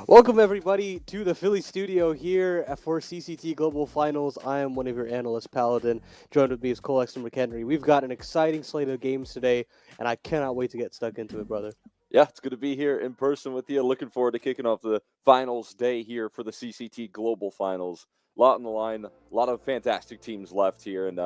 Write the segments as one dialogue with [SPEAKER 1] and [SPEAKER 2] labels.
[SPEAKER 1] Welcome, everybody, to the Philly studio here for CCT Global Finals. I am one of your analysts, Paladin. Joined with me is Cole Exton McHenry. We've got an exciting slate of games today, and I cannot wait to get stuck into it, brother.
[SPEAKER 2] Yeah, it's good to be here in person with you. Looking forward to kicking off the finals day here for the CCT Global Finals. A lot on the line, a lot of fantastic teams left here, and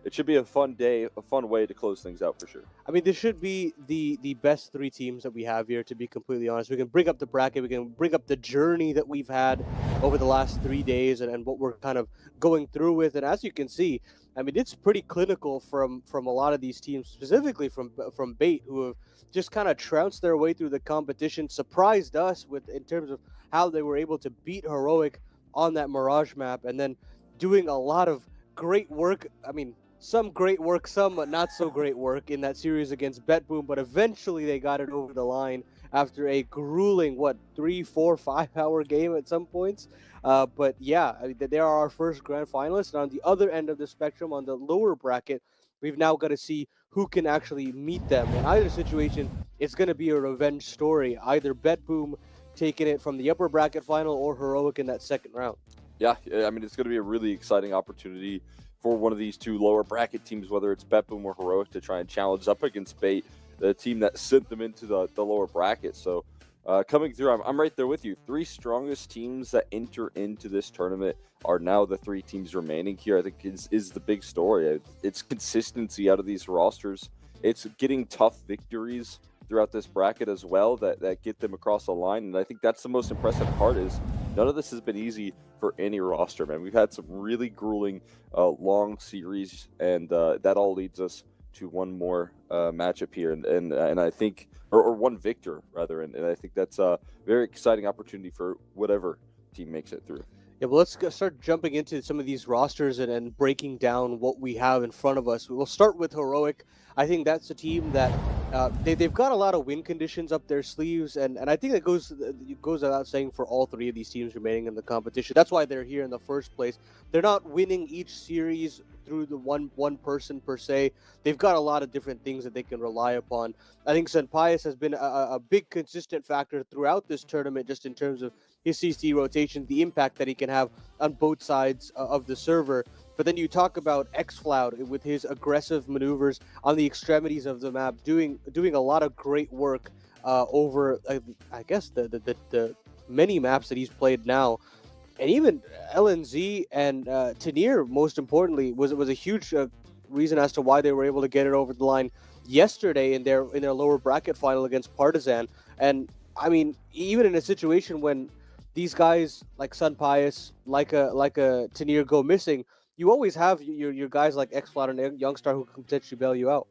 [SPEAKER 2] it should be a fun day, a fun way to close things out for sure.
[SPEAKER 1] I mean, this should be the best three teams that we have here, to be completely honest. We can bring up the bracket, we can bring up the journey that we've had over the last 3 days and what we're kind of going through with. And as you can see, I mean, it's pretty clinical from a lot of these teams, specifically from Bait, who have just kind of trounced their way through the competition, surprised us with in terms of how they were able to beat Heroic on that Mirage map, and then doing a lot of great work. I mean, some great work, some not so great work in that series against BetBoom, but eventually they got it over the line after a grueling, 3, 4, 5 hour game at some points. But yeah, I mean, they are our first grand finalists. And on the other end of the spectrum, on the lower bracket, we've now got to see who can actually meet them. In either situation, it's going to be a revenge story. Either BetBoom taking it from the upper bracket final or Heroic in that second round.
[SPEAKER 2] Yeah, I mean, it's going to be a really exciting opportunity for one of these two lower bracket teams, whether it's BetBoom or Heroic, to try and challenge up against Bait, the team that sent them into the lower bracket. So coming through, I'm right there with you. Three strongest teams that enter into this tournament are now the three teams remaining here. I think is the big story. It's consistency out of these rosters. It's getting tough victories throughout this bracket as well that get them across the line. And I think that's the most impressive part is none of this has been easy for any roster, man. We've had some really grueling, long series, and that all leads us to one more matchup here, and I think, or one victor rather, and I think that's a very exciting opportunity for whatever team makes it through.
[SPEAKER 1] Yeah, well, start jumping into some of these rosters and breaking down what we have in front of us. We'll start with Heroic. I think that's a team that they've got a lot of win conditions up their sleeves, and I think it goes without saying for all three of these teams remaining in the competition. That's why they're here in the first place. They're not winning each series through the one person per se. They've got a lot of different things that they can rely upon. I think Senpaius has been a big consistent factor throughout this tournament, just in terms of his CC rotation, the impact that he can have on both sides of the server. But then you talk about xFloud with his aggressive maneuvers on the extremities of the map, doing a lot of great work over, I guess, the many maps that he's played now. And even LNZ and Tanier, most importantly, was a huge reason as to why they were able to get it over the line yesterday in their lower bracket final against Partizan. And I mean, even in a situation when these guys like Sun Pius, like a Tanier go missing, you always have your guys like xFloud and Youngstar who can potentially bail you out.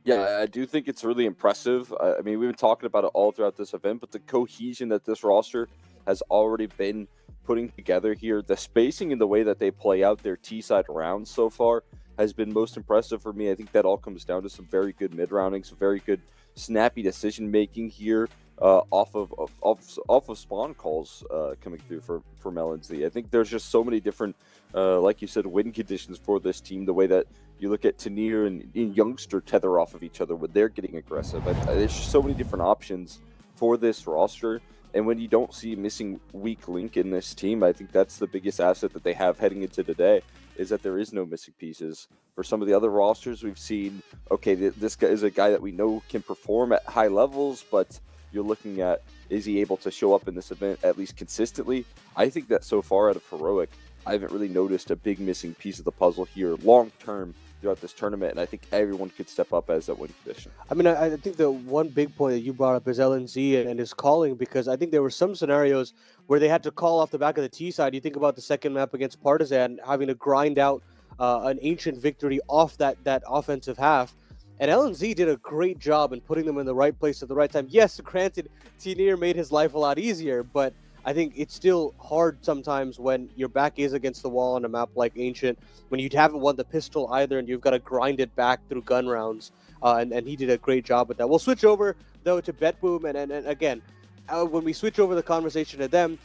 [SPEAKER 2] Yeah, I do think it's really impressive. I mean, we've been talking about it all throughout this event, but the cohesion that this roster has already been putting together here, the spacing and the way that they play out their T-side rounds so far has been most impressive for me. I think that all comes down to some very good mid-rounding, some very good snappy decision-making here off of spawn calls coming through from LNZ. I think there's just so many different, like you said, win conditions for this team, the way that you look at Tanier and Youngster tether off of each other when they're getting aggressive. There's just so many different options for this roster. And when you don't see a missing weak link in this team, I think that's the biggest asset that they have heading into today, is that there is no missing pieces. For some of the other rosters, we've seen, okay, this guy is a guy that we know can perform at high levels, but you're looking at, is he able to show up in this event at least consistently? I think that so far out of Heroic, I haven't really noticed a big missing piece of the puzzle here long term throughout this tournament, and I think everyone could step up as that win condition.
[SPEAKER 1] I mean, I think the one big point that you brought up is LNZ and his calling, because I think there were some scenarios where they had to call off the back of the T side. You think about the second map against Partizan, having to grind out an ancient victory off that offensive half. And LNZ did a great job in putting them in the right place at the right time. Yes, granted, Tanier made his life a lot easier, but I think it's still hard sometimes when your back is against the wall on a map like Ancient, when you haven't won the pistol either and you've got to grind it back through gun rounds. And he did a great job with that. We'll switch over, though, to BetBoom. And again, when we switch over the conversation to them,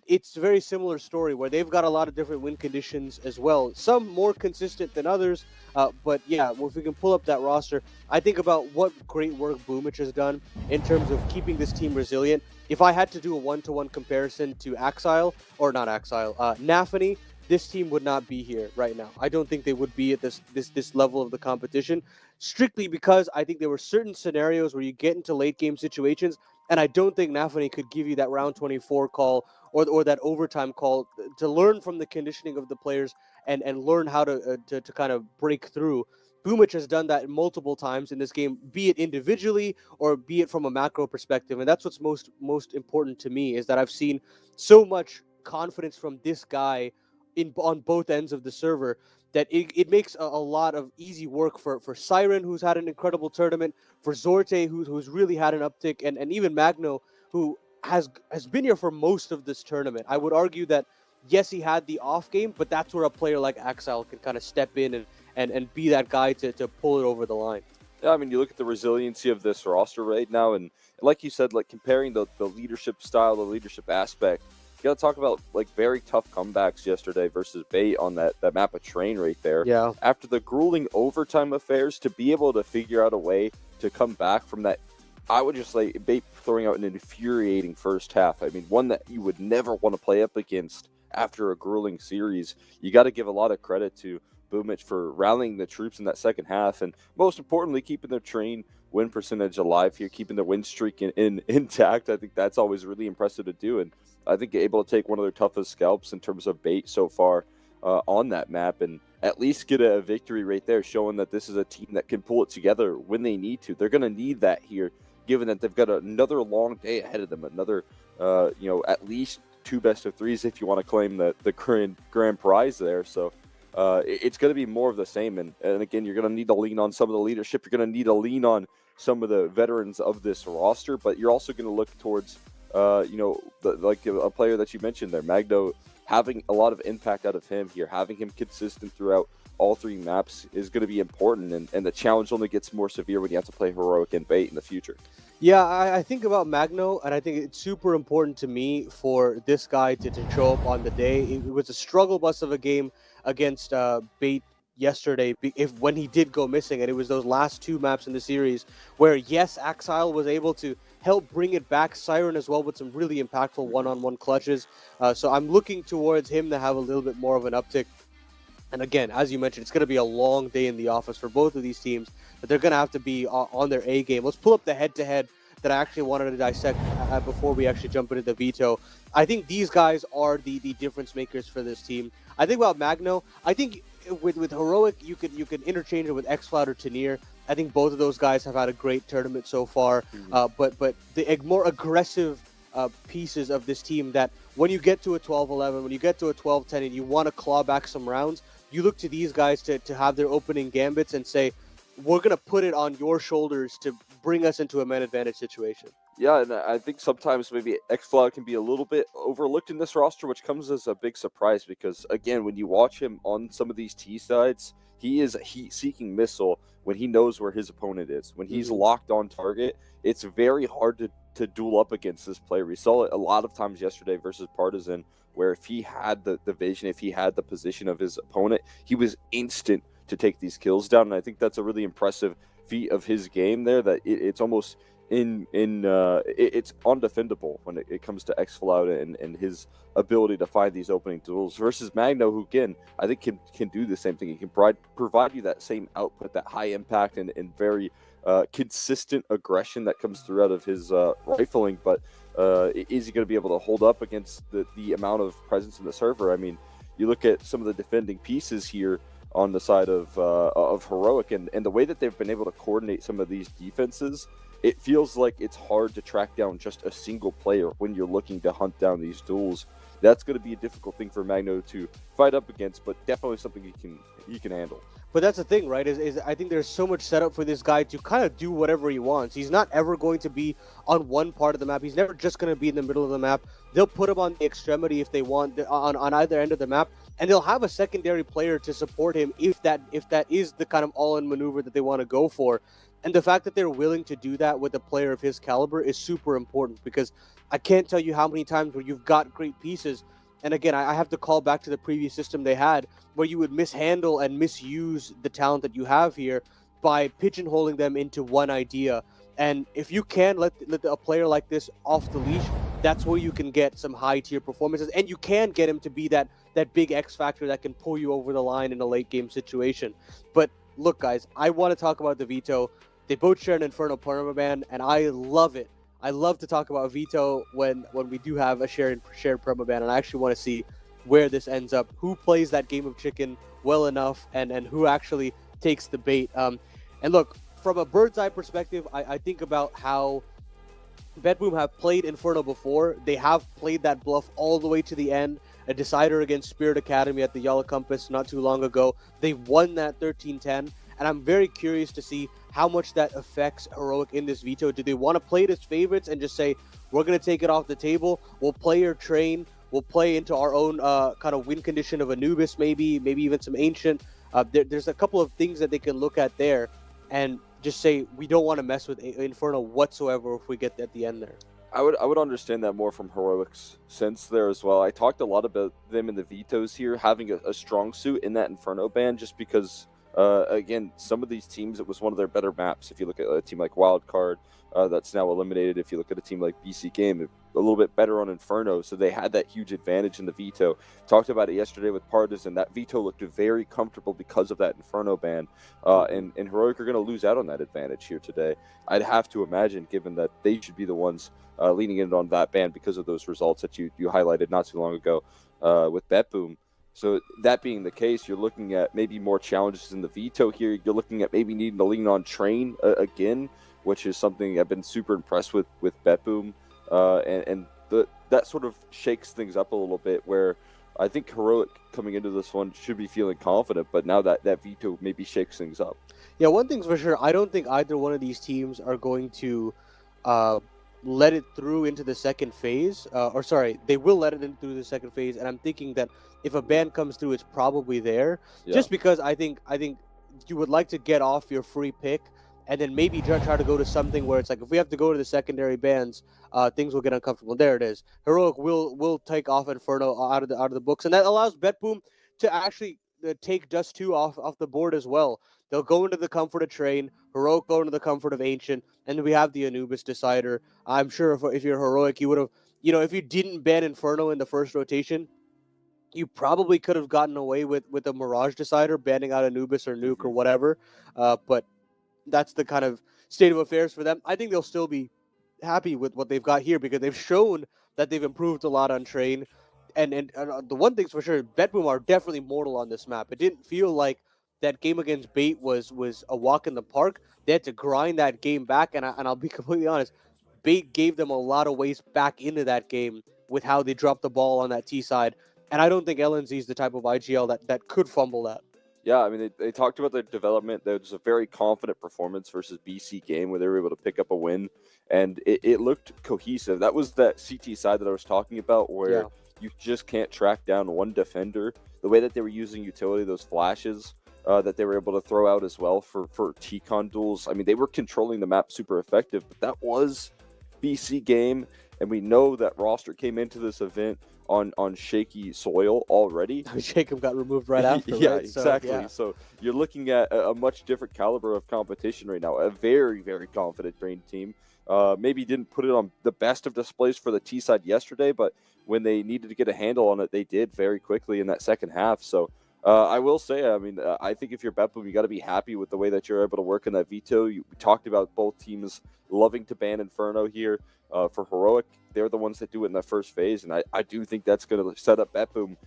[SPEAKER 1] it's a very similar story where they've got a lot of different win conditions as well. Some more consistent than others. But yeah, if we can pull up that roster, I think about what great work Boomich has done in terms of keeping this team resilient. If I had to do a one-to-one comparison to Axile, or not Axile, Nafany, this team would not be here right now. I don't think they would be at this level of the competition, strictly because I think there were certain scenarios where you get into late game situations, and I don't think Nafany could give you that round 24 call or that overtime call to learn from the conditioning of the players and learn how to kind of break through. Boomich has done that multiple times in this game, be it individually or be it from a macro perspective, and that's what's most important to me, is that I've seen so much confidence from this guy on both ends of the server that it makes a lot of easy work for Siren, who's had an incredible tournament, for Zorte, who's really had an uptick, and even Magno, who has been here for most of this tournament. I would argue that yes, he had the off game, but that's where a player like Axel can kind of step in and be that guy to pull it over the line.
[SPEAKER 2] Yeah, I mean, you look at the resiliency of this roster right now, and like you said, like comparing the leadership style, the leadership aspect, you got to talk about like very tough comebacks yesterday versus Bait on that map of Train right there.
[SPEAKER 1] Yeah.
[SPEAKER 2] After the grueling overtime affairs, to be able to figure out a way to come back from that, I would just say Bait throwing out an infuriating first half. I mean, one that you would never want to play up against after a grueling series. You got to give a lot of credit to Boomich for rallying the troops in that second half, and most importantly, keeping their Train win percentage alive here, keeping the win streak intact. I think that's always really impressive to do, and I think able to take one of their toughest scalps in terms of Bait so far on that map, and at least get a victory right there, showing that this is a team that can pull it together when they need to. They're going to need that here, given that they've got another long day ahead of them, another, at least 2 best-of-3s if you want to claim the grand prize there. So it's going to be more of the same. And again, you're going to need to lean on some of the leadership. You're going to need to lean on some of the veterans of this roster, but you're also going to look towards, like a player that you mentioned there, Magno, having a lot of impact out of him here, having him consistent throughout all 3 maps is going to be important, and the challenge only gets more severe when you have to play Heroic and Bait in the future.
[SPEAKER 1] Yeah, I think about Magno, and I think it's super important to me for this guy to show up on the day. It was a struggle bus of a game against Bait yesterday when he did go missing, and it was those last 2 maps in the series where, yes, Axile was able to help bring it back, Siren as well with some really impactful one-on-one clutches. So I'm looking towards him to have a little bit more of an uptick. And again, as you mentioned, it's going to be a long day in the office for both of these teams, but they're going to have to be on their A game. Let's pull up the head-to-head that I actually wanted to dissect before we actually jump into the veto. I think these guys are the difference makers for this team. I think about Magno. I think with Heroic, you could interchange it with XFlout or Tanier. I think both of those guys have had a great tournament so far. But the more aggressive pieces of this team, that when you get to a 12-11, when you get to a 12-10, and you want to claw back some rounds, you look to these guys to have their opening gambits and say, we're going to put it on your shoulders to bring us into a man advantage situation.
[SPEAKER 2] Yeah, and I think sometimes maybe XFlout can be a little bit overlooked in this roster, which comes as a big surprise because, again, when you watch him on some of these T sides, he is a heat-seeking missile when he knows where his opponent is. When he's locked on target, it's very hard to duel up against this player. We saw it a lot of times yesterday versus Partisan, where if he had the vision, if he had the position of his opponent, he was instant to take these kills down. And I think that's a really impressive feat of his game there, that it's almost it's undefendable when it comes to XFlout and his ability to find these opening duels versus Magno, who again I think can do the same thing. He can provide you that same output, that high impact and very consistent aggression that comes through out of his rifling, but is he going to be able to hold up against the amount of presence in the server? I mean, you look at some of the defending pieces here on the side of Heroic, and the way that they've been able to coordinate some of these defenses, it feels like it's hard to track down just a single player when you're looking to hunt down these duels. That's going to be a difficult thing for Magno to fight up against, but definitely something he can handle.
[SPEAKER 1] But that's the thing, right? Is I think there's so much setup for this guy to kind of do whatever he wants. He's not ever going to be on one part of the map. He's never just going to be in the middle of the map. They'll put him on the extremity if they want, on either end of the map, and they'll have a secondary player to support him if that is the kind of all-in maneuver that they want to go for. And the fact that they're willing to do that with a player of his caliber is super important, because I can't tell you how many times where you've got great pieces. And again, I have to call back to the previous system they had, where you would mishandle and misuse the talent that you have here by pigeonholing them into one idea. And if you can let a player like this off the leash, that's where you can get some high tier performances, and you can get him to be that big X factor that can pull you over the line in a late game situation. But look, guys, I want to talk about the Veto. They both share an Inferno permaban, and I love it. I love to talk about Veto when we do have a shared permaban, and I actually want to see where this ends up. Who plays that game of chicken well enough, and who actually takes the bait. And look, from a bird's eye perspective, I think about how BetBoom have played Inferno before. They have played that bluff all the way to the end. A decider against Spirit Academy at the Yellow Compass not too long ago. They won that 13-10, and I'm very curious to see how much that affects Heroic in this Veto. Do they want to play it as favorites and just say, we're going to take it off the table, we'll play your train, we'll play into our own kind of win condition of Anubis, maybe even some Ancient. There's a couple of things that they can look at there and just say, we don't want to mess with Inferno whatsoever if we get at the end there.
[SPEAKER 2] I would understand that more from Heroic's sense there as well. I talked a lot about them in the Vetoes here having a strong suit in that Inferno ban, just because again, some of these teams, it was one of their better maps. If you look at a team like Wildcard, that's now eliminated. If you look at a team like BC Game, a little bit better on Inferno, so they had that huge advantage in the Veto. Talked about it yesterday with Partisan. That Veto looked very comfortable because of that Inferno ban, and Heroic are going to lose out on that advantage here today. I'd have to imagine, given that they should be the ones leaning in on that ban because of those results that you highlighted not too long ago with BetBoom. So that being the case, you're looking at maybe more challenges in the Veto here. You're looking at maybe needing to lean on Train again, which is something I've been super impressed with BetBoom. That sort of shakes things up a little bit, where I think Heroic coming into this one should be feeling confident, but now that Veto maybe shakes things up.
[SPEAKER 1] Yeah, one thing's for sure, I don't think either one of these teams are going to let it through into the second phase. They will let it in through the second phase, and I'm thinking that if a ban comes through, it's probably there.
[SPEAKER 2] Yeah.
[SPEAKER 1] Just because I think you would like to get off your free pick, and then maybe try to go to something where it's like, if we have to go to the secondary bans, things will get uncomfortable. There it is. Heroic will take off Inferno out of the books, and that allows BetBoom to actually take Dust 2 off the board as well. They'll go into the comfort of Train, Heroic go into the comfort of Ancient, and we have the Anubis decider. I'm sure if you're Heroic, you would have, if you didn't ban Inferno in the first rotation, you probably could have gotten away with a Mirage decider, banning out Anubis or Nuke or whatever. But that's the kind of state of affairs for them. I think they'll still be happy with what they've got here, because they've shown that they've improved a lot on Train. And the one thing's for sure, BetBoom are definitely mortal on this map. It didn't feel like that game against Bait was a walk in the park. They had to grind that game back, and I'll be completely honest, Bait gave them a lot of ways back into that game with how they dropped the ball on that T side. And I don't think LNZ is the type of IGL that could fumble that.
[SPEAKER 2] Yeah, I mean, they talked about their development. There was a very confident performance versus BC Game where they were able to pick up a win, and it looked cohesive. That was that CT side that I was talking about, where you just can't track down one defender. The way that they were using utility, those flashes that they were able to throw out as well for T-Con duels. I mean, they were controlling the map super effective, but that was BC Game, and we know that roster came into this event on shaky soil already.
[SPEAKER 1] Jacob got removed right after.
[SPEAKER 2] Yeah,
[SPEAKER 1] right?
[SPEAKER 2] exactly. So you're looking at a much different caliber of competition right now. A very, very confident Train team. Maybe didn't put it on the best of displays for the T side yesterday, but when they needed to get a handle on it, they did very quickly in that second half. So I will say, I mean, I think if you're BetBoom, you got to be happy with the way that you're able to work in that Veto. We talked about both teams loving to ban Inferno here. For Heroic, they're the ones that do it in that first phase, and I do think that's going to set up BetBoom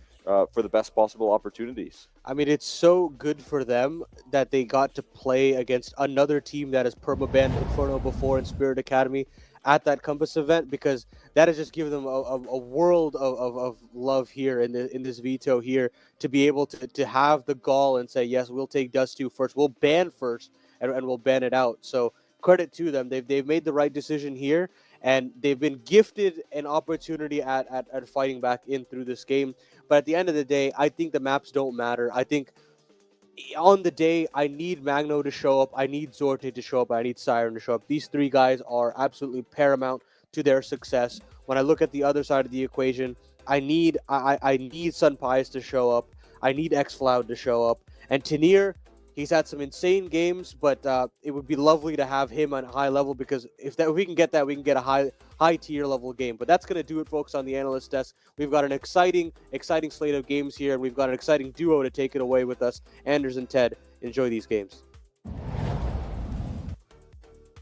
[SPEAKER 2] for the best possible opportunities.
[SPEAKER 1] I mean, it's so good for them that they got to play against another team that has perma-banned Inferno before in Spirit Academy at that Compass event, because that has just given them a world of love here in this Veto here, to be able to have the gall and say, yes, we'll take Dust 2 first. We'll ban first, and we'll ban it out. So credit to them. They've made the right decision here, and they've been gifted an opportunity at fighting back in through this game. But at the end of the day, I think the maps don't matter. I think on the day, I need Magno to show up, I need Zorte to show up, I need Siren to show up. These three guys are absolutely paramount to their success. When I look at the other side of the equation, I need Sun Pius to show up. I need xFloud to show up. And Tanir, he's had some insane games, but it would be lovely to have him on a high level, because if we can get that, we can get a high tier level game. But that's going to do it, folks, on the analyst desk. We've got an exciting slate of games here, and we've got an exciting duo to take it away with us. Anders and Ted, enjoy these games.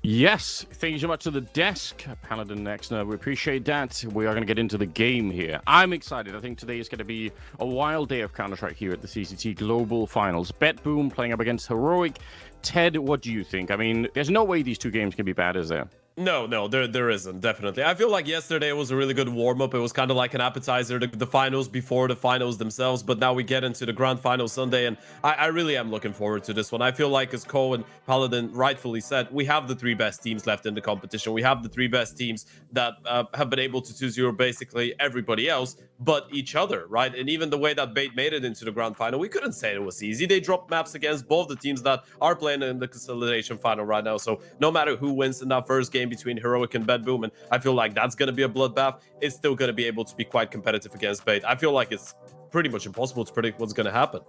[SPEAKER 3] Yes, thank you so much to the desk, Paladin next. We appreciate that. We are going to get into the game here. I'm excited. I think today is going to be a wild day of Counter-Strike here at the CCT Global Finals. BetBoom playing up against Heroic. Ted, what do you think? I mean, there's no way these two games can be bad, is there?
[SPEAKER 4] No, there isn't, definitely. I feel like yesterday was a really good warm-up. It was kind of like an appetizer to the finals before the finals themselves, but now we get into the grand final Sunday, and I really am looking forward to this one. I feel like, as Ko and Paladin rightfully said, we have the three best teams left in the competition. We have the three best teams that have been able to 2-0 basically everybody else but each other, right? And even the way that Bait made it into the grand final, we couldn't say it was easy. They dropped maps against both the teams that are playing in the consolidation final right now, so no matter who wins in that first game between Heroic and BetBoom, and I feel like that's going to be a bloodbath, it's still going to be able to be quite competitive against Bait. I feel like it's pretty much impossible to predict what's going to happen.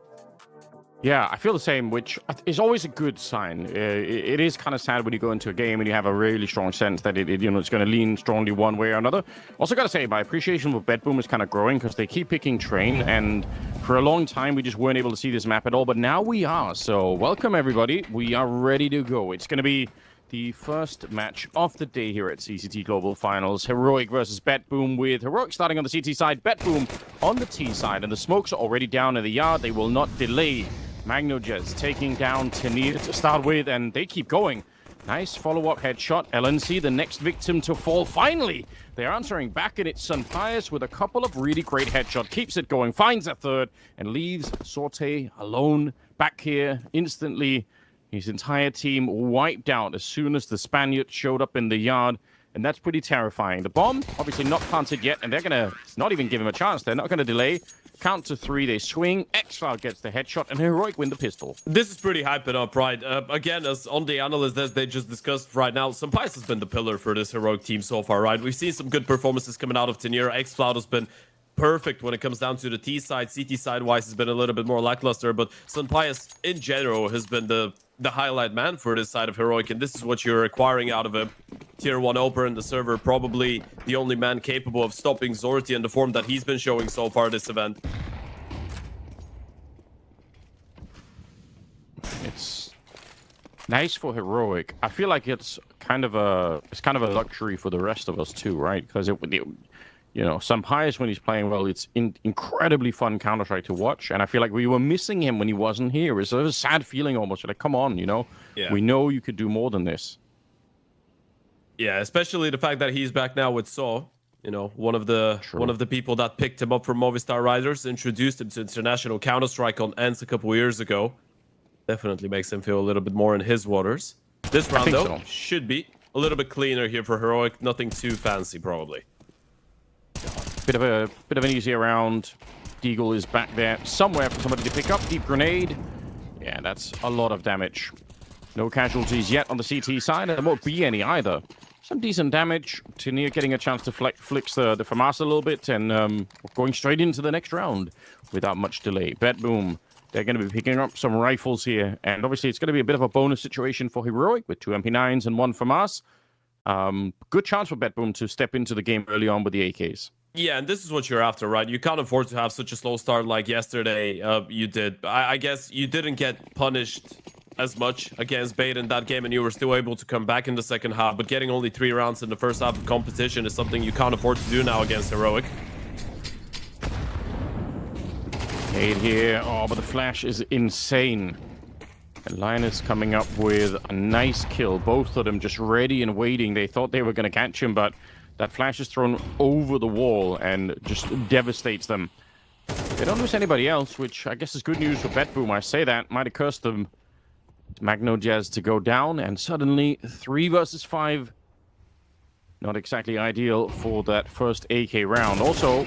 [SPEAKER 3] Yeah, I feel the same, which is always a good sign. It is kind of sad when you go into a game and you have a really strong sense that it's going to lean strongly one way or another. Also, got to say, my appreciation for BetBoom is kind of growing because they keep picking Train, and for a long time we just weren't able to see this map at all, but now we are. So welcome everybody. We are ready to go. It's going to be the first match of the day here at CCT Global Finals. Heroic versus BetBoom, with Heroic starting on the CT side, BetBoom on the T side, and the smokes are already down in the yard. They will not delay. MagnoJez taking down Tanir to start with, and they keep going. Nice follow-up headshot. LNC, the next victim to fall. Finally, they're answering back, and it's Sun Pius with a couple of really great headshots. Keeps it going, finds a third, and leaves Sorte alone back here instantly. His entire team wiped out as soon as the Spaniard showed up in the yard, and that's pretty terrifying. The bomb, obviously not planted yet, and they're going to not even give him a chance. They're not going to delay. Count to three, they swing. xFloud gets the headshot, and Heroic win the pistol.
[SPEAKER 4] This is pretty hyping up, right? Again, as on the analyst as they just discussed right now, Sun Pius has been the pillar for this Heroic team so far, right? We've seen some good performances coming out of Tanir. xFloud has been perfect when it comes down to the T side. CT side wise has been a little bit more lackluster, but Sun Pius in general has been the highlight man for this side of Heroic, and this is what you're acquiring out of a tier 1 opener in the server. Probably the only man capable of stopping Zorti in the form that he's been showing so far this event. It's
[SPEAKER 3] nice for Heroic. I feel like it's kind of a luxury for the rest of us too, right? Because Sun Pius, when he's playing well, it's incredibly fun Counter-Strike to watch, and I feel like we were missing him when he wasn't here. It's a sad feeling almost. Like, come on,
[SPEAKER 4] Yeah.
[SPEAKER 3] We know you could do more than this.
[SPEAKER 4] Yeah, especially the fact that he's back now with Saw. One of the people that picked him up from Movistar Riders, introduced him to international Counter-Strike on ENCE a couple years ago. Definitely makes him feel a little bit more in his waters. This round, though, should be a little bit cleaner here for Heroic. Nothing too fancy, probably.
[SPEAKER 3] Bit of an easy round. Deagle is back there somewhere for somebody to pick up. Deep grenade. Yeah, that's a lot of damage. No casualties yet on the CT side, and there won't be any either. Some decent damage. Tanir getting a chance to flicks the FAMAS a little bit, and going straight into the next round without much delay. BetBoom, they're going to be picking up some rifles here, and obviously it's going to be a bit of a bonus situation for Heroic with 2 MP9s and 1 FAMAS. Good chance for BetBoom to step into the game early on with the AKs.
[SPEAKER 4] Yeah, and this is what you're after, right? You can't afford to have such a slow start like yesterday you did. I guess you didn't get punished as much against Bait in that game, and you were still able to come back in the second half, but getting only 3 rounds in the first half of competition is something you can't afford to do now against Heroic.
[SPEAKER 3] Nade here. Oh, but the flash is insane. And Linus coming up with a nice kill. Both of them just ready and waiting. They thought they were going to catch him, but that flash is thrown over the wall and just devastates them. They don't lose anybody else, which I guess is good news for BetBoom. I say that. Might have cursed them. MagnoJez to go down, and suddenly 3 versus 5. Not exactly ideal for that first AK round. Also,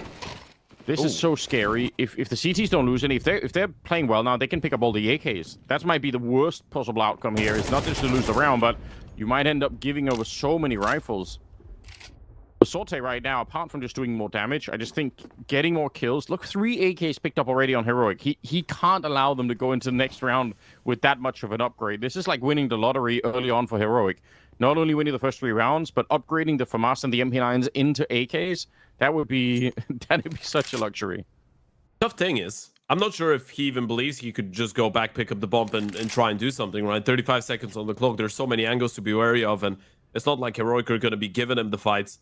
[SPEAKER 3] This is so scary. If the CTs don't lose any, if they're playing well now, they can pick up all the AKs. That might be the worst possible outcome here. It's not just to lose the round, but you might end up giving over so many rifles. Sorte right now, apart from just doing more damage, I just think getting more kills. Look, 3 AKs picked up already on Heroic. He can't allow them to go into the next round with that much of an upgrade. This is like winning the lottery early on for Heroic. Not only winning the first 3 rounds, but upgrading the FAMAS and the MP9s into AKs. That would be such a luxury.
[SPEAKER 4] Tough thing is, I'm not sure if he even believes he could just go back, pick up the bomb, and try and do something, right? 35 seconds on the clock. There's so many angles to be wary of, and it's not like Heroic are going to be giving him the fights.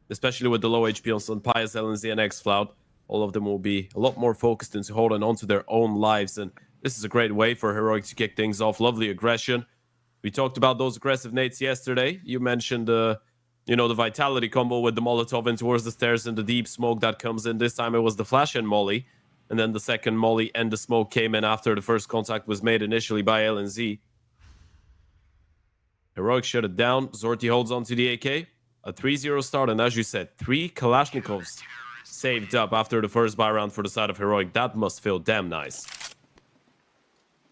[SPEAKER 4] Especially with the low HP on Pius, LNZ, and X-Cloud. All of them will be a lot more focused into holding on to their own lives. And this is a great way for Heroic to kick things off. Lovely aggression. We talked about those aggressive nades yesterday. You mentioned, the Vitality combo with the Molotov in towards the stairs and the deep smoke that comes in. This time it was the flash and molly. And then the second molly and the smoke came in after the first contact was made initially by LNZ. Heroic shut it down. Zorti holds on to the AK. A 3-0 start, and as you said, 3 Kalashnikovs saved up after the first buy round for the side of Heroic. That must feel damn nice.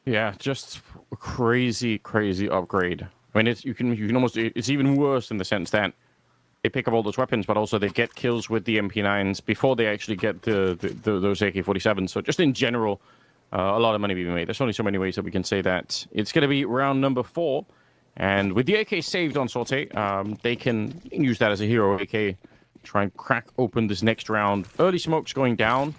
[SPEAKER 3] Yeah, just a crazy upgrade. I mean, you can almost, it's even worse in the sense that they pick up all those weapons, but also they get kills with the MP9s before they actually get those AK-47s. So just in general, a lot of money being made. There's only so many ways that we can say that. It's going to be round number 4. And with the AK saved on Sorte, they can use that as a hero AK. Try and crack open this next round. Early smokes going down.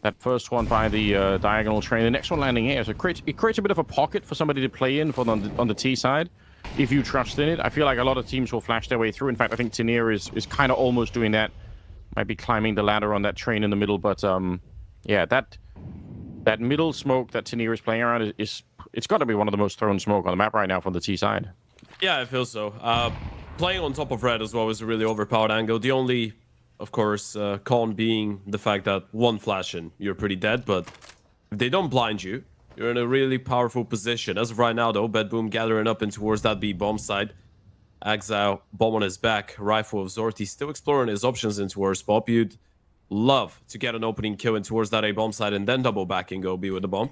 [SPEAKER 3] That first one by the diagonal train. The next one landing here. So it creates a bit of a pocket for somebody to play in on the T side. If you trust in it. I feel like a lot of teams will flash their way through. In fact, I think Tenier is kind of almost doing that. Might be climbing the ladder on that train in the middle. But yeah, that middle smoke that Tenier is playing around it's got to be one of the most thrown smoke on the map right now from the T side.
[SPEAKER 4] Yeah, I feel so. Playing on top of red as well is a really overpowered angle. The only, of course, con being the fact that one flash and you're pretty dead. But if they don't blind you, you're in a really powerful position. As of right now, though, BetBoom gathering up in towards that B bomb side. Exile, bomb on his back. Rifle of Zorti still exploring his options in towards Pop. You'd love to get an opening kill in towards that A bomb side and then double back and go B with the bomb.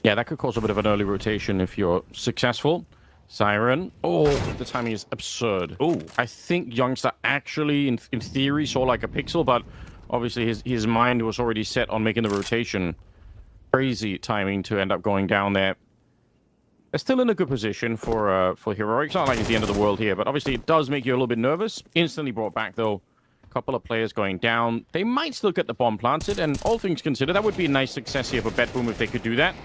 [SPEAKER 3] Yeah, that could cause a bit of an early rotation if you're successful. Siren. Oh, the timing is absurd. Oh, I think Youngster actually, in theory, saw like a pixel, but obviously his mind was already set on making the rotation. Crazy timing to end up going down there. They're still in a good position for Heroic. It's not like it's the end of the world here, but obviously it does make you a little bit nervous. Instantly brought back, though. A couple of players going down. They might still get the bomb planted, and all things considered, that would be a nice success here for BetBoom if they could do that.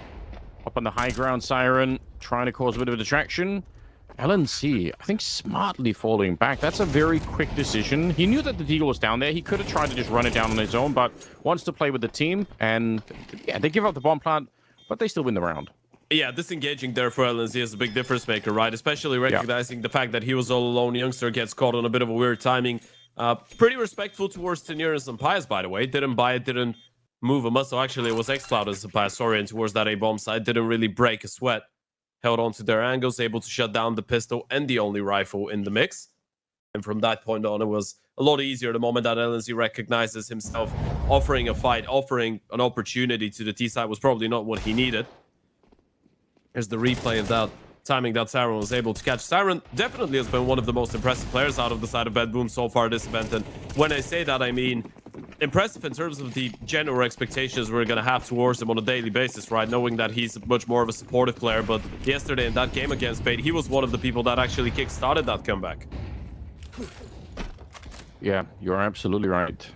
[SPEAKER 3] Up on the high ground, Siren, trying to cause a bit of a distraction. LNC, I think, smartly falling back. That's a very quick decision. He knew that the Deagle was down there. He could have tried to just run it down on his own, but wants to play with the team. And, yeah, they give up the bomb plant, but they still win the round.
[SPEAKER 4] Yeah, disengaging there for LNZ is a big difference maker, right? Especially recognizing the fact that he was all alone. Youngster gets caught on a bit of a weird timing. Pretty respectful towards Tenier and Sampaias, by the way. Didn't buy it, didn't move a muscle. Actually, it was X-Cloud and Sampaias, sorry, and towards that A-bomb side. Didn't really break a sweat. Held on to their angles, able to shut down the pistol and the only rifle in the mix. And from that point on, it was a lot easier the moment that LNZ recognizes himself offering a fight, offering an opportunity to the T-side was probably not what he needed. Here's the replay of that timing that Siren was able to catch. Siren definitely has been one of the most impressive players out of the side of BetBoom so far this event. And when I say that, I mean impressive in terms of the general expectations we're going to have towards him on a daily basis, right? Knowing that he's much more of a supportive player. But yesterday in that game against Bait, he was one of the people that actually kick-started that comeback.
[SPEAKER 3] Yeah, you're absolutely right.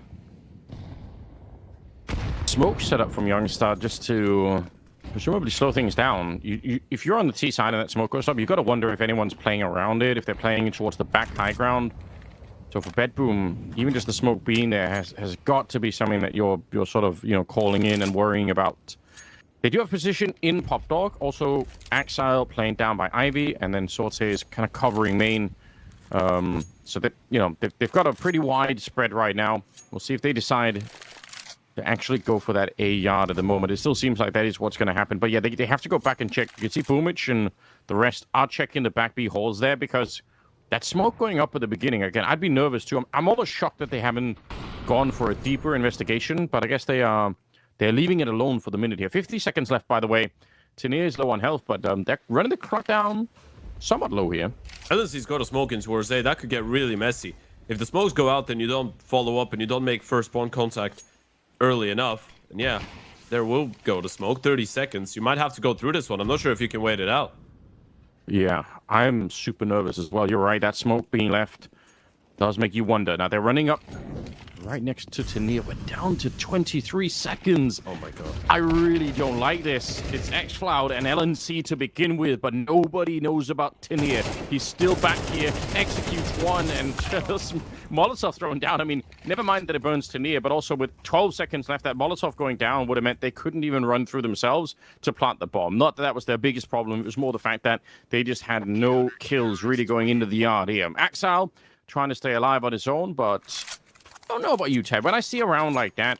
[SPEAKER 3] Smoke set up from Youngstar just to presumably slow things down. If you're on the T side and that smoke goes up, you've got to wonder if anyone's playing around it, if they're playing towards the back high ground. So for BetBoom, even just the smoke being there has got to be something that you're sort of, calling in and worrying about. They do have position in Pop Dog. Also, Axile playing down by Ivy, and then Sorte is kind of covering main. So that they've got a pretty wide spread right now. We'll see if they decide to actually go for that A yard at the moment. It still seems like that is what's going to happen. But yeah, they have to go back and check. You can see Boomich and the rest are checking the back B holes there because that smoke going up at the beginning, again, I'd be nervous too. I'm almost shocked that they haven't gone for a deeper investigation, but I guess they're leaving it alone for the minute here. 50 seconds left, by the way. Tenier is low on health, but they're running the clock down somewhat low here.
[SPEAKER 4] Unless he's got a smoke in towards A, that could get really messy. If the smokes go out, then you don't follow up and you don't make first point contact early enough. And yeah, there will go to smoke. 30 seconds. You might have to go through this one. I'm not sure if you can wait it out.
[SPEAKER 3] Yeah, I'm super nervous as well. You're right, that smoke being left does make you wonder. Now, they're running up right next to Tenier. We're down to 23 seconds.
[SPEAKER 4] Oh my god.
[SPEAKER 3] I really don't like this. It's xFloud and LNC to begin with, but nobody knows about Tenier. He's still back here, executes one, and just Molotov thrown down. I mean, never mind that it burns Tenier, but also with 12 seconds left, that Molotov going down would have meant they couldn't even run through themselves to plant the bomb. Not that that was their biggest problem. It was more the fact that they just had no kills really going into the yard here. Axal trying to stay alive on his own, but I don't know about you, Ted. When I see a round like that,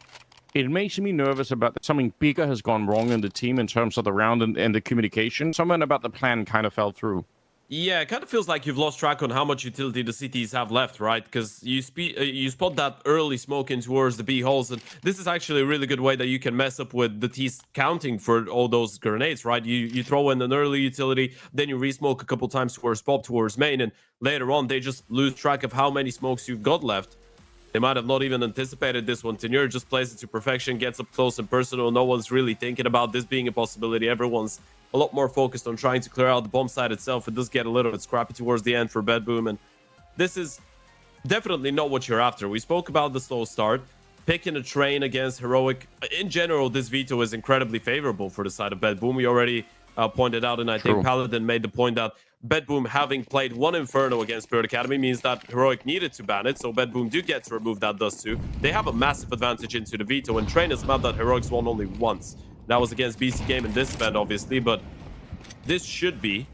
[SPEAKER 3] it makes me nervous about that something bigger has gone wrong in the team in terms of the round and the communication. Something about the plan kind of fell through.
[SPEAKER 4] Yeah, it kind of feels like you've lost track on how much utility the CTs have left, right? Because you spot that early smoke in towards the B holes, and this is actually a really good way that you can mess up with the T's counting for all those grenades, right? You throw in an early utility, then you resmoke a couple times towards Bob, towards main, and later on they just lose track of how many smokes you've got left. They might have not even anticipated this one. Tenier just plays it to perfection, gets up close and personal. No one's really thinking about this being a possibility. Everyone's a lot more focused on trying to clear out the bomb site itself. It does get a little bit scrappy towards the end for BetBoom, and this is definitely not what you're after. We spoke about the slow start. Picking a train against Heroic. In general, this veto is incredibly favorable for the side of BetBoom. We already pointed out, and I think Paladin made the point that BetBoom, having played one Inferno against Spirit Academy, means that Heroic needed to ban it, so BetBoom do get to remove that dust too. They have a massive advantage into the veto, and Train is a map that Heroic's won only once. That was against BC Game in this event, obviously, but this should be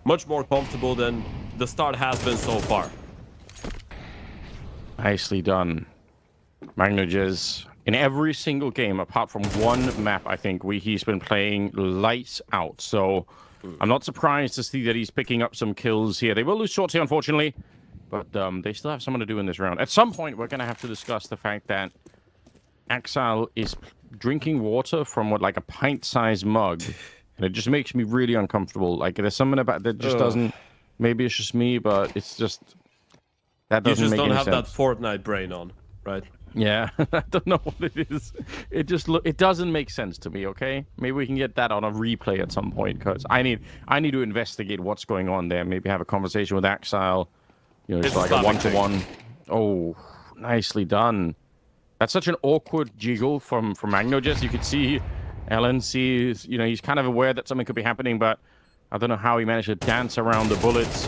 [SPEAKER 4] much more comfortable than the start has been so far.
[SPEAKER 3] Nicely done. Magnojez, in every single game, apart from one map, I think, he's been playing lights out, so I'm not surprised to see that he's picking up some kills here. They will lose shots here, unfortunately, but they still have something to do in this round. At some point, we're going to have to discuss the fact that Axal is drinking water from like a pint-sized mug, and it just makes me really uncomfortable. Like, there's something about that just doesn't... Maybe it's just me, but it's just... That doesn't make any sense.
[SPEAKER 4] You just don't have that Fortnite brain on, right?
[SPEAKER 3] Yeah, I don't know what it is. It doesn't make sense to me, okay? Maybe we can get that on a replay at some point, because I need to investigate what's going on there. Maybe have a conversation with Axile. You know, it's like a one-to-one. Oh, nicely done. That's such an awkward jiggle from Magnojez. You could see LNC is, you know, he's kind of aware that something could be happening, but I don't know how he managed to dance around the bullets.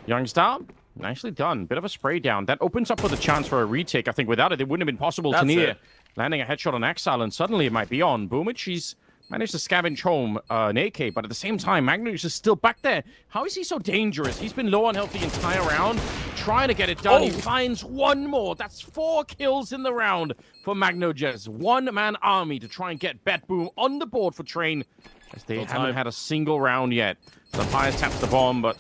[SPEAKER 3] Youngstar, nicely done. Bit of a spray down. That opens up for the chance for a retake. I think without it, it wouldn't have been possible. Tenier landing a headshot on Axile, and suddenly it might be on. Boomich, he's managed to scavenge home an AK, but at the same time, Magnus is still back there. How is he so dangerous? He's been low on health the entire round, trying to get it done. He finds one more. That's 4 kills in the round for Magnojez. One-man army to try and get BetBoom on the board for Train, as they haven't had a single round yet. Sapphire taps the bomb, but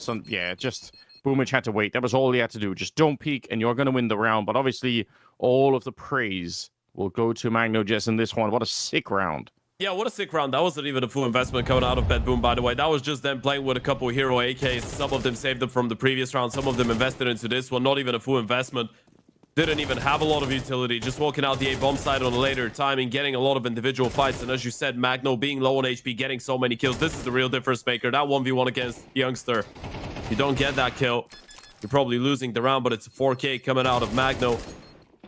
[SPEAKER 3] just Boomich had to wait. That was all he had to do. Just don't peek, and you're going to win the round. But obviously, all of the praise will go to Magnojez in this one. What a sick round.
[SPEAKER 4] Yeah, what a sick round. That wasn't even a full investment coming out of BetBoom, by the way. That was just them playing with a couple hero AKs. Some of them saved them from the previous round. Some of them invested into this one. Not even a full investment. Didn't even have a lot of utility. Just walking out the A bomb side on a later timing, getting a lot of individual fights. And as you said, Magno being low on HP, getting so many kills. This is the real difference maker. That 1v1 against Youngster. If you don't get that kill, you're probably losing the round, but it's a 4K coming out of Magno.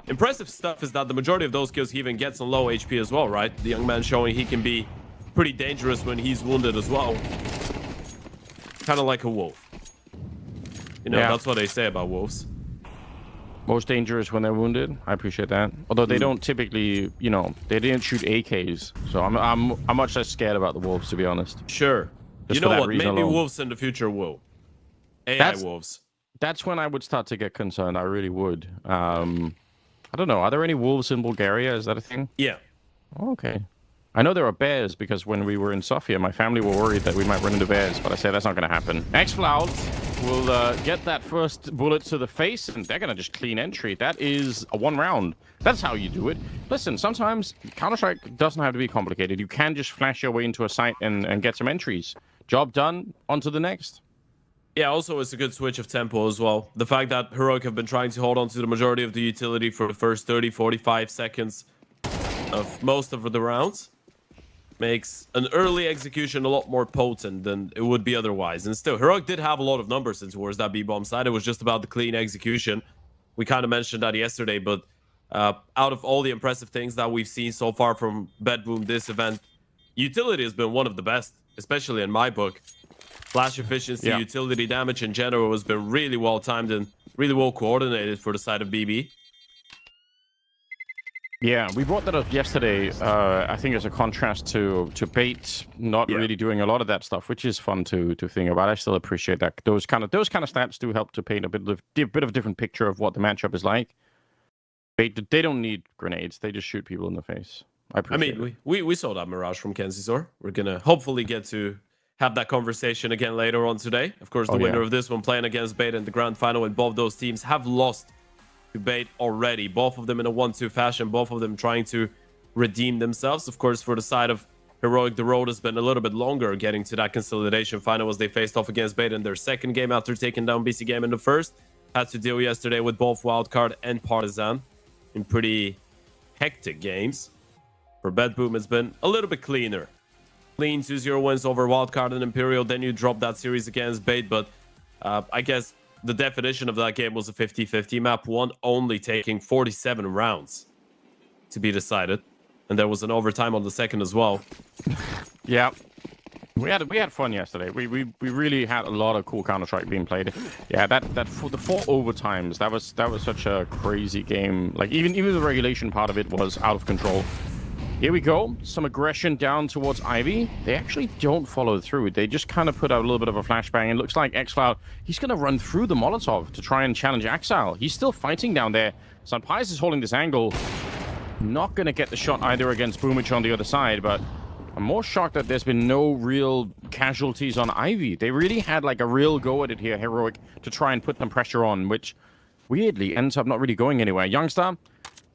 [SPEAKER 4] Impressive stuff is that the majority of those kills he even gets on low HP as well, right? The young man showing he can be pretty dangerous when he's wounded as well. Kind of like a wolf. You know, that's what they say about wolves.
[SPEAKER 3] Most dangerous when they're wounded. I appreciate that. Although they don't typically, you know, they didn't shoot AKs. So I'm much less scared about the wolves, to be honest.
[SPEAKER 4] Sure.
[SPEAKER 3] Just
[SPEAKER 4] you know what? Maybe wolves in the future will. AI wolves.
[SPEAKER 3] That's when I would start to get concerned. I really would. I don't know. Are there any wolves in Bulgaria? Is that a thing?
[SPEAKER 4] Yeah.
[SPEAKER 3] Oh, okay. I know there are bears because when we were in Sofia, my family were worried that we might run into bears, but I said that's not going to happen. xFloud will get that first bullet to the face, and they're going to just clean entry. That is a 1 round. That's how you do it. Listen, sometimes Counter-Strike doesn't have to be complicated. You can just flash your way into a site and get some entries. Job done, on to the next.
[SPEAKER 4] Yeah, also it's a good switch of tempo as well. The fact that Heroic have been trying to hold on to the majority of the utility for the first 30, 45 seconds of most of the rounds makes an early execution a lot more potent than it would be otherwise. And still, Heroic did have a lot of numbers in towards that B-bomb side. It was just about the clean execution. We kind of mentioned that yesterday, but out of all the impressive things that we've seen so far from BetBoom this event, utility has been one of the best, especially in my book. Flash efficiency, utility damage in general has been really well timed and really well coordinated for the side of BB.
[SPEAKER 3] Yeah, we brought that up yesterday. I think as a contrast to Bait not really doing a lot of that stuff, which is fun to think about. I still appreciate that. Those kind of stats do help to paint a bit of a different picture of what the matchup is like. Bait, they don't need grenades; they just shoot people in the face. I
[SPEAKER 4] mean, we saw that Mirage from Kenzisor. We're gonna hopefully get to have that conversation again later on today. Of course, the winner of this one playing against Bait in the grand final, and both those teams have lost to Bait already. Both of them in a 1-2 fashion, both of them trying to redeem themselves. Of course, for the side of Heroic, the road has been a little bit longer getting to that consolidation final as they faced off against Bait in their second game after taking down BC Game in the first. Had to deal yesterday with both Wildcard and Partisan in pretty hectic games. For BetBoom, it's been a little bit cleaner. Clean 2-0 wins over Wildcard and Imperial. Then you drop that series against Bait, but I guess the definition of that game was a 50-50 map, one only taking 47 rounds to be decided. And there was an overtime on the second as well.
[SPEAKER 3] Yeah. We had fun yesterday. We really had a lot of cool Counter-Strike being played. Yeah, the 4 overtimes, that was such a crazy game. Like even the regulation part of it was out of control. Here we go. Some aggression down towards Ivy. They actually don't follow through. They just kind of put out a little bit of a flashbang. It looks like xCloud, he's going to run through the Molotov to try and challenge Axile. He's still fighting down there. Sunpies is holding this angle. Not going to get the shot either against Boomich on the other side, but I'm more shocked that there's been no real casualties on Ivy. They really had like a real go at it here, Heroic, to try and put them pressure on, which weirdly ends up not really going anywhere. Youngstar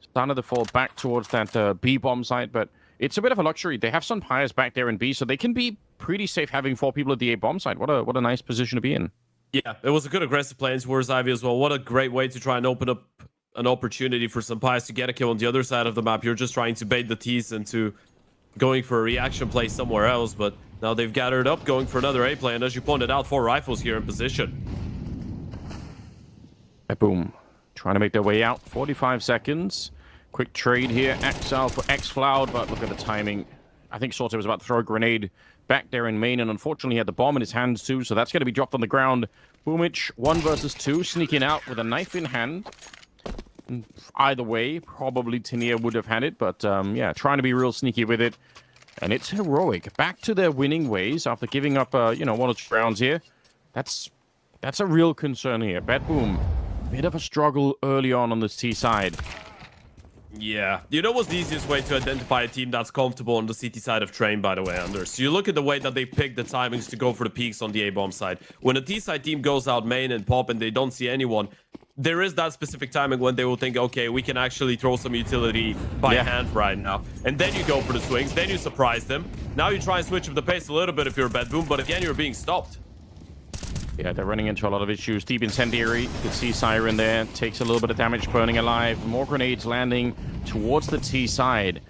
[SPEAKER 3] started to fall back towards that B-bomb site, but it's a bit of a luxury. They have some Pyres back there in B, so they can be pretty safe having 4 people at the A-bomb site. What a nice position to be in.
[SPEAKER 4] Yeah, it was a good aggressive play towards Ivy as well. What a great way to try and open up an opportunity for some Pyres to get a kill on the other side of the map. You're just trying to bait the T's into going for a reaction play somewhere else, but now they've gathered up, going for another A play, and as you pointed out, 4 rifles here in position.
[SPEAKER 3] Boom. Trying to make their way out. 45 seconds. Quick trade here. Axile for xCloud, but look at the timing. I think Sorte was about to throw a grenade back there in main, and unfortunately he had the bomb in his hands too, so that's going to be dropped on the ground. Boomich, 1 versus 2, sneaking out with a knife in hand. Either way, probably Tania would have had it, but yeah, trying to be real sneaky with it. And it's Heroic. Back to their winning ways after giving up, 1 or 2 rounds here. That's a real concern here. BetBoom, bit of a struggle early on this T side.
[SPEAKER 4] Yeah. You know what's the easiest way to identify a team that's comfortable on the CT side of Train, by the way, Anders? You look at the way that they pick the timings to go for the peaks on the A-bomb side. When a T-side team goes out main and pop and they don't see anyone, there is that specific timing when they will think, okay, we can actually throw some utility by hand right now. And then you go for the swings, then you surprise them. Now you try and switch up the pace a little bit if you're BetBoom, but again, you're being stopped.
[SPEAKER 3] Yeah, they're running into a lot of issues. Deep Incendiary, you can see Siren there. Takes a little bit of damage, burning alive. More grenades landing towards the T side.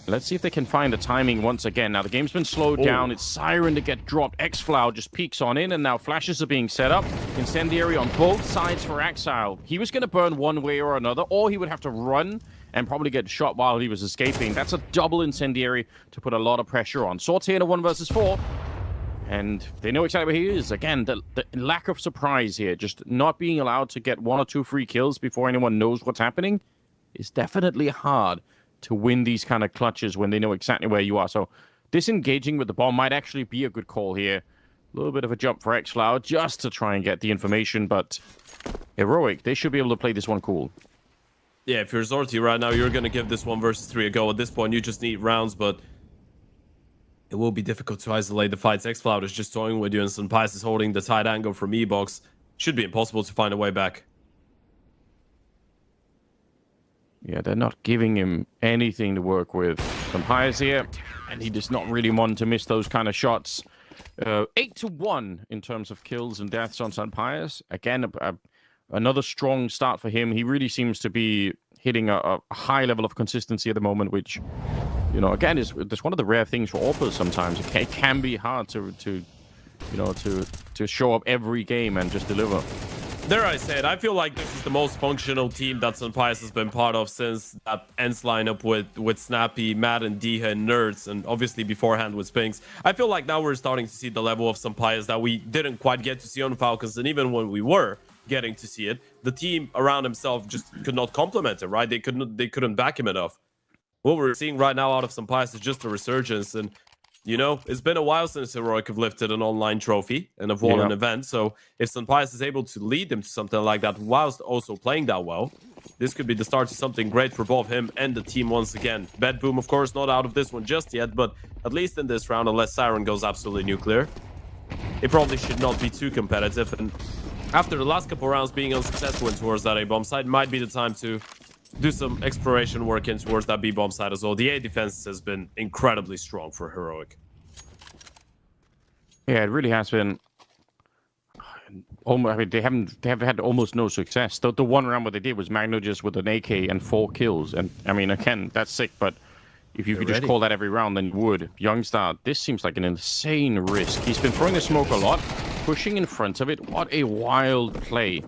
[SPEAKER 3] Let's see if they can find the timing once again. Now, the game's been slowed down. It's Siren to get dropped. xCloud just peeks on in, and now flashes are being set up. Incendiary on both sides for Axile. He was going to burn one way or another, or he would have to run and probably get shot while he was escaping. That's a double Incendiary to put a lot of pressure on. Sorte in a 1 versus 4. And they know exactly where he is. Again, the lack of surprise here, just not being allowed to get 1 or 2 free kills before anyone knows what's happening, is definitely hard to win these kind of clutches when they know exactly where you are. So disengaging with the bomb might actually be a good call here. A little bit of a jump for xCloud just to try and get the information, but Heroic, they should be able to play this one cool.
[SPEAKER 4] Yeah, if you're Zorti right now, you're going to give this 1 versus 3 a go. At this point, you just need rounds, but it will be difficult to isolate the fights. xCloud is just toying with you, and Sunpice is holding the tight angle from E-Box. Should be impossible to find a way back.
[SPEAKER 3] Yeah, they're not giving him anything to work with. Sunpice here, and he does not really want to miss those kind of shots. 8-1 in terms of kills and deaths on Sunpice. Again, another strong start for him. He really seems to be hitting a high level of consistency at the moment, which, you know, again, is that's one of the rare things for AWPers sometimes. It can be hard to show up every game and just deliver.
[SPEAKER 4] There I said, I feel like this is the most functional team that Sunpice has been part of since that ends lineup with Snappy, Matt, and Diha and Nerds, and obviously beforehand with Spinks. I feel like now we're starting to see the level of Sunpice that we didn't quite get to see on Falcons, and even when we were getting to see it, the team around himself just could not complement it, right? They couldn't back him enough. What we're seeing right now out of Sunpice is just a resurgence, and you know, it's been a while since Heroic have lifted an online trophy and have won an event. So if Sunpice is able to lead them to something like that whilst also playing that well, this could be the start to something great for both him and the team once again. BetBoom, of course, not out of this one just yet, but at least in this round, unless Siren goes absolutely nuclear, it probably should not be too competitive. And after the last couple rounds being unsuccessful in towards that A-bomb side, might be the time to do some exploration work in towards that B-bomb side as well. The A defense has been incredibly strong for Heroic.
[SPEAKER 3] Yeah, it really has been. Almost, I mean, they have had almost no success. The one round what they did was Magno just with an AK and 4 kills, and I mean, again, that's sick. But if you could just call that every round, then you would. Youngstar, this seems like an insane risk. He's been throwing the smoke a lot, pushing in front of it. What a wild play.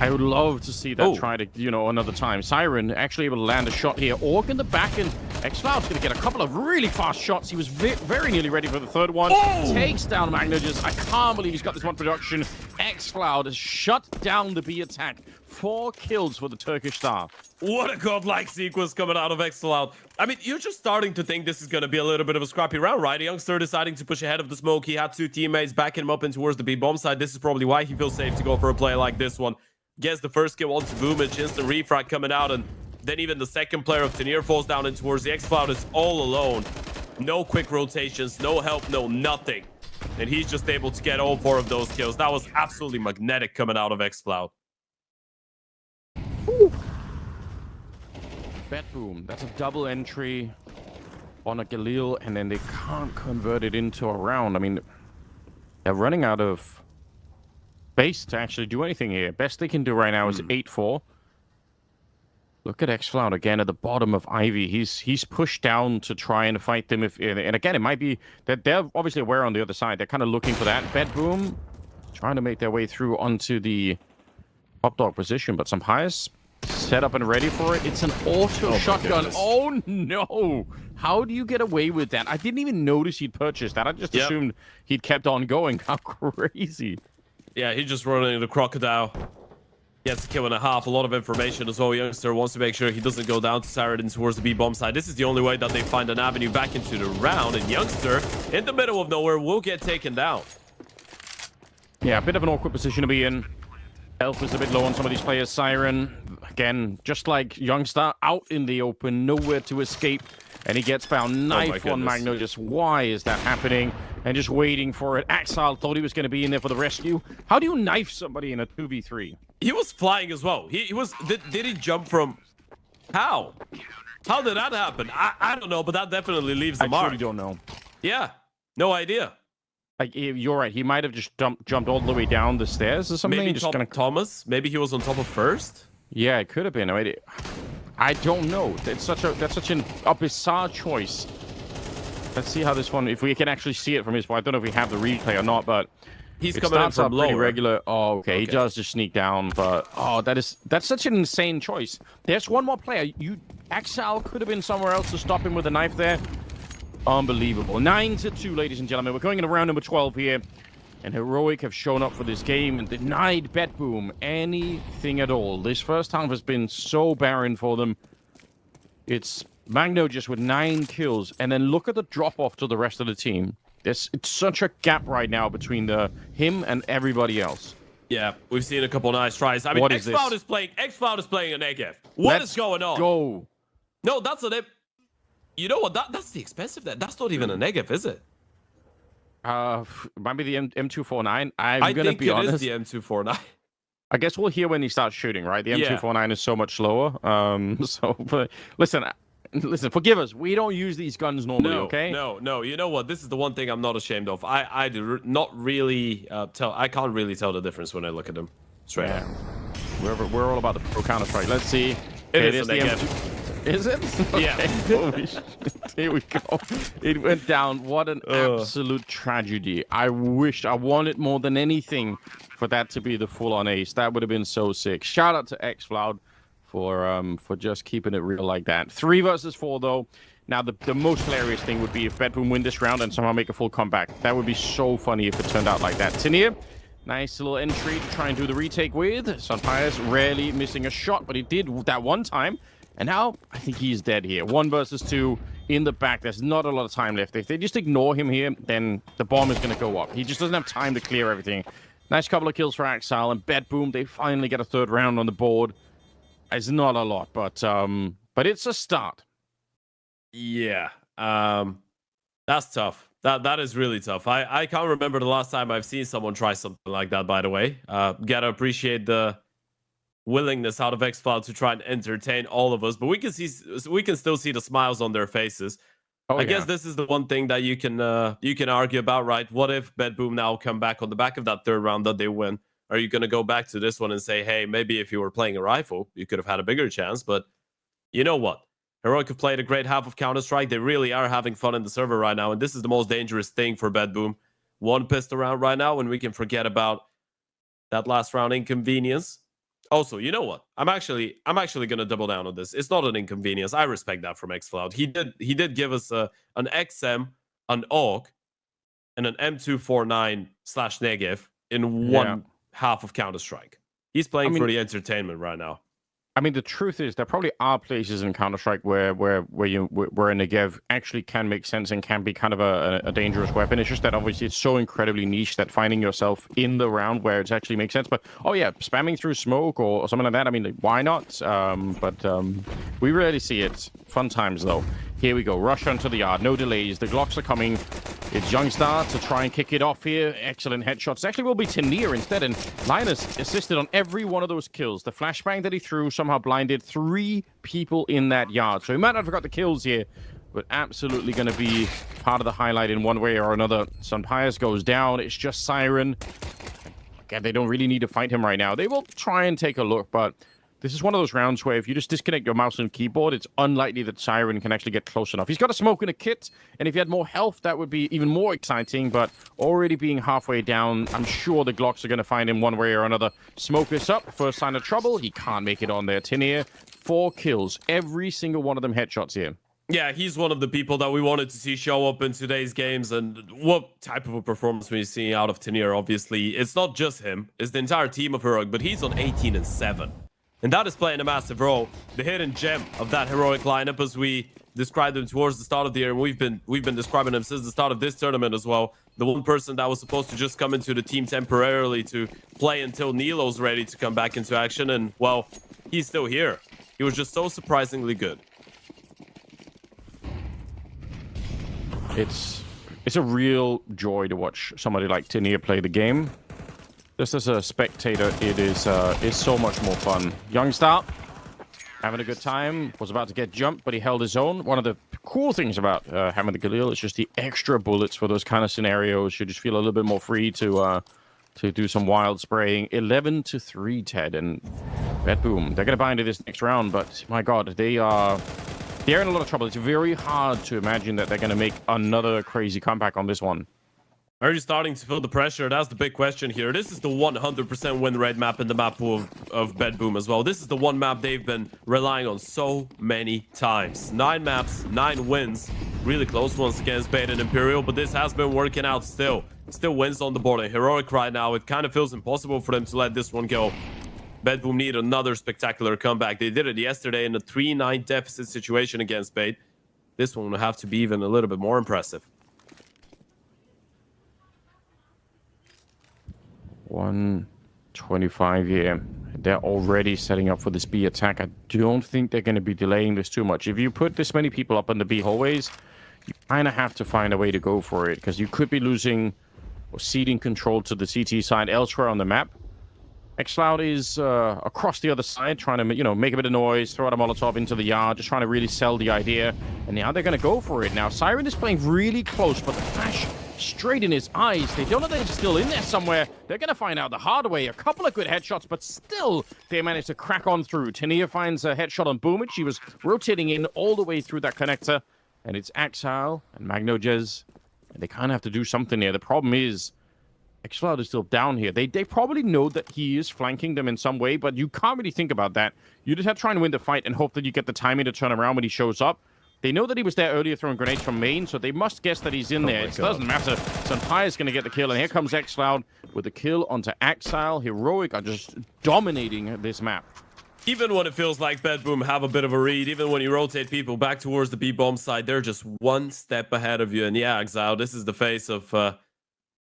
[SPEAKER 3] I would love to see that try to, you know, another time. Siren actually able to land a shot here. Orc in the back, and xCloud's going to get a couple of really fast shots. He was very nearly ready for the third one. Takes down Magnages. I can't believe he's got this one production. xCloud has shut down the B attack. 4 kills for the Turkish star.
[SPEAKER 4] What a godlike sequence coming out of xCloud. I mean, you're just starting to think this is going to be a little bit of a scrappy round, right? A youngster deciding to push ahead of the smoke. He had 2 teammates backing him up in towards the B-bomb side. This is probably why he feels safe to go for a play like this one. Gets the first kill onto Boomage, instant refrag coming out, and then even the second player of Tenier falls down in towards the xCloud is all alone. No quick rotations, no help, no nothing. And he's just able to get all 4 of those kills. That was absolutely magnetic coming out of xCloud.
[SPEAKER 3] BetBoom, that's a double entry on a Galil, and then they can't convert it into a round. I mean, they're running out of base to actually do anything here. Best they can do right now is 8-4. Look at xCloud again at the bottom of Ivy. He's pushed down to try and fight them. And again, it might be that they're obviously aware on the other side. They're kind of looking for that. BetBoom trying to make their way through onto the top dog position, but Sunpice set up and ready for it. It's an auto shotgun. Oh no! How do you get away with that? I didn't even notice he'd purchased that. I just assumed he'd kept on going. How crazy!
[SPEAKER 4] Yeah, he's just running the crocodile. Gets a kill and a half. A lot of information as well. Youngster wants to make sure he doesn't go down to Saradin towards the B-bomb side. This is the only way that they find an avenue back into the round. And Youngster, in the middle of nowhere, will get taken down.
[SPEAKER 3] Yeah, a bit of an awkward position to be in. Health is a bit low on some of these players. Siren, again, just like Youngstar, out in the open, nowhere to escape. And he gets found. Knife on Magno. Just why is that happening? And just waiting for it. Axel thought he was going to be in there for the rescue. How do you knife somebody in a 2v3?
[SPEAKER 4] He was flying as well. He was. Did he jump from? How? How did that happen? I don't know, but that definitely leaves a mark.
[SPEAKER 3] I really don't know.
[SPEAKER 4] Yeah, no idea.
[SPEAKER 3] Like, you're right. He might have just jumped all the way down the stairs or something.
[SPEAKER 4] Maybe
[SPEAKER 3] just
[SPEAKER 4] Thomas. Maybe he was on top of first.
[SPEAKER 3] Yeah, it could have been. I don't know. That's such a bizarre choice. Let's see how this one, if we can actually see it from his point. I don't know if we have the replay or not, but
[SPEAKER 4] he's coming in from
[SPEAKER 3] pretty
[SPEAKER 4] lower.
[SPEAKER 3] Regular. Oh, okay. He does just sneak down, but that's such an insane choice. There's one more player. Axel could have been somewhere else to stop him with a knife there. Unbelievable. 9-2, ladies and gentlemen. We're going into round number 12 here. And Heroic have shown up for this game and denied BetBoom anything at all. This first half has been so barren for them. It's Magno just with 9 kills. And then look at the drop-off to the rest of the team. It's such a gap right now between him and everybody else.
[SPEAKER 4] Yeah, we've seen a couple nice tries. I mean, xCloud is playing an AGF. What is going on?
[SPEAKER 3] Go.
[SPEAKER 4] No, that's an You know what? That's the expensive. That's not even a negative, is it?
[SPEAKER 3] Might be the M249.
[SPEAKER 4] I
[SPEAKER 3] gonna
[SPEAKER 4] think
[SPEAKER 3] be
[SPEAKER 4] it
[SPEAKER 3] honest.
[SPEAKER 4] is the M249.
[SPEAKER 3] I guess we'll hear when he starts shooting, right? The
[SPEAKER 4] Yeah.
[SPEAKER 3] M249 is so much slower. But listen, forgive us. We don't use these guns normally, okay?
[SPEAKER 4] No. You know what? This is the one thing I'm not ashamed of. I do not really tell. I can't really tell the difference when I look at them straight up.
[SPEAKER 3] We're all about the pro Counter-Strike. Let's see.
[SPEAKER 4] It
[SPEAKER 3] Okay,
[SPEAKER 4] is
[SPEAKER 3] there's
[SPEAKER 4] a
[SPEAKER 3] the
[SPEAKER 4] negative.
[SPEAKER 3] M2. Is it?
[SPEAKER 4] Yeah.
[SPEAKER 3] Holy shit. Here we go. It went down. What an absolute tragedy. I wanted more than anything for that to be the full-on ace. That would have been so sick. Shout out to xFloud for just keeping it real like that. 3 versus 4 though. Now the most hilarious thing would be if BetBoom win this round and somehow make a full comeback. That would be so funny if it turned out like that. Tanier, nice little entry to try and do the retake with. Sunfires rarely missing a shot, but he did that one time. And now, I think he's dead here. 1 versus 2 in the back. There's not a lot of time left. If they just ignore him here, then the bomb is going to go up. He just doesn't have time to clear everything. Nice couple of kills for Axile. And BetBoom, they finally get a 3rd round on the board. It's not a lot, but it's a start.
[SPEAKER 4] Yeah. That's tough. That is really tough. I can't remember the last time I've seen someone try something like that, by the way. Gotta appreciate the willingness out of xFloud to try and entertain all of us, but we can still see the smiles on their faces. I guess this is the one thing that you can argue about, right? What if BetBoom now come back on the back of that 3rd round that they win? Are you going to go back to this one and say, hey, maybe if you were playing a rifle, you could have had a bigger chance? But you know what? Heroic have played a great half of Counter-Strike. They really are having fun in the server right now, and this is the most dangerous thing for BetBoom. 1 pistol round right now, and we can forget about that last round inconvenience. Also, you know what? I'm actually gonna double down on this. It's not an inconvenience. I respect that from xFloud. He did give us an XM, an AUG, and an M249/negative in one half of Counter-Strike. He's playing for the entertainment right now.
[SPEAKER 3] I mean, the truth is there probably are places in Counter-Strike where a Negev actually can make sense and can be kind of a dangerous weapon. It's just that obviously it's so incredibly niche that finding yourself in the round where it actually makes sense. But oh yeah, spamming through smoke or something like that. I mean, why not? We rarely see it. Fun times though. Here we go. Rush onto the yard. No delays. The Glocks are coming. It's Youngstar to try and kick it off here. Excellent headshots. It actually will be Tanier instead. And Linus assisted on every one of those kills. The flashbang that he threw somehow blinded 3 people in that yard. So he might not have got the kills here, but absolutely going to be part of the highlight in one way or another. Sunpires goes down. It's just Siren. Again, they don't really need to fight him right now. They will try and take a look, but this is one of those rounds where if you just disconnect your mouse and keyboard, it's unlikely that Siren can actually get close enough. He's got a smoke and a kit, and if he had more health, that would be even more exciting, but already being halfway down, I'm sure the Glocks are going to find him one way or another. Smoke is up. First sign of trouble. He can't make it on there. Tanier, 4 kills. Every single one of them headshots here.
[SPEAKER 4] Yeah, he's one of the people that we wanted to see show up in today's games, and what type of a performance we're seeing out of Tanier, obviously. It's not just him. It's the entire team of Heroic, but he's on 18-7. And that is playing a massive role. The hidden gem of that Heroic lineup, as we described him towards the start of the year, and we've been describing him since the start of this tournament as well. The one person that was supposed to just come into the team temporarily to play until Nilo's ready to come back into action, and well, he's still here. He was just so surprisingly good.
[SPEAKER 3] It's a real joy to watch somebody like Tanier play the game. Just as a spectator, it is so much more fun. Youngstar, having a good time, was about to get jumped, but he held his own. One of the cool things about having the Galil is just the extra bullets for those kind of scenarios. You just feel a little bit more free to do some wild spraying. 11-3, Ted, and BetBoom. They're going to buy into this next round, but my God, they're in a lot of trouble. It's very hard to imagine that they're going to make another crazy comeback on this one.
[SPEAKER 4] Are you starting to feel the pressure? That's the big question here. This is the 100% win rate map in the map pool of BetBoom as well. This is the one map they've been relying on so many times. 9 maps, 9 wins. Really close ones against Bait and Imperial, but this has been working out still. Still wins on the board. And Heroic right now, it kind of feels impossible for them to let this one go. BetBoom need another spectacular comeback. They did it yesterday in a 3-9 deficit situation against Bait. This one will have to be even a little bit more impressive.
[SPEAKER 3] 125 here. They're already setting up for this B attack. I don't think they're going to be delaying this too much. If you put this many people up in the B hallways, you kind of have to find a way to go for it, because you could be losing or ceding control to the CT side elsewhere on the map. xCloud is across the other side, trying to, make a bit of noise, throw out a Molotov into the yard, just trying to really sell the idea. And now they're going to go for it. Now, Siren is playing really close, but the flash straight in his eyes. They don't know that he's still in there somewhere. They're going to find out the hard way. A couple of good headshots, but still, they managed to crack on through. Tania finds a headshot on Boomich. She was rotating in all the way through that connector. And it's Axile and MagnoJez. And they kind of have to do something there. The problem is, xCloud is still down here. They probably know that he is flanking them in some way, but you can't really think about that. You just have to try and win the fight and hope that you get the timing to turn around when he shows up. They know that he was there earlier throwing grenades from main, so they must guess that he's in there. It doesn't matter. Sampaio is going to get the kill, and here comes xCloud with the kill onto Axile. Heroic are just dominating this map.
[SPEAKER 4] Even when it feels like BetBoom have a bit of a read, even when you rotate people back towards the B-bomb side, they're just one step ahead of you. And yeah, Axile, this is the face of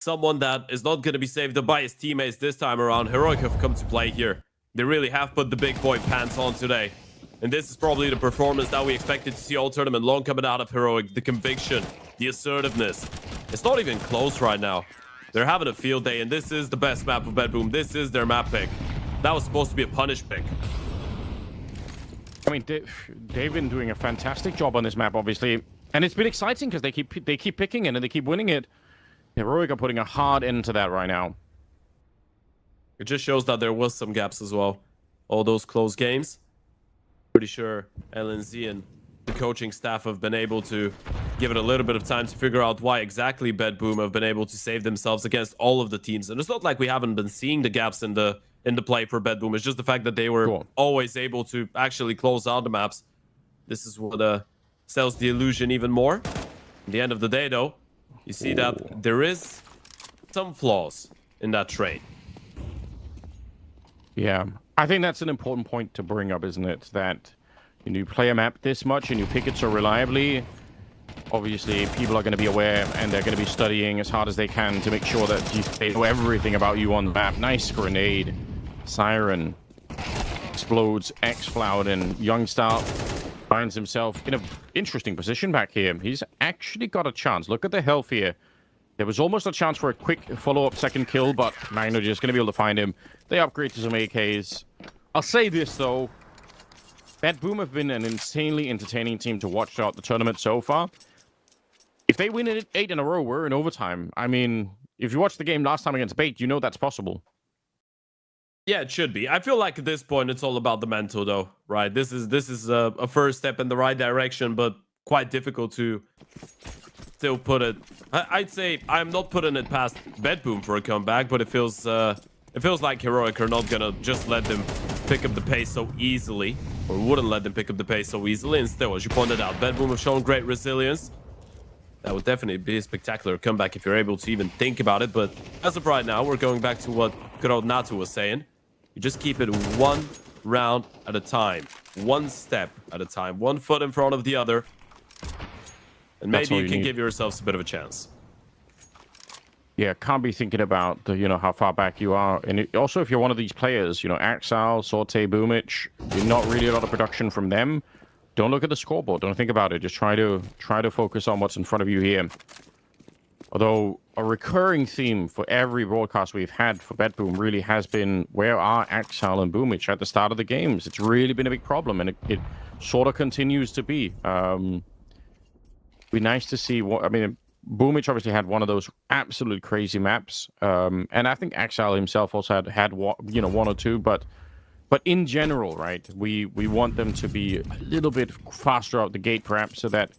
[SPEAKER 4] someone that is not going to be saved by his teammates this time around. Heroic have come to play here. They really have put the big boy pants on today. And this is probably the performance that we expected to see all tournament long coming out of Heroic. The conviction, the assertiveness. It's not even close right now. They're having a field day, and this is the best map of BetBoom. This is their map pick. That was supposed to be a punish pick.
[SPEAKER 3] I mean, they've been doing a fantastic job on this map, obviously. And it's been exciting because they keep picking it and they keep winning it. Heroic are putting a hard end to that right now.
[SPEAKER 4] It just shows that there was some gaps as well. All those close games. Pretty sure LNZ and the coaching staff have been able to give it a little bit of time to figure out why exactly BetBoom have been able to save themselves against all of the teams. And it's not like we haven't been seeing the gaps in the play for BetBoom. It's just the fact that they were always able to actually close out the maps. This is what sells the illusion even more. At the end of the day, though, you see that there is some flaws in that trade.
[SPEAKER 3] Yeah, I think that's an important point to bring up, isn't it? That you play a map this much and you pick it so reliably, obviously people are going to be aware and they're going to be studying as hard as they can to make sure that they know everything about you on the map. Nice grenade. Siren explodes xCloud, and Youngstar finds himself in an interesting position back here. He's actually got a chance. Look at the health here. There was almost a chance for a quick follow-up second kill, but MagnoJez is going to be able to find him. They upgrade to some AKs. I'll say this, though. BetBoom have been an insanely entertaining team to watch throughout the tournament so far. If they win 8 in a row, we're in overtime. I mean, if you watched the game last time against Bait, you know that's possible.
[SPEAKER 4] Yeah, it should be. I feel like at this point, it's all about the mental, though, right? This is a first step in the right direction, but quite difficult to still put it. I'd say I'm not putting it past BetBoom for a comeback, but it feels like Heroic are not gonna just let them pick up the pace so easily, or wouldn't let them pick up the pace so easily. And still, as you pointed out, BetBoom have shown great resilience. That would definitely be a spectacular comeback if you're able to even think about it. But as of right now, we're going back to what good old Natu was saying. You just keep it one round at a time, one step at a time, one foot in front of the other, and maybe you can give yourselves a bit of a chance.
[SPEAKER 3] Yeah, can't be thinking about how far back you are, and also if you're one of these players, Axile, Sorte, Boomich, you're not really a lot of production from them. Don't look at the scoreboard. Don't think about it. Just try to focus on what's in front of you here. Although a recurring theme for every broadcast we've had for BetBoom really has been, where are Axile and Boomich at the start of the games? It's really been a big problem, and it sort of continues to be. Be nice to see what, Boomich obviously had one of those absolute crazy maps, and I think Axile himself also had one or two, but in general, right, we want them to be a little bit faster out the gate, perhaps, so that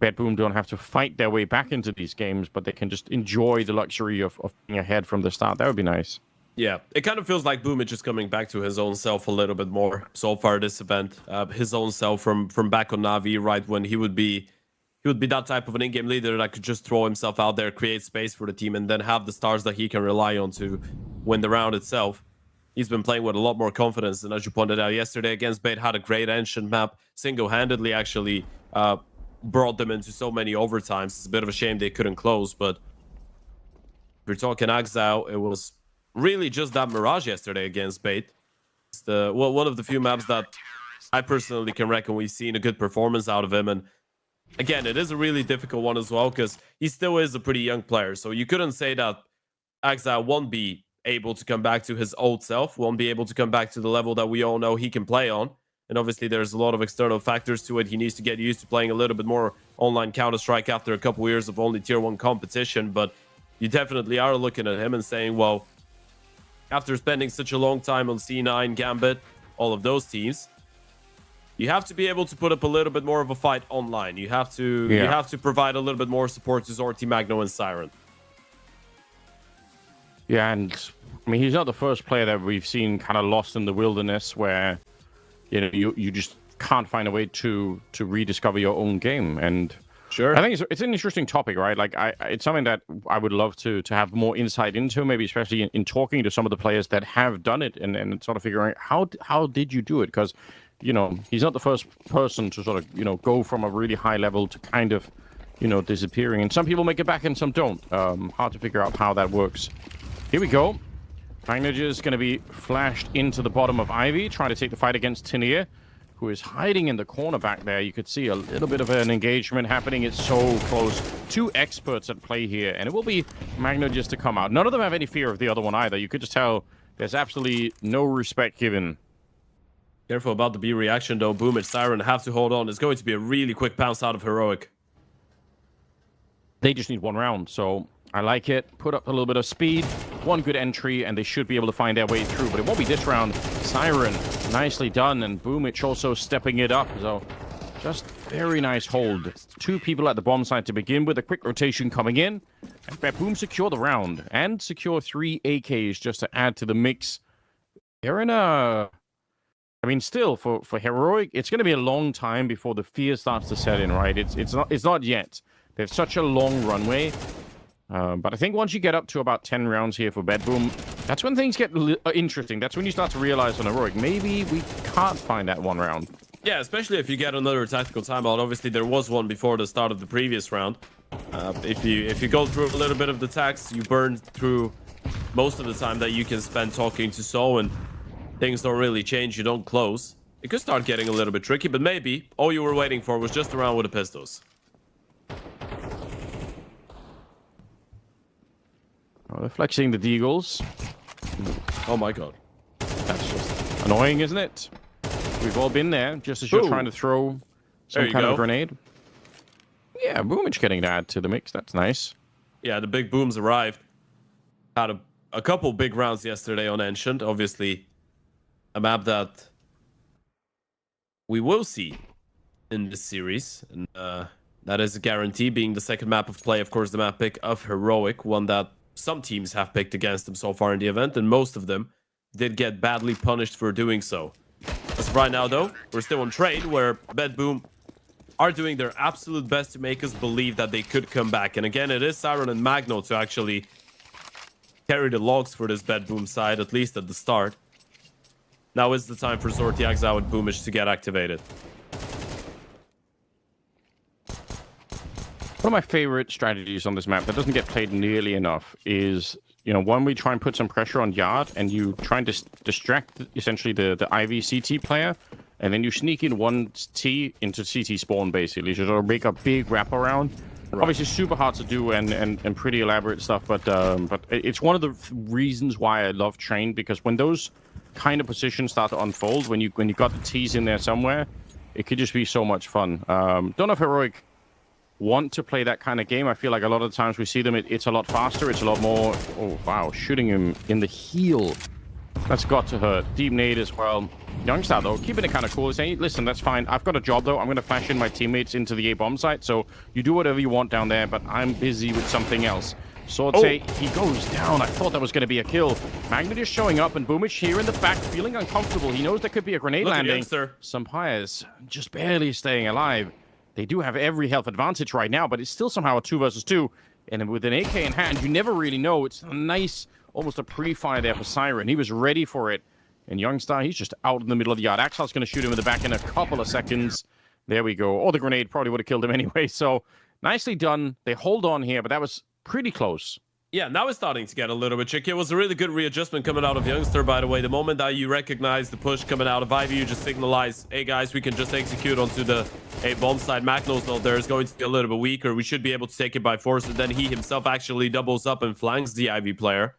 [SPEAKER 3] BetBoom don't have to fight their way back into these games, but they can just enjoy the luxury of being ahead from the start. That would be nice. Yeah,
[SPEAKER 4] it kind of feels like Boomich is coming back to his own self a little bit more so far this event. His own self from back on Na'Vi, right, when he would be that type of an in-game leader that could just throw himself out there, create space for the team, and then have the stars that he can rely on to win the round itself. He's been playing with a lot more confidence, and as you pointed out yesterday against Bait, had a great ancient map, single-handedly actually brought them into so many overtimes. It's a bit of a shame they couldn't close, but if you're talking Axile, it was really just that Mirage yesterday against Bait. It's one of the few maps that I personally can reckon we've seen a good performance out of him. And again, it is a really difficult one as well because he still is a pretty young player. So you couldn't say that Exile won't be able to come back to his old self, won't be able to come back to the level that we all know he can play on. And obviously, there's a lot of external factors to it. He needs to get used to playing a little bit more online Counter-Strike after a couple years of only Tier 1 competition. But you definitely are looking at him and saying, well, after spending such a long time on C9, Gambit, all of those teams, you have to be able to put up a little bit more of a fight online. You have to provide a little bit more support to Zorti, Magno, and Siren.
[SPEAKER 3] Yeah, and I mean, he's not the first player that we've seen kind of lost in the wilderness where, you know, you just can't find a way to rediscover your own game. And
[SPEAKER 4] sure,
[SPEAKER 3] I think it's an interesting topic, right? Like, it's something that I would love to have more insight into, maybe especially in talking to some of the players that have done it and sort of figuring out how did you do it? Because, you know, he's not the first person to sort of, you know, go from a really high level to kind of, you know, disappearing. And some people make it back and some don't. Hard to figure out how that works. Here we go. Magnager is going to be flashed into the bottom of Ivy, trying to take the fight against Tinier, who is hiding in the corner back there. You could see a little bit of an engagement happening. It's so close. Two experts at play here, and it will be Magnager to come out. None of them have any fear of the other one either. You could just tell there's absolutely no respect given.
[SPEAKER 4] Careful about the B reaction, though. Boom and Siren have to hold on. It's going to be a really quick bounce out of Heroic.
[SPEAKER 3] They just need one round, so I like it. Put up a little bit of speed, one good entry, and they should be able to find their way through. But it won't be this round. Siren, nicely done, and Boomich also stepping it up. So just very nice hold. Two people at the bomb site to begin with, a quick rotation coming in. And BetBoom secure the round and secure 3 AKs just to add to the mix. They're in a... I mean, still, for Heroic, it's going to be a long time before the fear starts to set in, right? It's not yet. They have such a long runway. But I think once you get up to about 10 rounds here for BetBoom, that's when things get interesting. That's when you start to realize on Heroic, maybe we can't find that one round.
[SPEAKER 4] Yeah, especially if you get another tactical timeout. Obviously, there was one before the start of the previous round. If you go through a little bit of the tax, you burn through most of the time that you can spend talking to So, and things don't really change. You don't close. It could start getting a little bit tricky, but maybe all you were waiting for was just a round with the pistols.
[SPEAKER 3] Oh, they're flexing the deagles.
[SPEAKER 4] Oh my god.
[SPEAKER 3] That's just annoying, isn't it? We've all been there, just as you're trying to throw some kind of grenade. Yeah, Boomich getting to add to the mix. That's nice.
[SPEAKER 4] Yeah, the big booms arrived. Had a couple big rounds yesterday on Ancient. Obviously, a map that we will see in this series. And that is a guarantee, being the second map of play. Of course, the map pick of Heroic, one that some teams have picked against them so far in the event, and most of them did get badly punished for doing so. As of right now, though, we're still on trade, where BetBoom are doing their absolute best to make us believe that they could come back. And again, it is Siren and Magno to actually carry the logs for this BetBoom side, at least at the start. Now is the time for Zorti, Exile, and Boomish to get activated.
[SPEAKER 3] One of my favorite strategies on this map that doesn't get played nearly enough is, you know, when we try and put some pressure on Yard and you try and distract essentially the Ivy CT player, and then you sneak in one T into CT spawn, basically. So it'll make a big wraparound. Right. Obviously super hard to do and pretty elaborate stuff, but it's one of the reasons why I love Train, because when those kind of positions start to unfold, when you got the T's in there somewhere, it could just be so much fun. Don't know if Heroic want to play that kind of game. I feel like a lot of the times we see them, it's a lot faster, it's a lot more... Oh, wow, shooting him in the heel. That's got to hurt. Deep nade as well. Youngstar, though, keeping it kind of cool. He's saying, listen, that's fine. I've got a job, though. I'm going to flash in my teammates into the A-bomb site, so you do whatever you want down there, but I'm busy with something else. Sorte, he goes down. I thought that was going to be a kill. Magnet is showing up, and Boomich here in the back, feeling uncomfortable. He knows there could be a grenade landing. Sampires just barely staying alive. They do have every health advantage right now, but it's still somehow a 2 versus 2. And with an AK in hand, you never really know. It's a nice, almost a pre-fire there for Siren. He was ready for it. And Youngstar, he's just out in the middle of the yard. Axel's going to shoot him in the back in a couple of seconds. There we go. Oh, the grenade probably would have killed him anyway. So nicely done. They hold on here, but that was pretty close.
[SPEAKER 4] Yeah, now it's starting to get a little bit tricky. It was a really good readjustment coming out of Youngster, by the way. The moment that you recognize the push coming out of Ivy, you just signalize, hey guys, we can just execute onto the bomb side. Magno's not there. It's going to be a little bit weaker. We should be able to take it by force. And then he himself actually doubles up and flanks the Ivy player.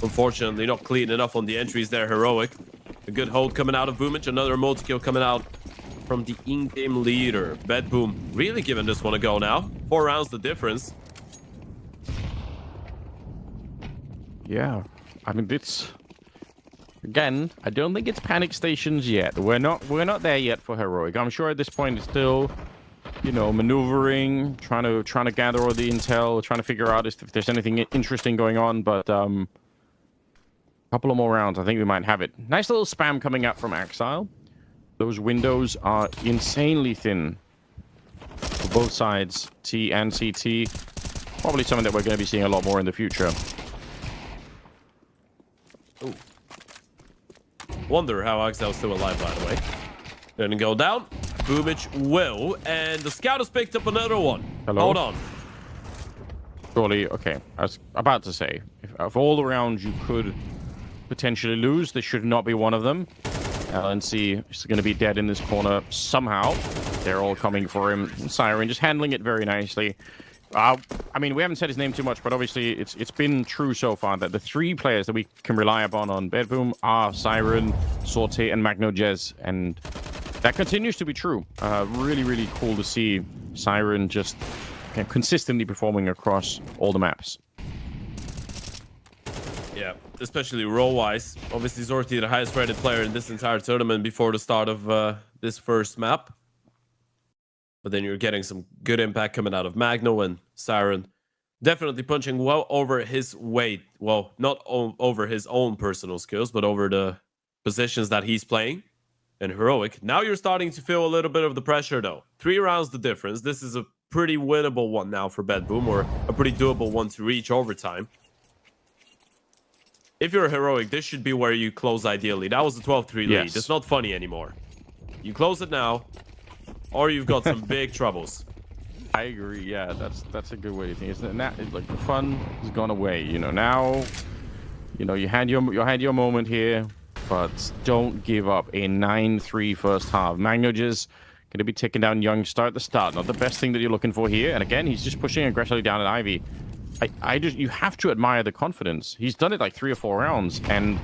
[SPEAKER 4] Unfortunately, not clean enough on the entries there, Heroic. A good hold coming out of Boomich. Another multi-kill coming out from the in-game leader. BetBoom really giving this one a go now. 4 rounds the difference.
[SPEAKER 3] Yeah, I mean, it's again. I don't think it's panic stations yet. We're not there yet for Heroic. I'm sure at this point it's still, maneuvering, trying to gather all the intel, trying to figure out if there's anything interesting going on. But a couple of more rounds, I think we might have it. Nice little spam coming out from Axile. Those windows are insanely thin for both sides, T and CT. Probably something that we're going to be seeing a lot more in the future.
[SPEAKER 4] Ooh. Wonder how Axile's still alive, by the way. Gonna go down. Boomich will. And the scout has picked up another one.
[SPEAKER 3] Hello?
[SPEAKER 4] Hold on.
[SPEAKER 3] Surely, okay. I was about to say, if of all the rounds you could potentially lose, this should not be one of them. LNC is going to be dead in this corner somehow. They're all coming for him. Siren just handling it very nicely. I mean, we haven't said his name too much, but obviously it's been true so far that the 3 players that we can rely upon on BetBoom are Siren, Sorte, and MagnoJez, and that continues to be true. Really, really cool to see Siren just consistently performing across all the maps.
[SPEAKER 4] Yeah, especially role-wise. Obviously, Sorte the highest rated player in this entire tournament before the start of this first map. But then you're getting some good impact coming out of Magno and Siren. Definitely punching well over his weight. Well, not over his own personal skills, but over the positions that he's playing. And Heroic. Now you're starting to feel a little bit of the pressure, though. 3 rounds the difference. This is a pretty winnable one now for BetBoom, or a pretty doable one to reach overtime. If you're a Heroic, this should be where you close ideally. That was a 12-3 lead.
[SPEAKER 3] Yes.
[SPEAKER 4] It's not funny anymore. You close it now, or you've got some big troubles.
[SPEAKER 3] I agree. Yeah, that's a good way to think. It's like the fun has gone away. Now, you had your moment here, but don't give up a 9-3 first half. MagnoJez going to be taking down Youngster at the start. Not the best thing that you're looking for here. And again, he's just pushing aggressively down at Ivy. You have to admire the confidence. He's done it like 3 or 4 rounds, and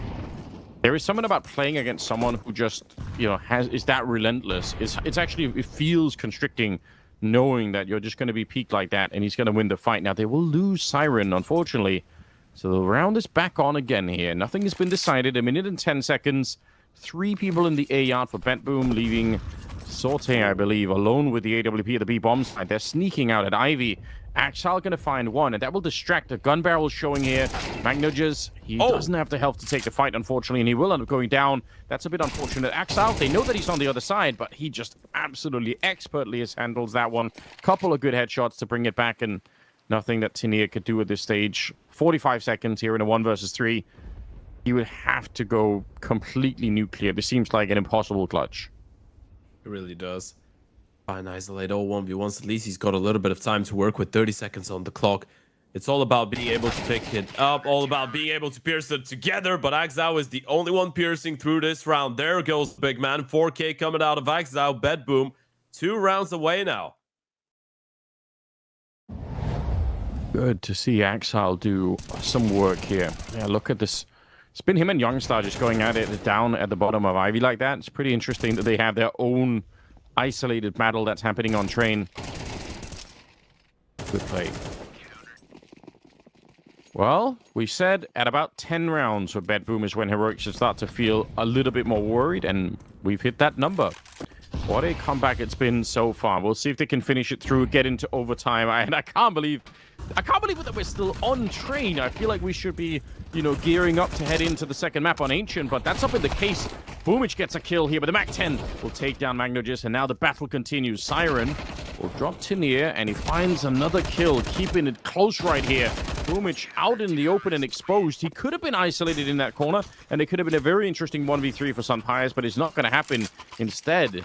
[SPEAKER 3] there is something about playing against someone who just, is that relentless. It feels constricting knowing that you're just going to be peaked like that, and he's going to win the fight. Now, they will lose Siren, unfortunately. So the round is back on again here. Nothing has been decided. 1 minute and 10 seconds. 3 people in the A yard for BetBoom, leaving Sorte, I believe, alone with the AWP at the B bomb side. They're sneaking out at Ivy. Axile going to find one, and that will distract. The gun barrel showing here. MagnoJez, he doesn't have the health to take the fight, unfortunately, and he will end up going down. That's a bit unfortunate. Axile, they know that he's on the other side, but he just absolutely expertly handles that one. Couple of good headshots to bring it back, and nothing that Tania could do at this stage. 45 seconds here in a 1 versus 3. He would have to go completely nuclear. This seems like an impossible clutch.
[SPEAKER 4] It really does. Fine, isolate all 1v1s. At least he's got a little bit of time to work with 30 seconds on the clock. It's all about being able to pick it up, all about being able to pierce it together, but Axile is the only one piercing through this round. There goes the big man. 4K coming out of Axile. BetBoom, 2 rounds away now.
[SPEAKER 3] Good to see Axile do some work here. Yeah, look at this. It's been him and Youngstar just going at it down at the bottom of Ivy like that. It's pretty interesting that they have their own isolated battle that's happening on train. Good play. Well, we said at about 10 rounds for BetBoom is when Heroic should start to feel a little bit more worried, and we've hit that number. What a comeback it's been so far. We'll see if they can finish it through, get into overtime. And I can't believe that we're still on train. I feel like we should be, gearing up to head into the second map on Ancient, but that's not been the case. Boomich gets a kill here, but the MAC-10 will take down MagnoJez, and now the battle continues. Siren will drop Tania, and he finds another kill, keeping it close right here. Boomich out in the open and exposed. He could have been isolated in that corner, and it could have been a very interesting 1v3 for Sunpires, but it's not going to happen. Instead,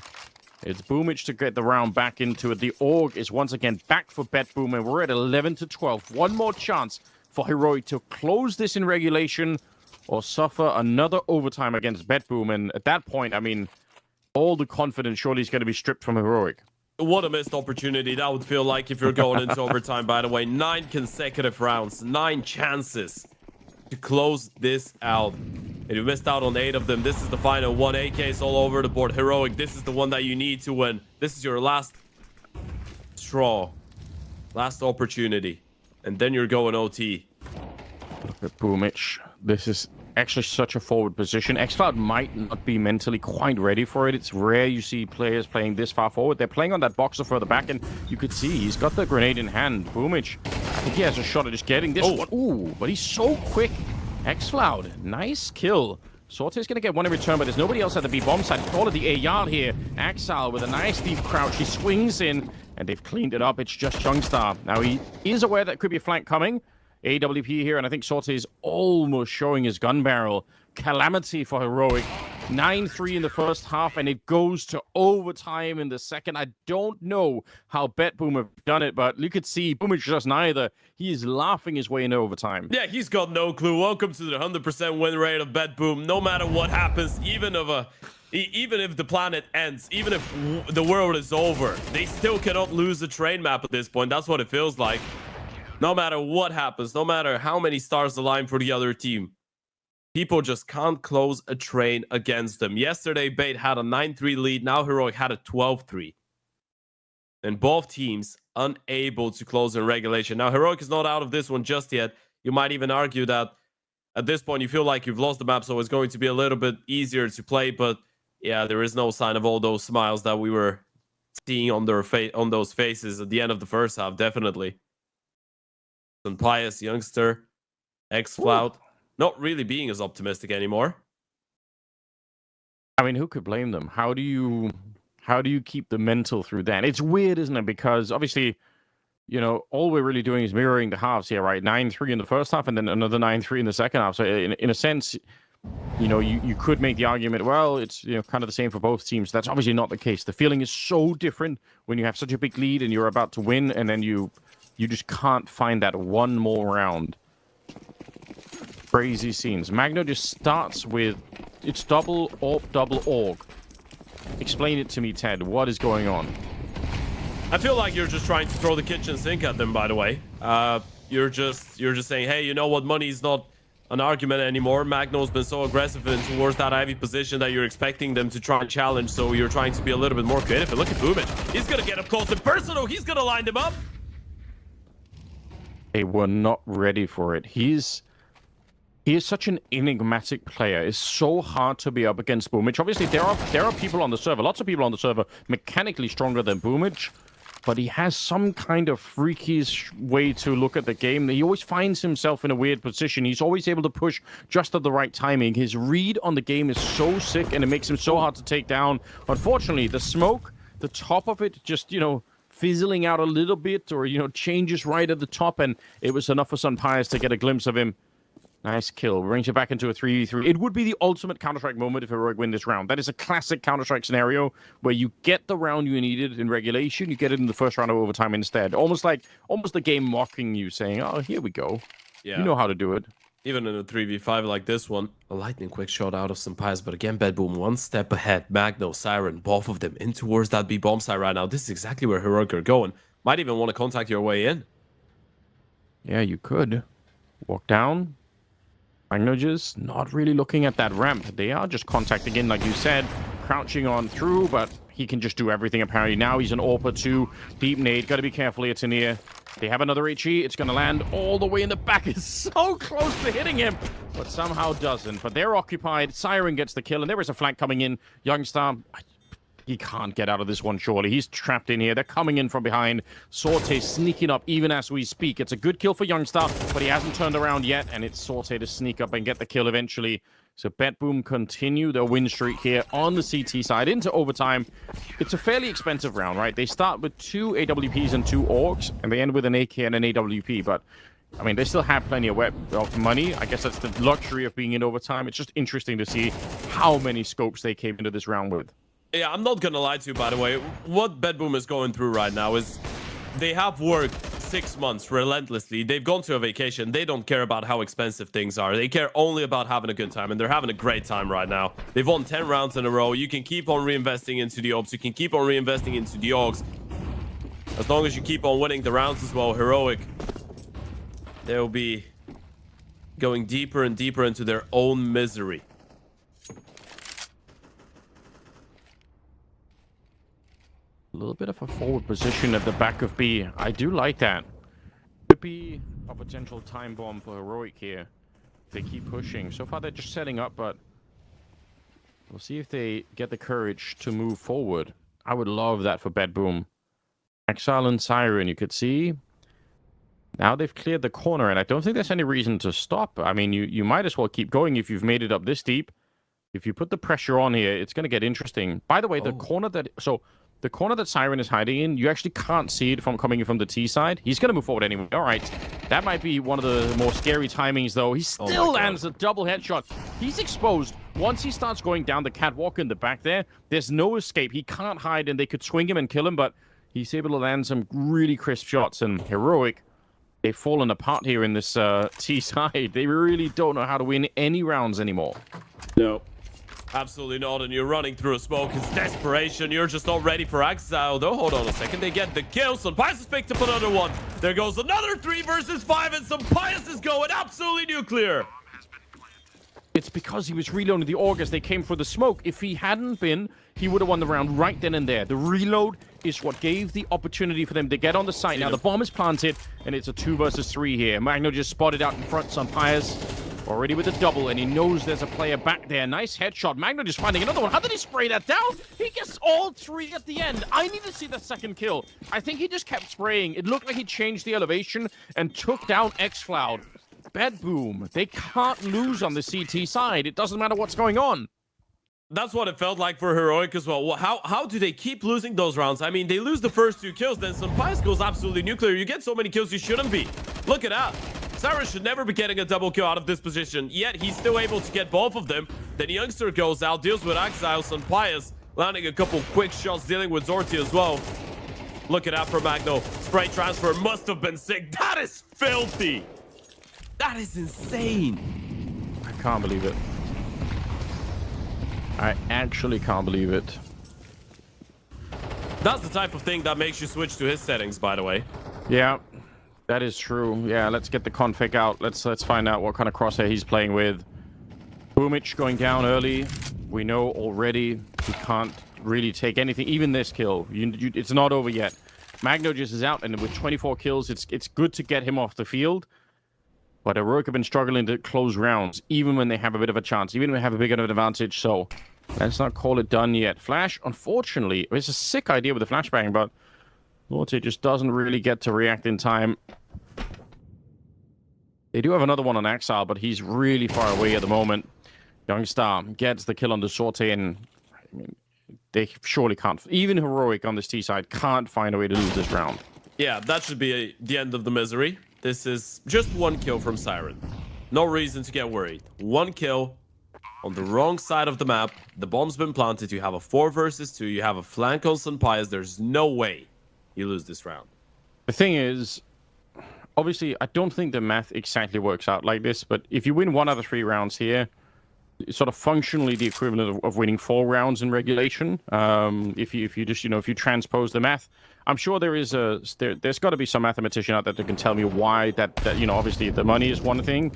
[SPEAKER 3] it's Boomich to get the round back into it. The org is once again back for BetBoom, and we're at 11-12. One more chance for Heroic to close this in regulation or suffer another overtime against BetBoom. And at that point, I mean, all the confidence surely is going to be stripped from Heroic.
[SPEAKER 4] What a missed opportunity that would feel like if you're going into overtime, by the way. 9 consecutive rounds, 9 chances to close this out. And you missed out on 8 of them. This is the final one. AKs all over the board. Heroic, this is the one that you need to win. This is your last straw. Last opportunity. And then you're going OT.
[SPEAKER 3] Look at Boomich. This is actually such a forward position. xCloud might not be mentally quite ready for it. It's rare you see players playing this far forward. They're playing on that boxer further back, and you could see he's got the grenade in hand. Boomich, I think he has a shot at just getting this one. Ooh, but he's so quick. xCloud, nice kill. Sorte's going to get one in return, but there's nobody else at the B-bomb side. Call it the A-yard here. Axal with a nice deep crouch. He swings in, and they've cleaned it up. It's just Youngstar. Now, he is aware that could be a flank coming. AWP here, and I think Sorte is almost showing his gun barrel. Calamity for Heroic. 9-3 in the first half, and it goes to overtime in the second. I don't know how BetBoom have done it, but you could see Boomich just neither. He is laughing his way into overtime.
[SPEAKER 4] Yeah, he's got no clue. Welcome to the 100% win rate of BetBoom. No matter what happens, even if the planet ends, even if the world is over, they still cannot lose the train map at this point. That's what it feels like. No matter what happens, no matter how many stars align for the other team, people just can't close a train against them. Yesterday, Bait had a 9-3 lead. Now Heroic had a 12-3. And both teams unable to close in regulation. Now, Heroic is not out of this one just yet. You might even argue that at this point, you feel like you've lost the map, so it's going to be a little bit easier to play. But yeah, there is no sign of all those smiles that we were seeing on those faces at the end of the first half, definitely. And Pious Youngster, xCloud, not really being as optimistic anymore.
[SPEAKER 3] I mean, who could blame them? How do you keep the mental through that? It's weird, isn't it? Because obviously, you know, all we're really doing is mirroring the halves here, right? 9-3 in the first half, and then another 9-3 in the second half. So in a sense, you know, you could make the argument, well, it's, you know, kind of the same for both teams. That's obviously not the case. The feeling is so different when you have such a big lead and you're about to win, and then you just can't find that one more round. Crazy scenes. Magno just starts with, it's double AWP, double AUG. Explain it to me, Ted. What is going on?
[SPEAKER 4] I feel like you're just trying to throw the kitchen sink at them, by the way. You're just saying, hey, you know what? Money is not an argument anymore. Magno's been so aggressive and towards that heavy position that you're expecting them to try and challenge, so you're trying to be a little bit more creative. And look at Boomich. He's going to get up close and personal. He's going to line them up.
[SPEAKER 3] They were not ready for it. He is such an enigmatic player. It's so hard to be up against Boomich. Obviously, there are people on the server, lots of people on the server, mechanically stronger than Boomich, but he has some kind of freakish way to look at the game. He always finds himself in a weird position. He's always able to push just at the right timing. His read on the game is so sick, and it makes him so hard to take down. Unfortunately, the smoke, the top of it, just, you know, fizzling out a little bit, or, you know, changes right at the top, and it was enough for Sunpius to get a glimpse of him. Nice kill. Brings it back into a 3v3. It would be the ultimate Counter-Strike moment if Heroic win this round. That is a classic Counter-Strike scenario where you get the round you needed in regulation, you get it in the first round of overtime instead. Almost the game mocking you, saying, oh, here we go. Yeah. You know how to do it.
[SPEAKER 4] Even in a 3v5 like this one, a lightning quick shot out of Sunpius, but again, BetBoom one step ahead. Magno, Siren, both of them in towards that B-bomb side right now. This is exactly where Heroic are going. Might even want to contact your way in.
[SPEAKER 3] Yeah, you could. Walk down. Magno just not really looking at that ramp. They are just contacting in, like you said, crouching on through, but he can just do everything apparently. Now he's an AWP 2. Deep nade. Got to be careful here, Tania. They have another HE. It's going to land all the way in the back. It's so close to hitting him, but somehow doesn't. But they're occupied. Siren gets the kill, and there is a flank coming in. Youngstar, he can't get out of this one, surely. He's trapped in here. They're coming in from behind. Sorte sneaking up even as we speak. It's a good kill for Youngstar, but he hasn't turned around yet, and it's Sorte to sneak up and get the kill eventually. So BetBoom continue their win streak here on the CT side into overtime. It's a fairly expensive round, right? They start with 2 AWPs and 2 AUGs, and they end with an AK and an AWP, but I mean, they still have plenty of money. I guess that's the luxury of being in overtime. It's just interesting to see how many scopes they came into this round with.
[SPEAKER 4] Yeah, I'm not gonna lie to you, by the way. What BetBoom is going through right now is they have worked 6 months relentlessly. They've gone to a vacation. They don't care about how expensive things are. They care only about having a good time, and they're having a great time right now. They've won 10 rounds in a row. You can keep on reinvesting into the ops. You can keep on reinvesting into the Augs. As long as you keep on winning the rounds as well, Heroic, they'll be going deeper and deeper into their own misery.
[SPEAKER 3] A little bit of a forward position at the back of B. I do like that. Could be a potential time bomb for Heroic here if they keep pushing. So far, they're just setting up, but we'll see if they get the courage to move forward. I would love that for BetBoom. Exile and Siren, you could see. Now they've cleared the corner, and I don't think there's any reason to stop. I mean, you might as well keep going if you've made it up this deep. If you put the pressure on here, it's going to get interesting. By the way, the corner that... The corner that Siren is hiding in, you actually can't see it from coming in from the T side. He's going to move forward anyway. All right. That might be one of the more scary timings, though. He still lands a double headshot. He's exposed. Once he starts going down the catwalk in the back there, there's no escape. He can't hide, and they could swing him and kill him, but he's able to land some really crisp shots. And Heroic, they've fallen apart here in this T side. They really don't know how to win any rounds anymore.
[SPEAKER 4] No. Absolutely not, and you're running through a smoke. It's desperation. You're just not ready for Exile, though. Hold on a second. They get the kill. Sunpias has picked up another one. There goes another 3 versus 5, and Sunpias is going absolutely nuclear.
[SPEAKER 3] It's because he was reloading the August. They came for the smoke. If he hadn't been, he would have won the round right then and there. The reload is what gave the opportunity for them to get on the site. Now the bomb is planted, and it's a 2 versus 3 here. Magno just spotted out in front. Sunpias already with a double, and he knows there's a player back there. Nice headshot. Magno just finding another one. How did he spray that down? He gets all 3 at the end. I need to see the second kill. I think he just kept spraying. It looked like he changed the elevation and took down X-Cloud. BetBoom. They can't lose on the CT side. It doesn't matter what's going on.
[SPEAKER 4] That's what it felt like for Heroic as well. How do they keep losing those rounds? I mean, they lose the first 2 kills, then Sunpias goes absolutely nuclear. You get so many kills you shouldn't be. Look at that. Siren should never be getting a double kill out of this position, yet he's still able to get both of them. Then Youngster goes out, deals with Exile, Sunpias landing a couple quick shots, dealing with Zorti as well. Look at that for Magno. Spray transfer must have been sick. That is filthy. That is insane.
[SPEAKER 3] I can't believe it. I actually can't believe it.
[SPEAKER 4] That's the type of thing that makes you switch to his settings, by the way.
[SPEAKER 3] Yeah. That is true. Yeah, let's get the config out. Let's find out what kind of crosshair he's playing with. Boomich going down early. We know already he can't really take anything. Even this kill. It's not over yet. Magno just is out, and with 24 kills, it's good to get him off the field. But Heroic have been struggling to close rounds, even when they have a bit of a chance, even when they have a big enough advantage. So let's not call it done yet. Flash, unfortunately, it's a sick idea with the flashbang, but Zorti just doesn't really get to react in time. They do have another one on Exile, but he's really far away at the moment. Youngstar gets the kill on the Zorti, and I mean, they surely can't. Even Heroic on this T side can't find a way to lose this round.
[SPEAKER 4] Yeah, that should be the end of the misery. This is just 1 kill from Siren. No reason to get worried. 1 kill on the wrong side of the map. The bomb's been planted. You have a 4 versus 2. You have a flank on Sunpias. There's no way you lose this round.
[SPEAKER 3] The thing is, obviously, I don't think the math exactly works out like this, but if you win 1 out of 3 rounds here, it's sort of functionally the equivalent of winning 4 rounds in regulation. If you just, if you transpose the math, I'm sure there's got to be some mathematician out there that can tell me why that obviously the money is one thing.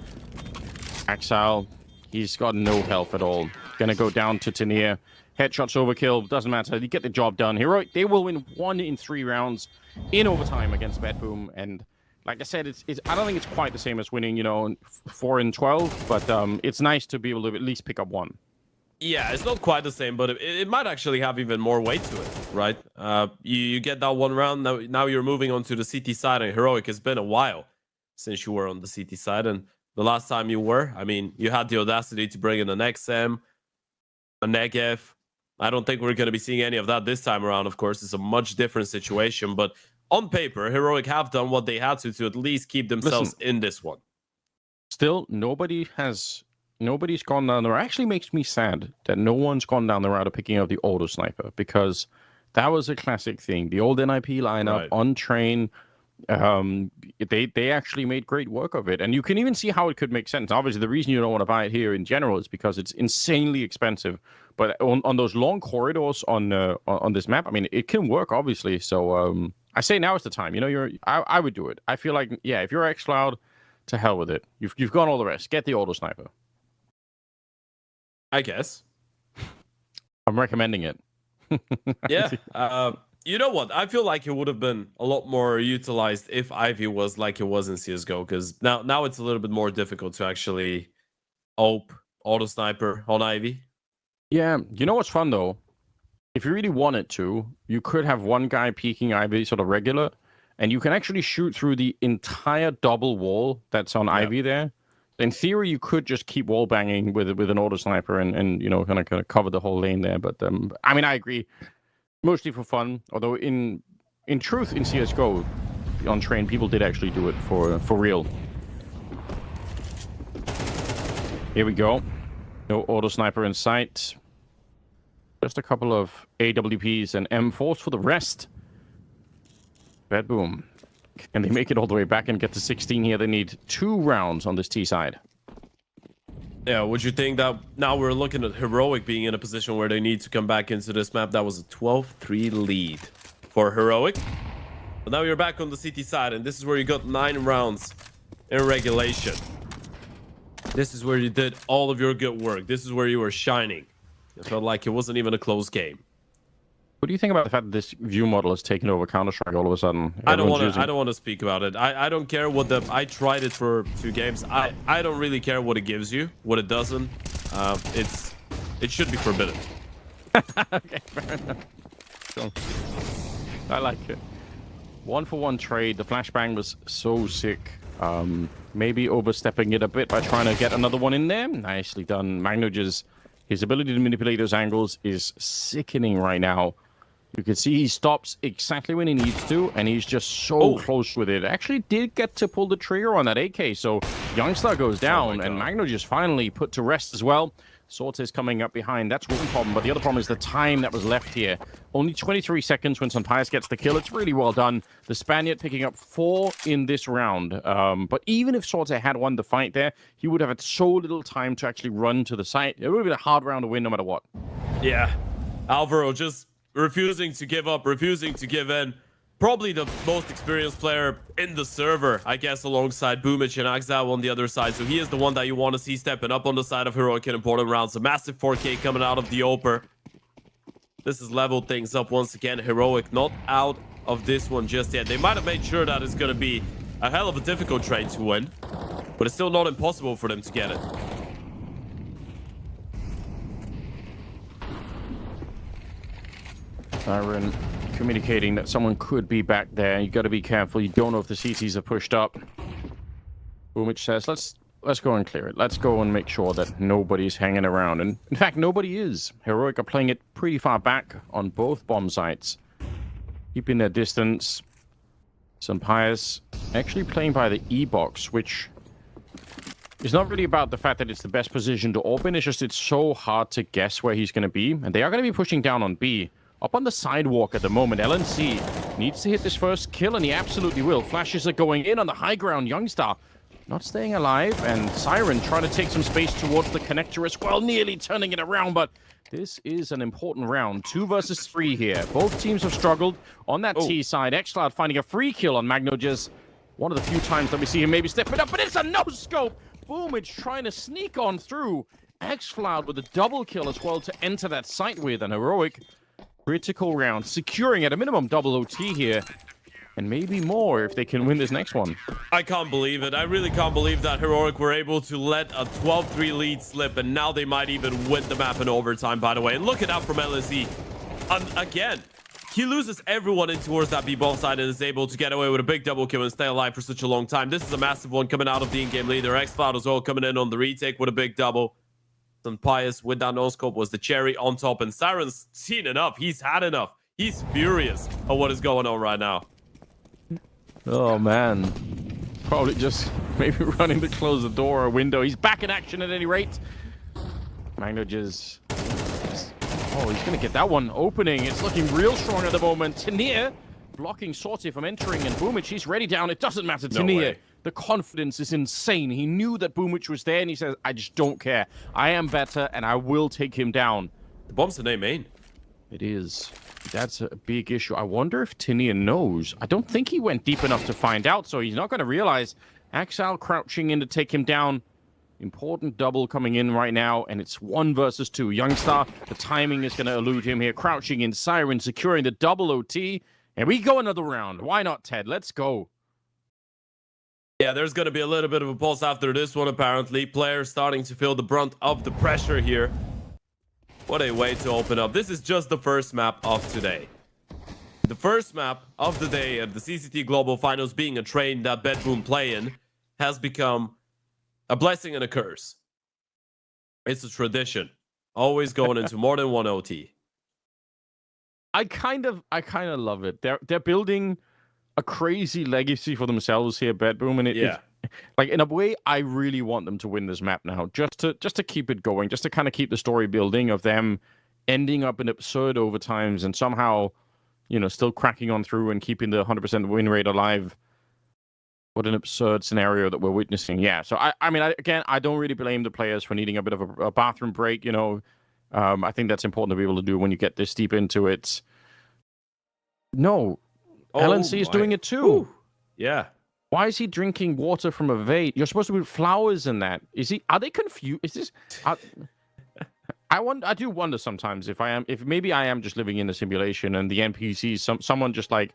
[SPEAKER 3] Exile, he's got no health at all. Gonna go down to Tanier. Headshots overkill, doesn't matter. You get the job done. Heroic, they will win 1 in 3 rounds in overtime against BetBoom. And like I said, I don't think it's quite the same as winning, 4 in 12, but it's nice to be able to at least pick up 1.
[SPEAKER 4] Yeah, it's not quite the same, but it might actually have even more weight to it, right? You get that 1 round, now you're moving on to the CT side, and Heroic, it's been a while since you were on the CT side, and the last time you were, I mean, you had the audacity to bring in an XM, a Negev. I don't think we're going to be seeing any of that this time around, of course. It's a much different situation, but on paper, Heroic have done what they had to at least keep themselves in this one.
[SPEAKER 3] Still, nobody's gone down the route. It actually makes me sad that no one's gone down the route of picking up the auto sniper, because that was a classic thing. The old NIP lineup on train, They actually made great work of it, and you can even see how it could make sense. Obviously, the reason you don't want to buy it here in general is because it's insanely expensive. But on those long corridors on this map, I mean, it can work obviously. So I say now is the time. You know, I would do it. I feel like if you're xCloud, to hell with it. You've got all the rest. Get the auto sniper.
[SPEAKER 4] I guess.
[SPEAKER 3] I'm recommending it.
[SPEAKER 4] Yeah. You know what? I feel like it would have been a lot more utilized if Ivy was like it was in CSGO, because now it's a little bit more difficult to actually auto sniper on Ivy.
[SPEAKER 3] Yeah, you know what's fun though? If you really wanted to, you could have one guy peeking Ivy sort of regular, and you can actually shoot through the entire double wall that's on Ivy there. In theory, you could just keep wall banging with an auto sniper and you know kind of cover the whole lane there. But I mean, I agree, mostly for fun. Although in truth, in CS:GO, on train, people did actually do it for real. Here we go. No auto sniper in sight. Just a couple of AWPs and M4s for the rest. BetBoom. Can they make it all the way back and get to 16 here? They need 2 rounds on this T side.
[SPEAKER 4] Yeah, would you think that now we're looking at Heroic being in a position where they need to come back into this map? That was a 12-3 lead for Heroic. But now you're back on the CT side, and this is where you got 9 rounds in regulation. This is where you did all of your good work. This is where you were shining. It felt like it wasn't even a close game.
[SPEAKER 3] What do you think about the fact that this view model has taken over Counter-Strike all of a sudden?
[SPEAKER 4] I don't want to speak about it. I don't care what I tried it for 2 games. I don't really care what it gives you, what it doesn't. It should be forbidden.
[SPEAKER 3] Okay, fair enough. So, I like it. 1-for-1 trade. The flashbang was so sick. Maybe overstepping it a bit by trying to get another one in there. Nicely done. Magnoj's his ability to manipulate those angles is sickening right now. You can see he stops exactly when he needs to, and he's just so close with it. Actually did get to pull the trigger on that AK, so Youngstar goes down, and Magno just finally put to rest as well. Sorte is coming up behind. That's one problem, but the other problem is the time that was left here. Only 23 seconds when Sampayas gets the kill. It's really well done. The Spaniard picking up 4 in this round. But even if Sorte had won the fight there, he would have had so little time to actually run to the site. It would have been a hard round to win no matter what. Yeah.
[SPEAKER 4] Alvaro just refusing to give up, refusing to give in. Probably the most experienced player in the server, I guess, alongside Boomich and Axel on the other side. So he is the one that you want to see stepping up on the side of Heroic in important rounds. A massive 4K coming out of the Oper. This has leveled things up once again. Heroic not out of this one just yet. They might have made sure that it's going to be a hell of a difficult trade to win, but it's still not impossible for them to get it.
[SPEAKER 3] Siren communicating that someone could be back there. You got to be careful. You don't know if the CTs are pushed up. Boomich says, let's go and clear it. Let's go and make sure that nobody's hanging around. And in fact, nobody is. Heroic are playing it pretty far back on both bomb sites, keeping their distance. Sampayas actually playing by the E-box, which is not really about the fact that it's the best position to open. It's just it's so hard to guess where he's going to be. And they are going to be pushing down on B. Up on the sidewalk at the moment, LNC needs to hit this first kill, and he absolutely will. Flashes are going in on the high ground. Youngstar not staying alive, and Siren trying to take some space towards the connector as well, nearly turning it around, but this is an important round. 2 versus 3 here. Both teams have struggled on that T side. xCloud finding a free kill on Magno, just one of the few times that we see him maybe step it up, but it's a no-scope. Boomich trying to sneak on through. xCloud with a double kill as well to enter that site with, and Heroic critical round, securing at a minimum double OT here, and maybe more if they can win this next one.
[SPEAKER 4] I can't believe it. I really can't believe that Heroic were able to let a 12-3 lead slip, and now they might even win the map in overtime, by the way. And look at that from LSE. Again, he loses everyone in towards that B-bomb side and is able to get away with a big double kill and stay alive for such a long time. This is a massive one coming out of the in-game leader. xCloud as well coming in on the retake with a big double. Sampayas with that no-scope was the cherry on top, and Siren's seen enough. He's had enough. He's furious at what is going on right now.
[SPEAKER 3] Oh, man. Probably just maybe running to close the door or window. He's back in action at any rate. Magno just... Oh, he's going to get that one opening. It's looking real strong at the moment. Tanir blocking Sorty from entering, and Boomich, he's ready down. It doesn't matter.
[SPEAKER 4] No
[SPEAKER 3] Tania,
[SPEAKER 4] way.
[SPEAKER 3] the confidence is insane. He knew that Boomich was there, and he says, I just don't care. I am better, and I will take him down.
[SPEAKER 4] The bomb's the name main.
[SPEAKER 3] It is. That's a big issue. I wonder if Tania knows. I don't think he went deep enough to find out, so he's not going to realize. Axel crouching in to take him down. Important double coming in right now, and it's 1 versus 2. Youngstar, the timing is going to elude him here. Crouching in, Siren securing the double OT, and we go another round. Why not, Ted? Let's go.
[SPEAKER 4] Yeah, there's going to be a little bit of a pulse after this one, apparently. Players starting to feel the brunt of the pressure here. What a way to open up. This is just the first map of today. The first map of the day at the CCT Global Finals, being a train that BetBoom play in, has become a blessing and a curse. It's a tradition. Always going into more than one OT.
[SPEAKER 3] I kind of love it. They're building a crazy legacy for themselves here, BetBoom, and it like in a way, I really want them to win this map now, just to keep it going, just to kind of keep the story building of them ending up in absurd overtimes and somehow, you know, still cracking on through and keeping the 100% win rate alive. What an absurd scenario that we're witnessing. Yeah, so I mean, I don't really blame the players for needing a bit of a bathroom break, you know. I think that's important to be able to do when you get this deep into it. No, LNC is doing it too.
[SPEAKER 4] Ooh. Yeah.
[SPEAKER 3] Why is he drinking water from a vase? You're supposed to put flowers in that. Are they confused? Is this? I do wonder sometimes if maybe I am just living in a simulation and the NPCs, someone just like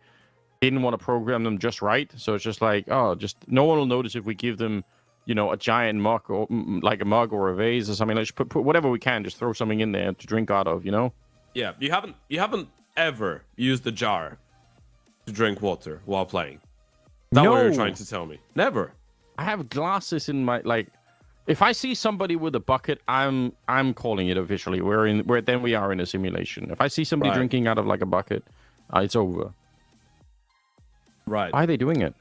[SPEAKER 3] didn't want to program them just right. So it's just like, oh, just no one will notice if we give them, you know, a giant mug or like a mug or a vase or something. Let's put whatever we can, just throw something in there to drink out of, you know?
[SPEAKER 4] Yeah, you haven't ever used a jar to drink water while playing. That's what you're trying to tell me. Never.
[SPEAKER 3] I have glasses in my if I see somebody with a bucket, I'm calling it officially. Then we are in a simulation. If I see somebody drinking out of like a bucket, it's over.
[SPEAKER 4] Right.
[SPEAKER 3] Why are they doing it?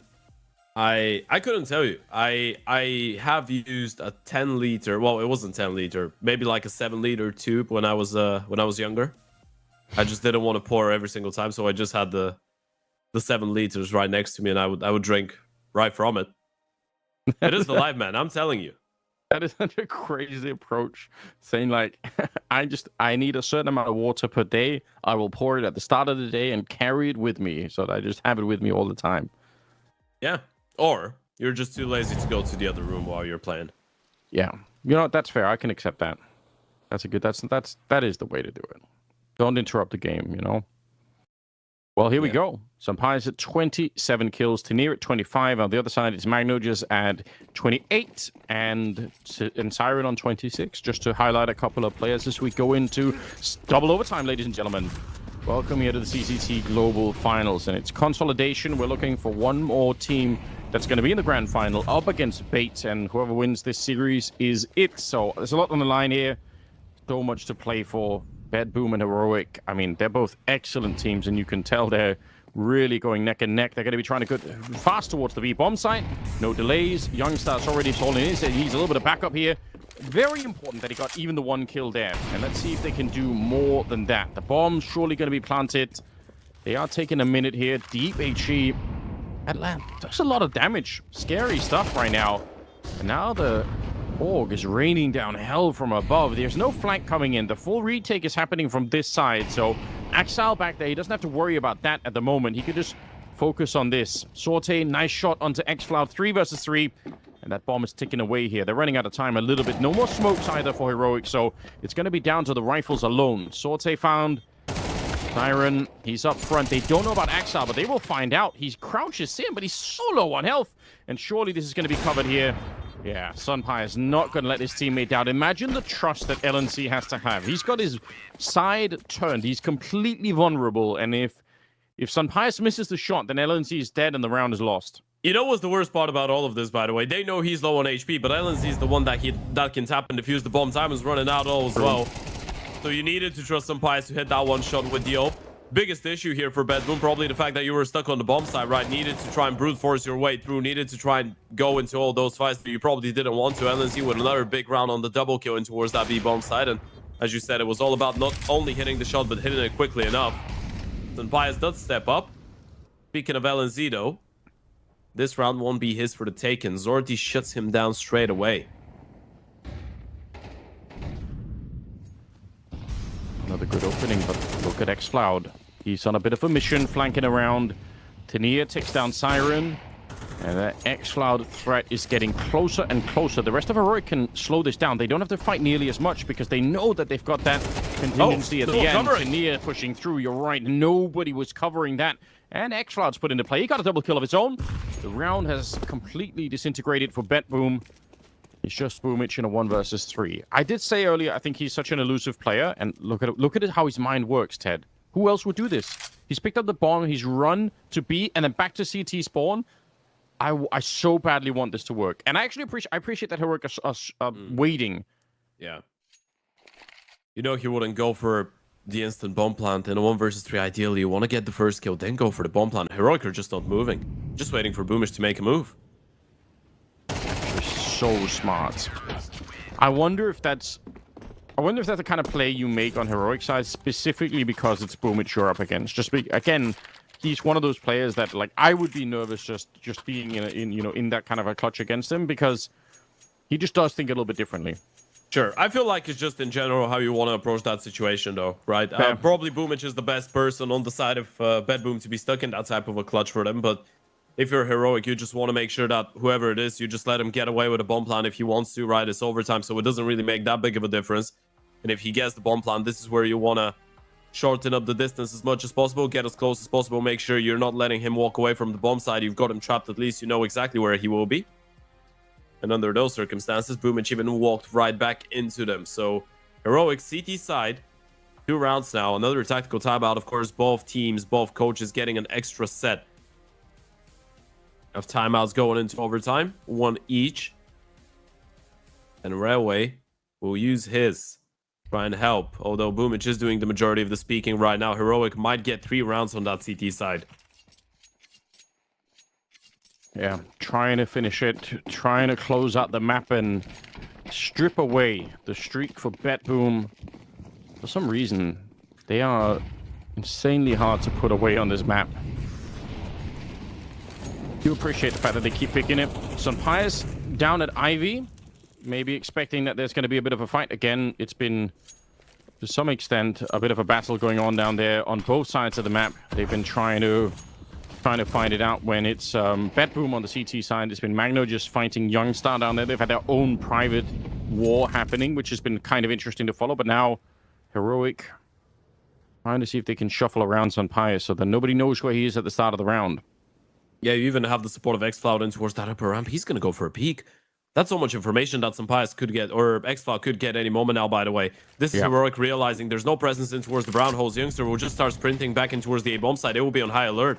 [SPEAKER 4] I couldn't tell you. I have used a 10 liter. Well, it wasn't 10 liter. Maybe like a 7 liter tube when I was younger. I just didn't want to pour every single time, so I just had the 7 liters right next to me, and I would drink right from it. It is the life, man. I'm telling you.
[SPEAKER 3] That is such a crazy approach. Saying like, I need a certain amount of water per day. I will pour it at the start of the day and carry it with me, so that I just have it with me all the time.
[SPEAKER 4] Yeah. Or you're just too lazy to go to the other room while you're playing.
[SPEAKER 3] Yeah. You know what? That's fair. I can accept that. That is the way to do it. Don't interrupt the game, you know? Well, here we go. Sampai's at 27 kills, Tania at 25. On the other side, it's Magno just at 28 and Siren on 26. Just to highlight a couple of players as we go into double overtime, ladies and gentlemen. Welcome here to the CCT Global Finals, and it's consolidation. We're looking for one more team that's going to be in the grand final up against Bait, and whoever wins this series is it. So there's a lot on the line here. So much to play for. BetBoom and Heroic, I mean, they're both excellent teams, and you can tell they're really going neck and neck. They're going to be trying to go fast towards the B-bomb site. No delays. Youngstar's already holding in. He needs a little bit of backup here. Very important that he got even the 1 kill there. And let's see if they can do more than that. The bomb's surely going to be planted. They are taking a minute here. Deep HE. Atlanta does a lot of damage. Scary stuff right now. And now the Org is raining down hell from above. There's no flank coming in. The full retake is happening from this side. So Axel back there, he doesn't have to worry about that at the moment. He could just focus on this. Sorte, nice shot onto Xcloud. 3 versus 3. And that bomb is ticking away here. They're running out of time a little bit. No more smokes either for Heroic. So it's going to be down to the rifles alone. Sorte found. Siren, he's up front. They don't know about Axel, but they will find out. He crouches in, but he's so low on health. And surely this is going to be covered here. Yeah, Sunpai is not going to let his teammate down. Imagine the trust that LNC has to have. He's got his side turned. He's completely vulnerable. And if Sunpai misses the shot, then LNC is dead and the round is lost.
[SPEAKER 4] You know what's the worst part about all of this, by the way? They know he's low on HP, but LNC is the one that can tap and defuse the bomb. Time is running out all as well. So you needed to trust Sunpai to hit that one shot with the op. Biggest issue here for BetBoom, probably the fact that you were stuck on the bomb side, right? Needed to try and brute force your way through, needed to try and go into all those fights, but you probably didn't want to. LNC with another big round on the double kill in towards that B-bomb side, and as you said, it was all about not only hitting the shot, but hitting it quickly enough. Sunpai does step up. Speaking of LNZ, this round won't be his for the taken. Zorti shuts him down straight away.
[SPEAKER 3] Another good opening, but look at xCloud. He's on a bit of a mission, flanking around. Tania takes down Siren. And that xCloud threat is getting closer and closer. The rest of Heroic can slow this down. They don't have to fight nearly as much because they know that they've got that contingency at the end. Tania pushing through, you're right. Nobody was covering that. And xCloud's put into play. He got a double kill of his own. The round has completely disintegrated for BetBoom. It's just Boomich in a 1 versus 3. I did say earlier, I think he's such an elusive player. And look at how his mind works, Ted. Who else would do this? He's picked up the bomb, he's run to B, and then back to CT spawn. I so badly want this to work. And I actually appreciate that Heroic are waiting.
[SPEAKER 4] Yeah. You know he wouldn't go for the instant bomb plant in a 1 versus 3. Ideally, you want to get the first kill, then go for the bomb plant. Heroic are just not moving. Just waiting for Boomish to make a move.
[SPEAKER 3] Actually, so smart. I wonder if that's the kind of play you make on Heroic side, specifically because it's Boomich you're up against. Again, he's one of those players that, like, I would be nervous just being in that kind of a clutch against him because he just does think a little bit differently.
[SPEAKER 4] Sure. I feel like it's just in general how you want to approach that situation, though, right? Probably Boomich is the best person on the side of BetBoom to be stuck in that type of a clutch for them. But if you're Heroic, you just want to make sure that whoever it is, you just let him get away with a bomb plan if he wants to, right? It's overtime, so it doesn't really make that big of a difference. And if he gets the bomb plan, this is where you want to shorten up the distance as much as possible, get as close as possible, make sure you're not letting him walk away from the bomb side. You've got him trapped, at least you know exactly where he will be. And under those circumstances, Boomich even walked right back into them. So Heroic CT side, 2 rounds now. Another tactical timeout, of course. Both teams, both coaches getting an extra set of timeouts going into overtime, 1 each. And Railway will use his. Try and help. Although Boomich is doing the majority of the speaking right now, Heroic might get 3 rounds on that CT side.
[SPEAKER 3] Yeah, trying to finish it, trying to close out the map and strip away the streak for BetBoom. For some reason, they are insanely hard to put away on this map. Do appreciate the fact that they keep picking it. Sunpius down at Ivy. Maybe expecting that there's going to be a bit of a fight again. It's been, to some extent, a bit of a battle going on down there on both sides of the map. They've been trying to find it out when it's BetBoom on the CT side. It's been Magno just fighting Youngstar down there. They've had their own private war happening, which has been kind of interesting to follow. But now, Heroic trying to see if they can shuffle around Sunpius so that nobody knows where he is at the start of the round.
[SPEAKER 4] Yeah, you even have the support of xCloud in towards that upper ramp. He's going to go for a peek. That's so much information that Sunpius could get, or xCloud could get any moment now, by the way. This is Heroic realizing there's no presence in towards the brown holes. Youngster will just start sprinting back in towards the A-bomb side. It will be on high alert.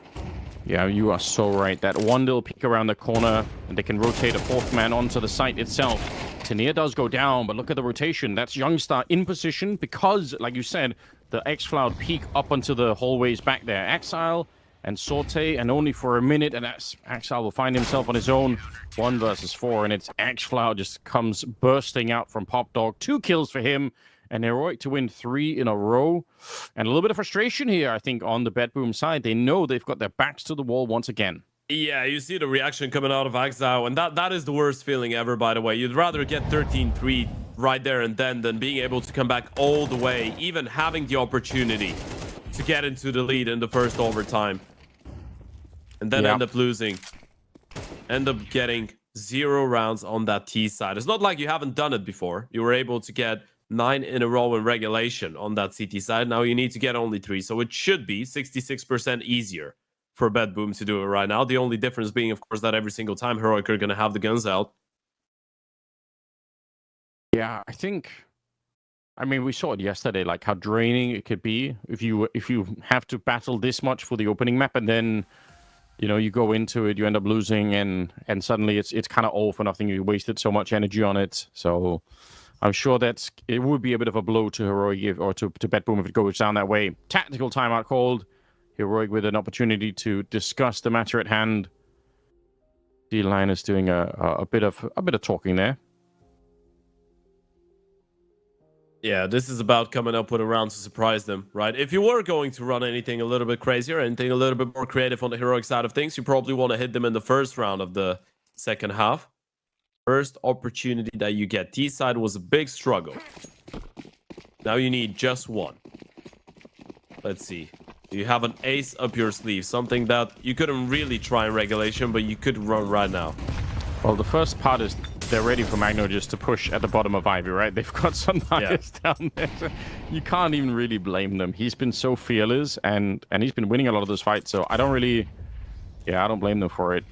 [SPEAKER 3] Yeah, you are so right. That one little peek around the corner, and they can rotate a 4th man onto the site itself. Tania does go down, but look at the rotation. That's Youngstar in position because, like you said, the xCloud peek up onto the hallways back there. Exile and Sorte, and only for a minute, and Exile will find himself on his own. 1 versus 4, and it's xCloud just comes bursting out from Pop Dog. 2 kills for him, and Heroic to win 3 in a row. And a little bit of frustration here, I think, on the BetBoom side. They know they've got their backs to the wall once again.
[SPEAKER 4] Yeah, you see the reaction coming out of Exile, and that is the worst feeling ever, by the way. You'd rather get 13-3 right there and then than being able to come back all the way, even having the opportunity to get into the lead in the first overtime. And then end up losing. End up getting 0 rounds on that T side. It's not like you haven't done it before. You were able to get 9 in a row in regulation on that CT side. Now you need to get only 3. So it should be 66% easier for BetBoom to do it right now. The only difference being, of course, that every single time Heroic are going to have the guns out.
[SPEAKER 3] Yeah, I mean, we saw it yesterday, like how draining it could be if you have to battle this much for the opening map, and then you go into it, you end up losing, and suddenly it's kind of all for nothing. You wasted so much energy on it. So I'm sure that it would be a bit of a blow to Heroic or to BetBoom if it goes down that way. Tactical timeout called. Heroic with an opportunity to discuss the matter at hand. D-Line is doing a bit of talking there.
[SPEAKER 4] Yeah, this is about coming up with a round to surprise them, right? If you were going to run anything a little bit crazier, anything a little bit more creative on the heroic side of things, you probably want to hit them in the first round of the second half. First opportunity that you get. T-side was a big struggle. Now you need just one. Let's see. You have an ace up your sleeve, something that you couldn't really try in regulation, but you could run right now.
[SPEAKER 3] Well, the first part is they're ready for Magno just to push at the bottom of Ivy, right? They've got some nice down there. So you can't even really blame them. He's been so fearless, and he's been winning a lot of those fights, so I don't really... Yeah, I don't blame them for it.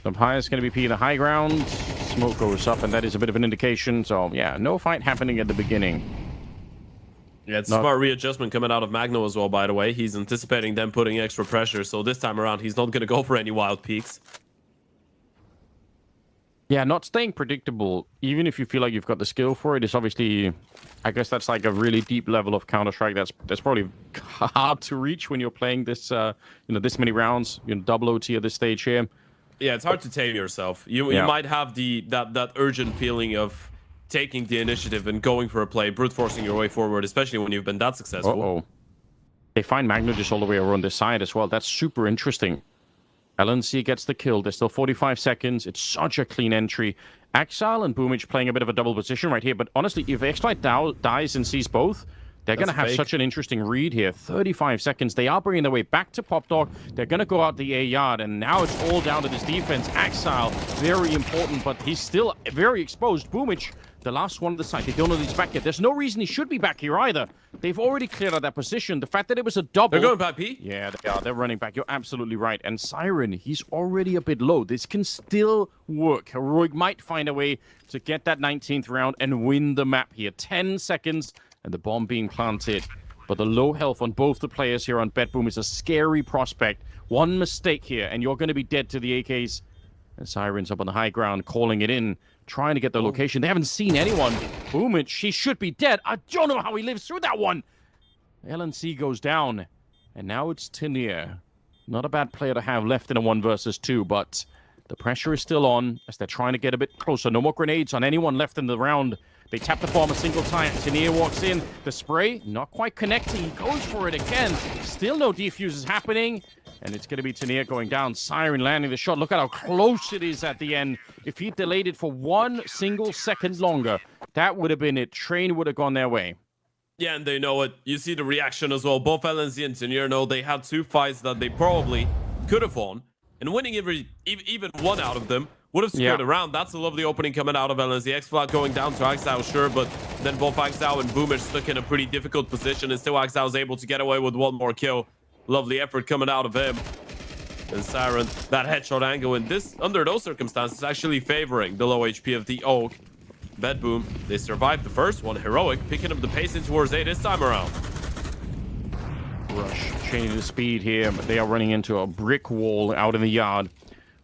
[SPEAKER 3] Vampire is going to be P in the high ground. Smoke goes up, and that is a bit of an indication. So, yeah, no fight happening at the beginning.
[SPEAKER 4] Yeah, it's a smart readjustment coming out of Magno as well, by the way. He's anticipating them putting extra pressure, so this time around, he's not going to go for any wild peaks.
[SPEAKER 3] Yeah, not staying predictable, even if you feel like you've got the skill for it, is obviously... I guess that's like a really deep level of Counter-Strike that's probably hard to reach when you're playing this, this many rounds, double OT at this stage here.
[SPEAKER 4] Yeah, it's hard to tame yourself. You might have that urgent feeling of taking the initiative and going for a play, brute forcing your way forward, especially when you've been that successful.
[SPEAKER 3] Uh-oh. They find Magno just all the way around this side as well. That's super interesting. LNC gets the kill. There's still 45 seconds. It's such a clean entry. Axile and Boomich playing a bit of a double position right here. But honestly, if X-Flight dies and sees both, they're going to have such an interesting read here. 35 seconds. They are bringing their way back to Pop Dog. They're going to go out the A yard, and now it's all down to this defense. Axile, very important, but he's still very exposed. Boomich, the last one of the side. They don't know that he's back yet. There's no reason he should be back here either. They've already cleared out that position. The fact that it was a double...
[SPEAKER 4] They're going back, P?
[SPEAKER 3] Yeah, they are. They're running back. You're absolutely right. And Siren, he's already a bit low. This can still work. Heroic might find a way to get that 19th round and win the map here. 10 seconds... and the bomb being planted. But the low health on both the players here on BetBoom is a scary prospect. One mistake here, and you're going to be dead to the AKs. And Siren's up on the high ground, calling it in, trying to get the location. They haven't seen anyone. Boomich, she should be dead. I don't know how he lives through that one. LNC goes down. And now it's Tenier. Not a bad player to have left in a 1 versus 2, but the pressure is still on as they're trying to get a bit closer. No more grenades on anyone left in the round. They tap the bomb a single time. Tenier walks in. The spray, not quite connecting. He goes for it again. Still no defuses happening. And it's going to be Tenier going down. Siren landing the shot. Look at how close it is at the end. If he delayed it for 1 single second longer, that would have been it. Train would have gone their way.
[SPEAKER 4] Yeah, and they know it. You see the reaction as well. Both LNZ and Tenier know they had 2 fights that they probably could have won. And winning even one out of them would have secured a round. That's a lovely opening coming out of LNZ. X-Flat going down to Axao, sure, but then both Axao and Boomich stuck in a pretty difficult position, and still Axao is able to get away with 1 more kill. Lovely effort coming out of him. And Siren, that headshot angle in this, under those circumstances, actually favoring the low HP of the Oak. BetBoom, they survived the first one. Heroic, picking up the pace in towards A this time around.
[SPEAKER 3] Rush, changing the speed here, but they are running into a brick wall out in the yard.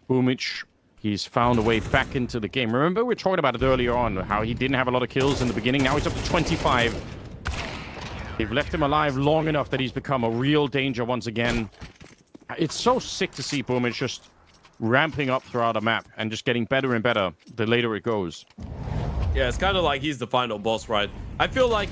[SPEAKER 3] Boomich, he's found a way back into the game. Remember, we were talking about it earlier on, how he didn't have a lot of kills in the beginning. Now he's up to 25. They've left him alive long enough that he's become a real danger once again. It's so sick to see Boomich just ramping up throughout the map and just getting better and better the later it goes.
[SPEAKER 4] Yeah, it's kind of like he's the final boss, right? I feel like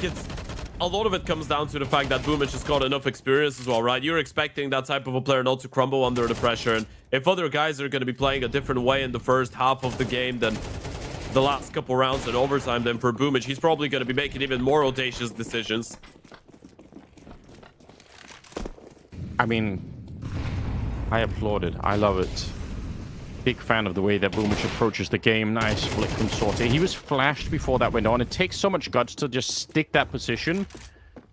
[SPEAKER 4] a lot of it comes down to the fact that Boomich has got enough experience as well, right? You're expecting that type of a player not to crumble under the pressure, and if other guys are going to be playing a different way in the first half of the game than the last couple rounds in overtime, then for Boomich, he's probably going to be making even more audacious decisions.
[SPEAKER 3] I mean, I applaud it. I love it. Big fan of the way that Boomich approaches the game. Nice flick from Sorte. He was flashed before that went on. It takes so much guts to just stick that position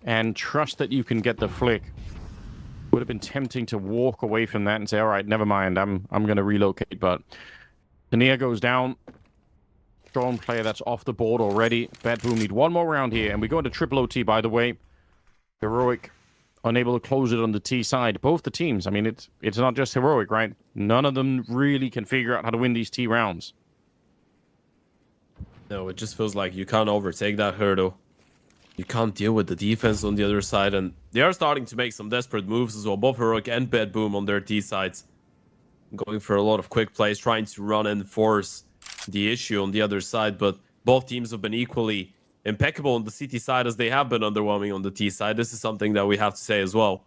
[SPEAKER 3] and trust that you can get the flick. Would have been tempting to walk away from that and say, all right, never mind, I'm going to relocate. But Tenier goes down. Strong player that's off the board already. BetBoom need 1 more round here. And we go into triple OT, by the way. Heroic unable to close it on the T side. Both the teams. I mean, it's not just Heroic, right? None of them really can figure out how to win these T rounds.
[SPEAKER 4] No, it just feels like you can't overtake that hurdle. You can't deal with the defense on the other side, and they are starting to make some desperate moves as well. Both Heroic and BetBoom on their T sides. Going for a lot of quick plays, trying to run and force the issue on the other side, but both teams have been equally impeccable on the CT side as they have been underwhelming on the T side. This is something that we have to say as well.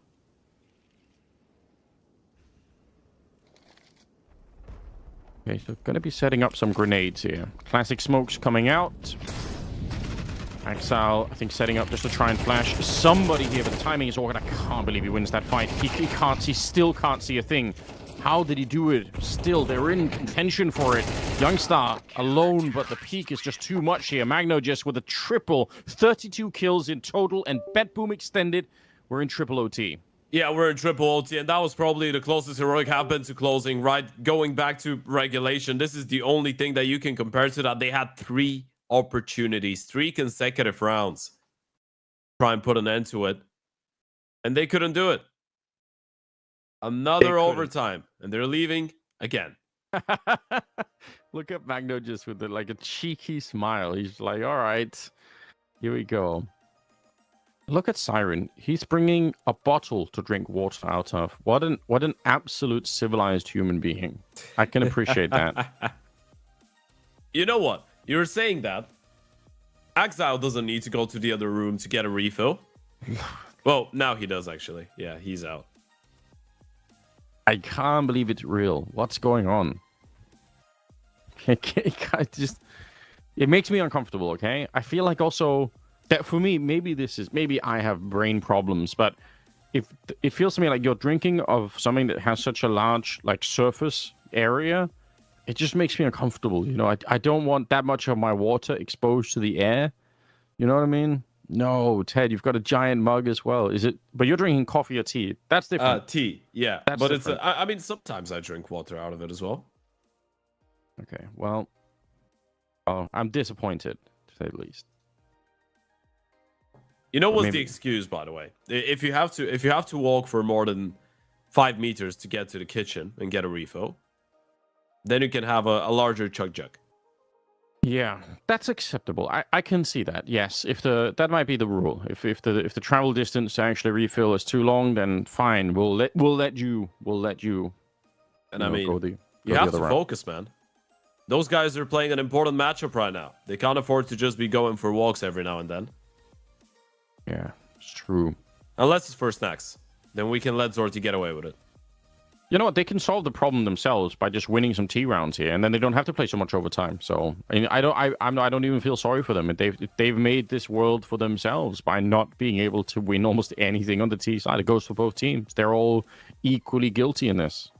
[SPEAKER 3] Okay, so going to be setting up some grenades here. Classic smokes coming out. Axel, I think, setting up just to try and flash somebody here, but the timing is awkward. I can't believe he wins that fight. He still can't see a thing. How did he do it? Still, they're in contention for it. Youngstar alone, but the peak is just too much here. Magno just with a triple, 32 kills in total, and BetBoom extended. We're in triple OT.
[SPEAKER 4] Yeah, we're in triple OT, and that was probably the closest Heroic have been to closing, right? Going back to regulation, this is the only thing that you can compare to that. They had 3 opportunities, 3 consecutive rounds. Try and put an end to it. And they couldn't do it. Another overtime, and they're leaving again.
[SPEAKER 3] Look at Magno just with like a cheeky smile. He's like, all right, here we go. Look at Siren. He's bringing a bottle to drink water out of. What an absolute civilized human being. I can appreciate that.
[SPEAKER 4] You know what? You were saying that. Axel doesn't need to go to the other room to get a refill. Well, now he does, actually. Yeah, he's out.
[SPEAKER 3] I can't believe it's real. What's going on? It makes me uncomfortable, okay? I feel like also that for me, maybe I have brain problems, but if it feels to me like you're drinking of something that has such a large like surface area, it just makes me uncomfortable. You know, I don't want that much of my water exposed to the air. You know what I mean? No, Ted, you've got a giant mug as well. Is it? But you're drinking coffee or tea. That's different.
[SPEAKER 4] Tea, yeah.
[SPEAKER 3] That's
[SPEAKER 4] but
[SPEAKER 3] different.
[SPEAKER 4] I mean, sometimes I drink water out of it as well.
[SPEAKER 3] Okay, well, I'm disappointed, to say the least.
[SPEAKER 4] You know what's the excuse, by the way? If you have to walk for more than 5 meters to get to the kitchen and get a refill, then you can have a larger chug jug.
[SPEAKER 3] Yeah, that's acceptable. I can see that. Yes, that might be the rule. If the travel distance to actually refill is too long, then fine. We'll let you.
[SPEAKER 4] And I mean, you have to focus, man. Those guys are playing an important matchup right now. They can't afford to just be going for walks every now and then.
[SPEAKER 3] Yeah, it's true.
[SPEAKER 4] Unless it's for snacks, then we can let Zorti get away with it.
[SPEAKER 3] You know what? They can solve the problem themselves by just winning some T rounds here, and then they don't have to play so much overtime. So I mean, I don't even feel sorry for them. They've made this world for themselves by not being able to win almost anything on the T side. It goes for both teams. They're all equally guilty in this.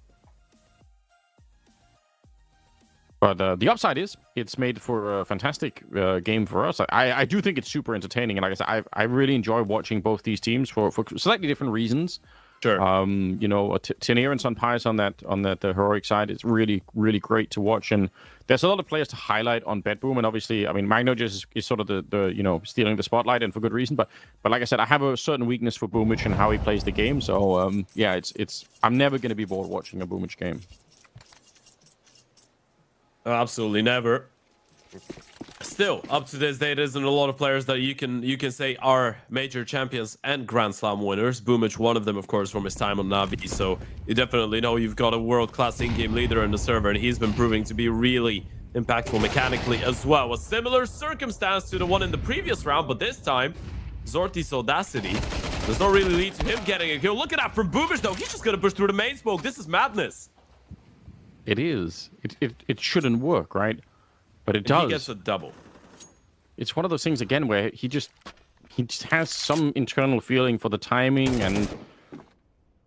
[SPEAKER 3] But the upside is it's made for a fantastic game for us. I do think it's super entertaining, and like I said, I really enjoy watching both these teams for slightly different reasons.
[SPEAKER 4] Sure.
[SPEAKER 3] You know, Tenier and Sunpies on that the heroic side is really, really great to watch, and there's a lot of players to highlight on BetBoom, and obviously, I mean, Magno just is sort of the you know, stealing the spotlight, and for good reason. But like I said, I have a certain weakness for Boomich and how he plays the game. So yeah, it's I'm never going to be bored watching a Boomich game.
[SPEAKER 4] Absolutely never. Still, up to this day, there isn't a lot of players that you can say are major champions and Grand Slam winners. Boomich, one of them, of course, from his time on Navi. So you definitely know you've got a world-class in-game leader in the server, and he's been proving to be really impactful mechanically as well. A similar circumstance to the one in the previous round, but this time, Zorti's audacity does not really lead to him getting a kill. Look at that from Boomich, though. He's just going to push through the main smoke. This is madness.
[SPEAKER 3] It is. It shouldn't work, right? But it does.
[SPEAKER 4] He gets a double.
[SPEAKER 3] It's one of those things again where he just has some internal feeling for the timing, and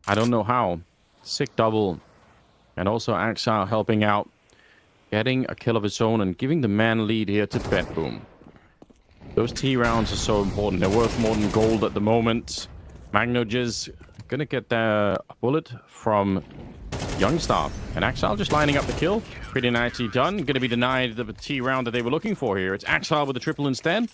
[SPEAKER 3] I don't know how. Sick double, and also Axar helping out, getting a kill of his own and giving the man lead here to BetBoom. Those T rounds are so important. They're worth more than gold at the moment. Magno just gonna get the bullet from Youngstar, and Axel just lining up the kill. Pretty nicely done. Gonna be denied the T round that they were looking for here. It's Axel with the triple instead.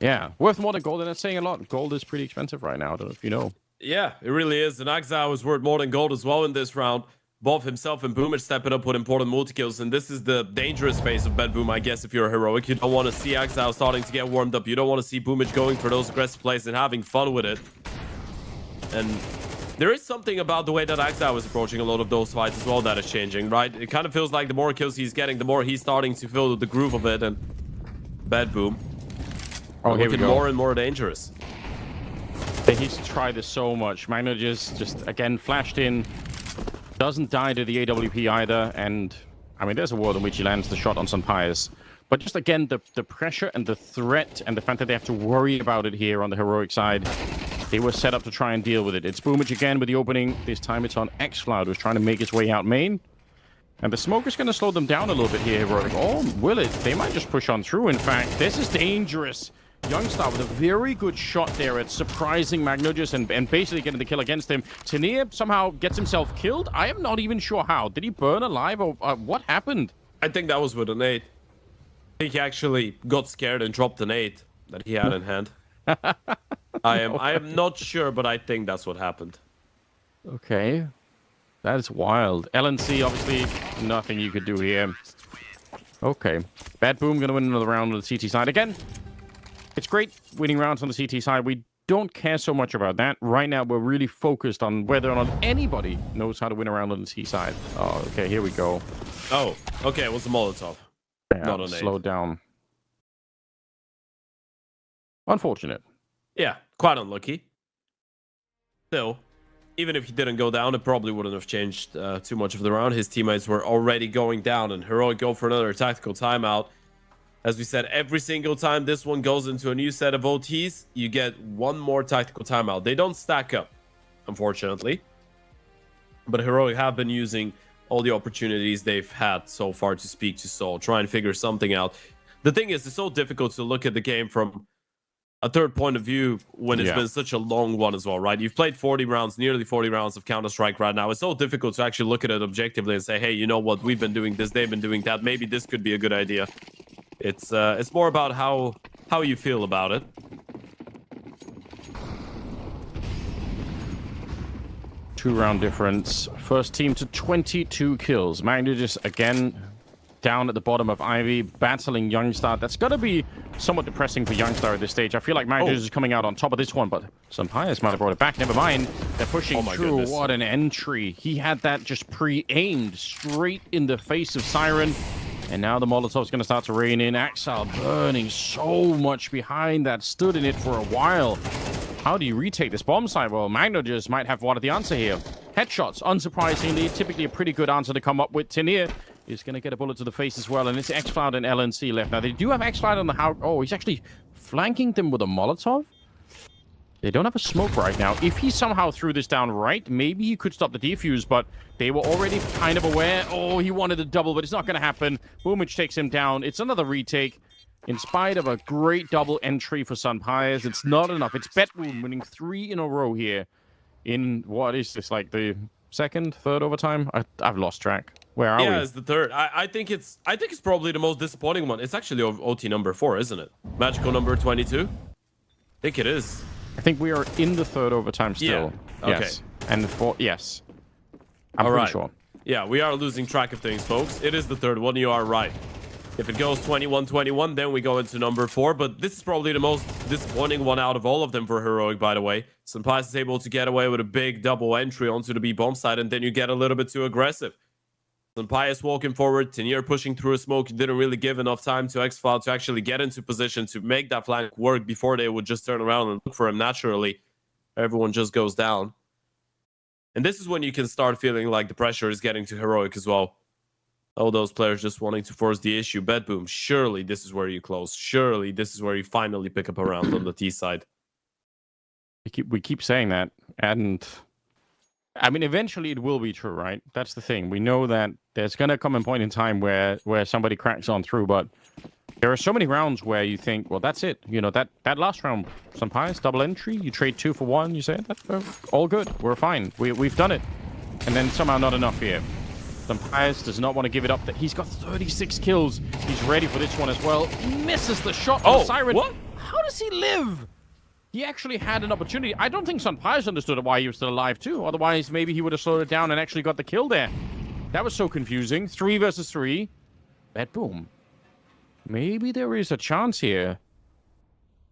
[SPEAKER 3] Yeah, worth more than gold, and that's saying a lot. Gold is pretty expensive right now. I don't know if you know.
[SPEAKER 4] Yeah, it really is. And Axel is worth more than gold as well in this round. Both himself and Boomich stepping up with important multi-kills, and this is the dangerous phase of BetBoom, I guess, if you're a heroic. You don't want to see Axel starting to get warmed up. You don't want to see Boomich going for those aggressive plays and having fun with it. And there is something about the way that Axel is approaching a lot of those fights as well that is changing, right? It kind of feels like the more kills he's getting, the more he's starting to feel the groove of it. And BetBoom
[SPEAKER 3] Oh, here we
[SPEAKER 4] looking
[SPEAKER 3] go.
[SPEAKER 4] more and more dangerous.
[SPEAKER 3] He's tried this so much. Magno just again flashed in. Doesn't die to the AWP either. And, I mean, there's a world in which he lands the shot on some Pius. But just, again, the pressure and the threat and the fact that they have to worry about it here on the heroic side. They were set up to try and deal with it. It's Boomich again with the opening. This time it's on xCloud, who's trying to make his way out main. And the smoke is going to slow them down a little bit here, heroic. Oh, will it? They might just push on through, in fact. This is dangerous. Youngstar with a very good shot there at surprising Magnojus and basically getting the kill against him. Tania somehow gets himself killed. I am not even sure how. Did he burn alive or what happened?
[SPEAKER 4] I think that was with a nade. I think he actually got scared and dropped a nade that he had in hand. I am not sure, but I think that's what happened.
[SPEAKER 3] Okay. That is wild. LNC, obviously, nothing you could do here. Okay. BetBoom going to win another round on the CT side again. It's great winning rounds on the CT side. We don't care so much about that. Right now, we're really focused on whether or not anybody knows how to win a round on the C side. Oh, okay, here we go.
[SPEAKER 4] Oh, okay, it was a Molotov.
[SPEAKER 3] Yeah,
[SPEAKER 4] Not a nade.
[SPEAKER 3] slow down. Unfortunate.
[SPEAKER 4] Yeah, quite unlucky. Still, even if he didn't go down, it probably wouldn't have changed too much of the round. His teammates were already going down, and Heroic go for another tactical timeout. As we said, every single time this one goes into a new set of OTs, you get one more tactical timeout. They don't stack up, unfortunately. But Heroic have been using all the opportunities they've had so far to speak to Soul, try and figure something out. The thing is, it's so difficult to look at the game from a third point of view when it's been such a long one as well, right? You've played 40 rounds, nearly 40 rounds of Counter-Strike right now. It's so difficult to actually look at it objectively and say, hey, you know what? We've been doing this, they've been doing that. Maybe this could be a good idea. It's more about how you feel about it.
[SPEAKER 3] Two-round difference. First team to 22 kills. Magnus again down at the bottom of Ivy, battling Youngstar. That's got to be somewhat depressing for Youngstar at this stage. I feel like Magnus is coming out on top of this one, but some Pius might have brought it back. Never mind. They're pushing through.
[SPEAKER 4] Goodness.
[SPEAKER 3] What an entry. He had that just pre-aimed straight in the face of Siren. And now the Molotov's going to start to rain in. Axel burning so much behind that. Stood in it for a while. How do you retake this bomb site? Well, Magnojus might have wanted the answer here. Headshots, unsurprisingly, typically a pretty good answer to come up with. Tania is going to get a bullet to the face as well. And it's xCloud and LNC left. Now, they do have xCloud on the house. Oh, he's actually flanking them with a Molotov. They don't have a smoke right now. If he somehow threw this down right, maybe he could stop the defuse, but they were already kind of aware. Oh, he wanted a double, but it's not going to happen. Boomich takes him down. It's another retake. In spite of a great double entry for Sun Pius, it's not enough. It's BetBoom winning 3 in a row here in, what is this, like the second, third overtime? I've lost track. Where are we?
[SPEAKER 4] Yeah, it's the third. I think it's probably the most disappointing one. It's actually OT number 4, isn't it? Magical number 22? I think it is.
[SPEAKER 3] I think we are in the third overtime still.
[SPEAKER 4] Yeah. Okay.
[SPEAKER 3] Yes. And the fourth, yes. I'm pretty sure.
[SPEAKER 4] Yeah, we are losing track of things, folks. It is the third one. You are right. If it goes 21-21, then we go into number 4. But this is probably the most disappointing one out of all of them for Heroic, by the way. Sunpice is able to get away with a big double entry onto the B bomb side, and then you get a little bit too aggressive. Sunpice walking forward, Tenier pushing through a smoke. He didn't really give enough time to xCloud to actually get into position to make that flank work before they would just turn around and look for him naturally. Everyone just goes down. And this is when you can start feeling like the pressure is getting to Heroic as well. All those players just wanting to force the issue. BetBoom, surely this is where you close. Surely this is where you finally pick up a round on the T side.
[SPEAKER 3] We keep saying that, and I mean, eventually it will be true, right? That's the thing. We know that there's going to come a point in time where somebody cracks on through, but there are so many rounds where you think, well, that's it. You know, that last round, some Pius, double entry, you trade 2 for 1, you say, that's all good. We're fine. We've done it. And then somehow not enough here. Some Pius does not want to give it up. He's got 36 kills. He's ready for this one as well. Misses the shot from Siren.
[SPEAKER 4] What?
[SPEAKER 3] How does he live? He actually had an opportunity. I don't think Sun Pius understood why he was still alive too. Otherwise, maybe he would have slowed it down and actually got the kill there. That was so confusing. 3 versus 3. BetBoom. Maybe there is a chance here.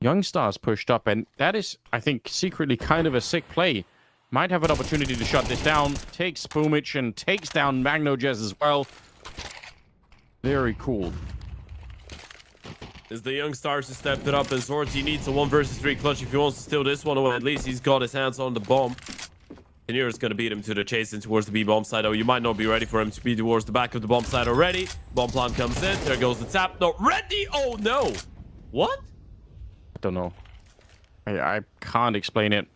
[SPEAKER 3] Youngstar's pushed up, and that is, I think, secretly kind of a sick play. Might have an opportunity to shut this down. Takes Boomich and takes down Magnojez as well. Very cool.
[SPEAKER 4] Is the young stars who stepped it up, and Zorty needs a 1 versus 3 clutch if he wants to steal this one away. At least he's got his hands on the bomb. Engineer is going to beat him to the chase in towards the B bomb side. Oh, you might not be ready for him to be towards the back of the bomb side already. Bomb plant comes in. There goes the tap. Not ready. Oh, no. What?
[SPEAKER 3] I don't know. I can't explain it.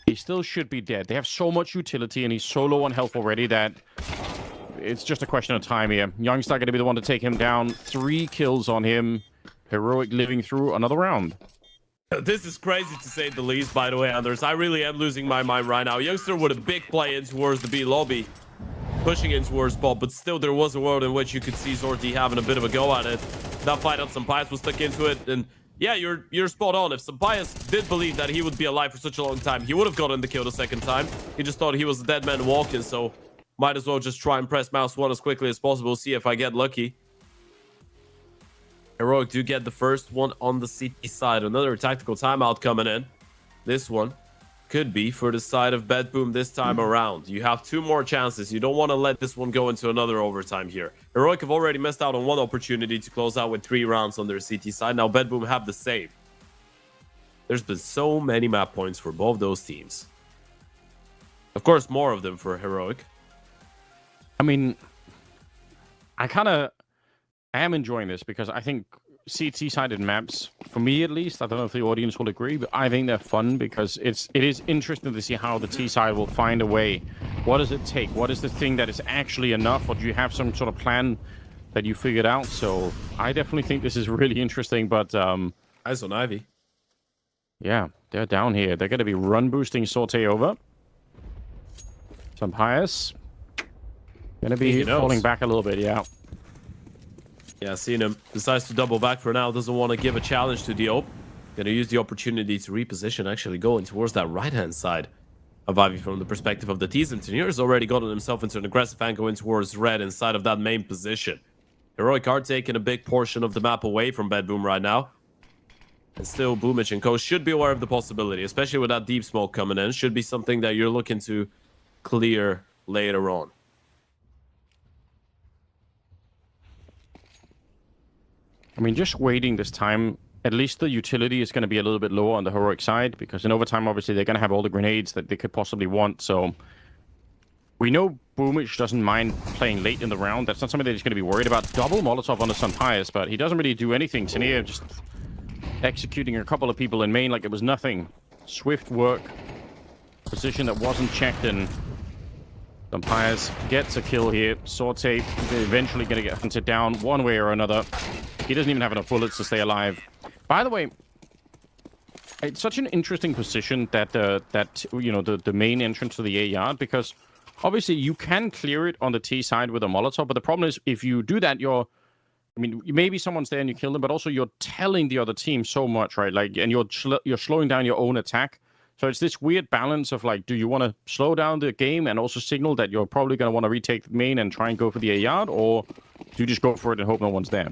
[SPEAKER 3] He still should be dead. They have so much utility, and he's so low on health already that it's just a question of time here. Youngstar going to be the one to take him down. 3 kills on him. Heroic living through another round.
[SPEAKER 4] This is crazy to say the least, by the way, Anders. I really am losing my mind right now. Youngster with a big play in towards the B lobby, pushing in towards Bob, but still there was a world in which you could see Zorty having a bit of a go at it. That fight on Sampaias was stuck into it, and yeah, you're spot on. If Sampaias did believe that he would be alive for such a long time, he would have gotten the kill the second time. He just thought he was a dead man walking, so might as well just try and press mouse 1 as quickly as possible, see if I get lucky. Heroic do get the first one on the CT side. Another tactical timeout coming in. This one could be for the side of BetBoom this time around. You have 2 more chances. You don't want to let this one go into another overtime here. Heroic have already missed out on 1 opportunity to close out with 3 rounds on their CT side. Now BetBoom have the same. There's been so many map points for both those teams. Of course, more of them for Heroic.
[SPEAKER 3] I mean, I am enjoying this because I think CT-sided maps, for me at least, I don't know if the audience will agree, but I think they're fun because it is interesting to see how the T side will find a way. What does it take? What is the thing that is actually enough? Or do you have some sort of plan that you figured out? So I definitely think this is really interesting, but
[SPEAKER 4] Eyes on Ivy.
[SPEAKER 3] yeah, they're down here. They're going to be run boosting Sorte over. Sampaias going to be falling back a little bit, yeah.
[SPEAKER 4] Yeah, seeing him decides to double back for now. Doesn't want to give a challenge to Diop. Gonna use the opportunity to reposition, actually going towards that right-hand side of Ivy from the perspective of the T's. Engineer has already gotten himself into an aggressive angle in towards red inside of that main position. Heroic are taking a big portion of the map away from BetBoom right now. And still, Boomich and Co. should be aware of the possibility, especially with that deep smoke coming in. Should be something that you're looking to clear later on.
[SPEAKER 3] I mean, just waiting this time, at least the utility is going to be a little bit lower on the Heroic side, because in overtime, obviously, they're going to have all the grenades that they could possibly want, so we know Boomich doesn't mind playing late in the round. That's not something that he's going to be worried about. Double Molotov on the Sampaias, but he doesn't really do anything. Tania just executing a couple of people in main like it was nothing. Swift work. Position that wasn't checked, and Sampaias gets a kill here. Sorte eventually going to get hunted down one way or another. He doesn't even have enough bullets to stay alive. By the way, it's such an interesting position that the main entrance to the A yard, because obviously you can clear it on the T side with a Molotov, but the problem is if you do that, maybe someone's there and you kill them, but also you're telling the other team so much, right? Like, and you're slowing down your own attack. So it's this weird balance of like, do you want to slow down the game and also signal that you're probably going to want to retake the main and try and go for the A yard, or do you just go for it and hope no one's there?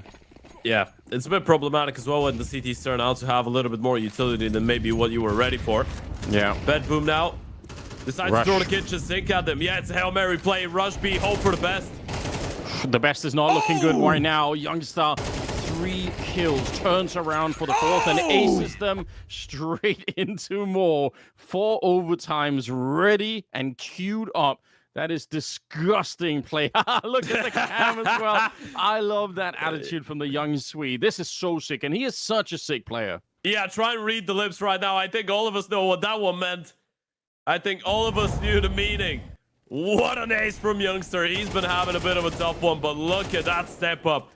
[SPEAKER 4] Yeah, it's a bit problematic as well when the CTs turn out to have a little bit more utility than maybe what you were ready for.
[SPEAKER 3] Yeah.
[SPEAKER 4] BetBoom now decides to throw the kitchen sink at them. Yeah, it's a Hail Mary play. Rush B, hope for the best.
[SPEAKER 3] The best is not looking good right now. Youngstar, 3 kills, turns around for the 4th and aces them straight into more. 4 overtimes ready and queued up. That is disgusting play. Look at the cam as well. I love that attitude from the young Swede. This is so sick, and he is such a sick player.
[SPEAKER 4] Yeah, try and read the lips right now. I think all of us know what that one meant. I think all of us knew the meaning. What an ace from Youngster. He's been having a bit of a tough one, but look at that step up.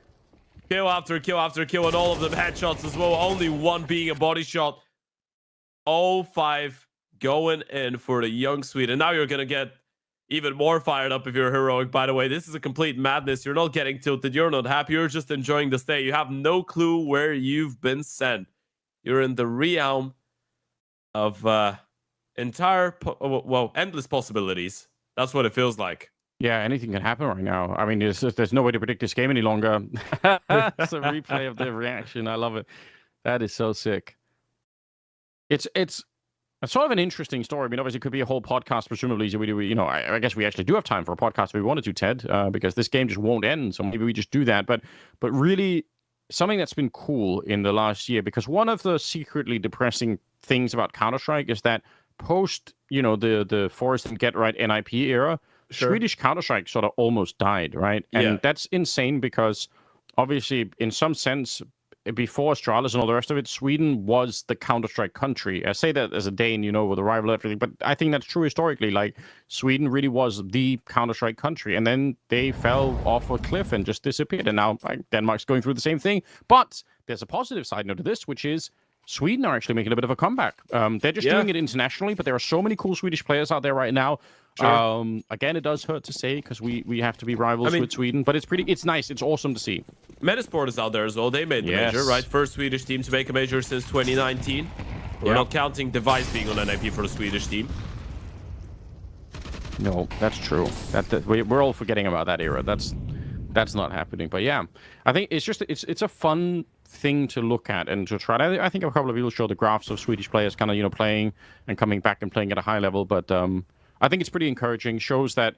[SPEAKER 4] Kill after kill after kill, and all of them headshots as well. Only one being a body shot. All 5 going in for the young Swede. And now you're going to get even more fired up if you're Heroic, by the way. This is a complete madness. You're not getting tilted. You're not happy. You're just enjoying the stay. You have no clue where you've been sent. You're in the realm of endless possibilities. That's what it feels like.
[SPEAKER 3] Yeah, anything can happen right now. I mean, there's no way to predict this game any longer. It's a replay of the reaction. I love it. That is so sick. It's sort of an interesting story. I mean, obviously, it could be a whole podcast, presumably. So I guess we actually do have time for a podcast if we wanted to, Ted, because this game just won't end. So maybe we just do that. But really, something that's been cool in the last year, because one of the secretly depressing things about Counter-Strike is that post, the Forest and Get Right NIP era, Swedish Counter-Strike sort of almost died, right? And that's insane because obviously, in some sense, before Astralis and all the rest of it, Sweden was the Counter-Strike country. I say that as a Dane, with the rival and everything, but I think that's true historically. Like, Sweden really was the Counter-Strike country, and then they fell off a cliff and just disappeared, and now Denmark's going through the same thing. But there's a positive side note to this, which is Sweden are actually making a bit of a comeback. They're just doing it internationally, but there are so many cool Swedish players out there right now. Again, it does hurt to say because we have to be rivals with Sweden, but it's nice. It's awesome to see.
[SPEAKER 4] Metasport is out there as well. They made the major, right? First Swedish team to make a major since 2019. We're not counting Device being on NIP for the Swedish team.
[SPEAKER 3] No, that's true. We're all forgetting about that era. That's not happening. But yeah, I think it's a fun thing to look at and to try. I think a couple of people show the graphs of Swedish players kind of playing and coming back and playing at a high level. But I think it's pretty encouraging. Shows that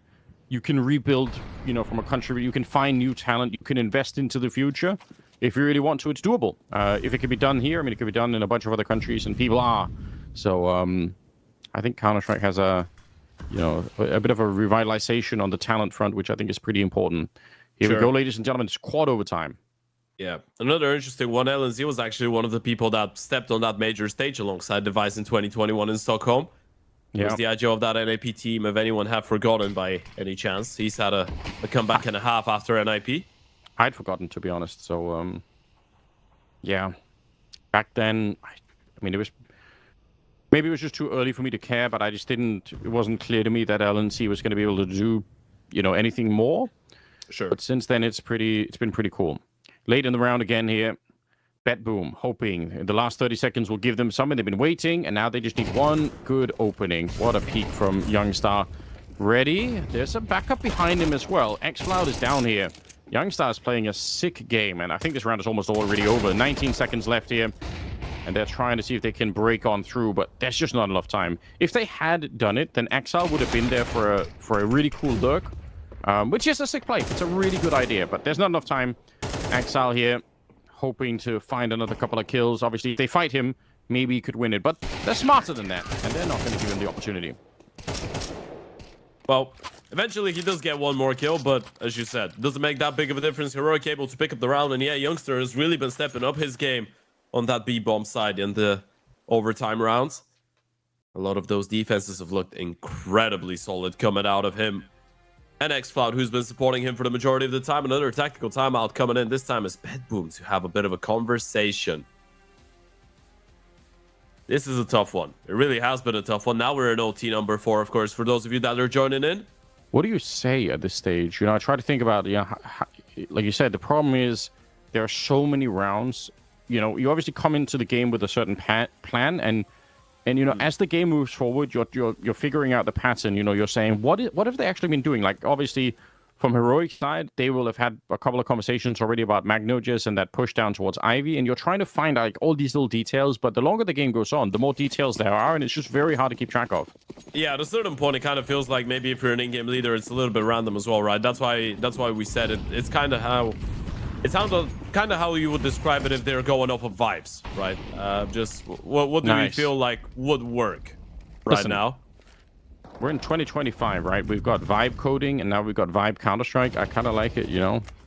[SPEAKER 3] you can rebuild, from a country where you can find new talent, you can invest into the future. If you really want to, it's doable. If it can be done here, it can be done in a bunch of other countries, and people are. So I think Counter-Strike has a bit of a revitalization on the talent front, which I think is pretty important. Here we go, ladies and gentlemen. It's quad overtime.
[SPEAKER 4] Yeah, another interesting one. LNZ was actually one of the people that stepped on that major stage alongside Device in 2021 in Stockholm. He was the IGO of that NIP team, if anyone have forgotten by any chance. He's had a comeback and a half after NIP.
[SPEAKER 3] I'd forgotten, to be honest. So, yeah. Back then, it was... Maybe it was just too early for me to care, but I just didn't... It wasn't clear to me that LNC was going to be able to do, anything more.
[SPEAKER 4] Sure.
[SPEAKER 3] But since then, it's been pretty cool. Late in the round again here. BetBoom, hoping the last 30 seconds will give them something. They've been waiting, and now they just need one good opening. What a peek from Youngstar. Ready? There's a backup behind him as well. xCloud is down here. Youngstar is playing a sick game, and I think this round is almost already over. 19 seconds left here, and they're trying to see if they can break on through, but there's just not enough time. If they had done it, then Exile would have been there for a really cool lurk, which is a sick play. It's a really good idea, but there's not enough time. Exile here, hoping to find another couple of kills. Obviously, if they fight him, maybe he could win it. But they're smarter than that, and they're not going to give him the opportunity.
[SPEAKER 4] Well, eventually he does get one more kill, but as you said, doesn't make that big of a difference. Heroic able to pick up the round, and yeah, Youngster has really been stepping up his game on that B-bomb side in the overtime rounds. A lot of those defenses have looked incredibly solid coming out of him. And xCloud, who's been supporting him for the majority of the time. Another tactical timeout coming in. This time is BetBoom to have a bit of a conversation. This is a tough one. It really has been a tough one. Now we're in OT number 4, of course, for those of you that are joining in.
[SPEAKER 3] What do you say at this stage? I try to think about, like you said, the problem is there are so many rounds. You obviously come into the game with a certain plan, and as the game moves forward, you're figuring out the pattern. You're saying, what have they actually been doing? Like, obviously, from Heroic side, they will have had a couple of conversations already about Magnogis and that push down towards Ivy, and you're trying to find all these little details, but the longer the game goes on, the more details there are, and it's just very hard to keep track of.
[SPEAKER 4] Yeah, at a certain point, it kind of feels like maybe if you're an in-game leader, it's a little bit random as well, right? That's why we said it. It's kind of how... It sounds kind of how you would describe it if they're going off of vibes, right? Just what do we feel like would work right now?
[SPEAKER 3] We're in 2025, right? We've got vibe coding, and now we've got vibe Counter-Strike. I kind of like it,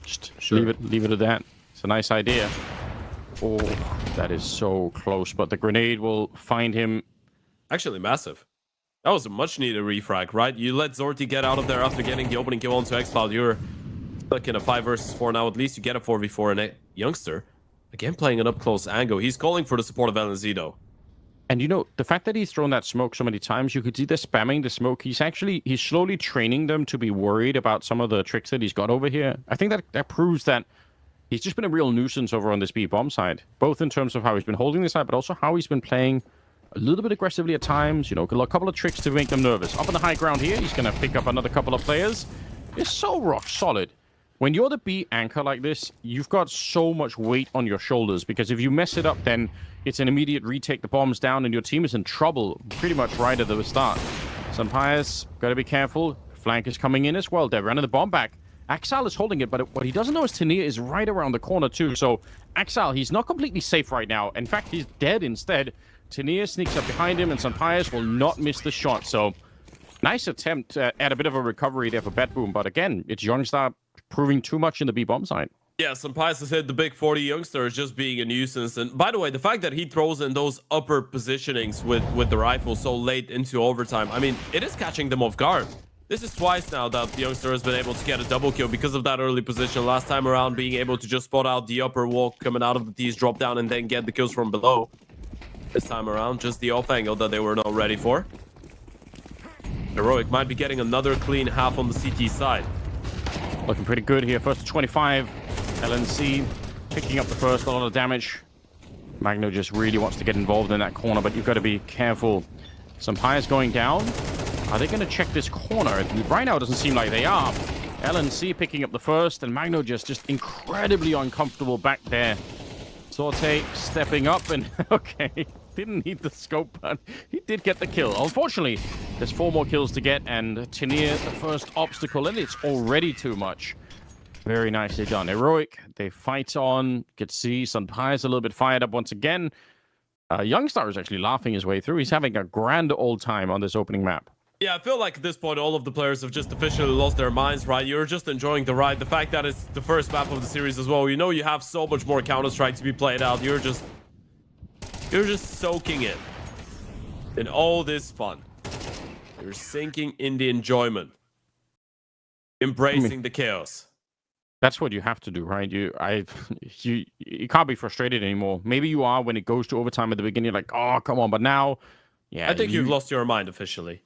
[SPEAKER 3] Just leave it at that. It's a nice idea. Oh, that is so close, but the grenade will find him.
[SPEAKER 4] Actually, massive. That was a much-needed refrag, right? You let Zorti get out of there after getting the opening kill onto xCloud. You're stuck in a 5 versus 4 now. At least you get a 4v4 and a Youngster. Again, playing an up-close angle. He's calling for the support of LNZ, though. And
[SPEAKER 3] the fact that he's thrown that smoke so many times, you could see they're spamming the smoke. He's slowly training them to be worried about some of the tricks that he's got over here. I think that proves that he's just been a real nuisance over on this B-bomb side, both in terms of how he's been holding this side, but also how he's been playing a little bit aggressively at times. A couple of tricks to make them nervous. Up on the high ground here, he's going to pick up another couple of players. It's so rock solid. When you're the B anchor like this, you've got so much weight on your shoulders, because if you mess it up, then it's an immediate retake the bombs down, and your team is in trouble pretty much right at the start. Sampires, got to be careful. Flank is coming in as well. They're running the bomb back. Axal is holding it, but what he doesn't know is Tania is right around the corner too. So Axal, he's not completely safe right now. In fact, he's dead instead. Tania sneaks up behind him, and Sunpius will not miss the shot. So nice attempt at a bit of a recovery there for BetBoom. But again, it's Youngstar proving too much in the B-bomb side.
[SPEAKER 4] Yeah, Sunpius has hit the big 40 youngster just being a nuisance. And by the way, the fact that he throws in those upper positionings with the rifle so late into overtime, I mean, it is catching them off guard. This is twice now that the youngster has been able to get a double kill because of that early position. Last time around, being able to just spot out the upper wall coming out of the T's, drop down, and then get the kills from below. This time around, just the off angle that they were not ready for. Heroic might be getting another clean half on the CT side.
[SPEAKER 3] Looking pretty good here. First to 25. LNC picking up the first, a lot of damage. Magno just really wants to get involved in that corner, but you've got to be careful. Sunpius going down. Are they going to check this corner? Right now it doesn't seem like they are. LNC picking up the first, and Magno just incredibly uncomfortable back there. Sorte stepping up, and okay, didn't need the scope, but he did get the kill. Unfortunately, there's 4 more kills to get, and Tania, the first obstacle, and it's already too much. Very nicely done. Heroic, they fight on. You could see Sunpius a little bit fired up once again. Youngstar is actually laughing his way through. He's having a grand old time on this opening map.
[SPEAKER 4] Yeah, I feel like at this point, all of the players have just officially lost their minds, right? You're just enjoying the ride. The fact that it's the first map of the series as well. You know you have so much more Counter-Strike to be played out. You're just soaking it in all this fun. You're sinking in the enjoyment. Embracing the chaos.
[SPEAKER 3] That's what you have to do, right? You can't be frustrated anymore. Maybe you are when it goes to overtime at the beginning. You're like, oh, come on. But now, yeah.
[SPEAKER 4] I think you've lost your mind officially.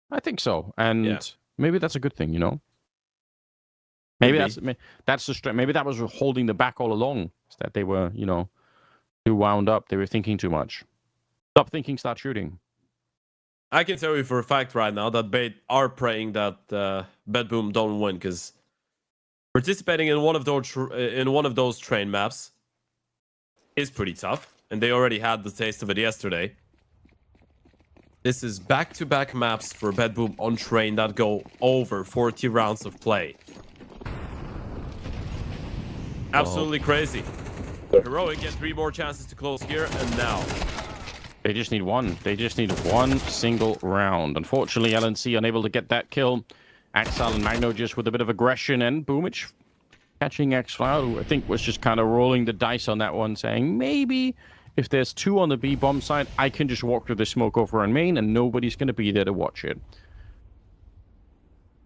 [SPEAKER 3] I think so. And maybe that's a good thing, you know? Maybe that's the strength. Maybe that was holding them back all along. Is that they were, you know, too wound up. They were thinking too much. Stop thinking, start shooting.
[SPEAKER 4] I can tell you for a fact right now that Bait are praying that BetBoom don't win, because participating in one of those train maps is pretty tough, and they already had the taste of it yesterday. This is back-to-back maps for BetBoom on train that go over 40 rounds of play. Absolutely crazy. Heroic get 3 more chances to close here, and now
[SPEAKER 3] they just need one. They just need one single round. Unfortunately, LNC unable to get that kill. Axal and Magno just with a bit of aggression, and Boomich catching X-Cloud, who I think was just kind of rolling the dice on that one, saying maybe if there's 2 on the B-bomb side, I can just walk through the smoke over on main, and nobody's going to be there to watch it.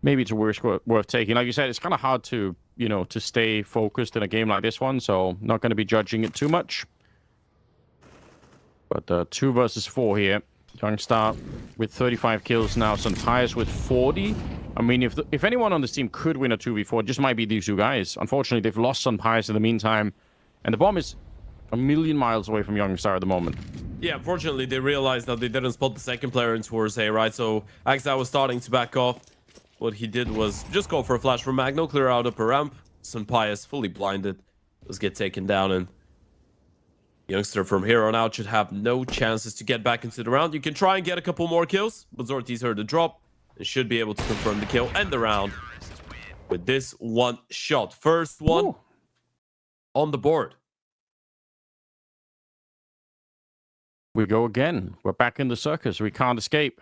[SPEAKER 3] Maybe it's a risk worth taking. Like you said, it's kind of hard to, you know, to stay focused in a game like this one, so not going to be judging it too much. But 2 versus 4 here. Youngstar with 35 kills now. Sunpius with 40. I mean, if anyone on this team could win a 2v4, it just might be these 2 guys. Unfortunately, they've lost Sunpius in the meantime. And the bomb is a million miles away from Youngstar at the moment.
[SPEAKER 4] Yeah, unfortunately, they realized that they didn't spot the second player in towards A, right? So Axel was starting to back off. What he did was just go for a flash from Magno, clear out upper ramp. Sunpius, fully blinded, does get taken down, and Youngster from here on out should have no chances to get back into the round. You can try and get a couple more kills, but Zorti's heard the drop and should be able to confirm the kill and the round with this one shot. First one on the board.
[SPEAKER 3] We go again. We're back in the circus. We can't escape.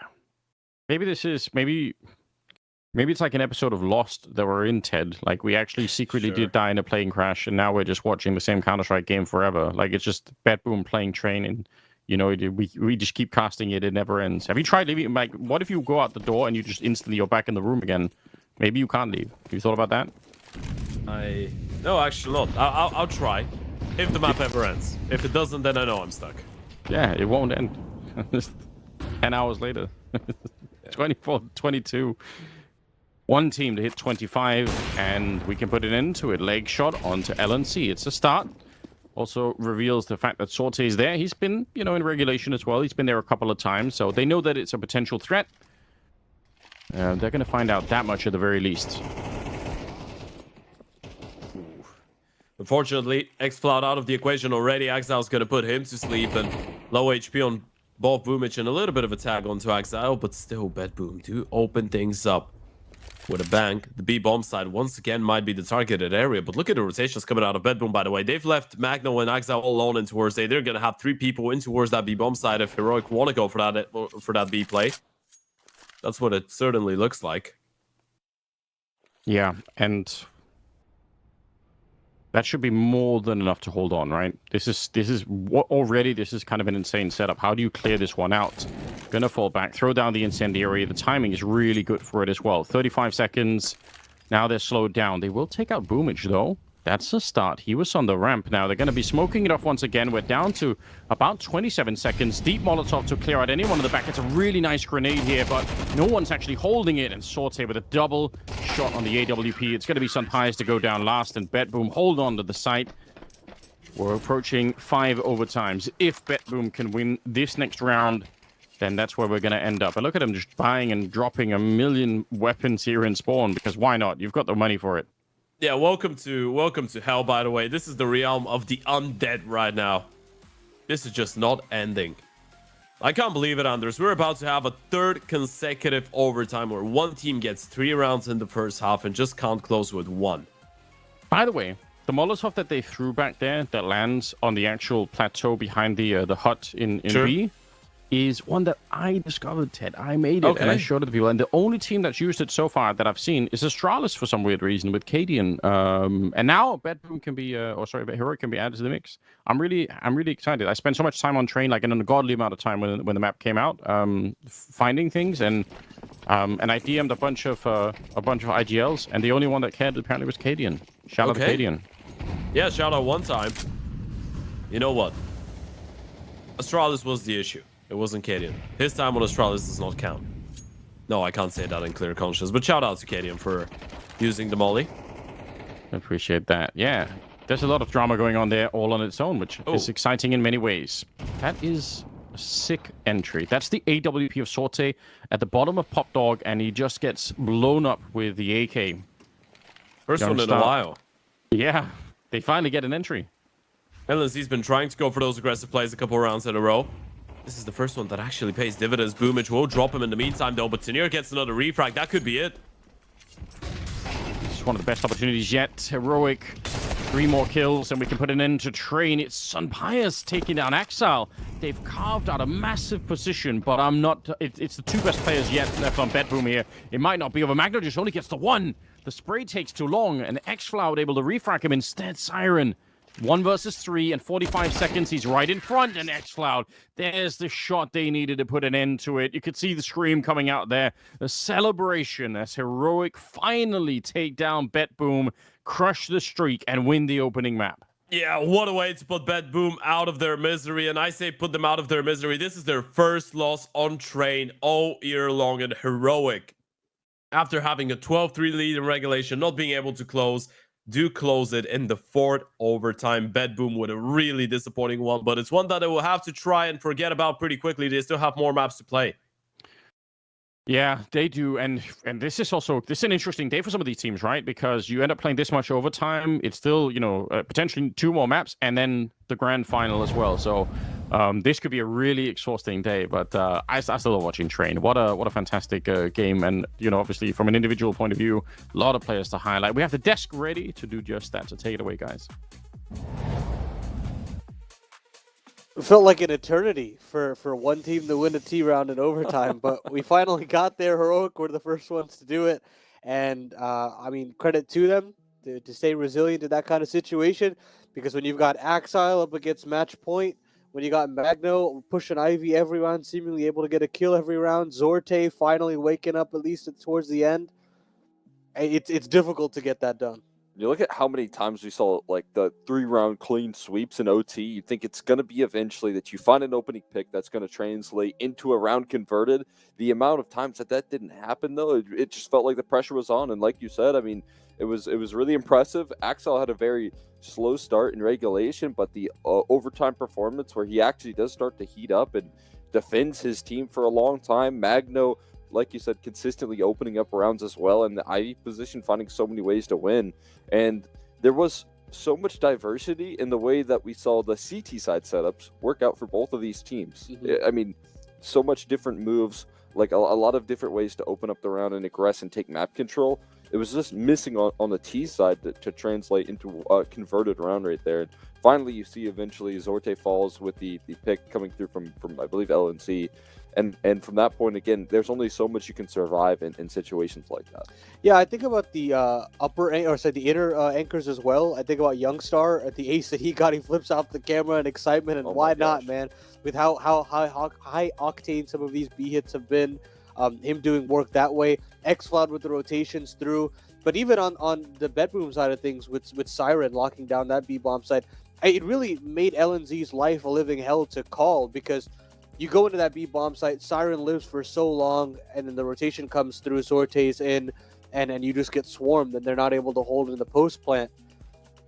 [SPEAKER 3] Maybe this is maybe it's like an episode of Lost that we're in, Ted. Like, we actually secretly did die in a plane crash, and now we're just watching the same Counter-Strike game forever. Like, it's just BetBoom playing train, and, you know, we just keep casting it. It never ends. Have you tried leaving? Like, what if you go out the door and you just instantly you're back in the room again? Maybe you can't leave. Have you thought about that?
[SPEAKER 4] No, actually not. I'll try. If the map ever ends. If it doesn't, then I know I'm stuck.
[SPEAKER 3] Yeah, it won't end. 10 hours later. 24, 22. One team to hit 25, and we can put an end to it. Leg shot onto LNC. It's a start. Also reveals the fact that Sorte is there. He's been, you know, in regulation as well. He's been there a couple of times, so they know that it's a potential threat. They're going to find out that much at the very least.
[SPEAKER 4] Unfortunately, X-Cloud out of the equation already. Exil's going to put him to sleep, and low HP on both Boomich and a little bit of a tag onto Exile, but still BetBoom do open things up. with a bang. The B bomb side once again might be the targeted area, but look at the rotations coming out of BetBoom, by the way. They've left Magno and Exile all alone in towards A. They're going to have 3 people in towards that B bomb side if Heroic want to go for that B play. That's what it certainly looks like.
[SPEAKER 3] Yeah, and that should be more than enough to hold on, right? This is what already. This is kind of an insane setup. How do you clear this one out? Gonna fall back, throw down the incendiary. The timing is really good for it as well. 35 seconds. Now they're slowed down. They will take out Boomage though. That's a start. He was on the ramp. Now they're going to be smoking it off once again. We're down to about 27 seconds. Deep Molotov to clear out anyone in the back. It's a really nice grenade here, but no one's actually holding it. And Sorte with a double shot on the AWP. It's going to be Sunpies to go down last, and BetBoom hold on to the site. We're approaching 5 overtimes. If BetBoom can win this next round, then that's where we're going to end up. And look at them just buying and dropping a million weapons here in Spawn, because why not? You've got the money for it.
[SPEAKER 4] Yeah, welcome to hell, by the way. This is the realm of the undead right now. This is just not ending. I can't believe it, Anders. We're about to have a 3rd consecutive overtime where one team gets 3 rounds in the first half and just can't close with 1.
[SPEAKER 3] By the way, the Molotov that they threw back there that lands on the actual plateau behind the hut in
[SPEAKER 4] Sure.
[SPEAKER 3] B is one that I discovered, Ted. I made it, and I showed it to people. And the only team that's used it so far that I've seen is Astralis for some weird reason with Cadian. And now BetBoom can be, Heroic can be added to the mix. I'm really excited. I spent so much time on train, like an ungodly amount of time when the map came out, finding things, and I DM'd a bunch of IGLs, and the only one that cared apparently was Cadian. Shout out to Cadian.
[SPEAKER 4] Yeah, shout out one time. You know what? Astralis was the issue. It wasn't Cadian. His time on Astralis does not count. No, I can't say that in clear conscience, but shout out to Cadian for using the molly.
[SPEAKER 3] I appreciate that. Yeah, there's a lot of drama going on there all on its own, which is exciting in many ways. That is a sick entry. That's the AWP of Sorte at the bottom of Pop Dog, and he just gets blown up with the AK.
[SPEAKER 4] First one in a while.
[SPEAKER 3] Yeah, they finally get an entry.
[SPEAKER 4] LNC's been trying to go for those aggressive plays a couple rounds in a row. This is the first one that actually pays dividends. Boomage will drop him in the meantime, though, but Tenier gets another refrag. That could be it.
[SPEAKER 3] It's one of the best opportunities yet. Heroic, 3 more kills, and we can put an end to Train. It's Sunpias taking down Exile. They've carved out a massive position, but I'm not... It's the 2 best players yet left on BetBoom here. It might not be over. Magno just only gets the 1. The spray takes too long, and X-Floud able to refrag him instead. Siren. 1 versus 3 and 45 seconds. He's right in front, and X-Cloud. There's the shot they needed to put an end to it. You could see the scream coming out there. The celebration as Heroic finally take down BetBoom, crush the streak, and win the opening map.
[SPEAKER 4] Yeah, what a way to put BetBoom out of their misery. And I say put them out of their misery. This is their first loss on Train all year long, and Heroic, after having a 12-3 lead in regulation, not being able to close it in the 4th overtime. BetBoom with a really disappointing one, but it's one that they will have to try and forget about pretty quickly. They still have more maps to play.
[SPEAKER 3] Yeah, they do, and this is an interesting day for some of these teams, right? Because you end up playing this much overtime. It's still, potentially 2 more maps, and then the grand final as well. So this could be a really exhausting day. But I still love watching Train. What a fantastic game, and obviously from an individual point of view, a lot of players to highlight. We have the desk ready to do just that. So take it away, guys.
[SPEAKER 1] It felt like an eternity for one team to win a T round in overtime, but we finally got there. Heroic were the first ones to do it, and credit to them to stay resilient in that kind of situation, because when you've got Exile up against match point, when you got Magno pushing Ivy every round, seemingly able to get a kill every round, Zorte finally waking up at least towards the end, it's difficult to get that done.
[SPEAKER 2] You look at how many times we saw like the 3-round clean sweeps in OT. You think it's going to be eventually that you find an opening pick that's going to translate into a round converted. The amount of times that didn't happen, though, it just felt like the pressure was on. And like you said, I mean, it was really impressive. Axel had a very slow start in regulation, but the overtime performance where he actually does start to heat up and defends his team for a long time. Magno, like you said, consistently opening up rounds as well, and the Ivy position finding so many ways to win. And there was so much diversity in the way that we saw the CT side setups work out for both of these teams.
[SPEAKER 1] Mm-hmm.
[SPEAKER 2] I mean, so much different moves. like a lot of different ways to open up the round and aggress and take map control. It was just missing on the T side to translate into a converted round right there. And finally, you see eventually Zorte falls with the pick coming through from I believe LNC. And from that point, again, there's only so much you can survive in situations like that.
[SPEAKER 1] Yeah, I think about the the inner anchors as well. I think about Youngstar at the ace that he got. He flips off the camera in excitement, and why not, man? With how high octane some of these B hits have been, him doing work that way. Xcloud with the rotations through, but even on the BetBoom side of things, with Siren locking down that B bomb side, it really made LNZ's life a living hell to call, because you go into that B bomb site, Siren lives for so long, and then the rotation comes through, Zorte's in, and you just get swarmed, and they're not able to hold in the post plant.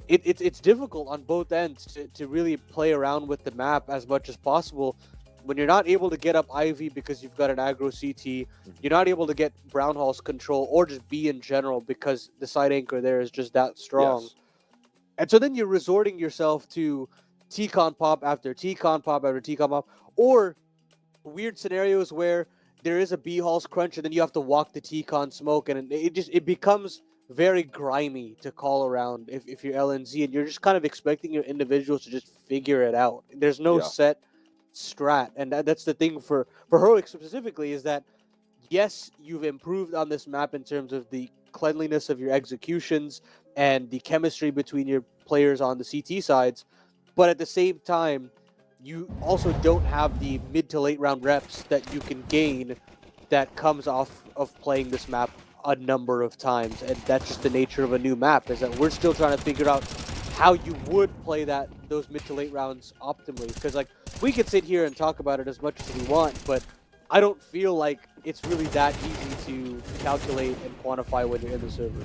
[SPEAKER 1] It's difficult on both ends to really play around with the map as much as possible. When you're not able to get up Ivy because you've got an aggro CT, you're not able to get Brownhall's control, or just B in general, because the side anchor there is just that strong.
[SPEAKER 2] Yes.
[SPEAKER 1] And so then you're resorting yourself to T-Con pop after T-Con pop after T-Con pop, or weird scenarios where there is a B-Halls crunch and then you have to walk the T-Con smoke, and it becomes very grimy to call around if you're LNZ, and you're just kind of expecting your individuals to just figure it out. There's no set strat, and that's the thing for Heroic specifically, is that yes, you've improved on this map in terms of the cleanliness of your executions and the chemistry between your players on the CT sides, but at the same time, you also don't have the mid to late round reps that you can gain that comes off of playing this map a number of times. And that's just the nature of a new map, is that we're still trying to figure out how you would play those mid to late rounds optimally. Because like, we could sit here and talk about it as much as we want, but I don't feel like it's really that easy to calculate and quantify when you're in the server.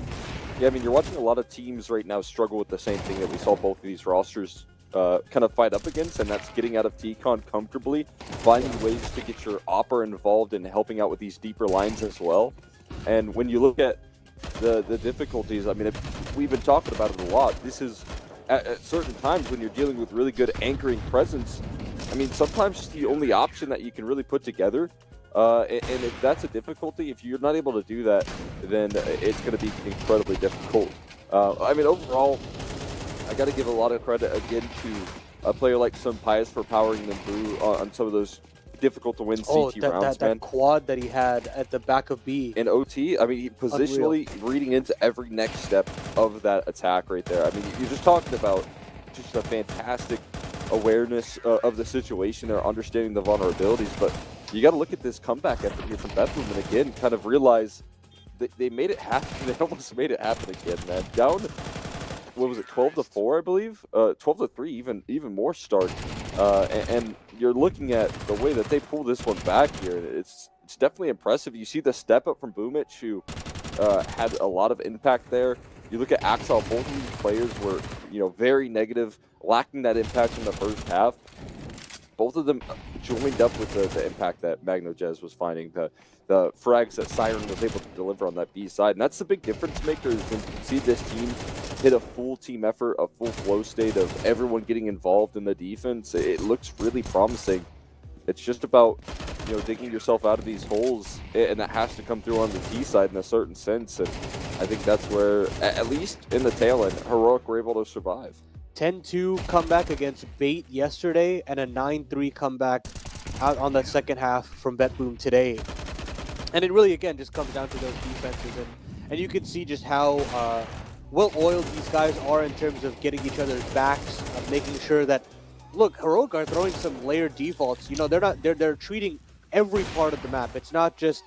[SPEAKER 2] Yeah, I mean, you're watching a lot of teams right now struggle with the same thing that we saw both of these rosters kind of fight up against, and that's getting out of T-Con comfortably, finding ways to get your Opera involved and helping out with these deeper lines as well. And when you look at the difficulties, I mean, we've been talking about it a lot. This is, at certain times when you're dealing with really good anchoring presence, I mean, sometimes it's the only option that you can really put together. And if that's a difficulty, if you're not able to do that, then it's going to be incredibly difficult. I mean, overall, I got to give a lot of credit again to a player like Sunpius for powering them through on some of those difficult to win CT rounds, man.
[SPEAKER 1] That quad that he had at the back of B.
[SPEAKER 2] In OT, I mean, he positionally reading into every next step of that attack right there. I mean, you're just talking about just a fantastic awareness of the situation or understanding the vulnerabilities, but you got to look at this comeback effort here from BetBoom and again kind of realize that they made it happen. They almost made it happen again, man. Down, what was it, 12-4, I believe? 12-3, even more stark. And you're looking at the way that they pull this one back here. It's definitely impressive. You see the step up from Boomich, who had a lot of impact there. You look at Axel, both of these players were, very negative, lacking that impact in the first half. Both of them joined up with the impact that MagnoJez was finding, the frags that Siren was able to deliver on that B side. And that's the big difference maker, is when you see this team hit a full team effort, a full flow state of everyone getting involved in the defense. It looks really promising. It's just about, digging yourself out of these holes, and that has to come through on the T side in a certain sense. And I think that's where, at least in the tail end, Heroic were able to survive.
[SPEAKER 1] 10-2 comeback against Bait yesterday, and a 9-3 comeback out on that second half from BetBoom today. And it really, again, just comes down to those defenses. And you can see just how well-oiled these guys are in terms of getting each other's backs, making sure that, look, Heroic are throwing some layered defaults. They're treating every part of the map. It's not just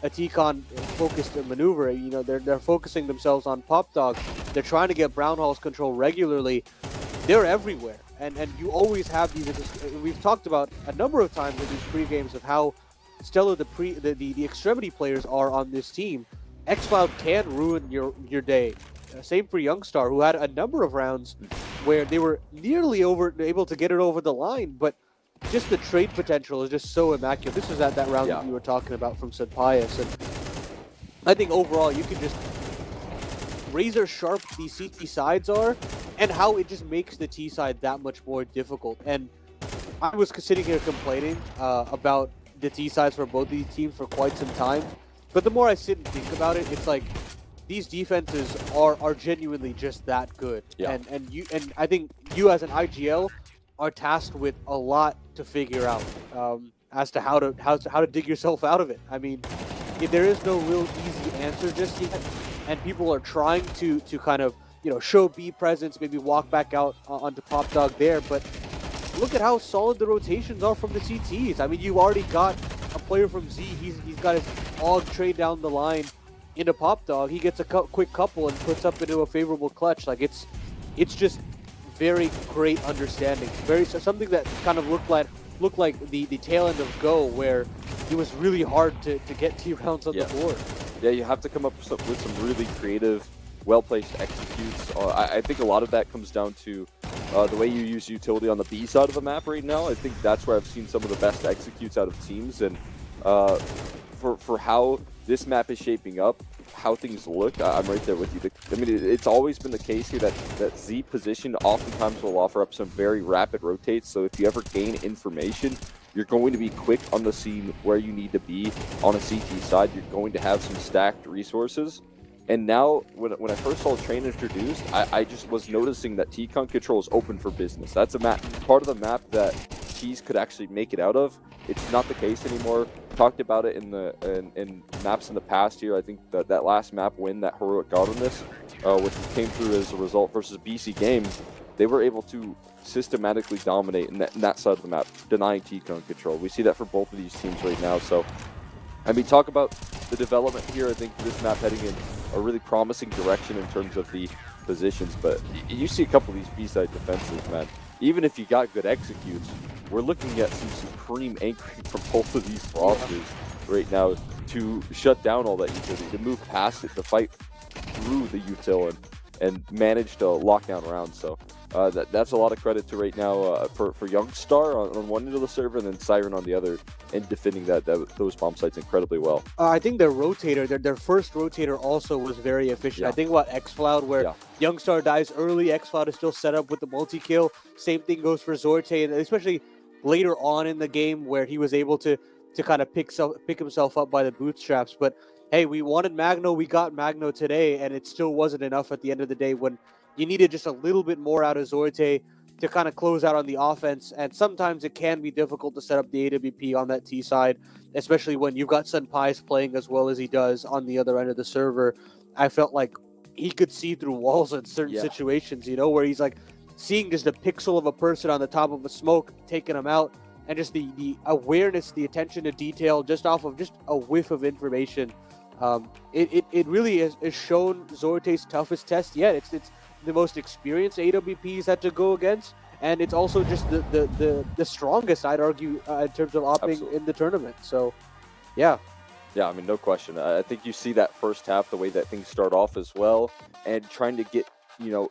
[SPEAKER 1] a T-Con focused maneuver. They're focusing themselves on Pop Dog. They're trying to get Brownhall's control regularly. They're everywhere, and you always have these. We've talked about a number of times in these pre-games of how stellar the extremity players are on this team. Xcloud can ruin your day. Same for Youngstar, who had a number of rounds where they were nearly able to get it over the line, but just the trade potential is just so immaculate. This was at that round that you were talking about from Sunpius, and I think overall you can just razor sharp these CT sides are, and how it just makes the T side that much more difficult. And I was sitting here complaining about the T sides for both of these teams for quite some time. But the more I sit and think about it, it's like these defenses are genuinely just that good.
[SPEAKER 2] Yeah.
[SPEAKER 1] And I think you as an IGL are tasked with a lot to figure out as to how to dig yourself out of it. I mean, there is no real easy answer just yet, and people are trying to kind of show B presence, maybe walk back out onto Pop Dog there. But look at how solid the rotations are from the CTs. I mean, you already got a player from Z. He's got his Og trade down the line into Pop Dog. He gets a quick couple and puts up into a favorable clutch. Like it's just very great understanding. Something that kind of looked like the tail end of Go, where it was really hard to get T rounds on the board.
[SPEAKER 2] Yeah, you have to come up with some really creative, well-placed executes. I think a lot of that comes down to the way you use utility on the B side of the map right now. I think that's where I've seen some of the best executes out of teams, and for how this map is shaping up, how things look, I'm right there with you. I mean, it's always been the case here that Z position oftentimes will offer up some very rapid rotates, so if you ever gain information, you're going to be quick on the scene where you need to be on a CT side. You're going to have some stacked resources. And now, when I first saw Train introduced, I just was noticing that T-Con control is open for business. That's a part of the map that T's could actually make it out of. It's not the case anymore. Talked about it in maps in the past here. I think that last map win that Heroic got on this, which came through as a result versus BC Games, they were able to systematically dominate in that side of the map, denying T-Con control. We see that for both of these teams right now. So, I mean, talk about the development here. I think this map heading in a really promising direction in terms of the positions, but you see a couple of these B-side defenses, man. Even if you got good executes, we're looking at some supreme anchoring from both of these rosters right now to shut down all that utility, to move past it, to fight through the util and manage to lock down rounds. So that's a lot of credit to right now for Youngstar on one end of the server, and then Siren on the other, and defending those bomb sites incredibly well.
[SPEAKER 1] I think their rotator, their first rotator also was very efficient.
[SPEAKER 2] Yeah.
[SPEAKER 1] I think about Xcloud, where Youngstar dies early, Xcloud is still set up with the multi-kill. Same thing goes for Zorte, and especially later on in the game where he was able to kind of pick himself up by the bootstraps. But hey, we wanted Magno, we got Magno today, and it still wasn't enough at the end of the day when you needed just a little bit more out of Zorte to kind of close out on the offense. And sometimes it can be difficult to set up the AWP on that T side, especially when you've got Senpais playing as well as he does on the other end of the server. I felt like he could see through walls in certain situations, where he's like seeing just a pixel of a person on the top of a smoke, taking him out, and just the awareness, the attention to detail just off of just a whiff of information. It really has shown Zorte's toughest test yet. It's the most experienced AWPs had to go against, and it's also just the strongest, I'd argue, in terms of opping in the tournament. So, yeah.
[SPEAKER 2] Yeah, I mean, no question. I think you see that first half, the way that things start off as well, and trying to get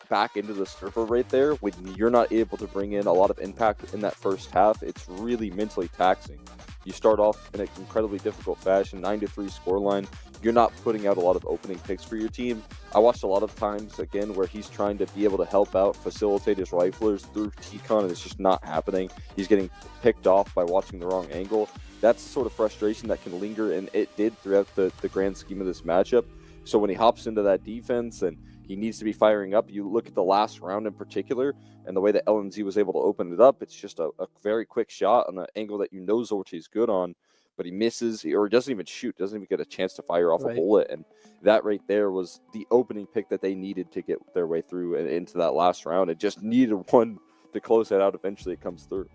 [SPEAKER 2] back into the server right there when you're not able to bring in a lot of impact in that first half. It's really mentally taxing. You start off in an incredibly difficult fashion, 9-3 scoreline. You're not putting out a lot of opening picks for your team. I watched a lot of times, again, where he's trying to be able to help out, facilitate his riflers through T-Con, and it's just not happening. He's getting picked off by watching the wrong angle. That's the sort of frustration that can linger, and it did throughout the grand scheme of this matchup. So when he hops into that defense and he needs to be firing up, you look at the last round in particular, and the way that LNZ was able to open it up, it's just a very quick shot on an angle that Zorte is good on, but he misses, or he doesn't even shoot, doesn't even get a chance to fire off a bullet. And that right there was the opening pick that they needed to get their way through and into that last round. It just needed one to close that out. Eventually it comes through.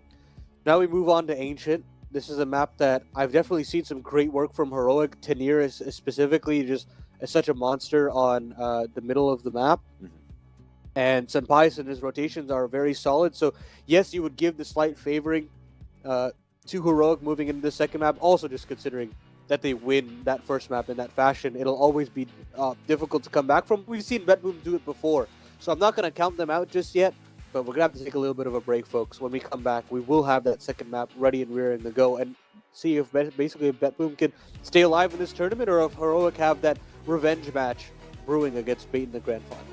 [SPEAKER 1] Now we move on to Ancient. This is a map that I've definitely seen some great work from Heroic. Tanir is specifically just such a monster on the middle of the map. And Senpais and his rotations are very solid. So yes, you would give the slight favoring to Heroic moving into the second map. Also just considering that they win that first map in that fashion, it'll always be difficult to come back from. We've seen BetBoom do it before. So I'm not going to count them out just yet. But we're going to have to take a little bit of a break, folks. When we come back, we will have that second map ready and rearing to go and see if basically if BetBoom can stay alive in this tournament, or if Heroic have that revenge match brewing against Bait in the Grand Finals.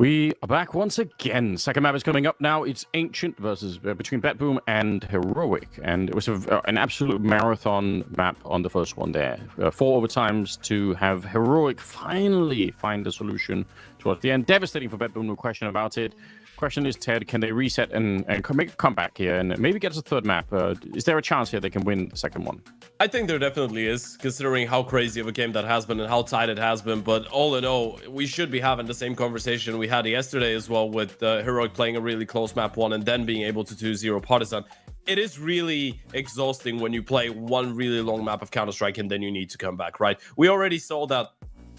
[SPEAKER 3] We are back once again. Second map is coming up now. It's Ancient versus between BetBoom and Heroic, and it was an absolute marathon map on the first one there. 4 overtimes to have Heroic finally find the solution towards the end. Devastating for BetBoom, no question about it. Question is, Ted, can they reset and make a comeback here and maybe get us a third map? Is there a chance here they can win the second one?
[SPEAKER 4] I think there definitely is, considering how crazy of a game that has been and how tight it has been. But all in all, we should be having the same conversation we had yesterday as well, with Heroic playing a really close map 1 and then being able to 2-0 Partisan. It is really exhausting when you play one really long map of Counter-Strike and then you need to come back, right? We already saw that.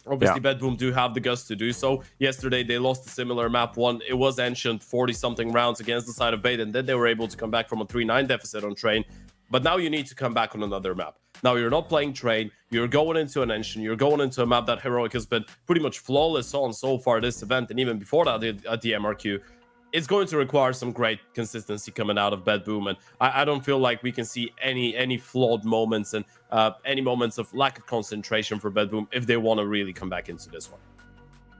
[SPEAKER 4] Obviously, BetBoom do have the guts to do so. Yesterday, they lost a similar map 1. It was Ancient, 40-something rounds against the side of Bait, and then they were able to come back from a 3-9 deficit on Train. But now you need to come back on another map. Now you're not playing Train. You're going into an Ancient. You're going into a map that Heroic has been pretty much flawless on so far this event, and even before that at the MRQ. It's going to require some great consistency coming out of BetBoom, and I don't feel like we can see any flawed moments and any moments of lack of concentration for BetBoom if they want to really come back into this one.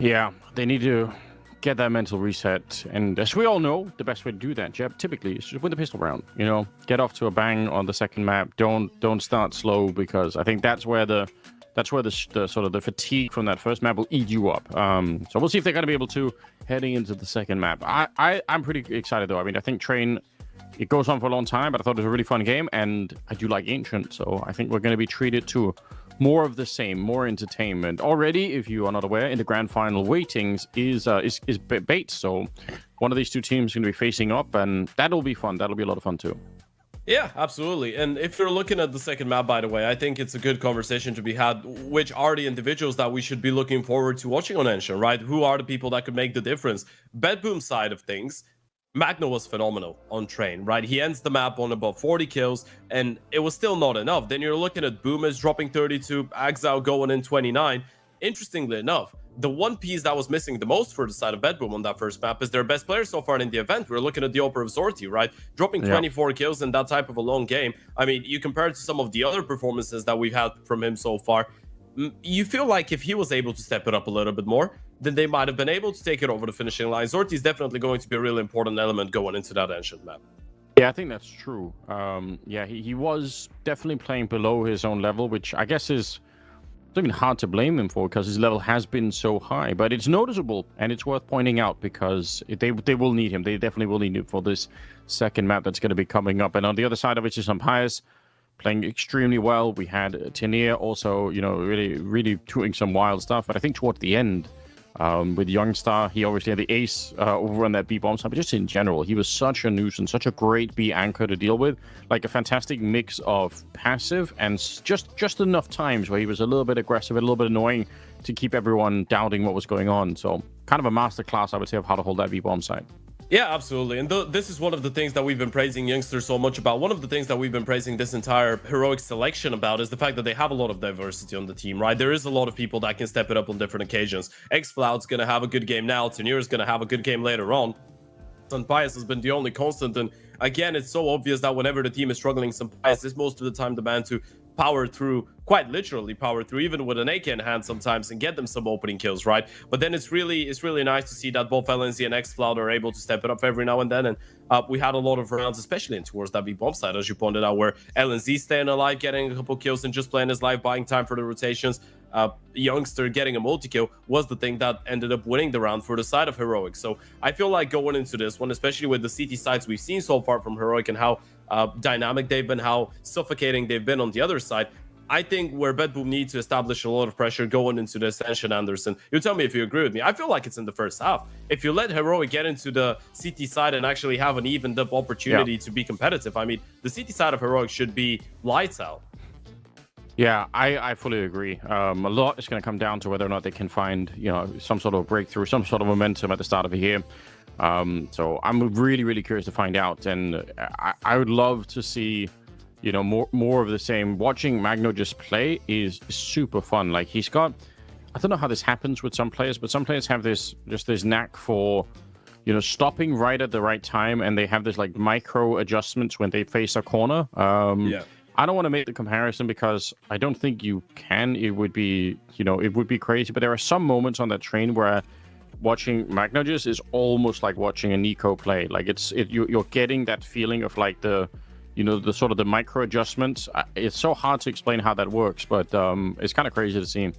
[SPEAKER 3] Yeah, they need to get that mental reset, and as we all know, the best way to do that, Jeb, typically is just win the pistol round. You know, get off to a bang on the second map. Don't start slow, because I think that's where the sort of the fatigue from that first map will eat you up. So we'll see if they're going to be able to heading into the second map. I'm pretty excited though. I mean, I think Train, it goes on for a long time, but I thought it was a really fun game, and I do like Ancient, so I think we're going to be treated to more of the same, more entertainment. Already, if you are not aware, in the grand final weightings is Bait, so one of these two teams is going to be facing up, and that'll be fun. That'll be a lot of fun too.
[SPEAKER 4] Yeah, absolutely. And if you're looking at the second map, by the way, I think it's a good conversation to be had. Which are the individuals that we should be looking forward to watching on Ancient, right? Who are the people that could make the difference? BetBoom side of things, Magno was phenomenal on Train, right? He ends the map on about 40 kills, and it was still not enough. Then you're looking at Boomers dropping 32, Axao going in 29. Interestingly enough, the one piece that was missing the most for the side of BetBoom on that first map is their best player so far in the event. We're looking at the Opera of Zorti, right? Dropping 24 kills in that type of a long game. I mean, you compare it to some of the other performances that we've had from him so far, you feel like if he was able to step it up a little bit more, then they might have been able to take it over the finishing line. Zorti is definitely going to be a really important element going into that Ancient map.
[SPEAKER 3] Yeah, I think that's true. Yeah, he was definitely playing below his own level, which I guess is not even hard to blame him for, because his level has been so high. But it's noticeable, and it's worth pointing out, because they will need him. They definitely will need him for this second map that's going to be coming up. And on the other side of it is Umpires playing extremely well. We had Tenier also, you know, really doing some wild stuff. But I think towards the end, with Youngstar, he obviously had the ace over on that B bomb side, but just in general, he was such a nuisance, such a great B anchor to deal with, like a fantastic mix of passive and just enough times where he was a little bit aggressive, a little bit annoying to keep everyone doubting what was going on. So kind of a masterclass, I would say, of how to hold that B bomb side.
[SPEAKER 4] Yeah, absolutely. And this is one of the things that we've been praising Youngsters so much about. One of the things that we've been praising this entire Heroic selection about is the fact that they have a lot of diversity on the team, right? There is a lot of people that can step it up on different occasions. Xfloud's going to have a good game now. Tenier is going to have a good game later on. Sunpius has been the only constant. And again, it's so obvious that whenever the team is struggling, Sunpius is most of the time the man to power through, quite literally power through, even with an AK in hand sometimes, and get them some opening kills, right? But then it's really nice to see that both LNZ and Xfloud are able to step it up every now and then. And we had a lot of rounds, especially in towards that B-bomb side, as you pointed out, where LNZ staying alive, getting a couple kills and just playing his life, buying time for the rotations. Youngster getting a multi-kill was the thing that ended up winning the round for the side of Heroic. So I feel like going into this one, especially with the CT sides we've seen so far from Heroic and how dynamic they've been, how suffocating they've been on the other side, I think where BetBoom needs to establish a lot of pressure going into this Ascension, Anderson. You tell me if you agree with me. I feel like it's in the first half. If you let Heroic get into the CT side and actually have an evened up opportunity to be competitive, I mean, the CT side of Heroic should be lights out.
[SPEAKER 3] Yeah, I fully agree. A lot is going to come down to whether or not they can find, you know, some sort of breakthrough, some sort of momentum at the start of the year. So I'm really curious to find out, and I would love to see, you know, more of the same. Watching Magno just play is super fun. Like, he's got, I don't know how this happens with some players, but some players have this knack for, you know, stopping right at the right time, and they have this like micro adjustments when they face a corner. I don't want to make the comparison because I don't think you can. It would be, you know, it would be crazy. But there are some moments on that train where watching Magnages is almost like watching a Nico play. Like you're getting that feeling of like the sort of the micro adjustments. It's so hard to explain how that works, but it's kind of crazy to see.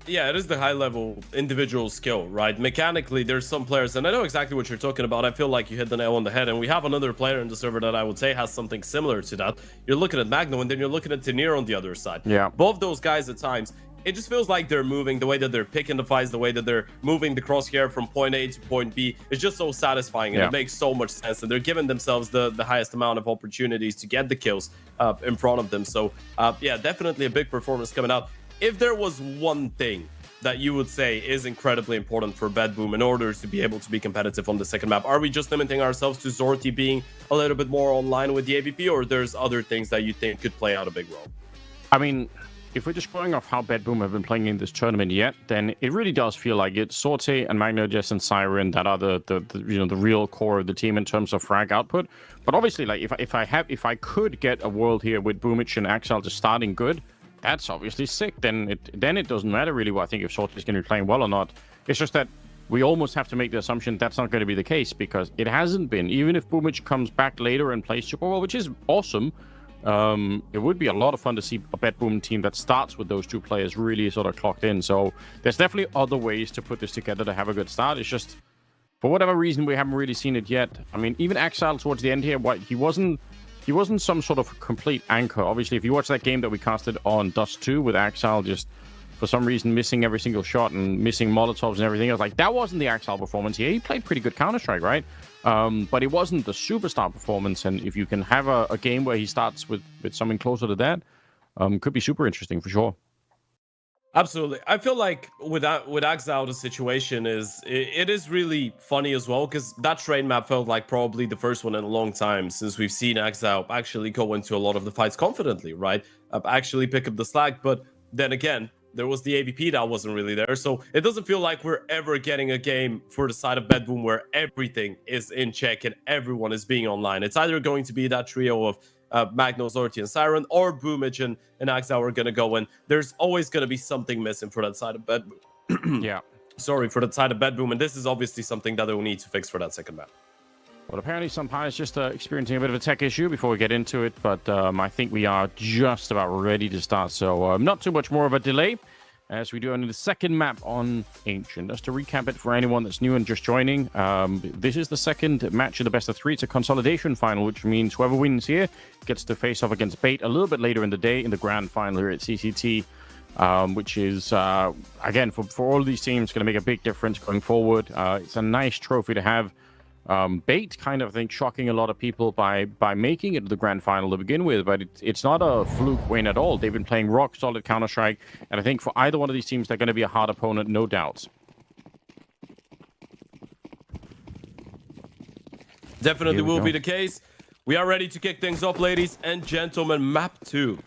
[SPEAKER 4] Yeah, it is the high-level individual skill, right? Mechanically, there's some players, and I know exactly what you're talking about. I feel like you hit the nail on the head, and we have another player in the server that I would say has something similar to that. You're looking at Magno, and then you're looking at Tenir on the other side.
[SPEAKER 3] Yeah.
[SPEAKER 4] Both those guys at times, it just feels like they're moving, the way that they're picking the fights, the way that they're moving the crosshair from point A to point B. It's just so satisfying, and it makes so much sense. And they're giving themselves the highest amount of opportunities to get the kills in front of them. So, yeah, definitely a big performance coming out. If there was one thing that you would say is incredibly important for BetBoom in order to be able to be competitive on the second map, are we just limiting ourselves to Zorti being a little bit more online with the AVP, or there's other things that you think could play out a big role?
[SPEAKER 3] I mean, if we're just going off how BetBoom have been playing in this tournament yet, then it really does feel like it's Sorte and Magnages and Siren that are the real core of the team in terms of frag output. But obviously, like if I could get a world here with Boomich and Axel just starting good, that's obviously sick. Then it doesn't matter really what I think if Sorte is going to be playing well or not. It's just that we almost have to make the assumption that's not going to be the case, because it hasn't been. Even if Boomich comes back later and plays super well, which is awesome, it would be a lot of fun to see a BetBoom team that starts with those two players really sort of clocked in. So there's definitely other ways to put this together to have a good start. It's just, for whatever reason, we haven't really seen it yet. I mean, even Axel towards the end here, he wasn't some sort of complete anchor. Obviously, if you watch that game that we casted on Dust 2 with Axel just for some reason missing every single shot and missing Molotovs and everything else, like that wasn't the Axel performance here. He played pretty good Counter-Strike, right? But it wasn't the superstar performance. And if you can have a game where he starts with something closer to that, could be super interesting for sure.
[SPEAKER 4] Absolutely. I feel like with Axel, the situation is it is really funny as well, because that train map felt like probably the first one in a long time since we've seen Axel actually go into a lot of the fights confidently, right? Actually pick up the slack. But then again, there was the AVP that wasn't really there. So it doesn't feel like we're ever getting a game for the side of BetBoom where everything is in check and everyone is being online. It's either going to be that trio of Magno, Zorti, and Siren, or Boomich and Axel are going to go in. There's always going to be something missing for that side of BetBoom.
[SPEAKER 3] Yeah.
[SPEAKER 4] Sorry, for that side of BetBoom. And this is obviously something that they'll need to fix for that second map.
[SPEAKER 3] Well, apparently Sunpai is just experiencing a bit of a tech issue before we get into it, but I think we are just about ready to start. So not too much more of a delay as we do on the second map on Ancient. Just to recap it for anyone that's new and just joining, this is the second match of the best of three. It's a consolidation final, which means whoever wins here gets to face off against Bait a little bit later in the day in the grand final here at CCT, which is, again, for all these teams, going to make a big difference going forward. It's a nice trophy to have. Bait kind of, I think, shocking a lot of people by making it to the grand final to begin with, but it's not a fluke win at all. They've been playing rock solid Counter-Strike, and I think for either one of these teams, they're going to be a hard opponent, no doubts.
[SPEAKER 4] Definitely will be the case. We are ready to kick things off, ladies and gentlemen. Map 2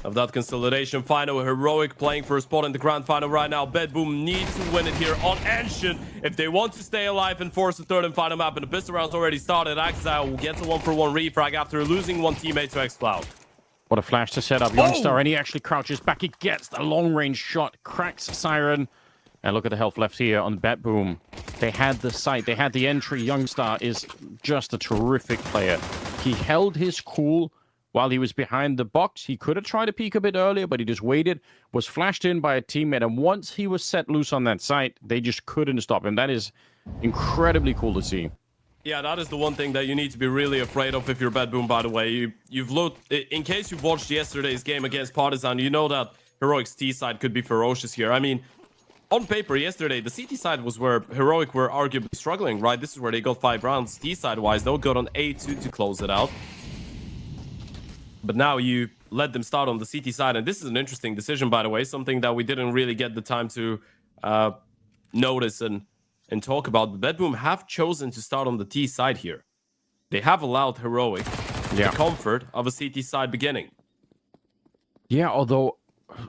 [SPEAKER 4] of that consolidation final. Heroic playing for a spot in the grand final right now. BetBoom needs to win it here on Ancient if they want to stay alive and force the third and final map. And the pistol round's already started. Axel gets a 1-for-1 refrag after losing one teammate to XCloud.
[SPEAKER 3] What a flash to set up Youngstar, and he actually crouches back. He gets the long-range shot, cracks Siren. And look at the health left here on BetBoom. They had the site, they had the entry. Youngstar is just a terrific player. He held his cool while he was behind the box. He could have tried to peek a bit earlier, but he just waited, was flashed in by a teammate, and once he was set loose on that site, they just couldn't stop him. That is incredibly cool to see.
[SPEAKER 4] Yeah, that is the one thing that you need to be really afraid of if you're BetBoom, by the way. You've looked, in case you've watched yesterday's game against Partisan, you know that Heroic's T side could be ferocious here. I mean, on paper yesterday, the CT side was where Heroic were arguably struggling, right? This is where they got 5 rounds. T side wise, they'll go on A2 to close it out. But now you let them start on the CT side, and this is an interesting decision, by the way, something that we didn't really get the time to notice and talk about. But BetBoom have chosen to start on the T side here. They have allowed Heroic the comfort of a CT side beginning.
[SPEAKER 3] Yeah, although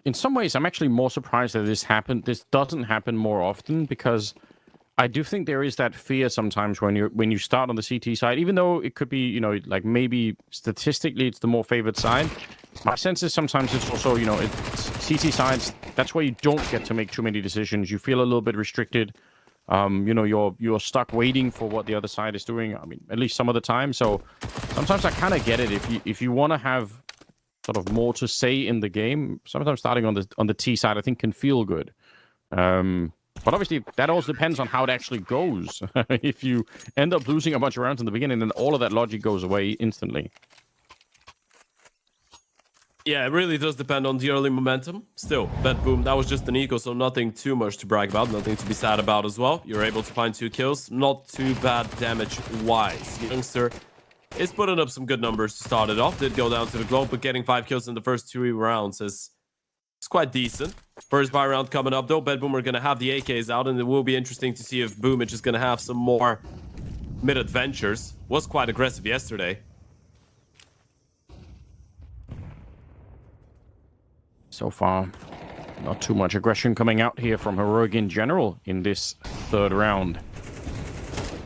[SPEAKER 3] in some ways I'm actually more surprised that this happened. This doesn't happen more often, because I do think there is that fear sometimes when you start on the CT side, even though it could be, you know, like maybe statistically it's the more favored side. My sense is sometimes it's also, you know, it's CT sides, that's where you don't get to make too many decisions. You feel a little bit restricted. You're stuck waiting for what the other side is doing. I mean, at least some of the time. So sometimes I kind of get it. If you want to have sort of more to say in the game, sometimes starting on the T side, I think can feel good. But obviously, that also depends on how it actually goes. If you end up losing a bunch of rounds in the beginning, then all of that logic goes away instantly.
[SPEAKER 4] Yeah, it really does depend on the early momentum. Still, BetBoom, that was just an eco, so nothing too much to brag about, nothing to be sad about as well. You're able to find 2 kills, not too bad damage-wise. Youngster is putting up some good numbers to start it off. Did go down to the globe, but getting 5 kills in the first 3 rounds is quite decent. First buy round coming up, though. BetBoom are going to have the AKs out, and it will be interesting to see if Boomage is going to have some more mid-adventures. Was quite aggressive yesterday.
[SPEAKER 3] So far, not too much aggression coming out here from Heroic in general in this 3rd round.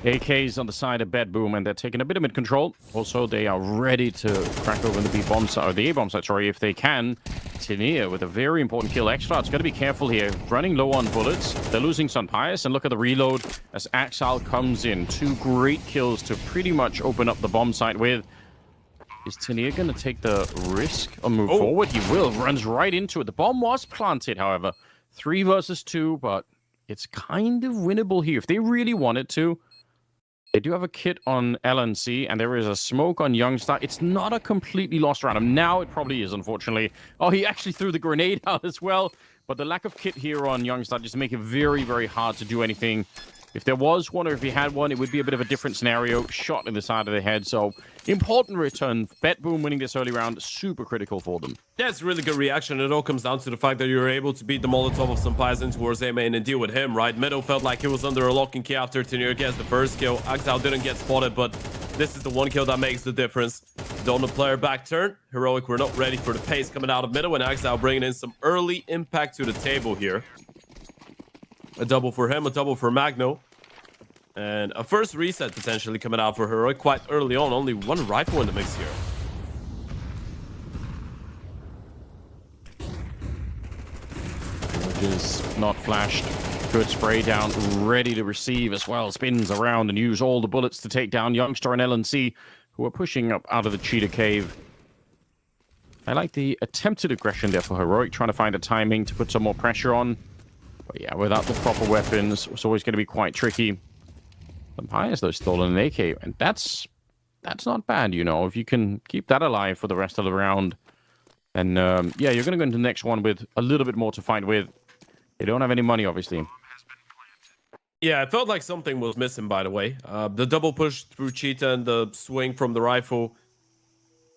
[SPEAKER 3] AKs on the side of BetBoom, and they're taking a bit of mid-control. Also, they are ready to crack open the B-bomb side, or the A-bomb side, sorry, if they can. Tinia with a very important kill. Extra's got to be careful here. Running low on bullets. They're losing Sun Pius, and look at the reload as Axal comes in. 2 great kills to pretty much open up the bomb site with. Is Tinia going to take the risk or move forward? He will. Runs right into it. The bomb was planted, however. 3 versus 2, but it's kind of winnable here. If they really wanted to, they do have a kit on LNC, and there is a smoke on Youngstar. It's not a completely lost round. Now it probably is, unfortunately. Oh, he actually threw the grenade out as well. But the lack of kit here on Youngstar just make it very, very hard to do anything. If there was one, or if he had one, it would be a bit of a different scenario. Shot in the side of the head. So, important return. BetBoom winning this early round, super critical for them.
[SPEAKER 4] Yeah, it's a really good reaction. It all comes down to the fact that you're able to beat the Molotov of some Paizen towards A main and deal with him, right? Meadow felt like he was under a lock and key after Tenier gets the first kill. Axel didn't get spotted, but this is the one kill that makes the difference. Donut player back turn. Heroic, we're not ready for the pace coming out of middle, and Axel bringing in some early impact to the table here. A double for him, a double for Magno. And a first reset potentially coming out for Heroic quite early on. Only 1 rifle in the mix here.
[SPEAKER 3] Is not flashed. Good spray down, ready to receive as well. Spins around and use all the bullets to take down Youngstar and LNC, who are pushing up out of the Cheetah Cave. I like the attempted aggression there for Heroic, trying to find a timing to put some more pressure on. But yeah, without the proper weapons, it's always going to be quite tricky. Pius, though, stolen an AK, and that's not bad, you know. If you can keep that alive for the rest of the round, and yeah, you're going to go into the next one with a little bit more to fight with. They don't have any money, obviously.
[SPEAKER 4] Yeah, it felt like something was missing, by the way. The double push through Cheetah and the swing from the rifle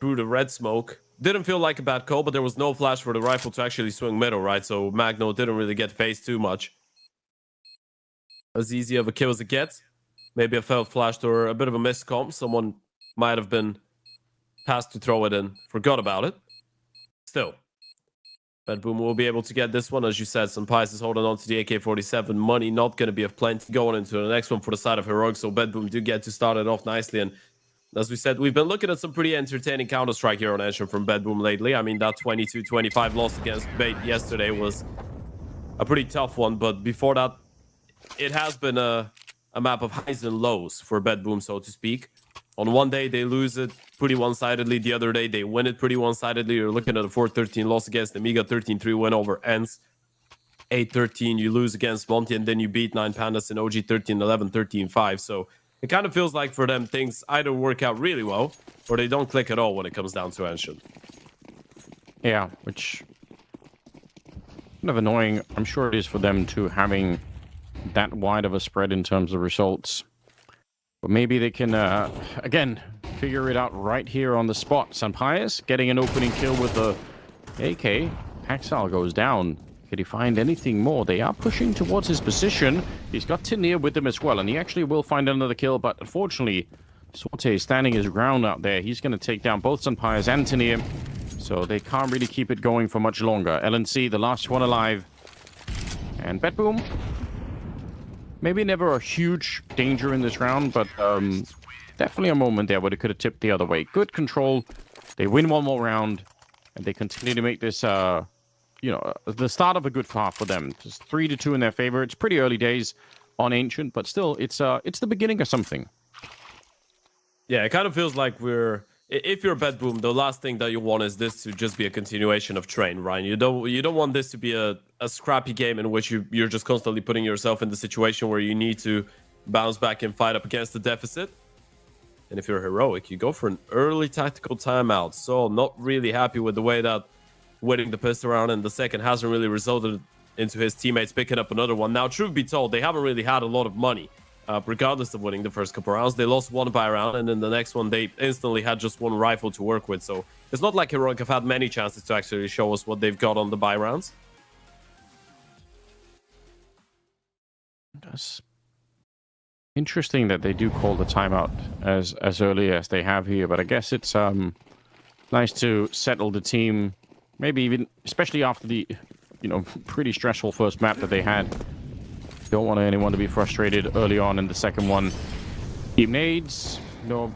[SPEAKER 4] through the red smoke didn't feel like a bad call, but there was no flash for the rifle to actually swing middle, right? So Magno didn't really get phased too much. As easy of a kill as it gets. Maybe a failed flash or a bit of a miscom. Someone might have been passed to throw it in. Forgot about it. Still. BetBoom will be able to get this one. As you said, some Pies is holding on to the AK-47. Money not going to be of plenty going into the next one for the side of Heroic. So BetBoom do get to start it off nicely. And as we said, we've been looking at some pretty entertaining Counter-Strike here on Ancient from BetBoom lately. I mean, that 22-25 loss against Bait yesterday was a pretty tough one. But before that, it has been a map of highs and lows for BetBoom, so to speak. On one day, they lose it pretty one-sidedly. The other day, they win it pretty one-sidedly. You're looking at a 4-13 loss against Amiga, 13-3 win over Ents. 8-13, you lose against Monty, and then you beat 9 Pandas in OG 13-11, 13-5. So it kind of feels like for them, things either work out really well, or they don't click at all when it comes down to Ancient.
[SPEAKER 3] Yeah, which kind of annoying. I'm sure it is for them too, having that wide of a spread in terms of results. But maybe they can, again, figure it out right here on the spot. Sampias getting an opening kill with the AK. Axal goes down. Could he find anything more? They are pushing towards his position. He's got Tinir with him as well, and he actually will find another kill, but unfortunately, Sorte is standing his ground out there. He's going to take down both Sampias and Tinir, so they can't really keep it going for much longer. LNC, the last one alive. And BetBoom, maybe never a huge danger in this round, but definitely a moment there where it could have tipped the other way. Good control. They win one more round, and they continue to make this, the start of a good half for them. Just 3-2 in their favor. It's pretty early days. on Ancient, but still, it's the beginning of something.
[SPEAKER 4] Yeah, it kind of feels like if you're BetBoom, the last thing that you want is this to just be a continuation of Train, right? You don't want this to be a scrappy game in which you're just constantly putting yourself in the situation where you need to bounce back and fight up against the deficit. And if you're Heroic, you go for an early tactical timeout. So not really happy with the way that winning the pistol round in the second hasn't really resulted into his teammates picking up another one. Now, truth be told, they haven't really had a lot of money. Regardless of winning the first couple rounds, they lost one by round, and then the next one they instantly had just one rifle to work with. So it's not like Heroic have had many chances to actually show us what they've got on the buy rounds.
[SPEAKER 3] That's interesting that they do call the timeout as early as they have here, but I guess it's nice to settle the team, maybe even especially after the pretty stressful first map that they had. Don't want anyone to be frustrated early on in the second one. Team nades,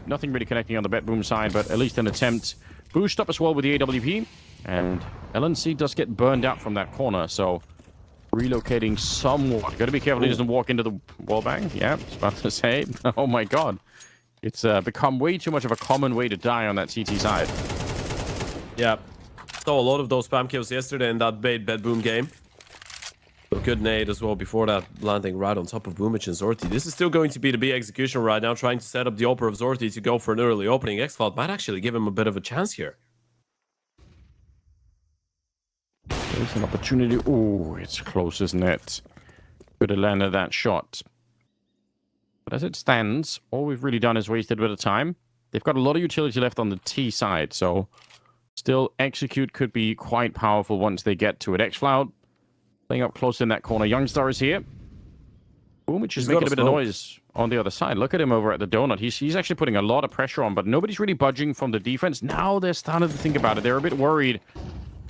[SPEAKER 3] nothing really connecting on the BetBoom side, but at least an attempt. Boost up as well with the AWP, and LNC does get burned out from that corner, so relocating somewhat. Got to be careful he doesn't walk into the wallbang. Yeah, I was about to say. Oh my god. It's become way too much of a common way to die on that CT side.
[SPEAKER 4] Yeah. Saw a lot of those spam kills yesterday in that BetBoom game. A good nade as well before that, landing right on top of Boomich and Zorti. This is still going to be the B execution right now, trying to set up the Opera of Zorti to go for an early opening. xCloud might actually give him a bit of a chance here.
[SPEAKER 3] There's an opportunity. Oh, it's close, isn't it? Could have landed that shot. But as it stands, all we've really done is wasted a bit of time. They've got a lot of utility left on the T side, so still execute could be quite powerful once they get to it. xCloud playing up close in that corner. Youngstar is here. Boomich is making a bit of noise on the other side. Look at him over at the donut. He's actually putting a lot of pressure on, but nobody's really budging from the defense. Now they're starting to think about it. They're a bit worried.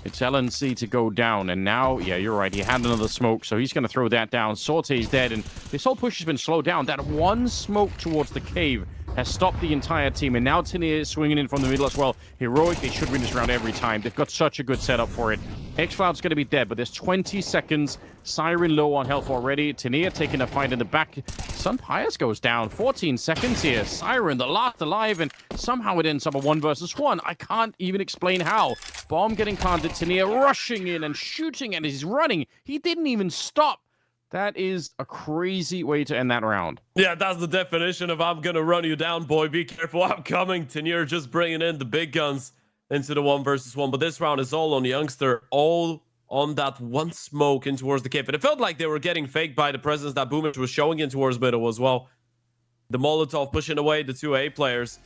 [SPEAKER 3] It's LNC to go down, and now, yeah, you're right. He had another smoke, so he's going to throw that down. Sorte's dead, and this whole push has been slowed down. That one smoke towards the cave has stopped the entire team, and now Tania is swinging in from the middle as well. Heroic, they should win this round every time. They've got such a good setup for it. xCloud's going to be dead, but there's 20 seconds. Siren low on health already. Tania taking a fight in the back. Sunpius goes down. 14 seconds here. Siren, the last alive, and somehow it ends up a 1 versus 1. I can't even explain how. Bomb getting planted. Tania rushing in and shooting, and he's running. He didn't even stop. That is a crazy way to end that round.
[SPEAKER 4] Yeah, that's the definition of I'm gonna run you down, boy. Be careful, I'm coming. Tania just bringing in the big guns into the 1 versus 1. But this round is all on Youngster, all on that one smoke in towards the cave. And it felt like they were getting faked by the presence that Boomich was showing in towards middle as well. The Molotov pushing away the 2A players.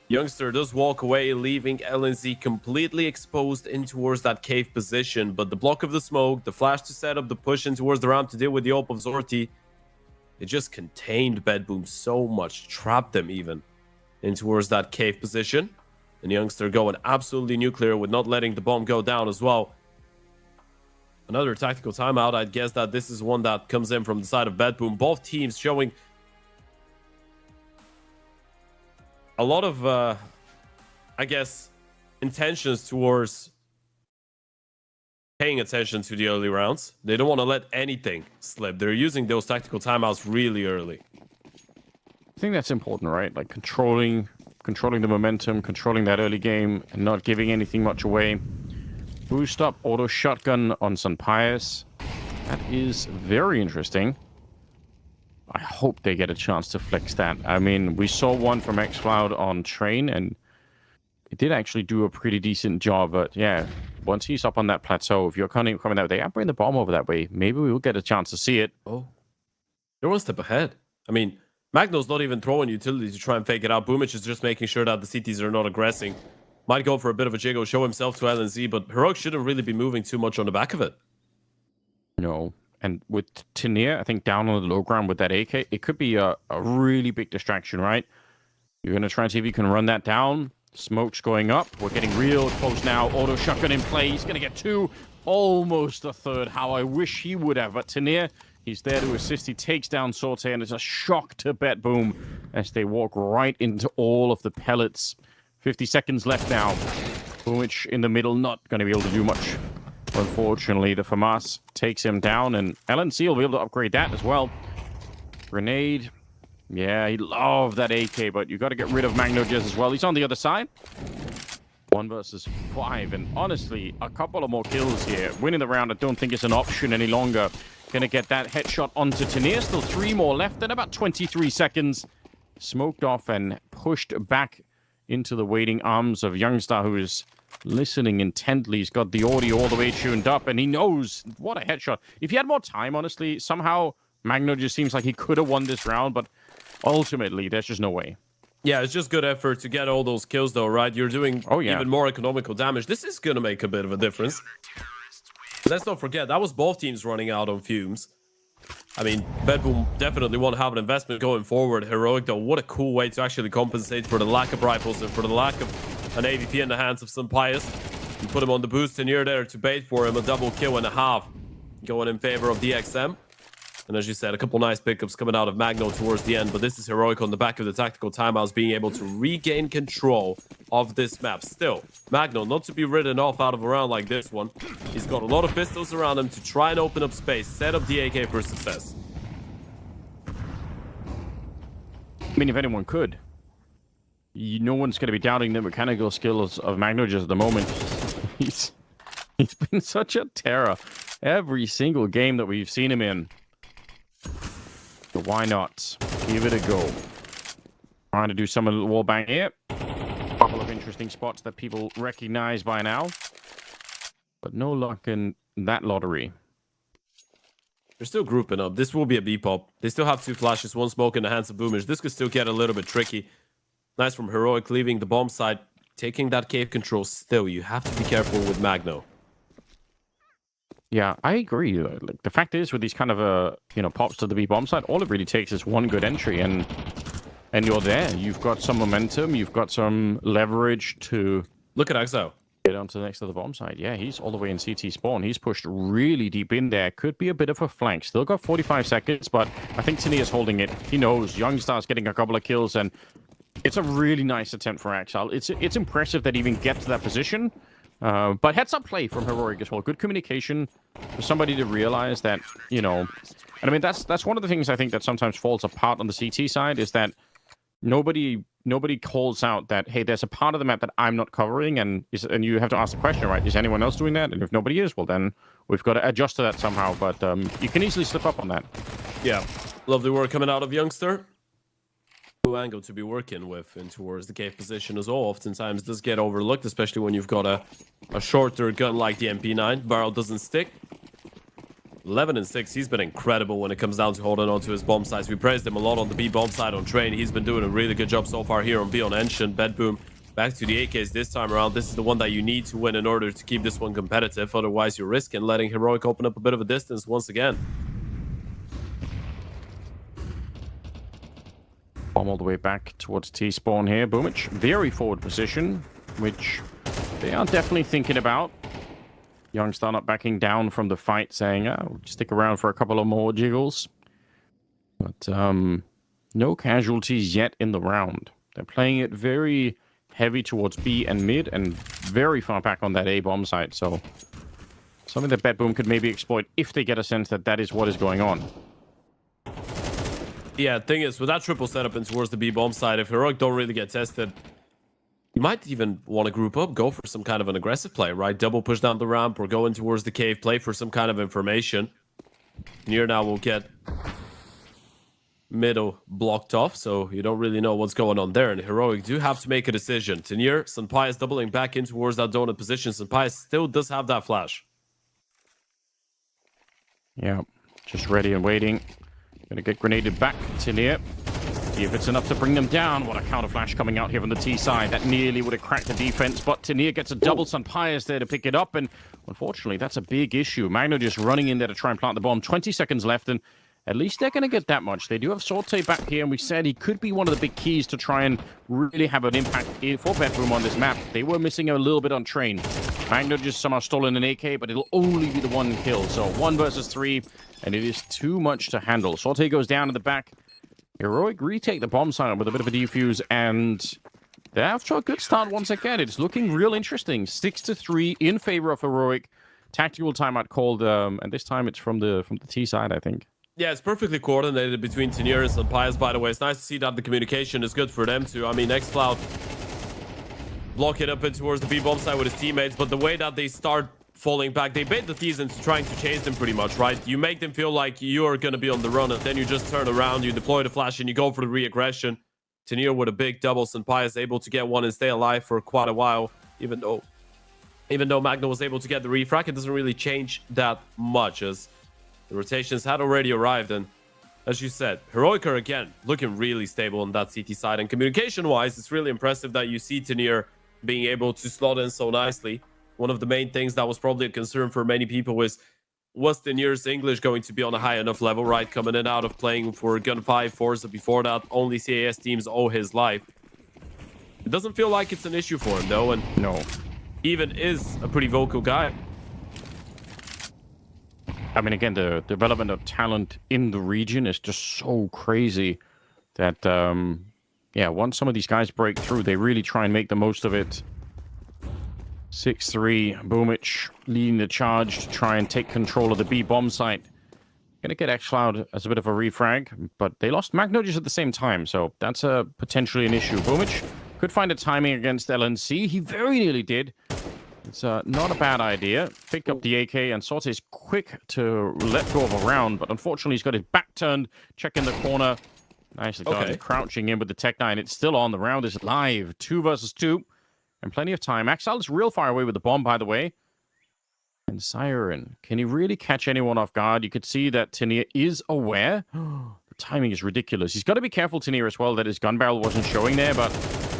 [SPEAKER 4] Youngster does walk away, leaving LNZ completely exposed in towards that cave position. But the block of the smoke, the flash to set up the push in towards the ramp to deal with the ult of Zorti, it just contained BetBoom so much, trapped them even in towards that cave position. And Youngster going absolutely nuclear with not letting the bomb go down as well. Another tactical timeout. I'd guess that this is one that comes in from the side of BetBoom. Both teams showing a lot of, I guess, intentions towards paying attention to the early rounds. They don't want to let anything slip. They're using those tactical timeouts really early.
[SPEAKER 3] I think that's important, right? Like controlling the momentum, controlling that early game, and not giving anything much away. Boost up, auto shotgun on Sunpius. That is very interesting. I hope they get a chance to flex that. I mean, we saw one from xCloud on Train, and it did actually do a pretty decent job. But yeah, once he's up on that plateau, if you're coming that way, I'm bringing the bomb over that way. Maybe we will get a chance to see it.
[SPEAKER 4] Oh, they're one step ahead. I mean, Magno's not even throwing utility to try and fake it out. Boomich is just making sure that the CTs are not aggressing. Might go for a bit of a jiggle, show himself to LNZ, but Heroic shouldn't really be moving too much on the back of it.
[SPEAKER 3] No. And with Tania, I think down on the low ground with that AK, it could be a really big distraction, right? You're going to try and see if you can run that down. Smoke's going up. We're getting real close now. Auto shotgun in play. He's going to get 2, almost a third. How I wish he would have. But Tania, he's there to assist. He takes down Sorte, and it's a shock to BetBoom as they walk right into all of the pellets. 50 seconds left now. Boomich in the middle, not going to be able to do much. Unfortunately, the FAMAS takes him down, and LNC will be able to upgrade that as well. Grenade. Yeah, he loved that AK, but you got to get rid of MagnoJez as well. He's on the other side. 1 versus 5, and honestly, a couple of more kills here. Winning the round, I don't think it's an option any longer. Gonna get that headshot onto Tenier. Still 3 more left, and about 23 seconds. Smoked off and pushed back into the waiting arms of Youngstar, who is listening intently. He's got the audio all the way tuned up, and he knows what a headshot. If he had more time, honestly, somehow Magno just seems like he could have won this round, but ultimately, there's just no way.
[SPEAKER 4] Yeah, it's just good effort to get all those kills, though, right? You're doing even more economical damage. This is going to make a bit of a difference. Let's not forget, that was both teams running out on fumes. I mean, BetBoom definitely won't have an investment going forward. Heroic, though, what a cool way to actually compensate for the lack of rifles and for the lack of an AVP in the hands of Sampayas. You put him on the boost and you're there to bait for him. A double kill and a half going in favor of DXM. And as you said, a couple nice pickups coming out of Magno towards the end. But this is Heroic on the back of the tactical timeouts being able to regain control of this map. Still, Magno not to be ridden off out of a round like this one. He's got a lot of pistols around him to try and open up space, set up the AK for success.
[SPEAKER 3] I mean, if anyone could. No one's going to be doubting the mechanical skills of MagnoJez at the moment. He's been such a terror every single game that we've seen him in. So why not? Give it a go. Trying to do some of the wall bang here. A couple of interesting spots that people recognize by now. But no luck in that lottery.
[SPEAKER 4] They're still grouping up. This will be a B-pop. They still have 2 flashes, 1 smoke in the hands of Boomers. This could still get a little bit tricky. Nice from Heroic leaving the bomb site. Taking that cave control still. You have to be careful with Magno.
[SPEAKER 3] Yeah, I agree. Like, the fact is, with these kind of pops to the B bomb site, all it really takes is 1 good entry, and you're there. You've got some momentum. You've got some leverage to
[SPEAKER 4] look at Exo.
[SPEAKER 3] Get onto the next to the bomb site. Yeah, he's all the way in CT spawn. He's pushed really deep in there. Could be a bit of a flank. Still got 45 seconds, but I think Tini is holding it. He knows. Youngstar's getting a couple of kills, and it's a really nice attempt for Axel. It's impressive that he even gets to that position. But heads up play from Heroic as well. Good communication for somebody to realize that, and I mean, that's one of the things I think that sometimes falls apart on the CT side is that nobody calls out that, hey, there's a part of the map that I'm not covering, and you have to ask the question, right? Is anyone else doing that? And if nobody is, well, then we've got to adjust to that somehow. But you can easily slip up on that.
[SPEAKER 4] Yeah. Lovely work coming out of Youngster. Cool angle to be working with and towards the cave position as well. Oftentimes does get overlooked, especially when you've got a shorter gun like the MP9. Barrel doesn't stick. 11 and 6. He's been incredible when it comes down to holding on to his bomb sites. We praised him a lot on the B bomb side on Train. He's been doing a really good job so far here on B on Ancient. BetBoom back to the AKs this time around. This is the one that you need to win in order to keep this one competitive. Otherwise, you're risking letting Heroic open up a bit of a distance once again.
[SPEAKER 3] Bomb all the way back towards T-spawn here. Boomich, very forward position, which they are definitely thinking about. Youngstar not backing down from the fight, saying, oh, stick around for a couple of more jiggles. But no casualties yet in the round. They're playing it very heavy towards B and mid and very far back on that A bomb site. So something that BetBoom could maybe exploit if they get a sense that that is what is going on.
[SPEAKER 4] Yeah, thing is, with that triple setup in towards the B bomb side, if Heroic don't really get tested, you might even want to group up, go for some kind of an aggressive play, right? Double push down the ramp or go in towards the cave, play for some kind of information. Near now will get middle blocked off, so you don't really know what's going on there. And Heroic do have to make a decision. Tenier, Senpai is doubling back in towards that donut position. Senpai still does have that flash.
[SPEAKER 3] Yeah, just ready and waiting. Gonna get grenaded back. Tenier. See if it's enough to bring them down. What a counter flash coming out here from the T side. That nearly would have cracked the defense, but Tenier gets a double. Sunpire's there to pick it up, and unfortunately, that's a big issue. Magno just running in there to try and plant the bomb. 20 seconds left, and at least they're going to get that much. They do have Saute back here, and we said he could be one of the big keys to try and really have an impact for BetBoom on this map. They were missing a little bit on Train. Magno just somehow stolen an AK, but it'll only be the 1 kill. So 1 versus 3, and it is too much to handle. Saute goes down in the back. Heroic retake the bomb site with a bit of a defuse, and they're after a good start once again. It's looking real interesting. 6-3 in favor of Heroic. Tactical timeout called, and this time it's from the T side, I think.
[SPEAKER 4] Yeah, it's perfectly coordinated between Tenier and Pius, by the way. It's nice to see that the communication is good for them too. I mean, xCloud blocking up in towards the B-bomb side with his teammates, but the way that they start falling back, they bait the T's into trying to chase them pretty much, right? You make them feel like you're going to be on the run, and then you just turn around, you deploy the flash, and you go for the re-aggression. Tenier with a big double, Pius able to get one and stay alive for quite a while, even though Magno was able to get the refrag. It doesn't really change that much, as the rotations had already arrived, and as you said, Heroic are again looking really stable on that CT side, and communication-wise, it's really impressive that you see Tenier being able to slot in so nicely. One of the main things that was probably a concern for many people was Tenier's English going to be on a high enough level, right? Coming in and out of playing for Gunfire, Forza before that, only CAS teams owe his life. It doesn't feel like it's an issue for him, though, and
[SPEAKER 3] No.
[SPEAKER 4] even is a pretty vocal guy.
[SPEAKER 3] I mean, again, the development of talent in the region is just so crazy that, yeah, once some of these guys break through, they really try and make the most of it. 6-3, Boomich leading the charge to try and take control of the B-bomb site. Gonna get xCloud as a bit of a refrag, but they lost Magno just at the same time, so that's potentially an issue. Boomich could find a timing against LNC. He very nearly did. It's not a bad idea. Pick up the AK, and Sorte is quick to let go of a round, but unfortunately he's got his back turned, checking the corner. Nicely done.
[SPEAKER 4] Okay.
[SPEAKER 3] Crouching in with the Tech 9. It's still on. The round is live. 2 versus 2. And plenty of time. Axel is real far away with the bomb, by the way. And Siren. Can he really catch anyone off guard? You could see that Tenier is aware. The timing is ridiculous. He's got to be careful, Tenier, as well, that his gun barrel wasn't showing there, but...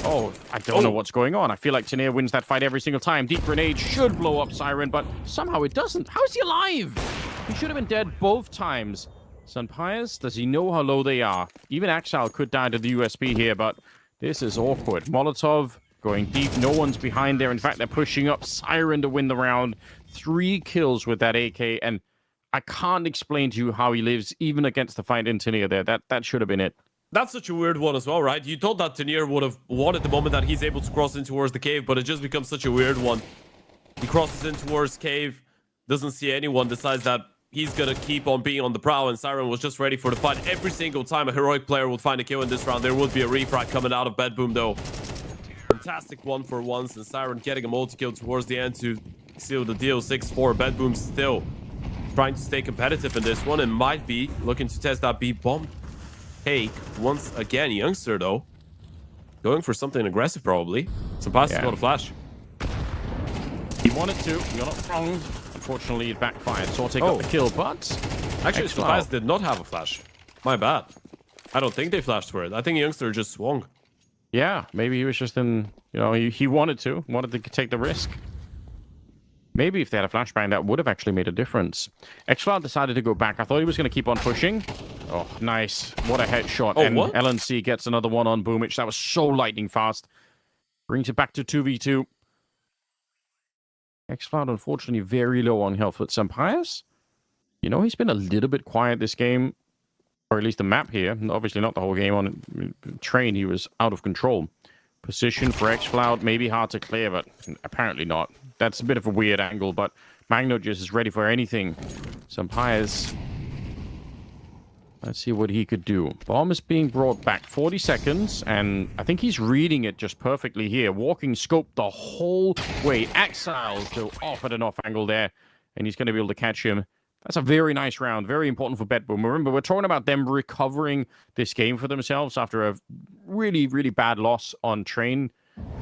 [SPEAKER 3] Oh, I don't know what's going on. I feel like Tenier wins that fight every single time. Deep grenade should blow up Siren, but somehow it doesn't. How is he alive? He should have been dead both times. Pius, does he know how low they are? Even Axel could die to the USP here, but this is awkward. Molotov going deep. No one's behind there. In fact, they're pushing up Siren to win the round. 3 kills with that AK, and I can't explain to you how he lives, even against the fight in Tenier there. That should have been it.
[SPEAKER 4] That's such a weird one as well, right? You thought that Tenier would have won at the moment that he's able to cross in towards the cave, but it just becomes such a weird one. He crosses in towards cave, doesn't see anyone, decides that he's gonna keep on being on the prowl, and Siren was just ready for the fight. Every single time a Heroic player would find a kill in this round, there would be a refrag coming out of BetBoom, though. Fantastic one for once, and Siren getting a multi-kill towards the end to seal the deal. 6-4. BetBoom still trying to stay competitive in this one, and might be looking to test that B-bomb take once again. Youngster, though, going for something aggressive, probably. Pius has got a flash.
[SPEAKER 3] He wanted to. You're not wrong. Unfortunately, it backfired. Sorte got the kill, but...
[SPEAKER 4] Actually, Pius did not have a flash. My bad. I don't think they flashed for it. I think Youngster just swung.
[SPEAKER 3] Yeah, maybe he was just in... You know, he wanted to take the risk. Maybe if they had a flashbang, that would have actually made a difference. xCloud decided to go back. I thought he was going to keep on pushing. Oh, nice. What a headshot.
[SPEAKER 4] Oh,
[SPEAKER 3] and
[SPEAKER 4] what?
[SPEAKER 3] LNC gets another one on Boomich. That was so lightning fast. Brings it back to 2v2. xCloud, unfortunately, very low on health with Pius. You know, he's been a little bit quiet this game. Or at least the map here. Obviously not the whole game. On train, he was out of control. Position for xCloud, maybe hard to clear, but apparently not. That's a bit of a weird angle, but Magno just is ready for anything. Pius. Let's see what he could do. Bomb is being brought back. 40 seconds, and I think he's reading it just perfectly here. Walking scope the whole way. Axile to off at an off angle there, and he's going to be able to catch him. That's a very nice round. Very important for BetBoom. Remember, we're talking about them recovering this game for themselves after a really, really bad loss on train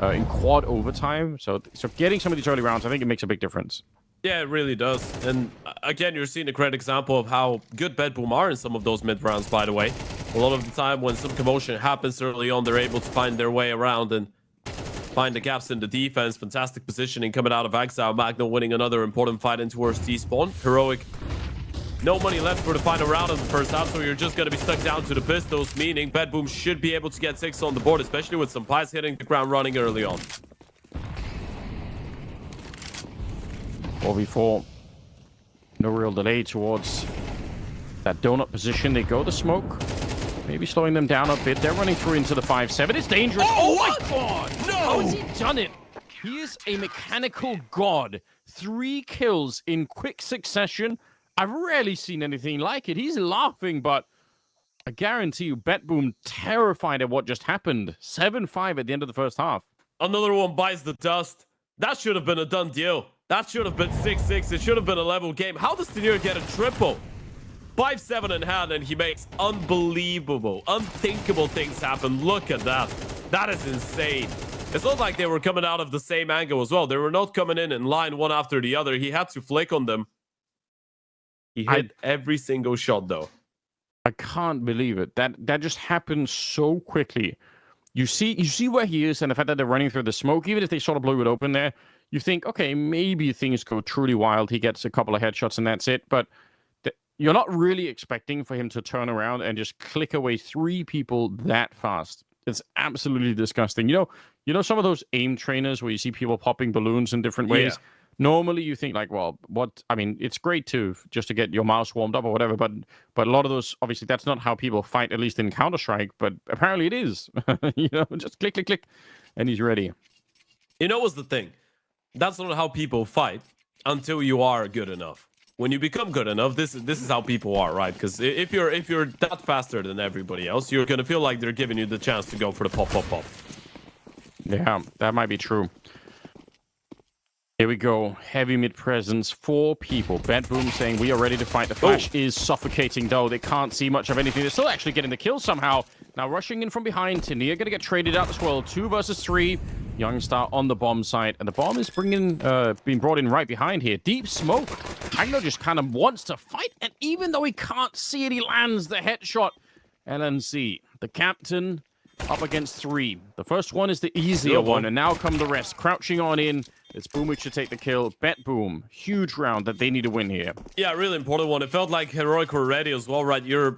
[SPEAKER 3] in quad overtime. So getting some of these early rounds, I think it makes a big difference.
[SPEAKER 4] Yeah, it really does. And again, you're seeing a great example of how good BetBoom are in some of those mid rounds, by the way. A lot of the time when some commotion happens early on, they're able to find their way around and find the gaps in the defense. Fantastic positioning coming out of Exile. Magno winning another important fight in towards T-spawn. Heroic, no money left for the final round of the first half, so you're just going to be stuck down to the pistols, meaning BetBoom should be able to get 6 on the board, especially with Pius hitting the ground running early on.
[SPEAKER 3] 4v4. No real delay towards that donut position. They go to smoke. Maybe slowing them down a bit. They're running through into the 5-7. It's dangerous. Oh my god! No! How has he done it? He is a mechanical god. 3 kills in quick succession. I've rarely seen anything like it. He's laughing, but I guarantee you, BetBoom terrified at what just happened. 7-5 at the end of the first half.
[SPEAKER 4] Another one bites the dust. That should have been a done deal. That should have been 6-6. It should have been a level game. How does Tenier get a triple? 5-7 in hand, and he makes unbelievable, unthinkable things happen. Look at that. That is insane. It's not like they were coming out of the same angle as well. They were not coming in line one after the other. He had to flick on them. He hit every single shot, though.
[SPEAKER 3] I can't believe it. That just happened so quickly. You see where he is, and the fact that they're running through the smoke, even if they sort of blew it open there, you think, okay, maybe things go truly wild. He gets a couple of headshots and that's it. But you're not really expecting for him to turn around and just click away 3 people that fast. It's absolutely disgusting. You know some of those aim trainers where you see people popping balloons in different ways? Yeah. Normally you think like, well, it's great to get your mouse warmed up or whatever, but a lot of those, obviously that's not how people fight, at least in Counter-Strike, but apparently it is. Just click, click, click, and he's ready.
[SPEAKER 4] What's the thing? That's not how people fight until you are good enough. When you become good enough, this is how people are, right? Because if you're that faster than everybody else, you're gonna feel like they're giving you the chance to go for the pop, pop, pop.
[SPEAKER 3] Yeah, that might be true. Here we go. Heavy mid presence. 4 people. BetBoom saying we are ready to fight. The flash is suffocating, though. They can't see much of anything. They're still actually getting the kill somehow. Now rushing in from behind. Tenier going to get traded out as well. 2 versus 3. Youngstar on the bomb site. And the bomb is being brought in right behind here. Deep smoke. Agno just kind of wants to fight. And even though he can't see it, he lands the headshot. LNC, the captain, up against 3. The first one is the easier one. And now come the rest. Crouching on in. It's Boom to take the kill. BetBoom. Huge round that they need to win here.
[SPEAKER 4] Yeah, really important one. It felt like Heroic were ready as well, right? You're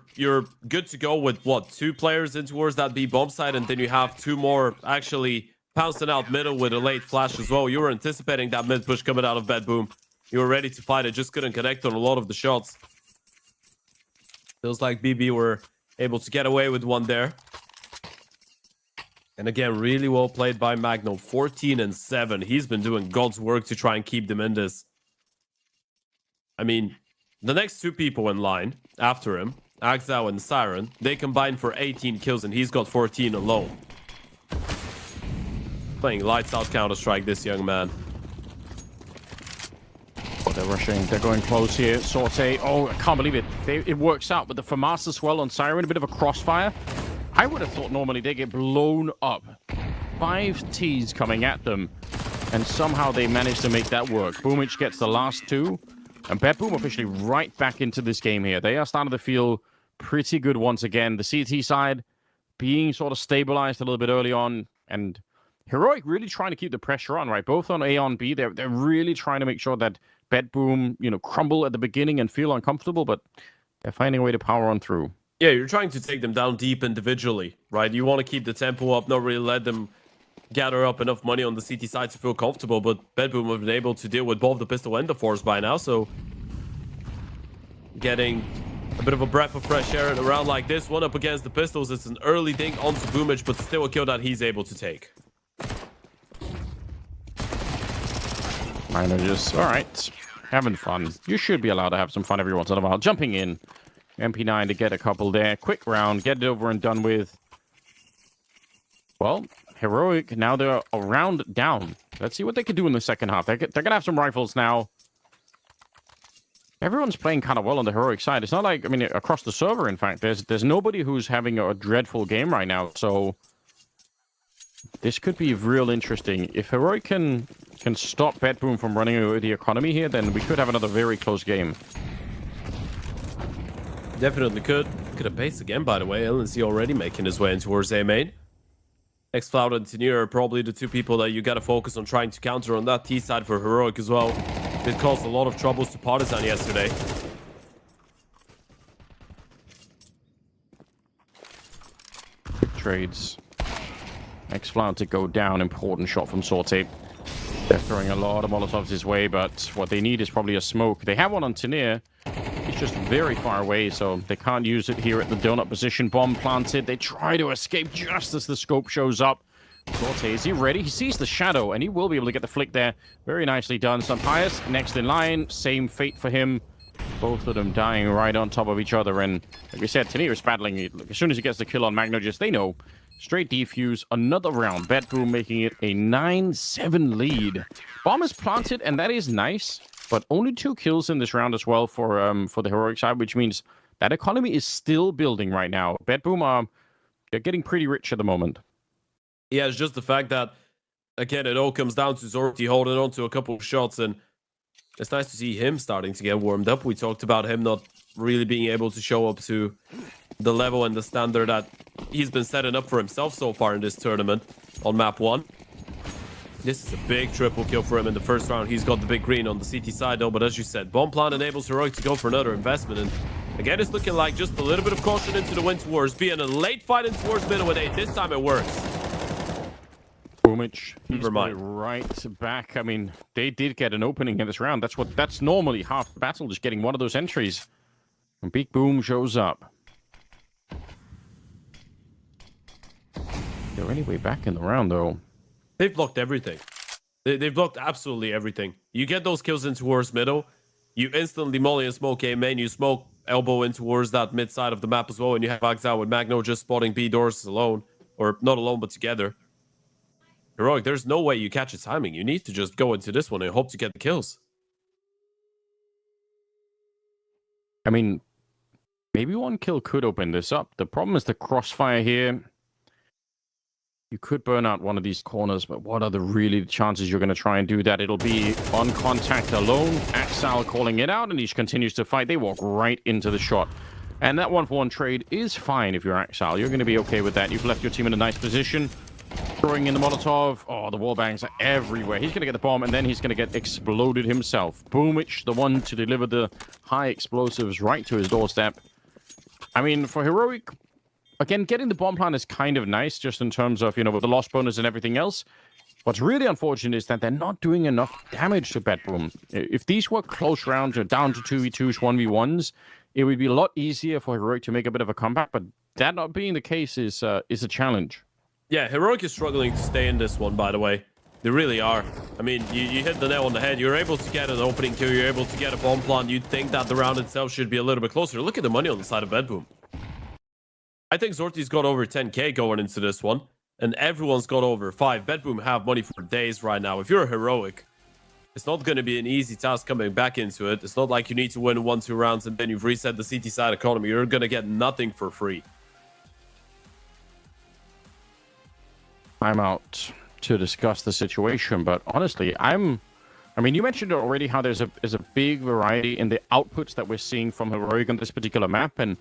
[SPEAKER 4] good to go with, 2 players in towards that B bomb side, and then you have 2 more actually pouncing out middle with a late flash as well. You were anticipating that mid push coming out of BetBoom. You were ready to fight it, just couldn't connect on a lot of the shots. Feels like BB were able to get away with one there. And again, really well played by Magno. 14-7. He's been doing God's work to try and keep them in this. I mean, the next 2 people in line after him, Axao and Siren, they combined for 18 kills and he's got 14 alone. Playing lights out Counter-Strike, this young man.
[SPEAKER 3] Oh, they're rushing. They're going close here. Sorte. Oh, I can't believe it. It works out, but the FAMAS as well on Siren, a bit of a crossfire. I would have thought normally they get blown up. 5 Ts coming at them, and somehow they managed to make that work. Boomich gets the last 2, and BetBoom officially right back into this game here. They are starting to feel pretty good once again. The CT side being sort of stabilized a little bit early on, and Heroic really trying to keep the pressure on, right? Both on A, on B, they're really trying to make sure that BetBoom, crumble at the beginning and feel uncomfortable, but they're finding a way to power on through.
[SPEAKER 4] Yeah, you're trying to take them down deep individually, right? You want to keep the tempo up, not really let them gather up enough money on the CT side to feel comfortable, but BetBoom have been able to deal with both the pistol and the force by now, so getting a bit of a breath of fresh air in a round like this. One up against the pistols. It's an early ding onto Boomich, but still a kill that he's able to take.
[SPEAKER 3] Mine are just, all right, having fun. You should be allowed to have some fun every once in a while. Jumping in. MP9 to get a couple there. Quick round. Get it over and done with. Well, Heroic, now they're a round down. Let's see what they can do in the second half. They're going to have some rifles now. Everyone's playing kind of well on the Heroic side. It's not like, across the server, in fact, there's nobody who's having a dreadful game right now. So this could be real interesting. If Heroic can stop BetBoom from running away with the economy here, then we could have another very close game.
[SPEAKER 4] Definitely could. Could have base again, by the way. LNC already making his way in towards A main. Xcloud and Tenier are probably the 2 people that you got to focus on trying to counter on that T side for Heroic as well. It caused a lot of troubles to Partisan yesterday.
[SPEAKER 3] Trades. Xcloud to go down. Important shot from Sorte. They're throwing a lot of Molotovs his way, but what they need is probably a smoke. They have one on Tenier. He's just very far away, so they can't use it here at the donut position. Bomb planted. They try to escape just as the scope shows up. Sorte, is he ready? He sees the shadow, and he will be able to get the flick there. Very nicely done. Sunpius next in line. Same fate for him. Both of them dying right on top of each other. And like we said, Tenier's battling it. As soon as he gets the kill on Magnogis, they know. Straight defuse, another round. BetBoom making it a 9-7 lead. Bomb is planted, and that is nice. But only 2 kills in this round as well for the heroic side, which means that economy is still building right now. BetBoom they're getting pretty rich at the moment.
[SPEAKER 4] Yeah, it's just the fact that, again, it all comes down to Zorti holding on to a couple of shots, and it's nice to see him starting to get warmed up. We talked about him not really being able to show up to the level and the standard that he's been setting up for himself so far in this tournament on map 1. This is a big triple kill for him in the first round. He's got the big green on the CT side though, but as you said, bomb plant enables Heroic to go for another investment, and again, it's looking like just a little bit of caution into the win towards B and a late fight in towards middle with 8. This time it works.
[SPEAKER 3] Boomich, he's
[SPEAKER 4] Never mind.
[SPEAKER 3] Right back. I mean, they did get an opening in this round. That's normally half the battle, just getting one of those entries. And Big Boom shows up. They're anyway back in the round though.
[SPEAKER 4] They've blocked everything. They've blocked absolutely everything. You get those kills in towards middle, you instantly molly and smoke A main, you smoke elbow in towards that mid side of the map as well, and you have Axe out with Magno just spotting B doors alone. Or not alone, but together. Heroic, there's no way you catch its timing. You need to just go into this one and hope to get the kills.
[SPEAKER 3] I mean, maybe one kill could open this up. The problem is the crossfire here. You could burn out one of these corners, but what are the chances you're going to try and do that? It'll be on contact alone. Axal calling it out, and he continues to fight. They walk right into the shot. And that 1-for-1 trade is fine if you're Axal. You're going to be okay with that. You've left your team in a nice position. Throwing in the Molotov. Oh, the wallbangs are everywhere. He's going to get the bomb, and then he's going to get exploded himself. Boomich, the one to deliver the high explosives right to his doorstep. I mean, for Heroic, again, getting the bomb plant is kind of nice, just in terms of, with the loss bonus and everything else. What's really unfortunate is that they're not doing enough damage to BetBoom. If these were close rounds or down to 2v2s, 1v1s, it would be a lot easier for Heroic to make a bit of a comeback, but that not being the case is a challenge.
[SPEAKER 4] Yeah, Heroic is struggling to stay in this one, by the way. They really are. I mean, you hit the nail on the head. You're able to get an opening kill. You're able to get a bomb plant. You'd think that the round itself should be a little bit closer. Look at the money on the side of BetBoom. I think Zorti's got over 10k going into this one, and everyone's got over 5. BetBoom have money for days right now. If you're a Heroic, it's not going to be an easy task coming back into it. It's not like you need to win 1-2 rounds and then you've reset the CT side economy. You're going to get nothing for free.
[SPEAKER 3] I'm out to discuss the situation, but honestly, I mean, you mentioned already how there's a big variety in the outputs that we're seeing from Heroic on this particular map, and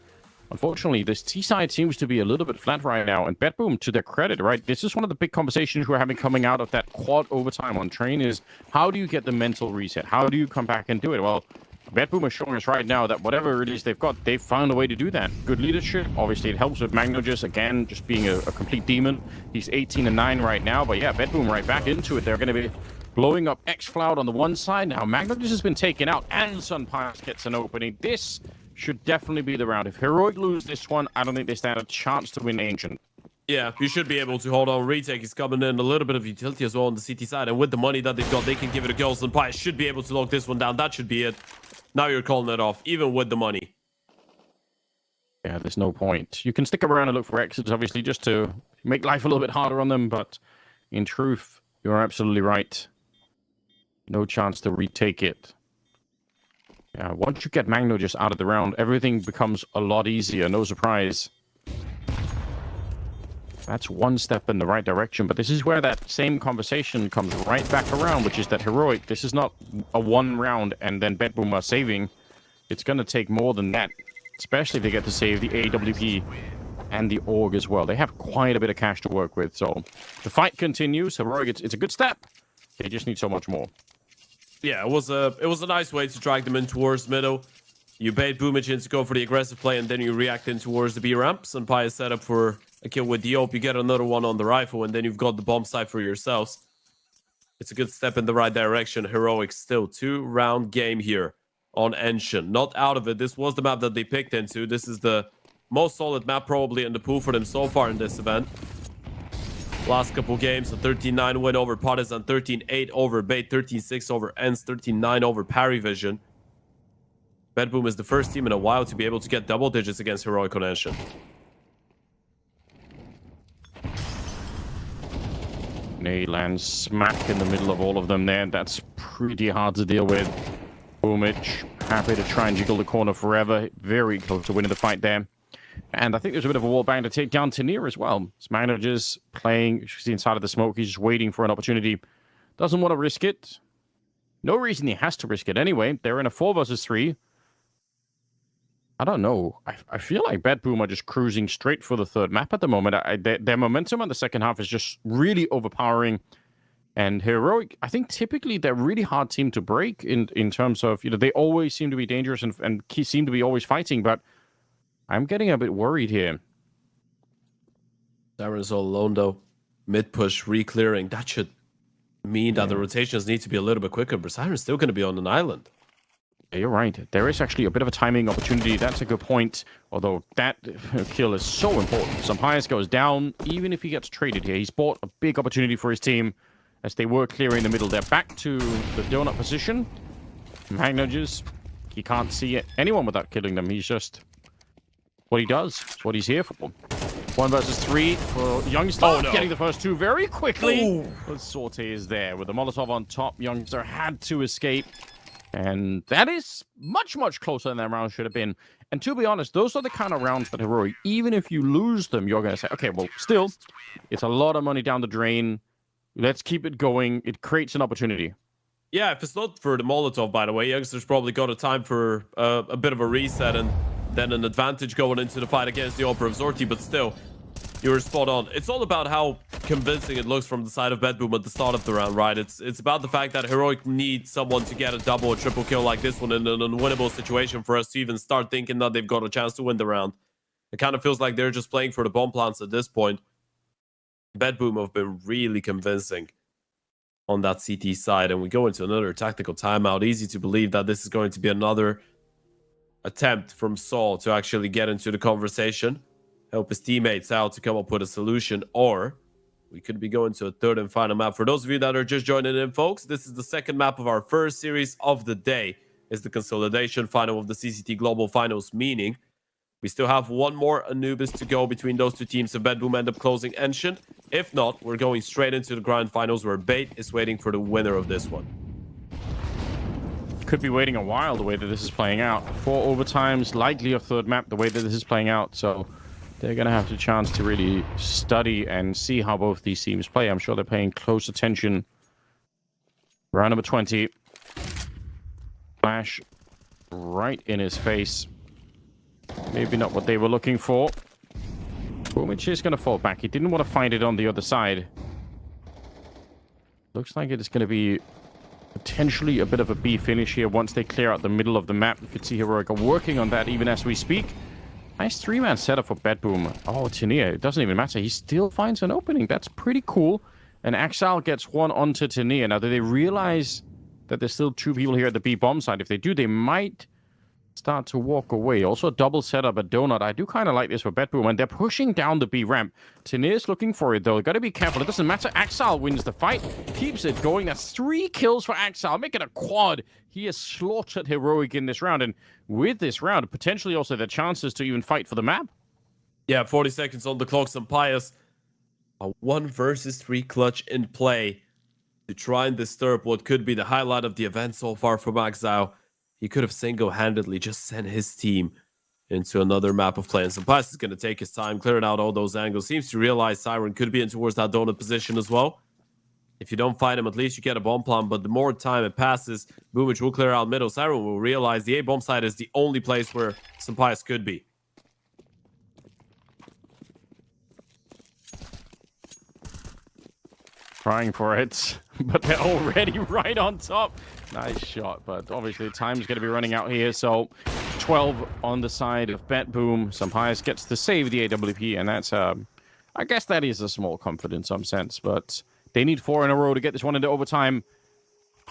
[SPEAKER 3] unfortunately, this T side seems to be a little bit flat right now. And BetBoom, to their credit, right, this is one of the big conversations we're having coming out of that quad overtime on Train is how do you get the mental reset? How do you come back and do it? Well, BetBoom is showing us right now that whatever it is they've got, they've found a way to do that. Good leadership. Obviously, it helps with Magnogis, again, just being a complete demon. He's 18-9 right now, but yeah, BetBoom right back into it. They're going to be blowing up X-Cloud on the one side. Now, Magnogis has been taken out, and Sunpiles gets an opening. This should definitely be the round. If Heroic lose this one, I don't think they stand a chance to win Ancient.
[SPEAKER 4] Yeah, you should be able to hold on. Retake is coming in, a little bit of utility as well on the CT side, and with the money that they've got, they can give it a go. Sunpiles should be able to lock this one down. That should be it. Now you're calling it off, even with the money.
[SPEAKER 3] Yeah, there's no point. You can stick around and look for exits, obviously, just to make life a little bit harder on them, but in truth, you're absolutely right. No chance to retake it. Yeah, once you get Magno just out of the round, everything becomes a lot easier, no surprise. That's one step in the right direction, but this is where that same conversation comes right back around, which is that Heroic, this is not a one round and then BetBoom are saving. It's going to take more than that, especially if they get to save the AWP and the AUG as well. They have quite a bit of cash to work with, so the fight continues. Heroic, it's a good step. They just need so much more.
[SPEAKER 4] Yeah, it was a nice way to drag them in towards middle. You bait Boomich in to go for the aggressive play, and then you react in towards the B ramp. Senpai is set up for a kill with the OP. You get another one on the rifle, and then you've got the bomb site for yourselves. It's a good step in the right direction. Heroic still 2-round game here on Ancient. Not out of it. This was the map that they picked into. This is the most solid map probably in the pool for them so far in this event. Last couple games, a 13-9 win over Partisan, 13-8 over Bait, 13-6 over Ents, 13-9 over Parry Vision. BetBoom is the first team in a while to be able to get double digits against Heroic on Ancient.
[SPEAKER 3] He lands smack in the middle of all of them there. That's pretty hard to deal with. Boomich, happy to try and jiggle the corner forever. Very close to winning the fight there. And I think there's a bit of a wall bang to take down Tanier as well. His manager's playing, she's inside of the smoke. He's just waiting for an opportunity. Doesn't want to risk it. No reason he has to risk it anyway. They're in a 4 versus 3. I don't know. I feel like BetBoom are just cruising straight for the third map at the moment. Their momentum on the second half is just really overpowering. And Heroic, I think typically they're a really hard team to break in terms of, they always seem to be dangerous and seem to be always fighting, but I'm getting a bit worried here.
[SPEAKER 4] Siren's all alone though. Mid push, re-clearing. That should mean that the rotations need to be a little bit quicker, but Siren's still going to be on an island.
[SPEAKER 3] You're right. There is actually a bit of a timing opportunity. That's a good point. Although that kill is so important. Sampayas goes down, even if he gets traded here. He's bought a big opportunity for his team as they were clearing the middle. They're back to the donut position. Magnages, he can't see anyone without killing them. He's just what he does. It's what he's here for. 1 versus 3 for Youngster.
[SPEAKER 4] Oh, no.
[SPEAKER 3] Getting the first 2 very quickly.
[SPEAKER 4] Ooh.
[SPEAKER 3] The Sorte is there with the Molotov on top. Youngster had to escape. And that is much, much closer than that round should have been. And to be honest, those are the kind of rounds that Heroic, even if you lose them, you're going to say, okay, well, still, it's a lot of money down the drain. Let's keep it going. It creates an opportunity.
[SPEAKER 4] Yeah, if it's not for the Molotov, by the way, Youngster's probably got a time for a bit of a reset and then an advantage going into the fight against the Opera of Zorti, but still, you were spot on. It's all about how convincing it looks from the side of BetBoom at the start of the round, right? It's about the fact that Heroic needs someone to get a double or triple kill like this one in an unwinnable situation for us to even start thinking that they've got a chance to win the round. It kind of feels like they're just playing for the bomb plants at this point. BetBoom have been really convincing on that CT side, and we go into another tactical timeout. Easy to believe that this is going to be another attempt from Saul to actually get into the conversation, help his teammates out to come up with a solution, or we could be going to a third and final map. For those of you that are just joining in, folks, this is the second map of our first series of the day. It's the consolidation final of the CCT Global Finals, meaning we still have one more Anubis to go between those two teams if BetBoom end up closing Ancient. If not, we're going straight into the grand finals where Bait is waiting for the winner of this one.
[SPEAKER 3] Could be waiting a while the way that this is playing out. 4 overtimes, likely a third map the way that this is playing out, so they're going to have the chance to really study and see how both these teams play. I'm sure they're paying close attention. Round number 20. Flash right in his face. Maybe not what they were looking for. Boomich is going to fall back. He didn't want to find it on the other side. Looks like it's going to be potentially a bit of a B finish here once they clear out the middle of the map. You could see Heroic are working on that even as we speak. Nice 3-man setup for BetBoom. Oh, Tanier, it doesn't even matter. He still finds an opening. That's pretty cool. And Axal gets one onto Tanier. Now, do they realize that there's still 2 people here at the B bomb side? If they do, they might start to walk away. Also, a double setup at Donut. I do kind of like this for BetBoom. And they're pushing down the B ramp. Tanier's looking for it, though. Got to be careful. It doesn't matter. Axal wins the fight. Keeps it going. That's 3 kills for Axal. Make it a quad. He has slaughtered Heroic in this round. And with this round, potentially also the chances to even fight for the map.
[SPEAKER 4] Yeah, 40 seconds on the clock. Sampayas, a 1 versus 3 clutch in play to try and disturb what could be the highlight of the event so far for Maxau. He could have single-handedly just sent his team into another map of play. And Sampayas is going to take his time, clearing out all those angles. Seems to realize Siren could be in towards that donut position as well. If you don't fight him, at least you get a bomb plant. But the more time it passes, Boomich will clear out middle. Siren will realize the A bomb side is the only place where Sampayas could be.
[SPEAKER 3] Trying for it, but they're already right on top. Nice shot, but obviously the time's going to be running out here. So 12 on the side of BetBoom. Sampayas gets to save the AWP, and that's, I guess that is a small comfort in some sense, but they need 4 in a row to get this one into overtime.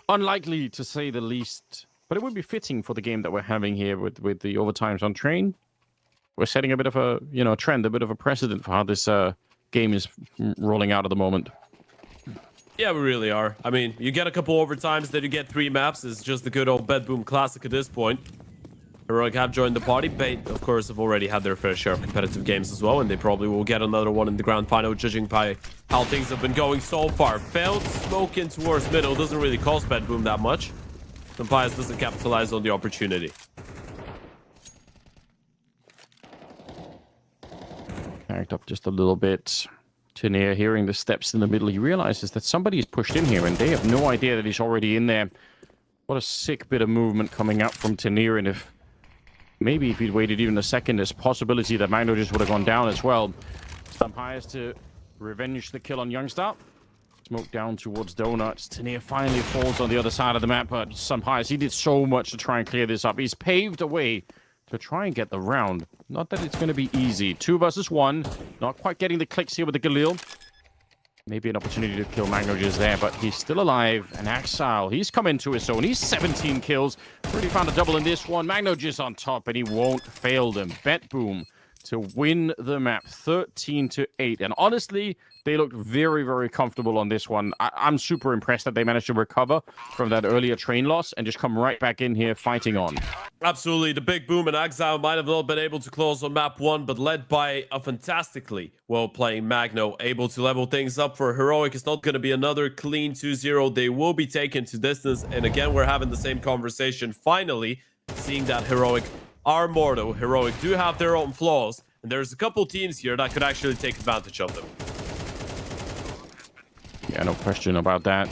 [SPEAKER 3] Unlikely, to say the least, but it would be fitting for the game that we're having here with the overtimes on train. We're setting a bit of a, trend, a bit of a precedent for how this game is rolling out at the moment.
[SPEAKER 4] Yeah, we really are. I mean, you get a couple overtimes, then you get 3 maps. It's just the good old BetBoom classic at this point. Heroic have joined the party. Bait, of course, have already had their fair share of competitive games as well, and they probably will get another one in the grand final, judging by how things have been going so far. Failed smoke in towards middle. Doesn't really cost BetBoom that much. Pius doesn't capitalize on the opportunity.
[SPEAKER 3] Backed up just a little bit. Tenier hearing the steps in the middle. He realizes that somebody's pushed in here, and they have no idea that he's already in there. What a sick bit of movement coming out from Tenier, and if he'd waited even a second, there's a possibility that Magno just would have gone down as well. Pius to revenge the kill on Youngstar. Smoke down towards Donuts. Tenier finally falls on the other side of the map, but Pius, he did so much to try and clear this up. He's paved a way to try and get the round. Not that it's going to be easy. 2 versus 1. Not quite getting the clicks here with the Galil. Maybe an opportunity to kill Magno just there, but he's still alive. And Axile, he's come into his own. He's 17 kills. Really found a double in this one. Magno just on top, and he won't fail them. BetBoom to win the map 13-8. And honestly, they looked very, very comfortable on this one. I'm super impressed that they managed to recover from that earlier train loss and just come right back in here fighting on.
[SPEAKER 4] Absolutely. The Big Boom and Exile might have not been able to close on map 1, but led by a fantastically well-playing Magno, able to level things up for Heroic. It's not going to be another clean 2-0. They will be taken to distance. And again, we're having the same conversation. Finally, seeing that Heroic are mortal. Heroic do have their own flaws, and there's a couple teams here that could actually take advantage of them.
[SPEAKER 3] Yeah, no question about that.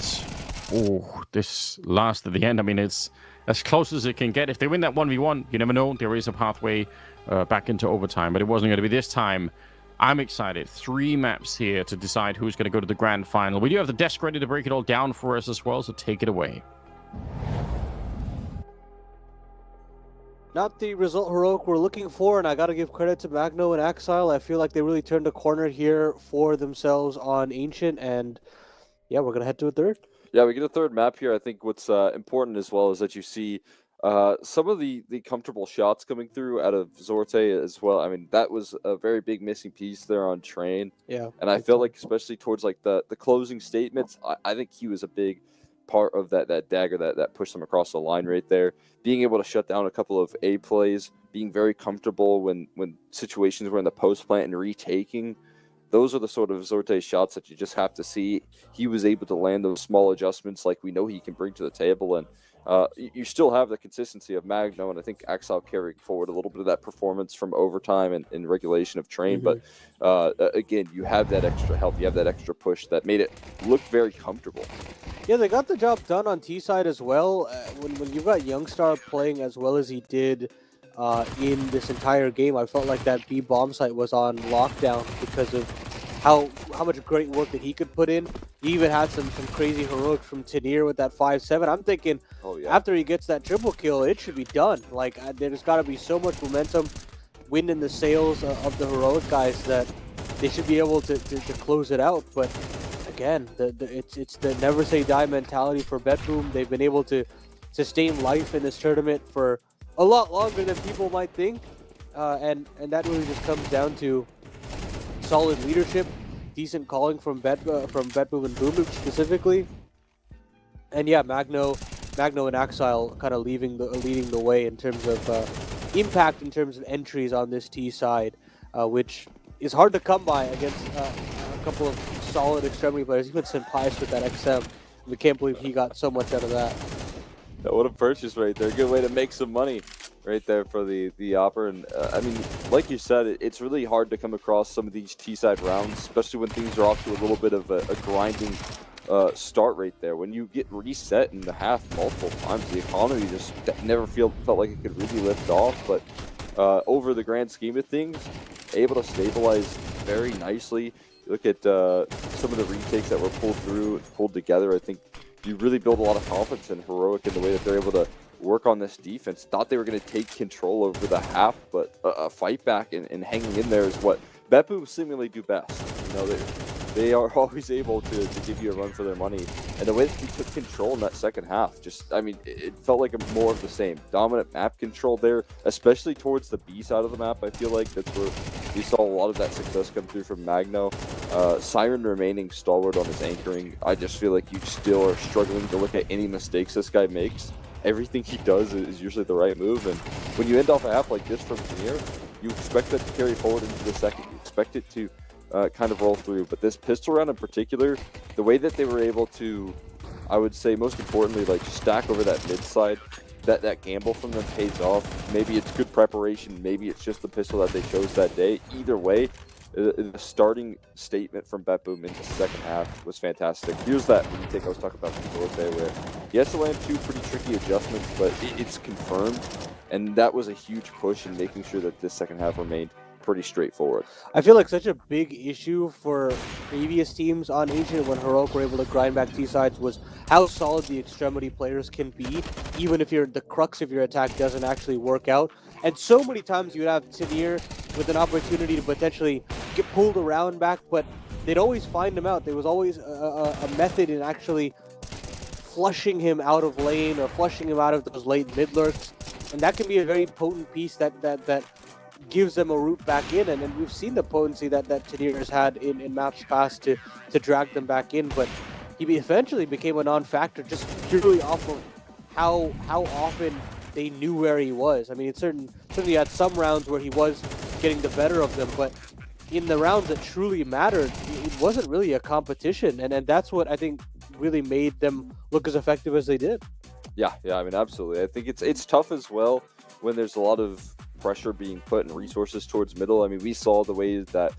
[SPEAKER 3] Oh, this last at the end, I mean, it's as close as it can get. If they win that 1v1, you never know. There is a pathway back into overtime, but it wasn't going to be this time. I'm excited. 3 maps here to decide who's going to go to the grand final. We do have the desk ready to break it all down for us as well, so take it away.
[SPEAKER 1] Not the result Heroic we're looking for, and I got to give credit to Magno and Axile. I feel like they really turned a corner here for themselves on Ancient, and yeah, we're going to head to a third.
[SPEAKER 2] Yeah, we get a third map here. I think what's important as well is that you see some of the comfortable shots coming through out of Zorte as well. I mean, that was a very big missing piece there on Train.
[SPEAKER 1] Yeah.
[SPEAKER 2] And I felt like, especially towards like the closing statements, I think he was a big part of that dagger that pushed them across the line right there. Being able to shut down a couple of A plays, being very comfortable when situations were in the post plant and retaking. Those are the sort of Zorte shots that you just have to see. He was able to land those small adjustments like we know he can bring to the table. And you still have the consistency of Magno, and I think Axile carrying forward a little bit of that performance from overtime and regulation of Train.
[SPEAKER 1] Mm-hmm.
[SPEAKER 2] But again, you have that extra help. You have that extra push that made it look very comfortable.
[SPEAKER 1] Yeah, they got the job done on T side as well. When you've got Youngstar playing as well as he did in this entire game, I felt like that B bomb site was on lockdown because of how much great work that he could put in. He even had some crazy heroics from Tenier with that 5-7. I'm thinking after he gets that triple kill, it should be done. Like there's got to be so much momentum, wind in the sails of the heroic guys that they should be able to close it out. But again, it's the never say die mentality for BetBoom. They've been able to sustain life in this tournament for a lot longer than people might think, and that really just comes down to solid leadership, decent calling from BetBoom and Boom specifically, and yeah, Magno and Axile kind of leading the way in terms of impact, in terms of entries on this T side, which is hard to come by against a couple of solid extremity players. Even Pius with that XM, we can't believe he got so much out of that.
[SPEAKER 2] What a purchase right there. Good way to make some money right there for the Opera. And I mean, like you said, it's really hard to come across some of these T-side rounds, especially when things are off to a little bit of a grinding start right there. When you get reset in the half multiple times, the economy just never felt like it could really lift off. But over the grand scheme of things, able to stabilize very nicely. You look at some of the retakes that were pulled together. I think you really build a lot of confidence in Heroic in the way that they're able to work on this defense. Thought they were going to take control over the half, but a fight back and hanging in there is what BetBoom seemingly do best. You know, they are always able to give you a run for their money. And the way that they took control in that second half, just, I mean, it felt like more of the same. Dominant map control there, especially towards the B side of the map. I feel like that's where we saw a lot of that success come through from Magno. Siren remaining stalwart on his anchoring. I just feel like you still are struggling to look at any mistakes this guy makes. everything he does is usually the right move. And when you end off a half like this from Tenier, you expect that to carry forward into the second. You expect it to kind of roll through. But this pistol round in particular, the way that they were able to, I would say most importantly, like stack over that mid side, that gamble from them pays off. Maybe it's good preparation. Maybe it's just the pistol that they chose that day. Either way, the starting statement from BetBoom in the second half was fantastic. Here's that retake I was talking about before today, where he has to land 2 pretty tricky adjustments, but it's confirmed. And that was a huge push in making sure that this second half remained pretty straightforward.
[SPEAKER 1] I feel like such a big issue for previous teams on Ancient when Heroic were able to grind back T-sides was how solid the extremity players can be, even if the crux of your attack doesn't actually work out. And so many times you would have Tenier with an opportunity to potentially get pulled around back, but they'd always find him out. There was always a method in actually flushing him out of lane or flushing him out of those late mid lurks, and that can be a very potent piece that gives them a route back in, and we've seen the potency that Tenier has had in maps past to drag them back in, but he eventually became a non-factor just purely off of how often they knew where he was. I mean, it certainly had some rounds where he was getting the better of them, but in the rounds that truly mattered, it wasn't really a competition, and that's what I think really made them look as effective as they did.
[SPEAKER 2] Yeah, I mean, absolutely. I think it's tough as well when there's a lot of pressure being put and resources towards middle. I mean, we saw the way that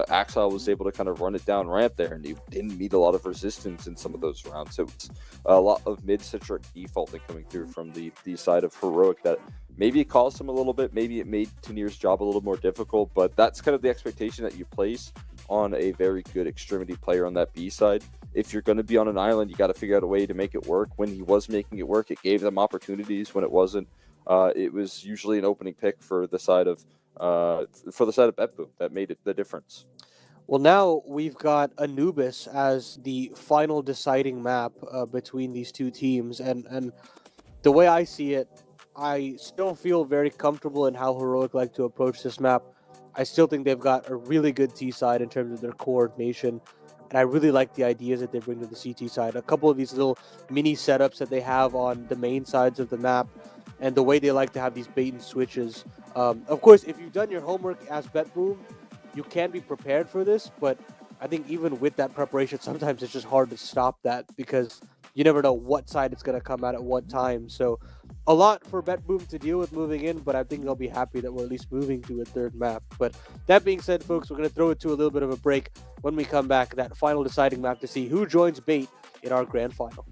[SPEAKER 2] Axile was able to kind of run it down ramp there, and he didn't meet a lot of resistance in some of those rounds. It was a lot of mid-citric defaulting coming through from the side of Heroic that maybe it caused him a little bit, maybe it made Tenier's job a little more difficult, but that's kind of the expectation that you place on a very good extremity player on that B side. If you're going to be on an island, you got to figure out a way to make it work. When he was making it work, it gave them opportunities. When it wasn't, it was usually an opening pick for the side of BetBoom that made it the difference.
[SPEAKER 1] Well, now we've got Anubis as the final deciding map between these two teams, and the way I see it, I still feel very comfortable in how Heroic like to approach this map. I still think they've got a really good T side in terms of their coordination, and I really like the ideas that they bring to the CT side. A couple of these little mini setups that they have on the main sides of the map, and the way they like to have these bait and switches. Of course, if you've done your homework as BetBoom, you can be prepared for this, but I think even with that preparation, sometimes it's just hard to stop that because you never know what side it's going to come out at what time. So a lot for BetBoom to deal with moving in, but I think they'll be happy that we're at least moving to a third map. But that being said, folks, we're going to throw it to a little bit of a break. When we come back, that final deciding map to see who joins bait in our grand final.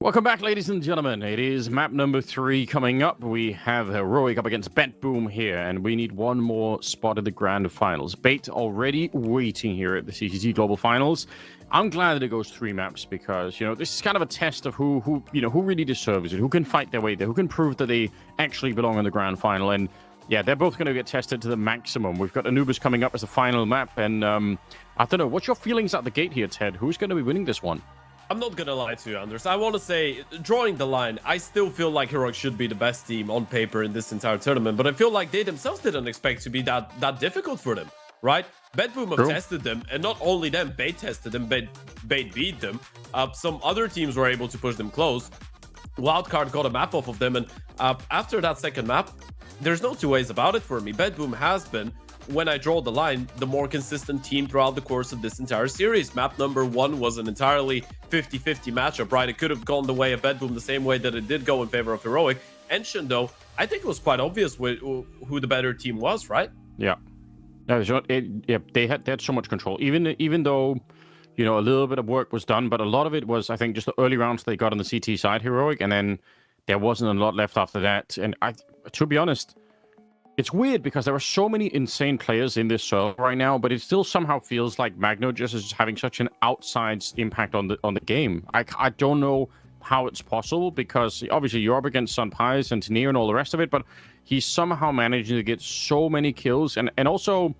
[SPEAKER 3] Welcome back, ladies and gentlemen. It is map number 3 coming up. We have Heroic up against BetBoom here, and we need one more spot in the grand finals. Bait already waiting here at the CCT Global Finals. I'm glad that it goes 3 maps because, this is kind of a test of who really deserves it, who can fight their way there, who can prove that they actually belong in the grand final. And yeah, they're both going to get tested to the maximum. We've got Anubis coming up as the final map, and I don't know, what's your feelings at the gate here, Ted? Who's going to be winning this one?
[SPEAKER 4] I'm not gonna lie to you, Anders. I want to say, drawing the line, I still feel like Heroic should be the best team on paper in this entire tournament, but I feel like they themselves didn't expect to be that difficult for them, right? BetBoom have tested them, and not only them, Bait tested them, Bait beat them. Some other teams were able to push them close. Wildcard got a map off of them, and after that second map, there's no two ways about it for me. BetBoom has been, when I draw the line, the more consistent team throughout the course of this entire series. Map number 1 was an entirely 50-50 matchup, right? It could have gone the way of BetBoom the same way that it did go in favor of Heroic. Enshin, though, I think it was quite obvious who the better team was, right?
[SPEAKER 3] Yeah. They had so much control. Even though, a little bit of work was done, but a lot of it was, I think, just the early rounds they got on the CT side, Heroic, and then there wasn't a lot left after that. And to be honest, it's weird because there are so many insane players in this server right now, but it still somehow feels like Magno just is having such an outsized impact on the game. I don't know how it's possible because obviously you're up against Sun Pies and Tanier and all the rest of it, but he's somehow managing to get so many kills, and also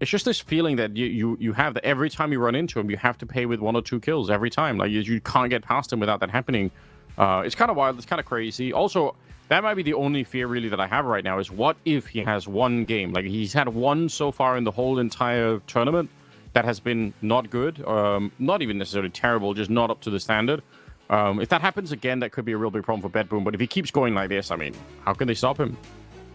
[SPEAKER 3] it's just this feeling that you have that every time you run into him, you have to pay with 1 or 2 kills every time. Like you can't get past him without that happening. It's kind of wild. It's kind of crazy. Also, that might be the only fear really that I have right now is what if he has one game? Like he's had one so far in the whole entire tournament that has been not good, not even necessarily terrible, just not up to the standard. If that happens again, that could be a real big problem for BetBoom. But if he keeps going like this, I mean, how can they stop him?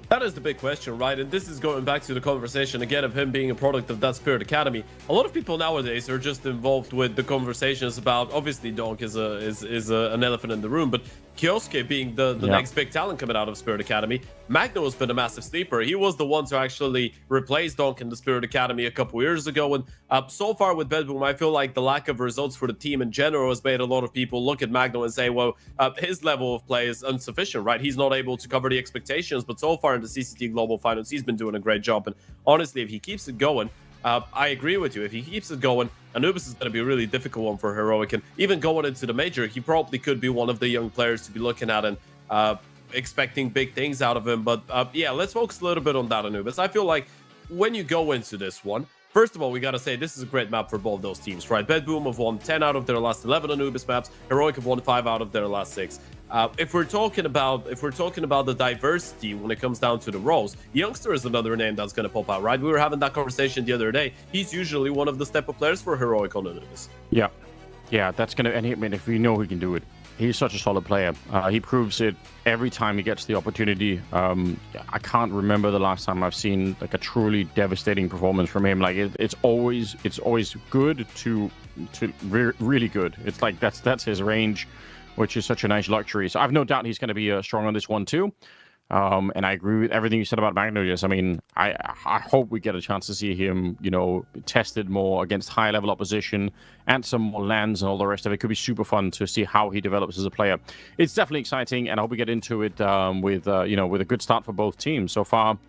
[SPEAKER 4] That is the big question, right? And this is going back to the conversation again of him being a product of that Spirit Academy. A lot of people nowadays are just involved with the conversations about, obviously Donk is an elephant in the room, but Kyosuke being the next big talent coming out of Spirit Academy. Magno has been a massive sleeper. He was the one to actually replace Donk in the Spirit Academy a couple years ago. And so far with BetBoom, I feel like the lack of results for the team in general has made a lot of people look at Magno and say, well, his level of play is insufficient, right? He's not able to cover the expectations, but so far in the CCT Global Finals, he's been doing a great job. And honestly, if he keeps it going, I agree with you. If he keeps it going, Anubis is going to be a really difficult one for Heroic. And even going into the major, he probably could be one of the young players to be looking at and expecting big things out of him. But yeah, let's focus a little bit on that Anubis. I feel like when you go into this one, first of all, we got to say this is a great map for both those teams, right? BetBoom have won 10 out of their last 11 Anubis maps. Heroic have won 5 out of their last 6. If we're talking about the diversity when it comes down to the roles, Youngster is another name that's going to pop out, right? We were having that conversation the other day. He's usually one of the step-up players for Heroic on Anubis.
[SPEAKER 3] Yeah, that's going to. And I mean, if we know he can do it, he's such a solid player. He proves it every time he gets the opportunity. I can't remember the last time I've seen like a truly devastating performance from him. Like it's always good to really good. It's like that's his range, which is such a nice luxury. So I've no doubt he's going to be strong on this one too. And I agree with everything you said about Magnolius. I mean, I hope we get a chance to see him, tested more against high-level opposition and some more lands and all the rest of it. It could be super fun to see how he develops as a player. It's definitely exciting, and I hope we get into it with a good start for both teams. So far,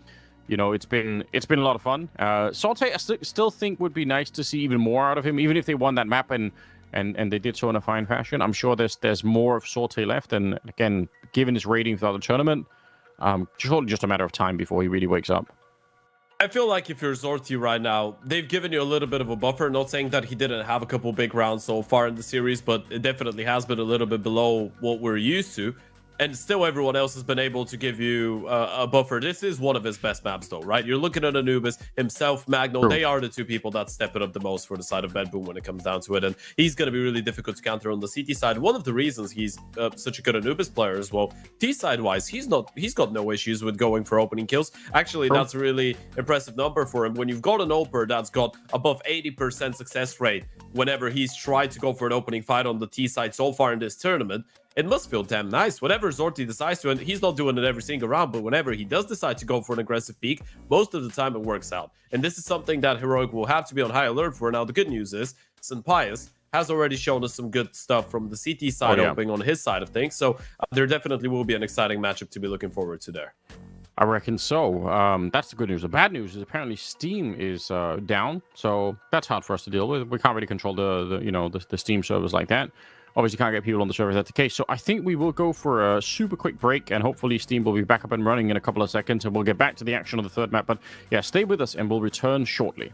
[SPEAKER 3] it's been a lot of fun. Saute, I still think would be nice to see even more out of him, even if they won that map and they did so in a fine fashion. I'm sure there's more of Saute left, and again, given his rating throughout the tournament, just a matter of time before he really wakes up.
[SPEAKER 4] I feel like if you're Zorti right now, they've given you a little bit of a buffer. Not saying that he didn't have a couple big rounds so far in the series, but it definitely has been a little bit below what we're used to. And still everyone else has been able to give you a buffer. This is one of his best maps though, right? You're looking at Anubis, himself, Magno. True. They are the two people that step it up the most for the side of BetBoom when it comes down to it. And he's going to be really difficult to counter on the CT side. One of the reasons he's such a good Anubis player as well, T-side wise, he's got no issues with going for opening kills. Actually, True. That's a really impressive number for him. When you've got an Oper that's got above 80% success rate whenever he's tried to go for an opening fight on the T side so far in this tournament, it must feel damn nice. Whatever Zorti decides to, and he's not doing it every single round, but whenever he does decide to go for an aggressive peak, most of the time it works out. And this is something that Heroic will have to be on high alert for. Now, the good news is, St. Pius has already shown us some good stuff from the CT side opening on his side of things. So there definitely will be an exciting matchup to be looking forward to there.
[SPEAKER 3] I reckon so. That's the good news. The bad news is apparently Steam is down, so that's hard for us to deal with. We can't really control the Steam servers like that. Obviously, can't get people on the server. That's the case. So I think we will go for a super quick break, and hopefully Steam will be back up and running in a couple of seconds, and we'll get back to the action of the third map. But yeah, stay with us, and we'll return shortly.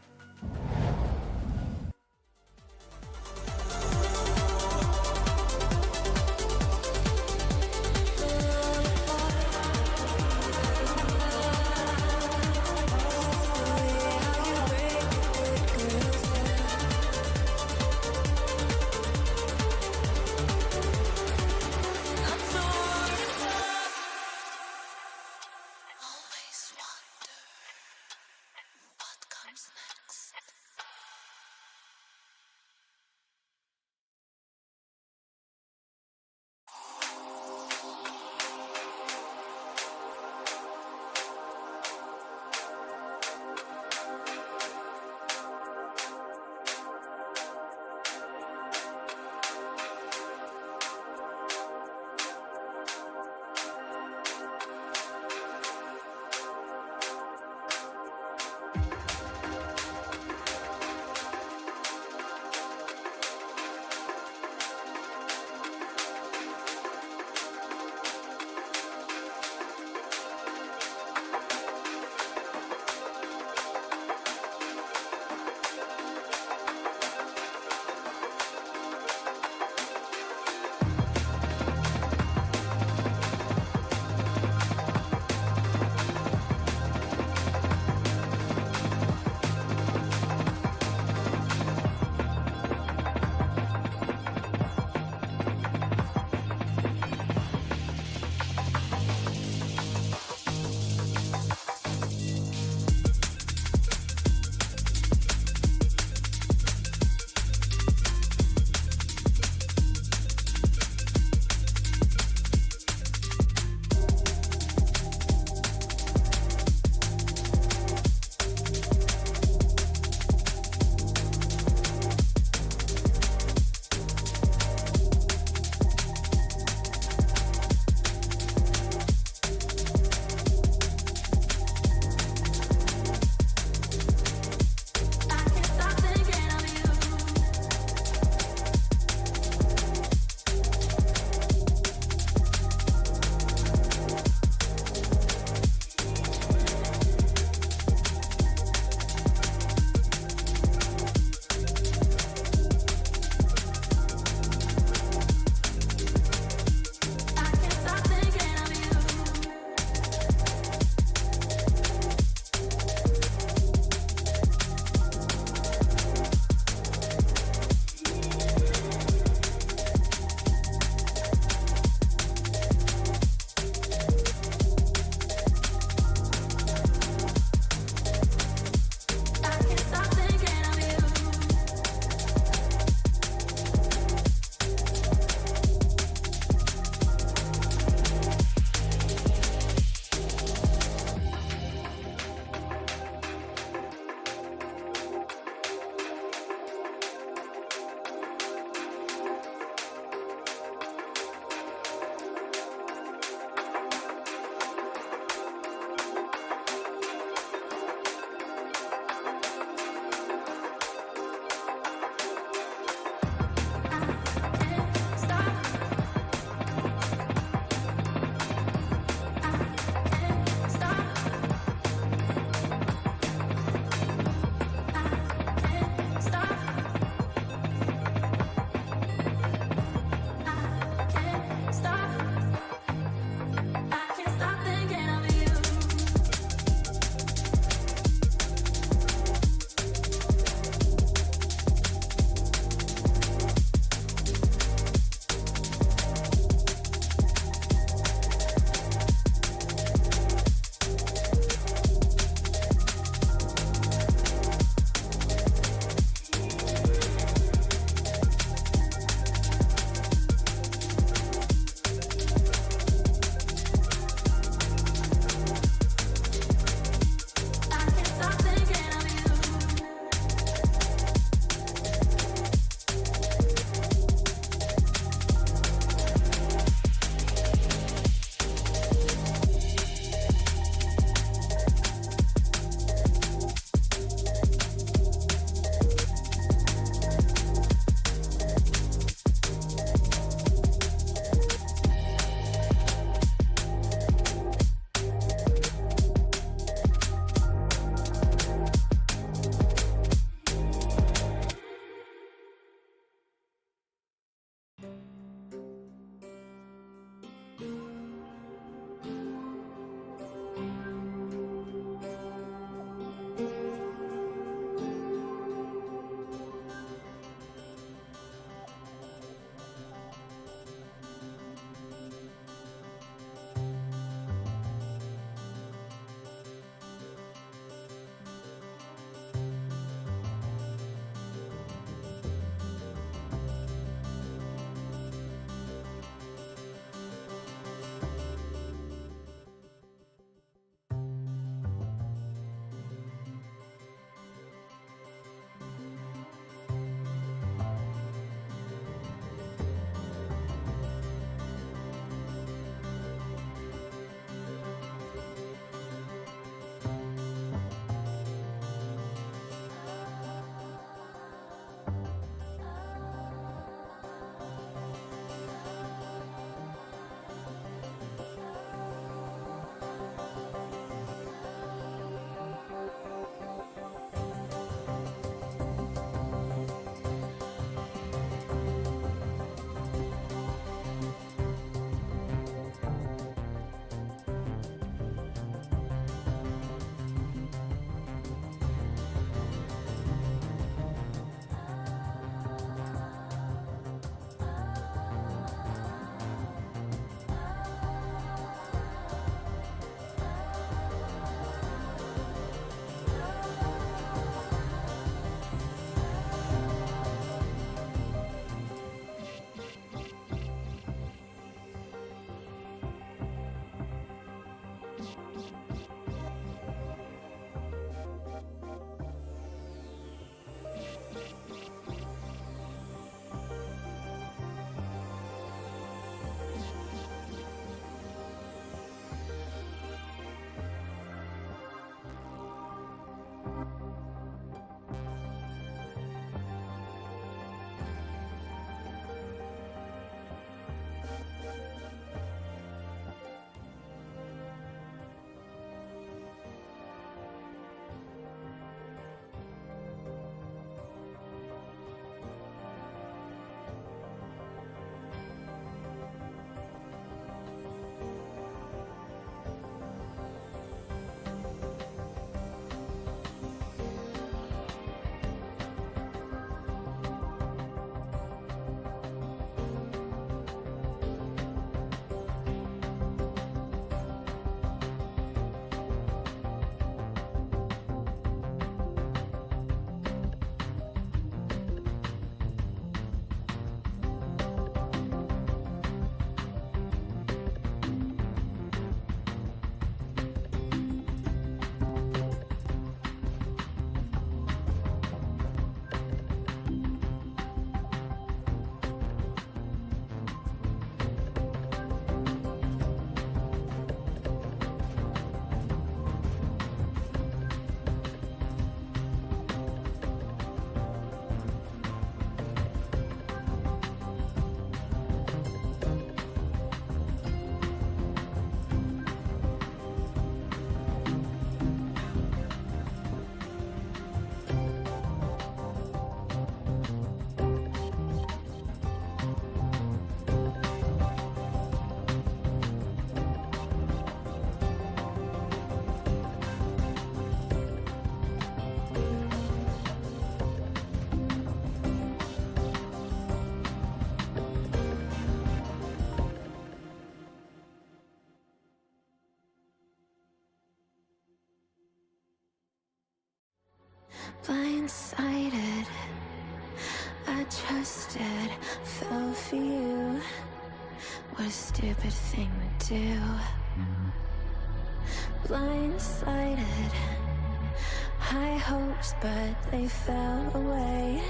[SPEAKER 5] Blindsided, I trusted, fell for you. What a stupid thing to do. Blindsided, high hopes, but they fell away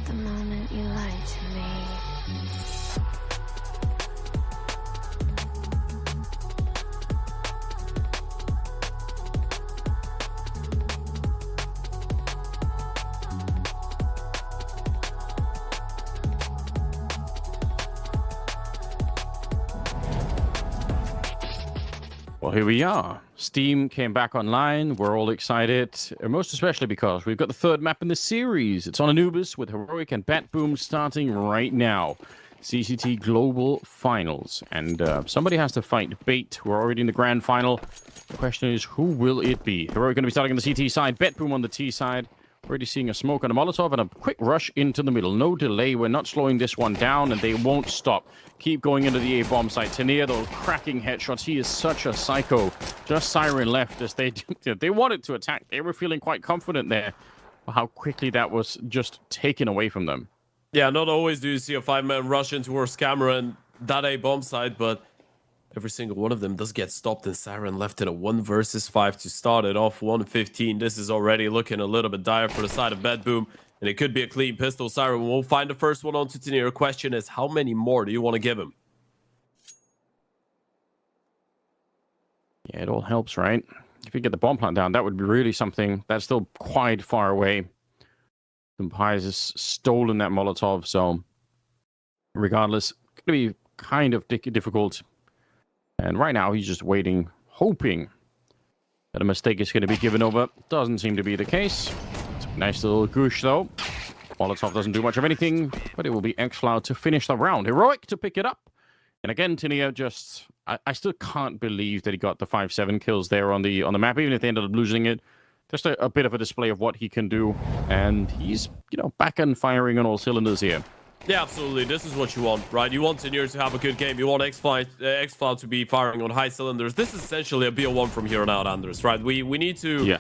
[SPEAKER 5] the moment you lied to me.
[SPEAKER 3] Well, here we are. Steam came back online. We're all excited, most especially because we've got the third map in the series. It's on Anubis with Heroic and BetBoom starting right now. CCT Global Finals. And somebody has to fight Bait. We're already in the grand final. The question is, who will it be? Heroic going to be starting on the CT side, BetBoom on the T side. Already seeing a smoke and a Molotov and a quick rush into the middle. No delay. We're not slowing this one down, and they won't stop. Keep going into the A-bomb site. Tania, those cracking headshots. He is such a psycho. Just Siren left as they wanted to attack. They were feeling quite confident there. How quickly that was just taken away from them.
[SPEAKER 4] Yeah, not always do you see a 5-man rush in towards camera and that A-bomb site, but every single one of them does get stopped, and Siren left in a 1 versus 5 to start it off. 115. This is already looking a little bit dire for the side of BetBoom, and it could be a clean pistol. Siren will find the first one onto Tania. Question is, how many more do you want to give him?
[SPEAKER 3] Yeah, it all helps, right? If you get the bomb plant down, that would be really something. That's still quite far away. Empires has stolen that Molotov, so regardless, it's going to be kind of difficult. And right now, he's just waiting, hoping that a mistake is going to be given over. Doesn't seem to be the case. It's a nice little goosh, though. Molotov doesn't do much of anything, but it will be xCloud to finish the round. Heroic to pick it up. And again, Tania just... I still can't believe that he got the 5-7 kills there on the map, even if they ended up losing it. Just a bit of a display of what he can do. And he's, back and firing on all cylinders here.
[SPEAKER 4] Yeah, absolutely. This is what you want, right? You want Tania to have a good game. You want xCloud to be firing on high cylinders. This is essentially a BO1 from here on out, Anders, right? We need to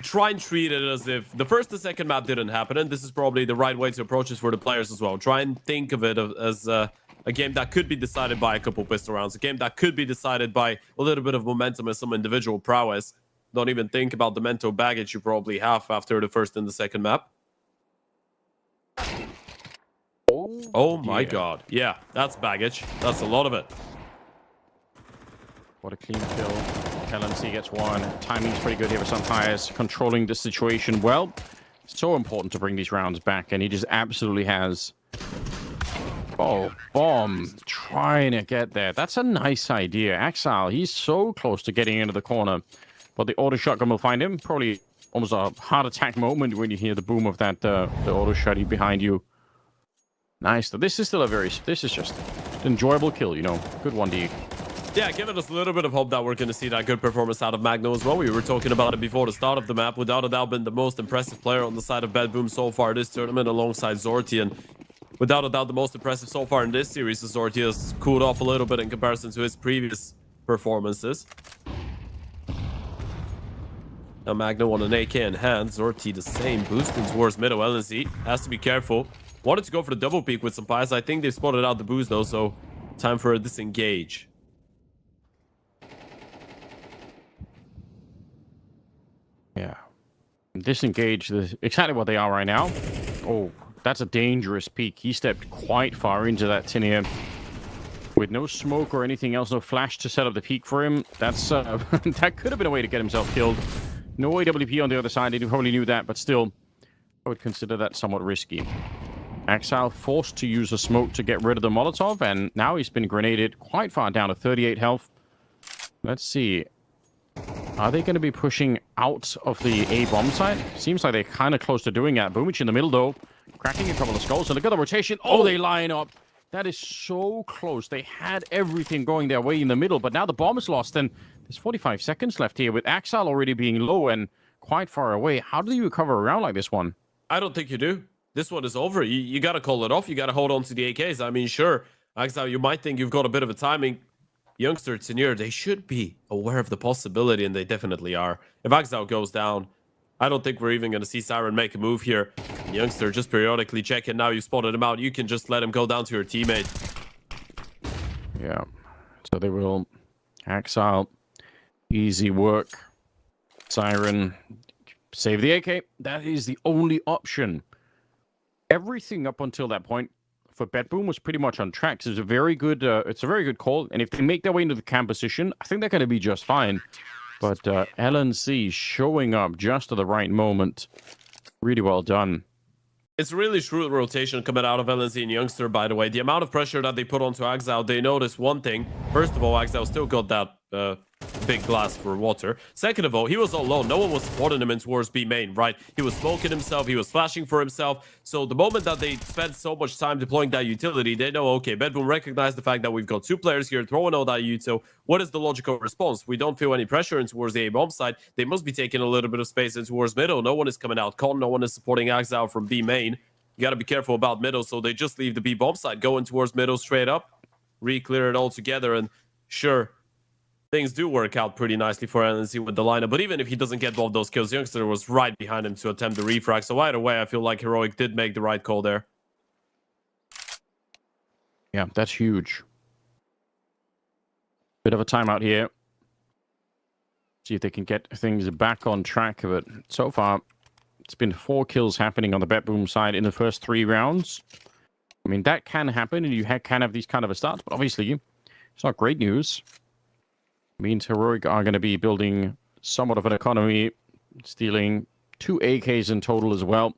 [SPEAKER 4] try and treat it as if the first and second map didn't happen, and this is probably the right way to approach this for the players as well. Try and think of it as a game that could be decided by a couple pistol rounds, a game that could be decided by a little bit of momentum and some individual prowess. Don't even think about the mental baggage you probably have after the first and the second map. Oh my god. Yeah, that's baggage. That's a lot of it.
[SPEAKER 3] What a clean kill. LMC gets one. Timing's pretty good here for Sumpires. Controlling the situation well. So important to bring these rounds back, and he just absolutely has. Oh, bomb. Trying to get there. That's a nice idea. Axile, he's so close to getting into the corner. But the auto shotgun will find him. Probably almost a heart attack moment when you hear the boom of that the auto shotty behind you. Nice. This is still this is just an enjoyable kill, Good 1D.
[SPEAKER 4] Yeah, giving us a little bit of hope that we're going to see that good performance out of Magno as well. We were talking about it before the start of the map. Without a doubt, been the most impressive player on the side of BetBoom so far this tournament alongside Zorti. And without a doubt, the most impressive so far in this series. Zorti has cooled off a little bit in comparison to his previous performances. Now Magno on an AK in hand. Zorti the same. Boosting towards middle. LNC has to be careful. Wanted to go for the double peek with some pies. I think they spotted out the boost though, so time for a disengage.
[SPEAKER 3] Yeah. Disengage is exactly what they are right now. Oh, that's a dangerous peek. He stepped quite far into that Tania. With no smoke or anything else, no flash to set up the peek for him. That's that could have been a way to get himself killed. No AWP on the other side. He probably knew that, but still, I would consider that somewhat risky. Axile forced to use a smoke to get rid of the Molotov, and now he's been grenaded quite far down to 38 health. Let's see. Are they going to be pushing out of the A-bomb site? Seems like they're kind of close to doing that. Boomich in the middle, though. Cracking a couple of skulls, and look at the rotation. Oh, they line up. That is so close. They had everything going their way in the middle, but now the bomb is lost, and there's 45 seconds left here with Axile already being low and quite far away. How do you recover a round like this one?
[SPEAKER 4] I don't think you do. This one is over. You got to call it off. You got to hold on to the AKs. I mean, sure, Axile, you might think you've got a bit of a timing. Youngster Tania, they should be aware of the possibility, and they definitely are. If Axile goes down, I don't think we're even going to see Siren make a move here. Youngster just periodically checking. Now you spotted him out. You can just let him go down to your teammate.
[SPEAKER 3] Yeah. So they will axe out. Easy work. Siren. Save the AK. That is the only option. Everything up until that point for BetBoom was pretty much on track. So it's a very good call. And if they make their way into the camp position, I think they're going to be just fine. But LNC showing up just at the right moment. Really well done.
[SPEAKER 4] It's really shrewd rotation coming out of LNC and Youngster, by the way. The amount of pressure that they put onto Axel, they noticed one thing. First of all, Axel still got that big glass for water. Second of all, he was all alone. No one was supporting him in towards B main, right? He was smoking himself. He was flashing for himself. So the moment that they spent so much time deploying that utility, they know, okay, BetBoom recognized the fact that we've got two players here throwing all that util. What is the logical response? We don't feel any pressure in towards the A-bomb side. They must be taking a little bit of space in towards middle. No one is coming out con. No one is supporting Axel from B main. You got to be careful about middle. So they just leave the B-bomb side going towards middle straight up. Re-clear it all together. And sure, things do work out pretty nicely for LNC with the lineup. But even if he doesn't get both those kills, Youngster was right behind him to attempt the refrag. So either way, I feel like Heroic did make the right call there.
[SPEAKER 3] Yeah, that's huge. Bit of a timeout here. See if they can get things back on track. But so far, it's been 4 kills happening on the BetBoom side in the first 3 rounds. I mean, that can happen, and you can have these kind of a starts. But obviously, it's not great news. Means Heroic are going to be building somewhat of an economy, stealing 2 AKs in total as well.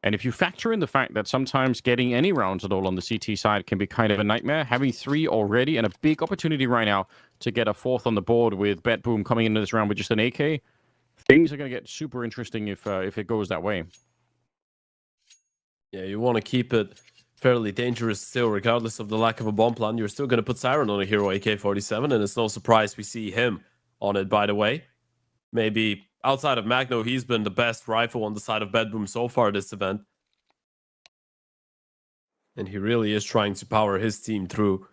[SPEAKER 3] And if you factor in the fact that sometimes getting any rounds at all on the CT side can be kind of a nightmare, having 3 already and a big opportunity right now to get a 4th on the board with BetBoom coming into this round with just an AK, things are going to get super interesting if it goes that way.
[SPEAKER 4] Yeah, you want to keep it fairly dangerous still, regardless of the lack of a bomb plan. You're still going to put Siren on a Hero AK-47, and it's no surprise we see him on it, by the way. Maybe outside of Magno, he's been the best rifle on the side of BetBoom so far this event. And he really is trying to power his team through.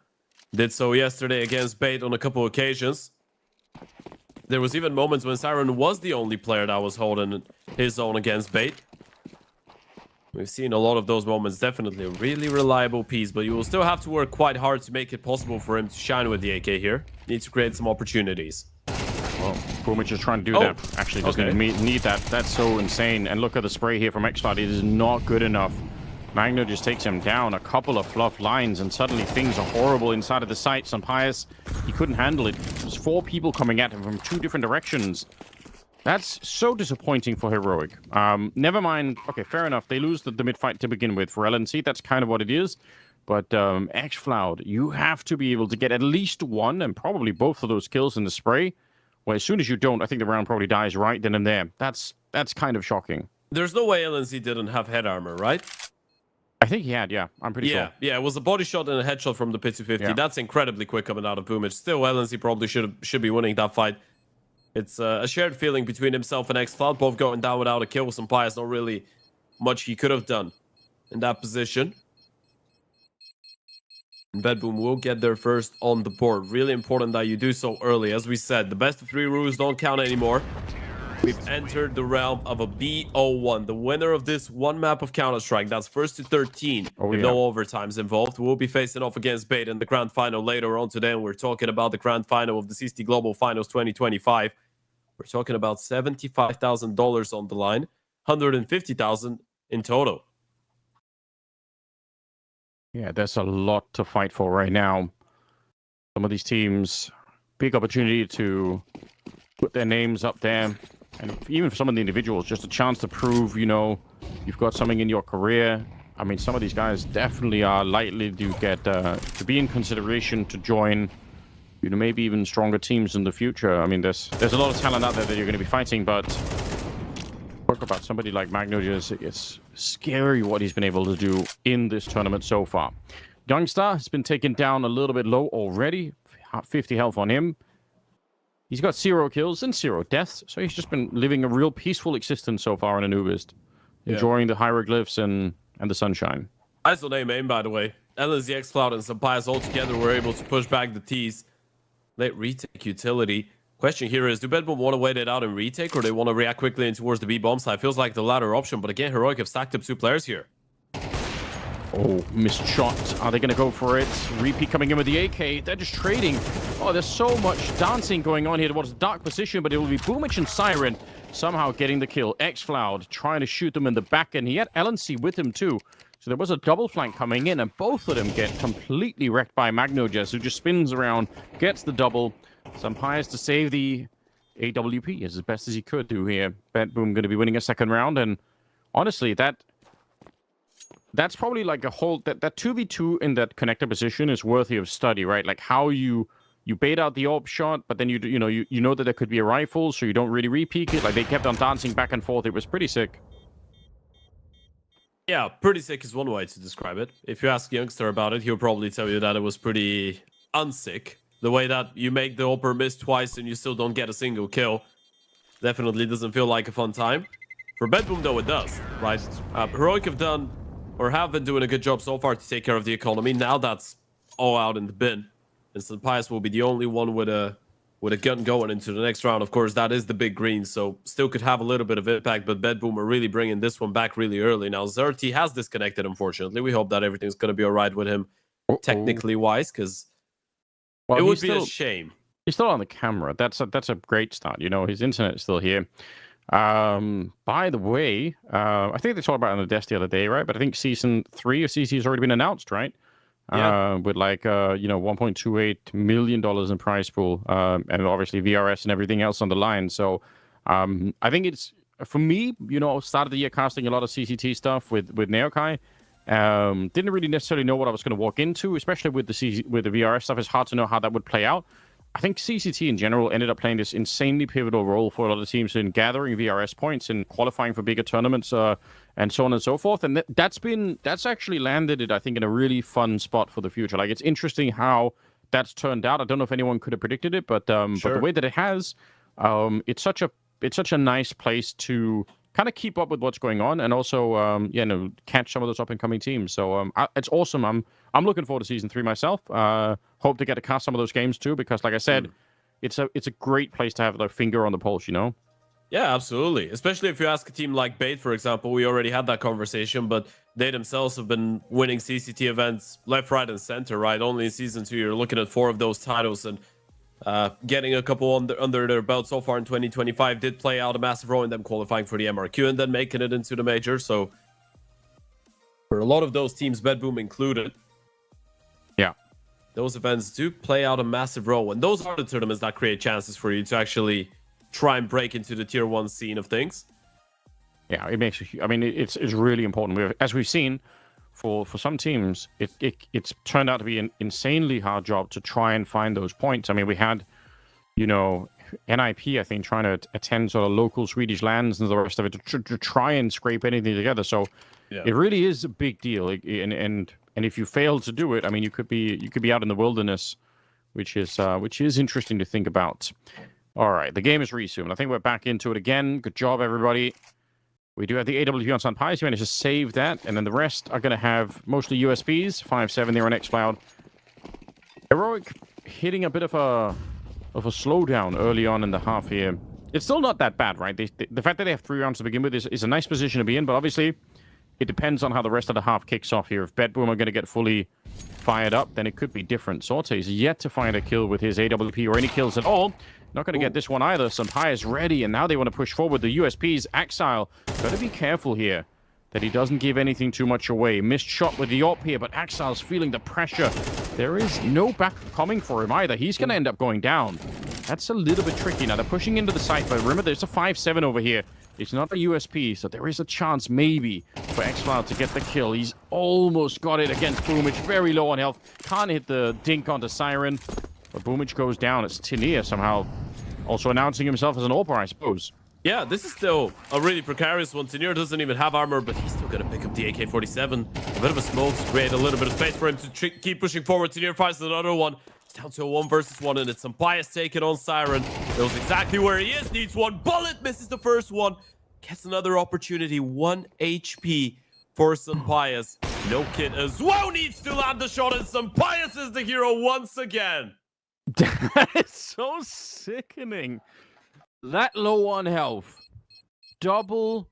[SPEAKER 4] Did so yesterday against Bait on a couple occasions. There was even moments when Siren was the only player that was holding his own against Bait. We've seen a lot of those moments. Definitely a really reliable piece, but you will still have to work quite hard to make it possible for him to shine with the AK here. Need to create some opportunities.
[SPEAKER 3] Well, Boomich is trying to do that. Actually, doesn't need that. That's so insane. And look at the spray here from Xcloud. It is not good enough. Magno just takes him down. A couple of fluff lines, and suddenly things are horrible inside of the site. Pius, he couldn't handle it. There's 4 people coming at him from 2 different directions. That's so disappointing for Heroic. Never mind. Okay, fair enough. They lose the mid-fight to begin with. For LNC, that's kind of what it is. But Xcloud, you have to be able to get at least 1 and probably both of those kills in the spray. Well, as soon as you don't, I think the round probably dies right then and there. That's kind of shocking.
[SPEAKER 4] There's no way LNC didn't have head armor, right?
[SPEAKER 3] I think he had, yeah. I'm pretty sure.
[SPEAKER 4] Yeah, it was a body shot and a headshot from the P250. Yeah. That's incredibly quick coming out of Boomich. Still, LNC probably should be winning that fight. It's a shared feeling between himself and Xcloud, both going down without a kill. Pius, not really much he could have done in that position. And BetBoom will get there first on the board. Really important that you do so early. As we said, the best of 3 rules don't count anymore. We've entered the realm of a BO1. The winner of this one map of Counter-Strike, that's first to 13, with no overtimes involved, will be facing off against Bait in the grand final later on today. And we're talking about the grand final of the CCT Global Finals 2025. We're talking about $75,000 on the line, $150,000 in total.
[SPEAKER 3] Yeah, there's a lot to fight for right now. Some of these teams, big opportunity to put their names up there. And even for some of the individuals, just a chance to prove, you've got something in your career. I mean, some of these guys definitely are likely to get to be in consideration to join, maybe even stronger teams in the future. I mean, there's a lot of talent out there that you're going to be fighting, but talk about somebody like Magno. It's scary what he's been able to do in this tournament so far. Youngstar has been taken down a little bit low already. 50 health on him. He's got 0 kills and 0 deaths, so he's just been living a real peaceful existence so far in Anubis, enjoying the hieroglyphs and the sunshine.
[SPEAKER 4] ISO name aim, by the way. LNZ, Xcloud, and Sampayas all together were able to push back the T's. Late retake utility. Question here is, do BetBoom want to wait it out and retake, or they want to react quickly in towards the B bomb side? Feels like the latter option, but again, Heroic have stacked up 2 players here.
[SPEAKER 3] Oh, missed shot. Are they going to go for it? Repeat coming in with the AK. They're just trading. Oh, there's so much dancing going on here towards the dark position, but it will be Boomich and Siren somehow getting the kill. Xfloud trying to shoot them in the back, and he had LNC with him too. So there was a double flank coming in, and both of them get completely wrecked by MagnoJess, who just spins around, gets the double. Sampires to save the AWP as best as he could do here. BetBoom going to be winning a second round, and honestly, that's probably like a whole that 2v2 in that connector position is worthy of study, right? Like how you bait out the AWP shot, but then you know that there could be a rifle, so you don't really re-peek it. Like they kept on dancing back and forth. It was pretty sick.
[SPEAKER 4] Yeah, pretty sick is one way to describe it. If you ask Youngster about it, he'll probably tell you that it was pretty unsick. The way that you make the upper miss twice and you still don't get a single kill definitely doesn't feel like a fun time. For BetBoom, though, it does, right? Heroic have done, or have been doing a good job so far to take care of the economy. Now that's all out in the bin. And Sampires will be the only one with a gun going into the next round. Of course, that is the big green, so still could have a little bit of impact, but BetBoom are really bringing this one back really early. Now, Zerti has disconnected, unfortunately. We hope that everything's going to be all right with him, technically wise, because it would be a shame.
[SPEAKER 3] He's still on the camera. That's a great start. You know, his internet is still here. By the way, I think they talked about it on the desk the other day, right? But I think season 3 of CC has already been announced, right? Yeah. With like $1.28 million in prize pool, and obviously VRS and everything else on the line. So I think it's, for me, started the year casting a lot of CCT stuff with Neokai. Didn't really necessarily know what I was going to walk into, especially with the VRS stuff. It's hard to know how that would play out. I think CCT in general ended up playing this insanely pivotal role for a lot of teams in gathering VRS points and qualifying for bigger tournaments, and so on and so forth. And that's actually landed it, I think, in a really fun spot for the future. Like, it's interesting how that's turned out. I don't know if anyone could have predicted it, but but the way that it has, it's such a nice place to kind of keep up with what's going on, and also catch some of those up and coming teams. So it's awesome. I'm looking forward to season 3 myself. Hope to get to cast some of those games too, because like I said, it's a great place to have their finger on the pulse,
[SPEAKER 4] Yeah, absolutely. Especially if you ask a team like Bait, for example. We already had that conversation, but they themselves have been winning CCT events left, right, and center, right? Only in season 2, you're looking at 4 of those titles, and getting a couple under their belt so far in 2025 did play out a massive role in them qualifying for the MRQ and then making it into the major. So for a lot of those teams, BetBoom included, those events do play out a massive role, and those are the tournaments that create chances for you to actually try and break into the tier 1 scene of things.
[SPEAKER 3] Yeah, it makes. I mean, it's really important. As we've seen, for some teams, it's turned out to be an insanely hard job to try and find those points. I mean, we had, NIP, I think, trying to attend sort of local Swedish lands and the rest of it to try and scrape anything together. So it really is a big deal. And if you fail to do it, I mean, you could be out in the wilderness, which is interesting to think about. All right, the game is resumed. I think we're back into it again. Good job, everybody. We do have the AWP on Sampires. You managed to save that, and then the rest are going to have mostly USPs. 5-7 there on Xcloud. Heroic hitting a bit of a slowdown early on in the half here. It's still not that bad, right? The fact that they have 3 rounds to begin with is a nice position to be in, but obviously it depends on how the rest of the half kicks off here. If BetBoom are going to get fully fired up, then it could be different. Sorte is yet to find a kill with his AWP or any kills at all. Not going to get this one either. Sampires ready, and now they want to push forward. The USPs, Axile, got to be careful here that he doesn't give anything too much away. Missed shot with the AWP here, but Axile's feeling the pressure. There is no back coming for him either. He's going to end up going down. That's a little bit tricky. Now, they're pushing into the site, but remember, there's a 5-7 over here. It's not a USP, so there is a chance, maybe, for Xcloud to get the kill. He's almost got it against Boomich. Very low on health. Can't hit the dink onto Siren, but Boomich goes down. It's Tinia somehow also announcing himself as an AWPer, I suppose.
[SPEAKER 4] Yeah, this is still a really precarious one. Tenier doesn't even have armor, but he's still going to pick up the AK-47. A bit of a smoke to create a little bit of space for him to keep pushing forward. Tenier finds another one. It's down to a 1 versus 1, and it's Sampires taking on Siren. Knows exactly where he is. Needs one bullet. Misses the first one. Gets another opportunity. 1 HP for Sampires. No kit as well. Needs to land the shot, and Sampires is the hero once again.
[SPEAKER 3] That is so sickening. That low on health. Double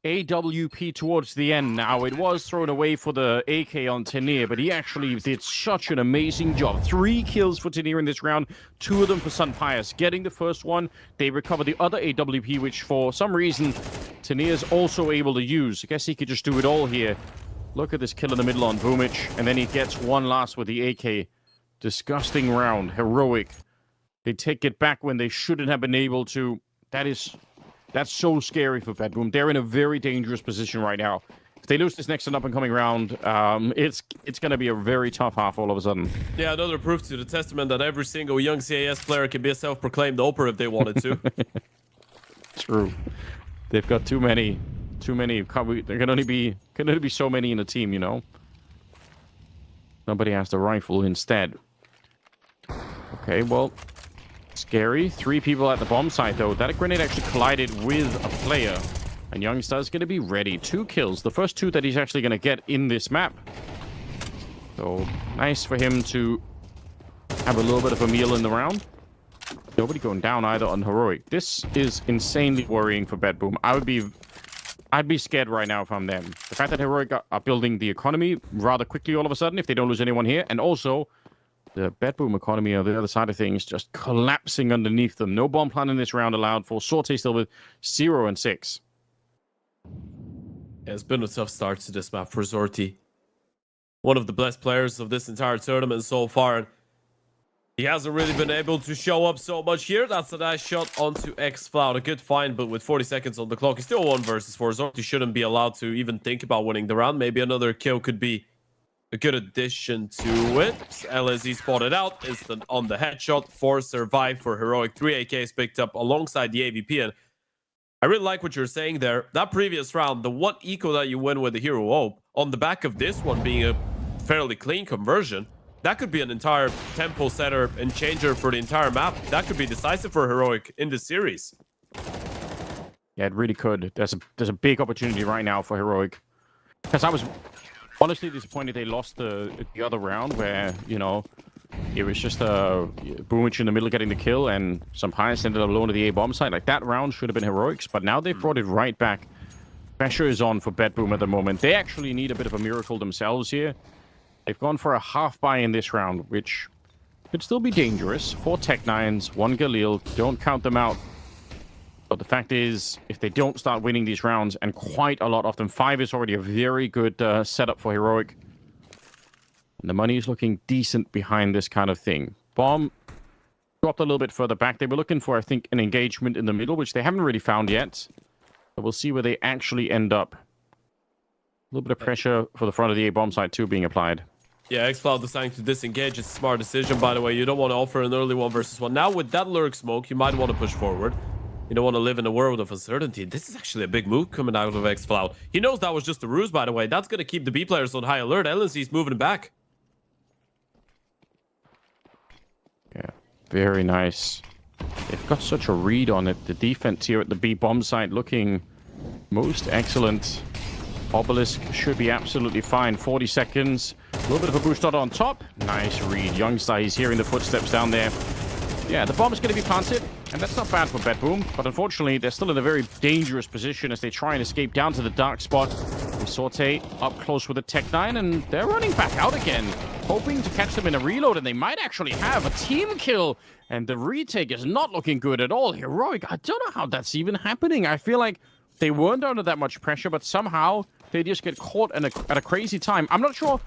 [SPEAKER 3] AWP towards the end now. It was thrown away for the AK on Tenir, but he actually did such an amazing job. 3 kills for Tenir in this round, 2 of them for Sun Pius. Getting the first one, they recover the other AWP, which for some reason Tenir is also able to use. I guess he could just do it all here. Look at this kill in the middle on Boomich, and then he gets one last with the AK. Disgusting round. Heroic. They take it back when they shouldn't have been able to. That's so scary for BetBoom. They're in a very dangerous position right now. If they lose this next and up-and-coming round, it's going to be a very tough half all of a sudden.
[SPEAKER 4] Yeah, another proof to the testament that every single young CAS player can be a self-proclaimed Oprah if they wanted to.
[SPEAKER 3] True. They've got too many. There can only be so many in a team, you know. Somebody has the rifle instead. Okay, well, scary. 3 people at the bomb site, though. That grenade actually collided with a player. And Youngstar's going to be ready. 2 kills. The first 2 that he's actually going to get in this map. So, nice for him to have a little bit of a meal in the round. Nobody going down either on Heroic. This is insanely worrying for BetBoom. I'd be scared right now if I'm them. The fact that Heroic are building the economy rather quickly all of a sudden, if they don't lose anyone here, and also the BetBoom economy on the other side of things just collapsing underneath them. No bomb plan in this round allowed for Sorte still with 0 and 6.
[SPEAKER 4] Yeah, it's been a tough start to this map for Sorte. One of the best players of this entire tournament so far. He hasn't really been able to show up so much here. That's a nice shot onto xFloud. A good find, but with 40 seconds on the clock, he's still 1 versus 4. Sorte shouldn't be allowed to even think about winning the round. Maybe another kill could be a good addition to it. LSE spotted out. Instant on the headshot. 4 survive for Heroic. 3 AKs picked up alongside the AVP. And I really like what you're saying there. That previous round, the 1 eco that you win with the Hero Hope, on the back of this one being a fairly clean conversion, that could be an entire tempo setter and changer for the entire map. That could be decisive for Heroic in this series.
[SPEAKER 3] Yeah, it really could. There's a big opportunity right now for Heroic. Because I was honestly disappointed they lost the other round where, you know, it was just Boomich in the middle getting the kill and some Pius ended up alone at the A bomb site. Like, that round should have been Heroics, but now they've brought it right back. Pressure is on for BetBoom at the moment. They actually need a bit of a miracle themselves here. They've gone for a half buy in this round, which could still be dangerous. 4 Tech-9s, 1 Galil. Don't count them out. But the fact is, if they don't start winning these rounds, and quite a lot of them, 5 is already a very good setup for Heroic. And the money is looking decent behind this kind of thing. Bomb dropped a little bit further back. They were looking for, I think, an engagement in the middle, which they haven't really found yet. But we'll see where they actually end up. A little bit of pressure for the front of the A bomb site too being applied.
[SPEAKER 4] Yeah, xFloud deciding to disengage is a smart decision, by the way. You don't want to offer an early 1 versus 1. Now, with that lurk smoke, you might want to push forward. You don't want to live in a world of uncertainty. This is actually a big move coming out of xFloud. He knows that was just a ruse, by the way. That's going to keep the B players on high alert. LNC's moving back.
[SPEAKER 3] Yeah, very nice. They've got such a read on it. The defense here at the B bomb site looking most excellent. Obelisk should be absolutely fine. 40 seconds. A little bit of a boost on top. Nice read. Youngstar, he's hearing the footsteps down there. Yeah, the bomb is going to be planted, and that's not bad for BetBoom. But unfortunately, they're still in a very dangerous position as they try and escape down to the dark spot. Sorte up close with a Tech-9, and they're running back out again, hoping to catch them in a reload, and they might actually have a team kill. And the retake is not looking good at all. Heroic, I don't know how that's even happening. I feel like they weren't under that much pressure, but somehow they just get caught at a crazy time. I'm not sure.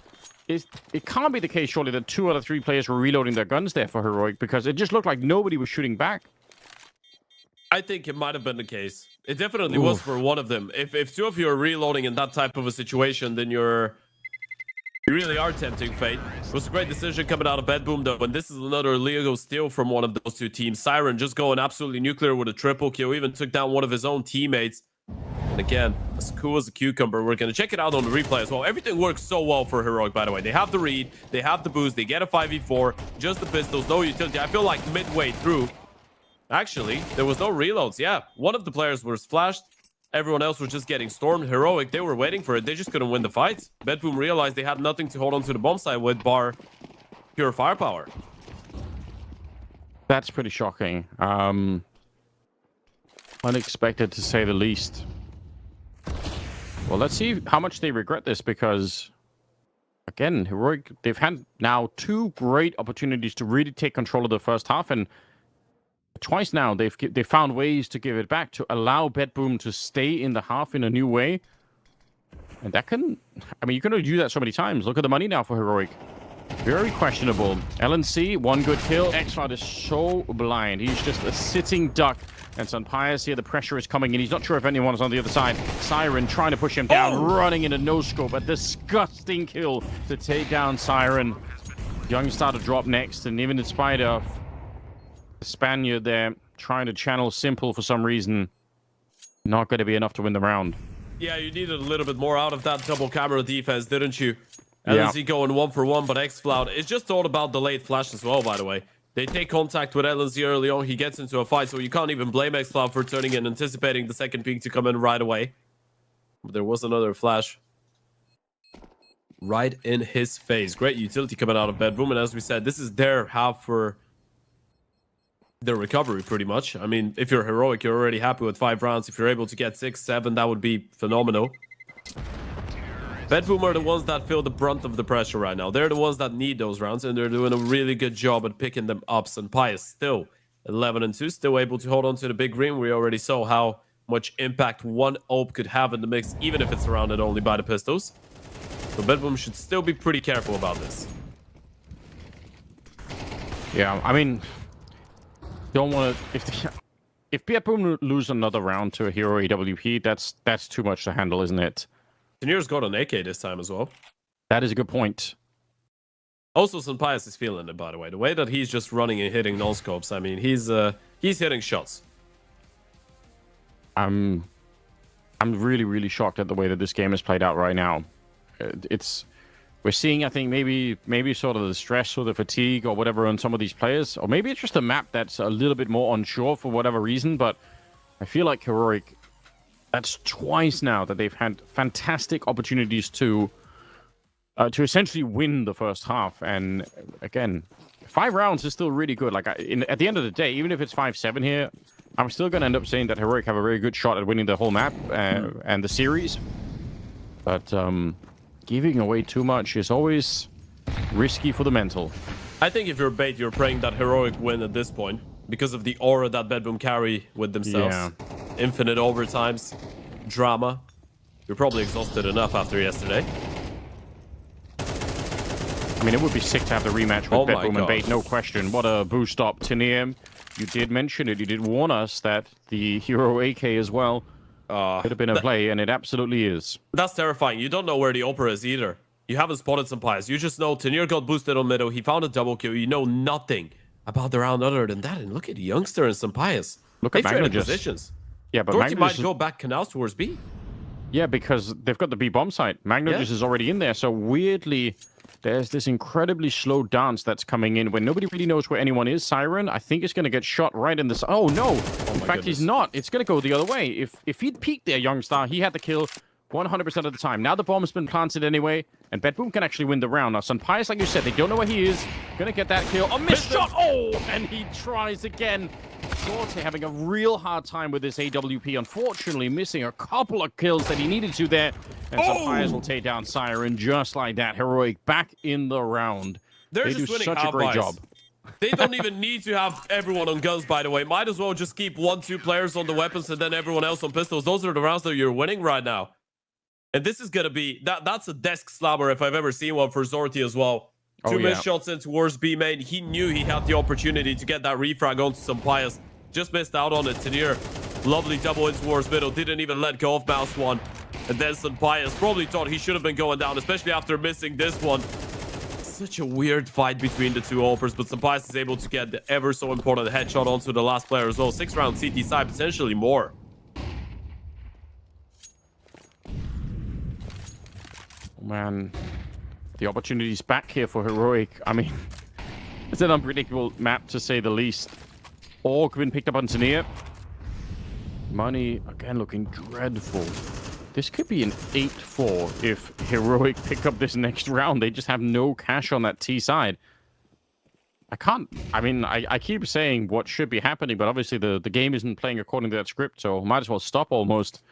[SPEAKER 3] It can't be the case, surely, that 2 out of 3 players were reloading their guns there for Heroic, because it just looked like nobody was shooting back.
[SPEAKER 4] I think it might have been the case. It definitely was for one of them. If 2 of you are reloading in that type of a situation, then you really are tempting fate. It was a great decision coming out of BetBoom, though, and this is another Lego steal from one of those 2 teams. Siren just going absolutely nuclear with a triple kill, even took down one of his own teammates. And again, as cool as a cucumber. We're going to check it out on the replay as well. Everything works so well for Heroic, by the way. They have the read, they have the boost, they get a 5v4, just the pistols, no utility. I feel like midway through, actually, there was no reloads. Yeah, one of the players was flashed. Everyone else was just getting stormed. Heroic, they were waiting for it. They just couldn't win the fight. BetBoom realized they had nothing to hold on to the bomb site with bar pure firepower.
[SPEAKER 3] That's pretty shocking. Unexpected to say the least. Well, let's see how much they regret this, because again, Heroic, they've had now 2 great opportunities to really take control of the first half, and twice now they've found ways to give it back, to allow BetBoom to stay in the half in a new way. And that can, I mean, you can only do that so many times. Look at the money now for Heroic. Very questionable. LNC, 1 good kill. X-Cloud is so blind. He's just a sitting duck. And Sunpius here, the pressure is coming in. He's not sure if anyone's on the other side. Siren trying to push him down, running in a no-scope. A disgusting kill to take down Siren. Youngstar to drop next, and even in spite of the Spaniard there trying to channel Simple for some reason, not going to be enough to win the round.
[SPEAKER 4] Yeah, you needed a little bit more out of that double camera defense, didn't you?
[SPEAKER 3] Yeah.
[SPEAKER 4] LNC going 1 for 1, but X-Cloud is just all about the late flash as well, by the way. They take contact with LNC early on. He gets into a fight, so you can't even blame X-Cloud for turning in, anticipating the second peak to come in right away. But there was another flash right in his face. Great utility coming out of BetBoom, and as we said, this is their half for their recovery, pretty much. I mean, if you're Heroic, you're already happy with 5 rounds. If you're able to get 6, 7, that would be phenomenal. BetBoom are the ones that feel the brunt of the pressure right now. They're the ones that need those rounds, and they're doing a really good job at picking them up. And Pius still 11-2, still able to hold on to the big green. We already saw how much impact 1 AWP could have in the mix, even if it's surrounded only by the pistols. So BetBoom should still be pretty careful about this.
[SPEAKER 3] Yeah, I mean, don't want to... If BetBoom lose another round to a Hero AWP, that's too much to handle, isn't it?
[SPEAKER 4] Tenier's got an AK this time as well.
[SPEAKER 3] That is a good point.
[SPEAKER 4] Also, Sunpius is feeling it, by the way. The way that he's just running and hitting non-scopes, I mean, he's hitting shots.
[SPEAKER 3] I'm really, really shocked at the way that this game is played out right now. We're seeing, I think, maybe sort of the stress or the fatigue or whatever on some of these players, or maybe it's just a map that's a little bit more unsure for whatever reason. But I feel like Heroic, that's twice now that they've had fantastic opportunities to essentially win the first half. And again, 5 rounds is still really good. Like at the end of the day, even if it's 5-7 here, I'm still going to end up saying that Heroic have a very good shot at winning the whole map and the series. But giving away too much is always risky for the mental.
[SPEAKER 4] I think if you're bait, you're praying that Heroic win at this point because of the aura that BetBoom carry with themselves.
[SPEAKER 3] Yeah.
[SPEAKER 4] Infinite overtimes, drama. You're probably exhausted enough after yesterday.
[SPEAKER 3] I mean, it would be sick to have the rematch with BetBoom and Bait, no question. What a boost up. Tanier, you did mention it. You did warn us that the Hero AK as well could have been a play, and it absolutely is.
[SPEAKER 4] That's terrifying. You don't know where the Opera is either. You haven't spotted some pies. You just know Tanier got boosted on middle. He found a double kill. You know nothing about the round other than that. And look at Youngster and some pies.
[SPEAKER 3] Look at
[SPEAKER 4] traded
[SPEAKER 3] Magnus.
[SPEAKER 4] positions.
[SPEAKER 3] Yeah, but
[SPEAKER 4] Dorothy
[SPEAKER 3] Magnus
[SPEAKER 4] might go back canals towards B.
[SPEAKER 3] Yeah, because they've got the B bomb site. Magnus is already in there. So weirdly, there's this incredibly slow dance that's coming in when nobody really knows where anyone is. Siren, I think, is going to get shot right in this. Oh, no. In fact, he's not. It's going to go the other way. If he'd peeked there, Youngstar, he had the kill 100% of the time. Now the bomb's been planted anyway, and BetBoom can actually win the round. Now, Sunpius, like you said, they don't know where he is. Going to get that kill. A missed shot! Oh, and he tries again. Dorte having a real hard time with this AWP. Unfortunately, missing a couple of kills that he needed to there. And Sunpius will take down Siren just like that. Heroic back in the round.
[SPEAKER 4] They
[SPEAKER 3] do
[SPEAKER 4] just
[SPEAKER 3] such a great job.
[SPEAKER 4] They don't even need to have everyone on guns, by the way. Might as well just keep 1-2 players on the weapons and then everyone else on pistols. Those are the rounds that you're winning right now. And this is going to be... That's a desk slammer if I've ever seen one for Zorti as well. 2 missed shots in towards B main. He knew he had the opportunity to get that refrag onto some Pius. Just missed out on it. Tanier, lovely double in towards middle. Didn't even let go of mouse one. And then some Pius probably thought he should have been going down, especially after missing this one. Such a weird fight between the two Opers, but Sunpius is able to get the ever so important headshot onto the last player as well. 6-round CT side, potentially more.
[SPEAKER 3] Man, the opportunity's back here for Heroic. I mean, it's an unpredictable map to say the least. Orc been picked up on Tanier. Money, again, looking dreadful. This could be an 8-4 if Heroic pick up this next round. They just have no cash on that T side. I can't. I mean, I keep saying what should be happening, but obviously the game isn't playing according to that script, so might as well stop almost.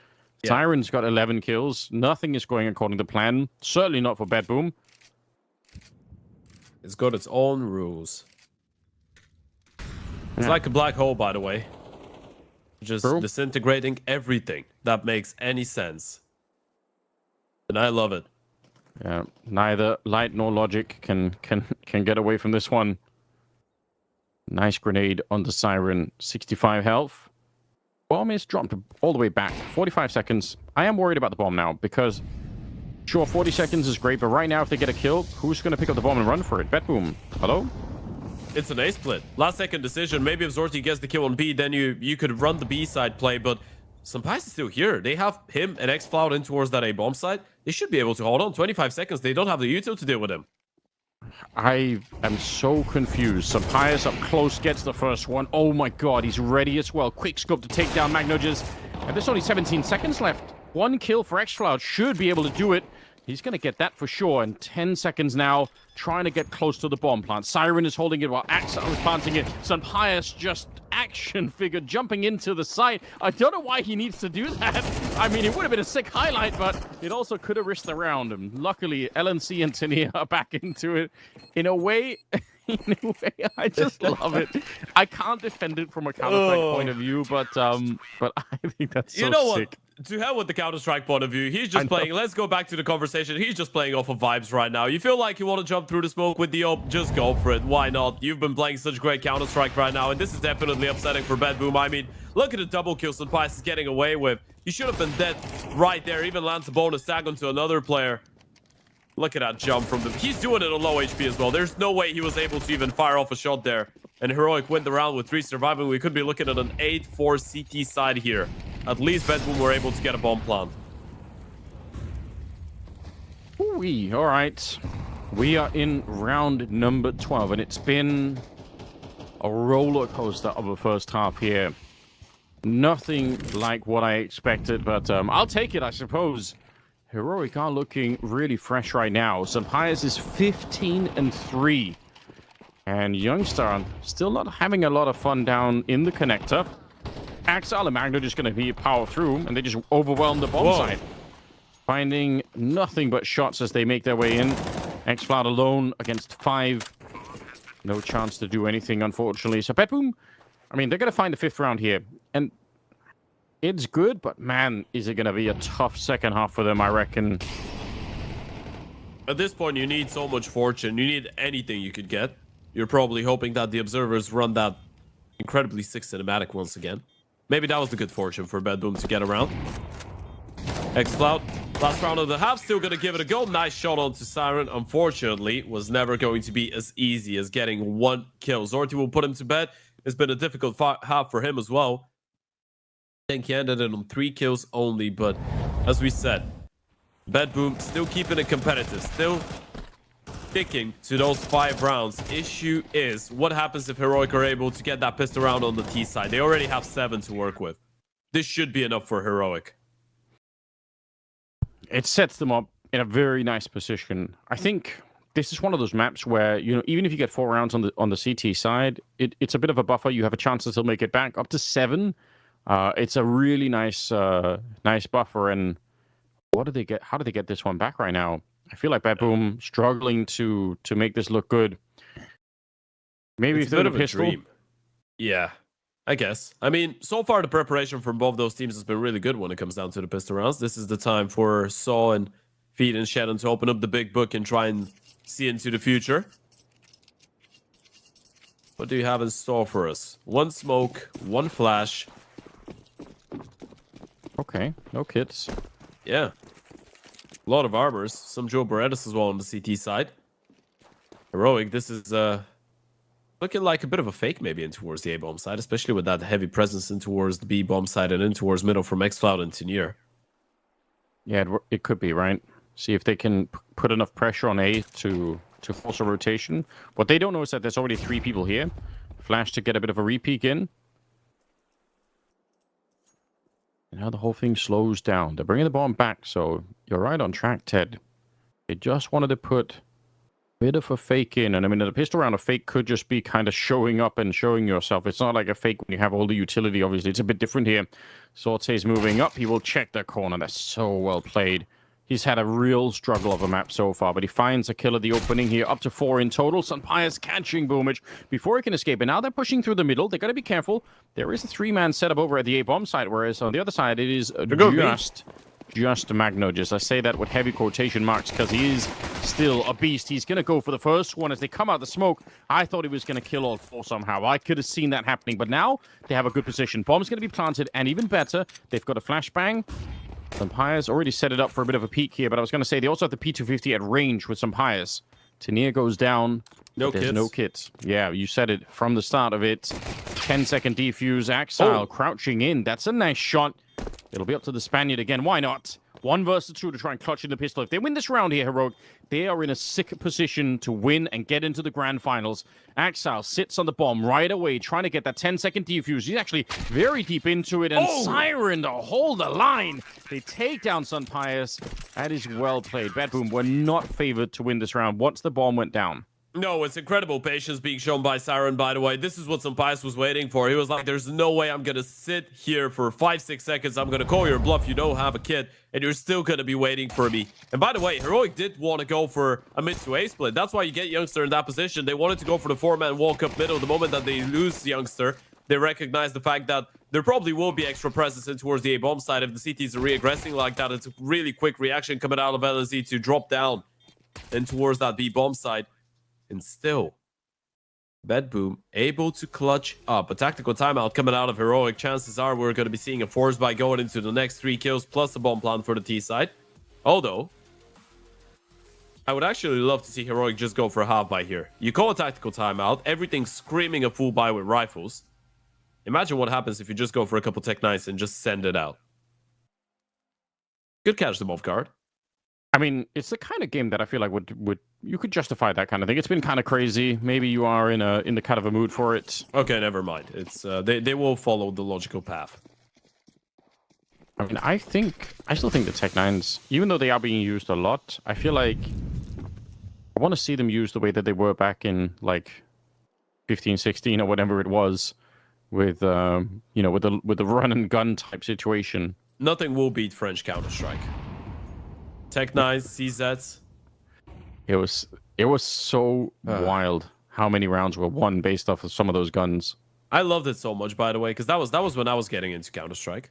[SPEAKER 4] Yeah.
[SPEAKER 3] Siren's got 11 kills. Nothing is going according to plan. Certainly not for BetBoom.
[SPEAKER 4] It's got its own rules. It's
[SPEAKER 3] Yeah.
[SPEAKER 4] like a black hole, by the way. Just
[SPEAKER 3] True.
[SPEAKER 4] disintegrating everything that makes any sense. And I love it.
[SPEAKER 3] Yeah, neither light nor logic can get away from this one. Nice grenade on the Siren. 65 health. Bomb is dropped all the way back. 45 seconds. I am worried about the bomb now because, sure, 40 seconds is great, but right now if they get a kill, who's going to pick up the bomb and run for it? BetBoom. Hello?
[SPEAKER 4] It's an A split. Last second decision. Maybe if Zorti gets the kill on B, then you could run the B side play, but Sampais is still here. They have him and X-Cloud in towards that A bomb side. They should be able to hold on. 25 seconds. They don't have the util to deal with him.
[SPEAKER 3] I am so confused. Sampais up close gets the first one. Oh my god, he's ready as well. Quick scope to take down Magnoges. And there's only 17 seconds left. One kill for X-Cloud should be able to do it. He's going to get that for sure. And 10 seconds now, trying to get close to the bomb plant. Siren is holding it while Axel is planting it. Sampais just action figure jumping into the site. I don't know why he needs to do that. I mean, it would have been a sick highlight, but it also could have risked the round. And luckily, LNC and Tania are back into it. In a way, I just love it. I can't defend it from a Counter-Strike point of view, but I think that's so
[SPEAKER 4] You know
[SPEAKER 3] sick.
[SPEAKER 4] what? To hell with the Counter-Strike point of view. He's just playing. Let's go back to the conversation. He's just playing off of vibes right now. You feel like you want to jump through the smoke with the op? Just go for it. Why not? You've been playing such great Counter-Strike right now, and this is definitely upsetting for BetBoom. I mean, look at the double kill Sampais is getting away with. He should have been dead right there. Even lands a bonus tag onto another player. Look at that jump from the... He's doing it on low HP as well. There's no way he was able to even fire off a shot there. And Heroic win the round with 3 surviving. We could be looking at an 8-4 CT side here. At least BetBoom were able to get a bomb plant.
[SPEAKER 3] Ooh-wee. All right. We are in round number 12, and it's been a roller coaster of a first half here. Nothing like what I expected, but I'll take it, I suppose. Heroic are looking really fresh right now. Sampais is 15-3. And Youngstar still not having a lot of fun down in the connector. Axel and Magno just going to be power through, and they just overwhelm the bomb site. Finding nothing but shots as they make their way in. X-Cloud alone against 5. No chance to do anything, unfortunately. So BetBoom, I mean, they're going to find the 5th round here. And it's good, but man, is it going to be a tough second half for them, I reckon.
[SPEAKER 4] At this point, you need so much fortune. You need anything you could get. You're probably hoping that the observers run that incredibly sick cinematic once again. Maybe that was the good fortune for BetBoom to get around. X-Cloud, last round of the half, still going to give it a go. Nice shot onto Siren. Unfortunately, was never going to be as easy as getting 1 kill. Zorti will put him to bed. It's been a difficult half for him as well. I think he ended it on 3 kills only, but as we said, BetBoom still keeping it competitive, still sticking to those 5 rounds. Issue is, what happens if Heroic are able to get that pistol round on the T side? They already have 7 to work with. This should be enough for Heroic.
[SPEAKER 3] It sets them up in a very nice position. I think this is one of those maps where, you know, even if you get 4 rounds on the CT side, it's a bit of a buffer. You have a chance to still make it back up to 7. It's a really nice buffer. And what do they get? How do they get this one back right now? I feel like BetBoom struggling to make this look good. Maybe
[SPEAKER 4] It's
[SPEAKER 3] a bit of a pistol.
[SPEAKER 4] dream. Yeah, I guess. I mean, so far the preparation from both those teams has been really good when it comes down to the pistol rounds. This is the time for Saw and Feed and Shannon to open up the big book and try and see into the future. What do you have in store for us? 1 smoke, 1 flash.
[SPEAKER 3] Okay, no kits.
[SPEAKER 4] Yeah. A lot of armors. Some Joe Berettas as well on the CT side. Heroic, this is looking like a bit of a fake maybe in towards the A-bomb side, especially with that heavy presence in towards the B-bomb side and in towards middle from X-Cloud and Tenier.
[SPEAKER 3] Yeah, it could be, right? See if they can put enough pressure on A to force a rotation. What they don't know is that there's already 3 people here. Flash to get a bit of a re-peek in. And now the whole thing slows down. They're bringing the bomb back, so you're right on track, Ted. They just wanted to put Bit of a fake in, and I mean, the pistol round, a fake could just be kind of showing up and showing yourself. It's not like a fake when you have all the utility, obviously. It's a bit different here. Sorte's moving up. He will check that corner. That's so well played. He's had a real struggle of a map so far, but he finds a kill at the opening here, up to 4 in total. Sunpire's catching Boomage before he can escape, and now they're pushing through the middle. They got to be careful. There is a 3-man setup over at the A-bomb side, whereas on the other side, it is just Magno. I say that with heavy quotation marks because he is still a beast. He's going to go for the first one as they come out the smoke. I thought he was going to kill all 4 somehow. I could have seen that happening, but now they have a good position. Bomb's going to be planted, and even better, they've got a flashbang. Sunpire's already set it up for a bit of a peek here, but I was going to say they also have the P250 at range with Sunpire's. Tania goes down. There's no kits. Yeah, you said it from the start of it. 10-second defuse. Axile crouching in. That's a nice shot. It'll be up to the Spaniard again. Why not? 1 versus 2 to try and clutch in the pistol. If they win this round here, Heroic, they are in a sick position to win and get into the grand finals. Axile sits on the bomb right away, trying to get that 10-second defuse. He's actually very deep into it, and Siren to hold the line. They take down Sunpire's. That is well played. BetBoom were not favored to win this round once the bomb went down.
[SPEAKER 4] No, it's incredible patience being shown by Siren, by the way. This is what Sunpire's was waiting for. He was like, there's no way I'm going to sit here for 5-6 seconds. I'm going to call your bluff. You don't have a kit, and you're still going to be waiting for me. And by the way, Heroic did want to go for a mid to A split. That's why you get Youngster in that position. They wanted to go for the 4-man walk up middle. The moment that they lose Youngster, they recognize the fact that there probably will be extra presence in towards the A-bomb side. If the CTs are re-aggressing like that, it's a really quick reaction coming out of LSE to drop down and towards that B-bomb side. And still, BetBoom able to clutch up. A tactical timeout coming out of Heroic. Chances are we're going to be seeing a force buy going into the next 3 kills plus a bomb plant for the T side. Although, I would actually love to see Heroic just go for a half buy here. You call a tactical timeout, everything's screaming a full buy with rifles. Imagine what happens if you just go for a couple Tech 9s and just send it out. Could catch them off guard.
[SPEAKER 3] I mean, it's the kind of game that I feel like would you could justify that kind of thing. It's been kind of crazy. Maybe you are in the kind of a mood for it.
[SPEAKER 4] Okay, never mind. It's they will follow the logical path.
[SPEAKER 3] I mean, I still think the Tech 9s, even though they are being used a lot, I feel like I want to see them used the way that they were back in like 15, 16 or whatever it was, with you know, with the run and gun type situation.
[SPEAKER 4] Nothing will beat French Counter-Strike. Tech 9s, CZs.
[SPEAKER 3] It was so wild how many rounds were won based off of some of those guns.
[SPEAKER 4] I loved it so much, by the way, because that was when I was getting into Counter-Strike.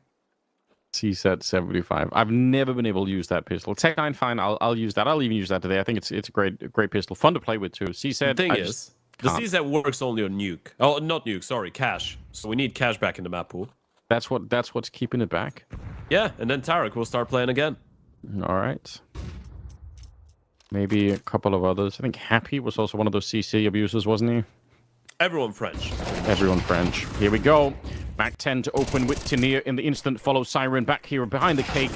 [SPEAKER 3] CCT-75. I've never been able to use that pistol. Tech 9, fine. I'll use that. I'll even use that today. I think it's a great pistol, fun to play with too. CCT.
[SPEAKER 4] The thing is, the CCT works only on nuke. Oh, not nuke. Sorry, cash. So we need cash back in the map pool.
[SPEAKER 3] That's what's keeping it back.
[SPEAKER 4] Yeah, and then Tarek will start playing again.
[SPEAKER 3] All right. Maybe a couple of others. I think Happy was also one of those CC abusers, wasn't he?
[SPEAKER 4] Everyone French.
[SPEAKER 3] Everyone French. Here we go. Back 10 to open with Tania in the instant. Follow Siren back here behind the cake.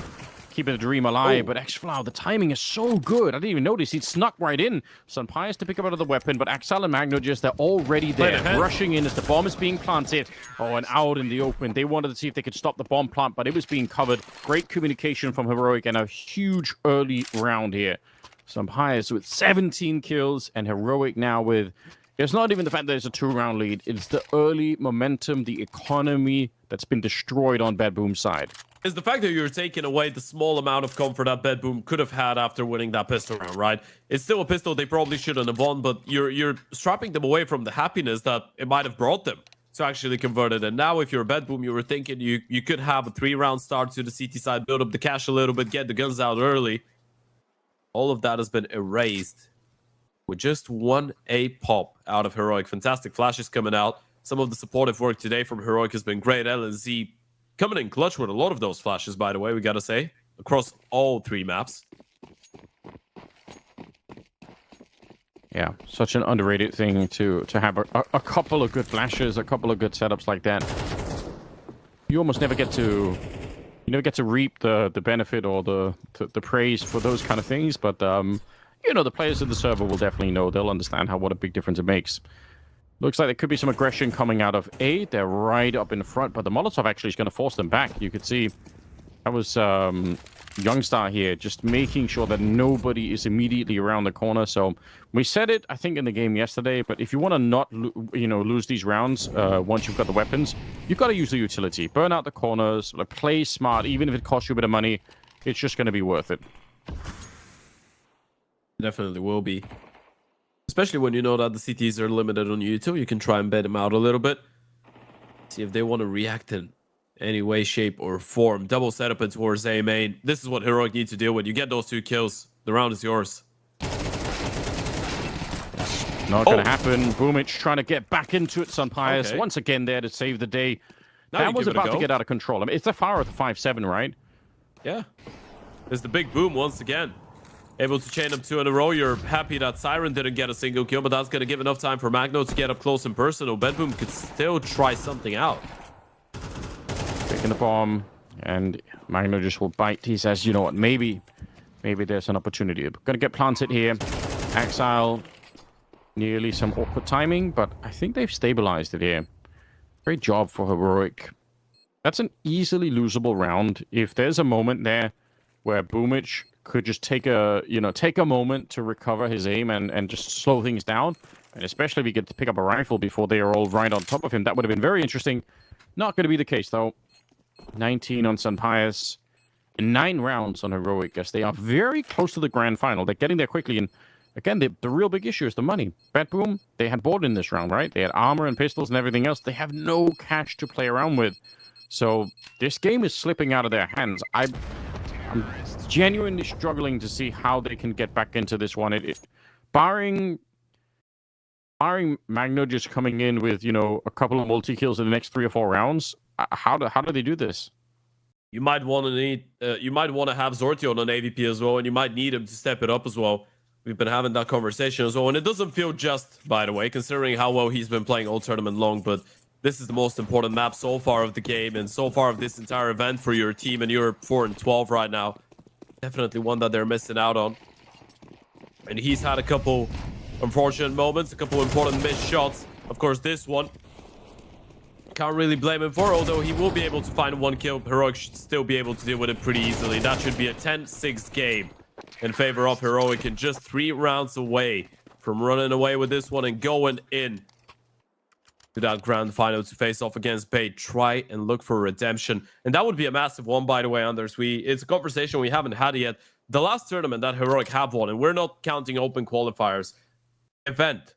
[SPEAKER 3] Keeping the dream alive. But X-Flow, the timing is so good. I didn't even notice. He snuck right in. Sunpire's to pick up another weapon. But Axel and Magno just, they're already there. Rushing in as the bomb is being planted. Oh, and out in the open. They wanted to see if they could stop the bomb plant, but it was being covered. Great communication from Heroic and a huge early round here. Sunpire's with 17 kills and Heroic now with... It's not even the fact that it's a 2-round lead. It's the early momentum, the economy that's been destroyed on BetBoom's side.
[SPEAKER 4] It's the fact that you're taking away the small amount of comfort that BetBoom could have had after winning that pistol round, right? It's still a pistol they probably shouldn't have won, but you're strapping them away from the happiness that it might have brought them to actually convert it. And now if you're a BetBoom, you were thinking you could have a 3-round start to the CT side, build up the cash a little bit, get the guns out early. All of that has been erased with just 1 A pop out of Heroic. Fantastic flashes coming out. Some of the supportive work today from Heroic has been great. LNZ coming in clutch with a lot of those flashes, by the way, we gotta say, across all 3 maps.
[SPEAKER 3] Yeah, such an underrated thing to have a couple of good flashes, a couple of good setups like that. You almost never get to... You never get to reap the benefit or the praise for those kind of things, but you know, the players in the server will definitely know. They'll understand what a big difference it makes. Looks like there could be some aggression coming out of A. They're right up in front, but the Molotov actually is going to force them back. You could see that was Youngstar here, just making sure that nobody is immediately around the corner. So we said it, I think, in the game yesterday, but if you want to not, lose these rounds once you've got the weapons, you've got to use the utility. Burn out the corners, play smart, even if it costs you a bit of money, it's just going to be worth it.
[SPEAKER 4] Definitely will be. Especially when you know that the CTs are limited on you too. You can try and bait them out a little bit. See if they want to react in any way, shape, or form. Double setup it towards A main. This is what Heroic needs to deal with. You get those 2 kills. The round is yours.
[SPEAKER 3] Not going to happen. Boomich trying to get back into it. Sunpius
[SPEAKER 4] Okay.
[SPEAKER 3] once again there to save the day.
[SPEAKER 4] Now
[SPEAKER 3] That
[SPEAKER 4] you
[SPEAKER 3] was
[SPEAKER 4] give it a
[SPEAKER 3] about to
[SPEAKER 4] go.
[SPEAKER 3] get out of control. I mean, it's the Fire of the 5-7, right?
[SPEAKER 4] Yeah. There's the big boom once again. Able to chain up 2 in a row. You're happy that Siren didn't get a single kill, but that's going to give enough time for Magno to get up close and personal. BetBoom could still try something out.
[SPEAKER 3] Taking the bomb, and Magno just will bite. He says, you know what, maybe there's an opportunity. Going to get planted here. Exile, nearly some awkward timing, but I think they've stabilized it here. Great job for Heroic. That's an easily losable round. If there's a moment there where Boomich could just take a moment to recover his aim and just slow things down, and especially if he gets to pick up a rifle before they are all right on top of him, that would have been very interesting. Not going to be the case, though. 19 on Sunpius, 9 rounds on Heroic, as they are very close to the grand final. They're getting there quickly, and again, the real big issue is the money. BetBoom, they had bought in this round, right? They had armor and pistols and everything else. They have no cash to play around with. So this game is slipping out of their hands. I'm genuinely struggling to see how they can get back into this one. Barring Magno just coming in with, a couple of multi-kills in the next 3 or 4 rounds, how do they do this?
[SPEAKER 4] You might want to have Zortio on an AVP as well, and you might need him to step it up as well. We've been having that conversation as well, and it doesn't feel just, by the way, considering how well he's been playing all tournament long, but this is the most important map so far of the game, and so far of this entire event for your team, and you're 4-12 right now. Definitely one that they're missing out on. And he's had a couple unfortunate moments, a couple important missed shots. Of course, this one, can't really blame him for, although he will be able to find 1 kill. Heroic should still be able to deal with it pretty easily. That should be a 10-6 game in favor of Heroic, and just 3 rounds away from running away with this one and going in to that grand final to face off against Bait. Try and look for redemption, and that would be a massive one, by the way, Anders. It's a conversation we haven't had yet. The last tournament that Heroic have won, and we're not counting open qualifiers, event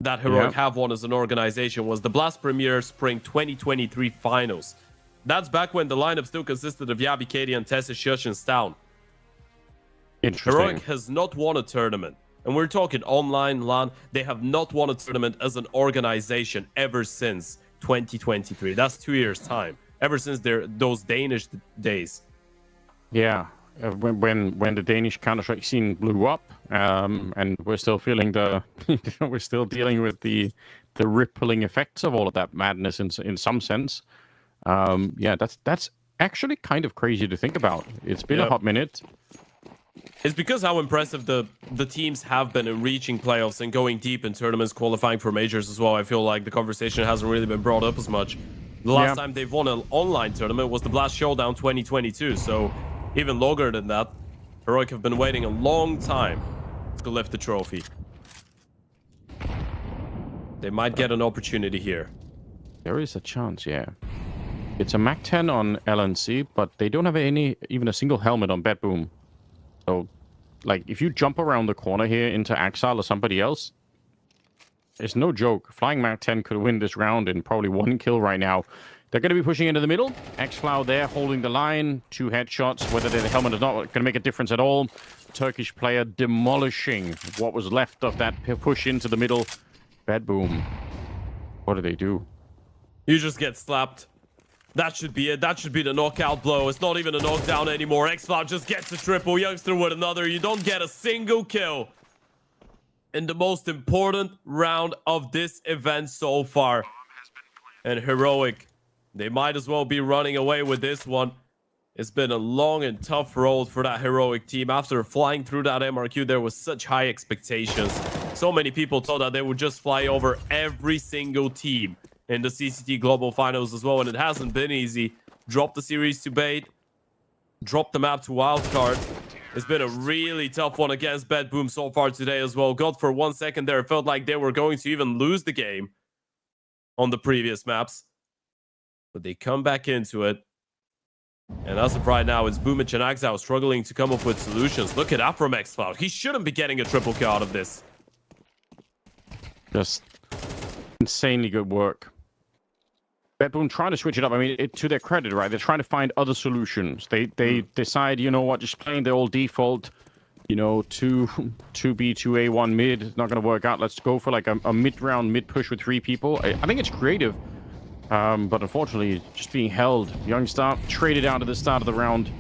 [SPEAKER 4] that Heroic have won as an organization was the Blast Premier Spring 2023 Finals. That's back when the lineup still consisted of Yabi, Katie, and Tessa Shush and Stown.
[SPEAKER 3] Interesting.
[SPEAKER 4] Heroic has not won a tournament. And we're talking online, LAN. They have not won a tournament as an organization ever since 2023. That's 2 years' time. Ever since those Danish days.
[SPEAKER 3] Yeah. When the Danish Counter-Strike scene blew up, and we're still feeling we're still dealing with the rippling effects of all of that madness in some sense. That's actually kind of crazy to think about. It's been a hot minute.
[SPEAKER 4] It's because how impressive the teams have been in reaching playoffs and going deep in tournaments, qualifying for majors as well. I feel like the conversation hasn't really been brought up as much. The last time they've won an online tournament was the Blast Showdown 2022, so even longer than that. Heroic have been waiting a long time to lift the trophy. They might get an opportunity here.
[SPEAKER 3] There is a chance, yeah. It's a Mac 10 on LNC, but they don't have even a single helmet on BetBoom. So, if you jump around the corner here into Exile or somebody else, it's no joke. Flying Mac 10 could win this round in probably 1 kill right now. They're going to be pushing into the middle. X-Flow there holding the line. 2 headshots. Whether they're the helmet or not, going to make a difference at all. Turkish player demolishing what was left of that push into the middle. BetBoom. What do they do?
[SPEAKER 4] You just get slapped. That should be it. That should be the knockout blow. It's not even a knockdown anymore. X-Flow just gets a triple. Youngster with another. You don't get a single kill in the most important round of this event so far. And Heroic, they might as well be running away with this one. It's been a long and tough road for that Heroic team. After flying through that MRQ, there was such high expectations. So many people thought that they would just fly over every single team in the CCT Global Finals as well, and it hasn't been easy. Drop the series to Bait. drop the map to wildcard. It's been a really tough one against BetBoom so far today as well. God, for 1 second there, it felt like they were going to even lose the game on the previous maps. But they come back into it. And as of right now, it's Boomich and Axel struggling to come up with solutions. Look at that from xCloud. He shouldn't be getting a triple kill out of this.
[SPEAKER 3] Just insanely good work. BetBoom trying to switch it up. I mean, to their credit, right? They're trying to find other solutions. They decide, you know what, just playing the old default, you know, 2B, 2A, 1 mid, not going to work out. Let's go for like a mid-round, mid-push with 3 people. I think it's creative, but unfortunately, just being held. Youngstar traded out at the start of the round.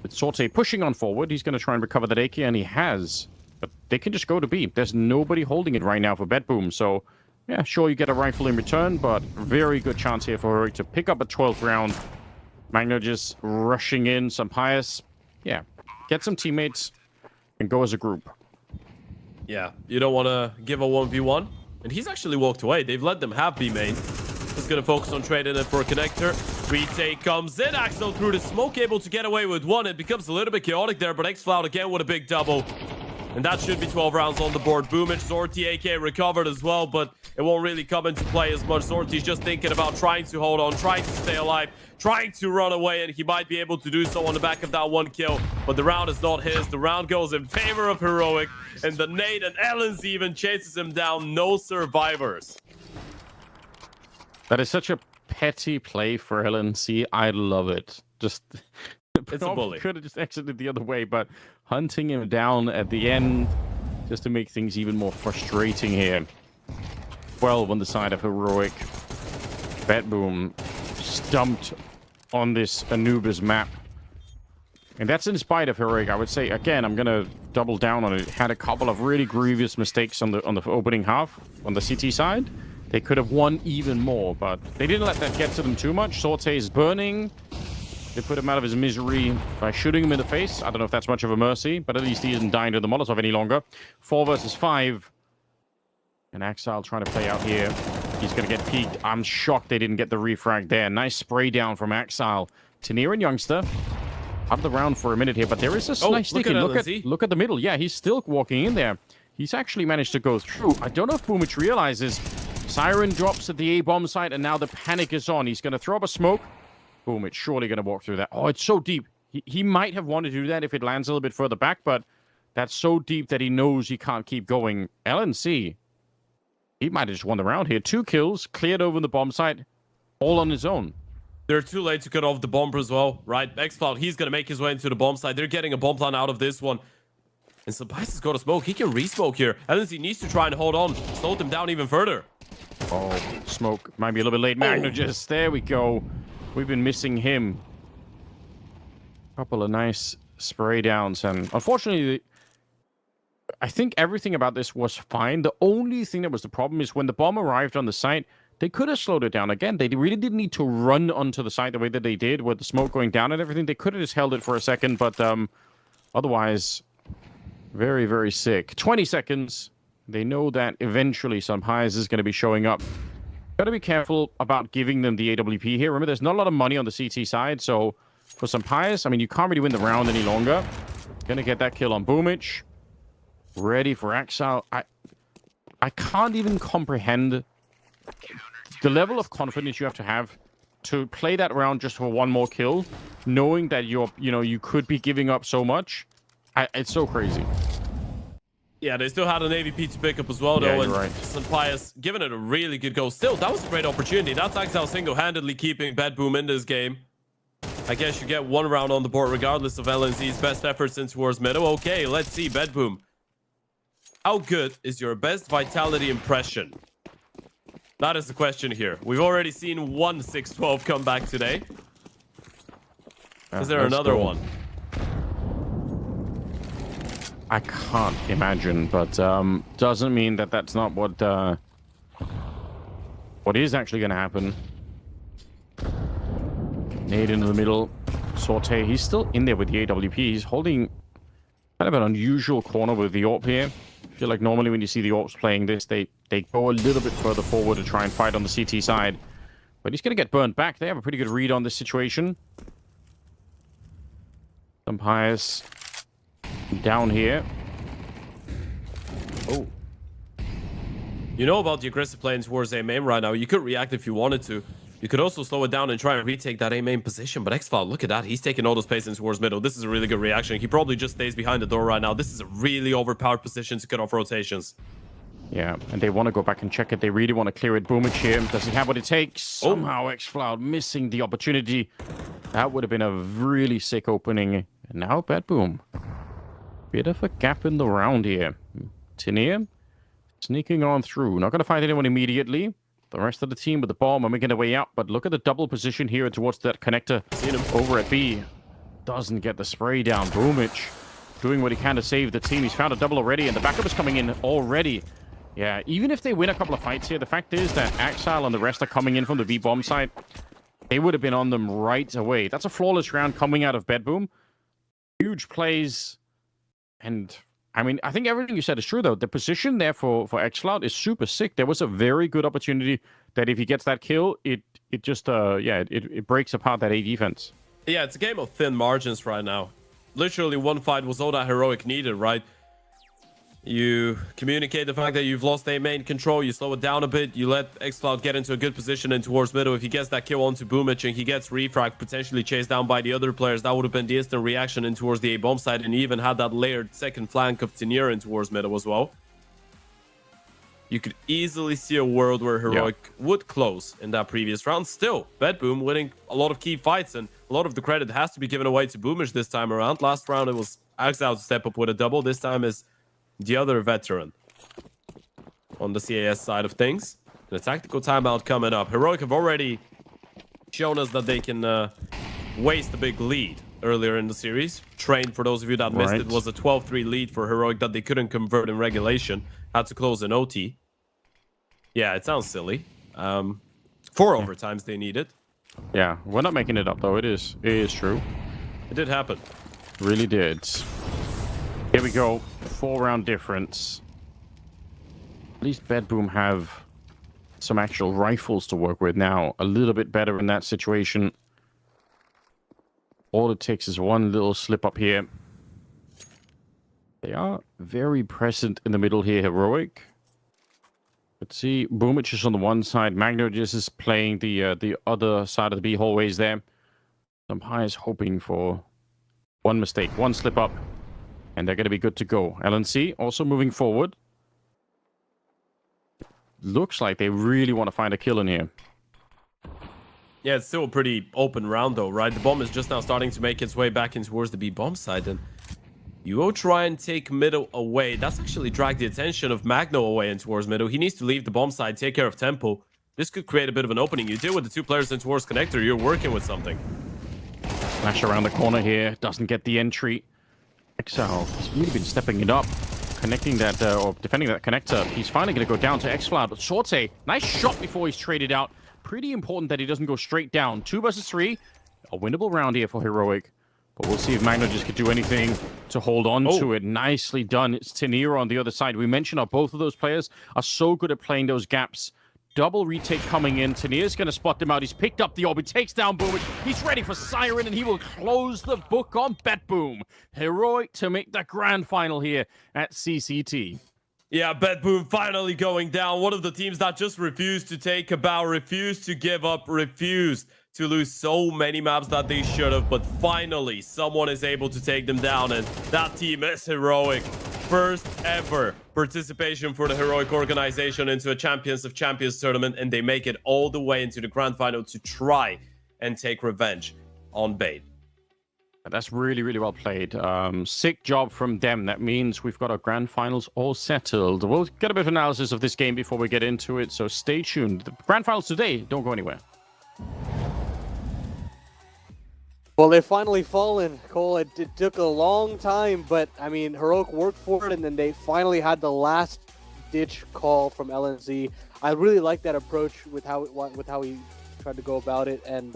[SPEAKER 3] With Sorte pushing on forward. He's going to try and recover that AK, and he has. But they can just go to B. There's nobody holding it right now for BetBoom, so... yeah, sure, you get a rifle in return, but very good chance here for Heroic to pick up a 12th round. Magno just rushing in. Some pious. Yeah, get some teammates and go as a group.
[SPEAKER 4] Yeah, you don't want to give a 1v1. And he's actually walked away. They've let them have B main. He's going to focus on trading it for a connector. Retake comes in. Axel through the smoke, able to get away with one. It becomes a little bit chaotic there, but xCloud again with a big double. And that should be 12 rounds on the board. Boomich, Zorti, AK recovered as well, but it won't really come into play as much. Zorti's just thinking about trying to hold on, trying to stay alive, trying to run away, and he might be able to do so on the back of that 1 kill. But the round is not his. The round goes in favor of Heroic, and the nade and Ellens even chases him down. No survivors.
[SPEAKER 3] That is such a petty play for LNC. I love it. Just...
[SPEAKER 4] it's a bully.
[SPEAKER 3] Could have just exited the other way, but hunting him down at the end just to make things even more frustrating here. 12 on the side of Heroic. BetBoom stumped on this Anubis map. And that's in spite of Heroic. I would say, again, I'm going to double down on it. Had a couple of really grievous mistakes on the opening half on the CT side. They could have won even more, but they didn't let that get to them too much. Sorte is burning. They put him out of his misery by shooting him in the face. I don't know if that's much of a mercy, but at least he isn't dying to the Molotov any longer. 4 versus 5. And Axel trying to play out here. He's going to get peeked. I'm shocked they didn't get the refrag there. Nice spray down from Axel. Tanir and Youngster out of the round for a minute here, but there is a nice sneak in. Look at the middle. Yeah, he's still walking in there. He's actually managed to go through. I don't know if Boomich realizes. Siren drops at the A-bomb site, and now the panic is on. He's going to throw up a smoke. Boom, it's surely going to walk through that. Oh, it's so deep. He might have wanted to do that if it lands a little bit further back, but that's so deep that he knows he can't keep going. LNC, he might have just won the round here. 2 kills, cleared over the bomb site, all on his own.
[SPEAKER 4] They're too late to cut off the bomber as well, right? xCloud, he's going to make his way into the bomb site. They're getting a bomb plan out of this one. And Sabice has got a smoke. He can re-smoke here. LNC needs to try and hold on, slow them down even further.
[SPEAKER 3] Oh, smoke. Might be a little bit late. Magno just, there we go. We've been missing him. Couple of nice spray downs, and unfortunately, I think everything about this was fine. The only thing that was the problem is when the bomb arrived on the site, they could have slowed it down again. They really didn't need to run onto the site the way that they did with the smoke going down and everything. They could have just held it for a second, but otherwise, very, very sick. 20 seconds. They know that eventually some highs is going to be showing up. Got to be careful about giving them the AWP here. Remember, there's not a lot of money on the CT side, so for some pious, I mean, you can't really win the round any longer. Gonna get that kill on Boomich. Ready for Axel. I can't even comprehend the level of confidence you have to play that round just for 1 more kill, knowing that you could be giving up so much. It's so crazy.
[SPEAKER 4] Yeah, they still had an AVP to pick up as well, though.
[SPEAKER 3] Yeah, you're
[SPEAKER 4] and
[SPEAKER 3] right.
[SPEAKER 4] St. Pius giving it a really good go. Still, that was a great opportunity. That's Axel single-handedly keeping BetBoom in this game. I guess you get 1 round on the board regardless of LNZ's best efforts in towards middle. Okay, let's see, BetBoom. How good is your best vitality impression? That is the question here. We've already seen 1 6-12 come back today. Is there another one?
[SPEAKER 3] I can't imagine, but doesn't mean that that's not what is actually going to happen. Nade into the middle. Sorte, he's still in there with the AWP. He's holding kind of an unusual corner with the AWP here. I feel like normally when you see the AWPs playing this, they go a little bit further forward to try and fight on the CT side. But he's going to get burned back. They have a pretty good read on this situation. Umpires down here.
[SPEAKER 4] Oh. You know about the aggressive play towards A main right now. You could react if you wanted to. You could also slow it down and try and retake that A main position. But xCloud, look at that. He's taking all the space in towards middle. This is a really good reaction. He probably just stays behind the door right now. This is a really overpowered position to cut off rotations.
[SPEAKER 3] Yeah, and they want to go back and check it. They really want to clear it. Boomich here. Does he have what it takes? Somehow xCloud missing the opportunity. That would have been a really sick opening. And now BetBoom. Bit of a gap in the round here. Tenier sneaking on through. Not going to find anyone immediately. The rest of the team with the bomb are making their way out. But look at the double position here towards that connector.
[SPEAKER 4] Seen him
[SPEAKER 3] over at B. Doesn't get the spray down. Boomich doing what he can to save the team. He's found a double already, and the backup is coming in already. Yeah, even if they win a couple of fights here, the fact is that Axile and the rest are coming in from the B-bomb side. They would have been on them right away. That's a flawless round coming out of BetBoom. Huge plays. And, I mean, I think everything you said is true, though. The position there for xCloud is super sick. There was a very good opportunity that if he gets that kill, it just, it breaks apart that A defense.
[SPEAKER 4] Yeah, it's a game of thin margins right now. Literally, one fight was all that Heroic needed, right? You communicate the fact that you've lost A main control, you slow it down a bit, you let xCloud get into a good position in towards middle. If he gets that kill onto Boomich and he gets refrag, potentially chased down by the other players, that would have been the instant reaction in towards the A bomb side, and he even had that layered second flank of Tenier in towards middle as well. You could easily see a world where Heroic would close in that previous round. Still, BetBoom winning a lot of key fights, and a lot of the credit has to be given away to Boomich this time around. Last round it was Axel to step up with a double. This time is the other veteran on the CAS side of things. And a tactical timeout coming up. Heroic have already shown us that they can waste a big lead earlier in the series. Train, for those of you that missed it, was a 12-3 lead for Heroic that they couldn't convert in regulation. Had to close in OT. Yeah, it sounds silly. 4 overtimes they needed.
[SPEAKER 3] Yeah, we're not making it up, though. It is true.
[SPEAKER 4] It did happen.
[SPEAKER 3] Really did. Here we go. 4-round difference. At least BetBoom have some actual rifles to work with now. A little bit better in that situation. All it takes is one little slip up here. They are very present in the middle here, Heroic. Let's see. Boomich is on the one side. Magno just is playing the other side of the B hallways there. Umpire is hoping for one mistake, one slip up. And they're going to be good to go. LNC also moving forward. Looks like they really want to find a kill in here.
[SPEAKER 4] Yeah, it's still a pretty open round though, right? The bomb is just now starting to make its way back in towards the B bomb side. And you will try and take middle away. That's actually dragged the attention of Magno away in towards middle. He needs to leave the bomb side, take care of tempo. This could create a bit of an opening. You deal with the 2 players in towards connector, you're working with something.
[SPEAKER 3] Flash around the corner here. Doesn't get the entry. Exile has really been stepping it up, connecting that, or defending that connector. He's finally going to go down to xCloud, but Sorte, nice shot before he's traded out. Pretty important that he doesn't go straight down. 2 versus 3, a winnable round here for Heroic. But we'll see if Magno just could do anything to hold on to it. Nicely done. It's Tenier on the other side. We mentioned how both of those players are so good at playing those gaps. Double retake coming in. Tenier's going to spot them out. He's picked up the orb. He takes down Boomich. He's ready for Siren, and he will close the book on BetBoom. Heroic to make the grand final here at CCT.
[SPEAKER 4] Yeah, BetBoom finally going down. One of the teams that just refused to take a bow, refused to give up, refused to lose so many maps that they should have. But finally, someone is able to take them down, and that team is Heroic. First ever participation for the Heroic organization into a Champions of Champions tournament, and they make it all the way into the grand final to try and take revenge on Bait.
[SPEAKER 3] That's really, really well played. Sick job from them. That means we've got our grand finals all settled. We'll get a bit of analysis of this game before we get into it, so stay tuned. The grand finals today, don't go anywhere.
[SPEAKER 1] Well, they've finally fallen, Cole. It took a long time, but, I mean, Heroic worked for it, and then they finally had the last-ditch call from LNZ. I really like that approach with how he tried to go about it, and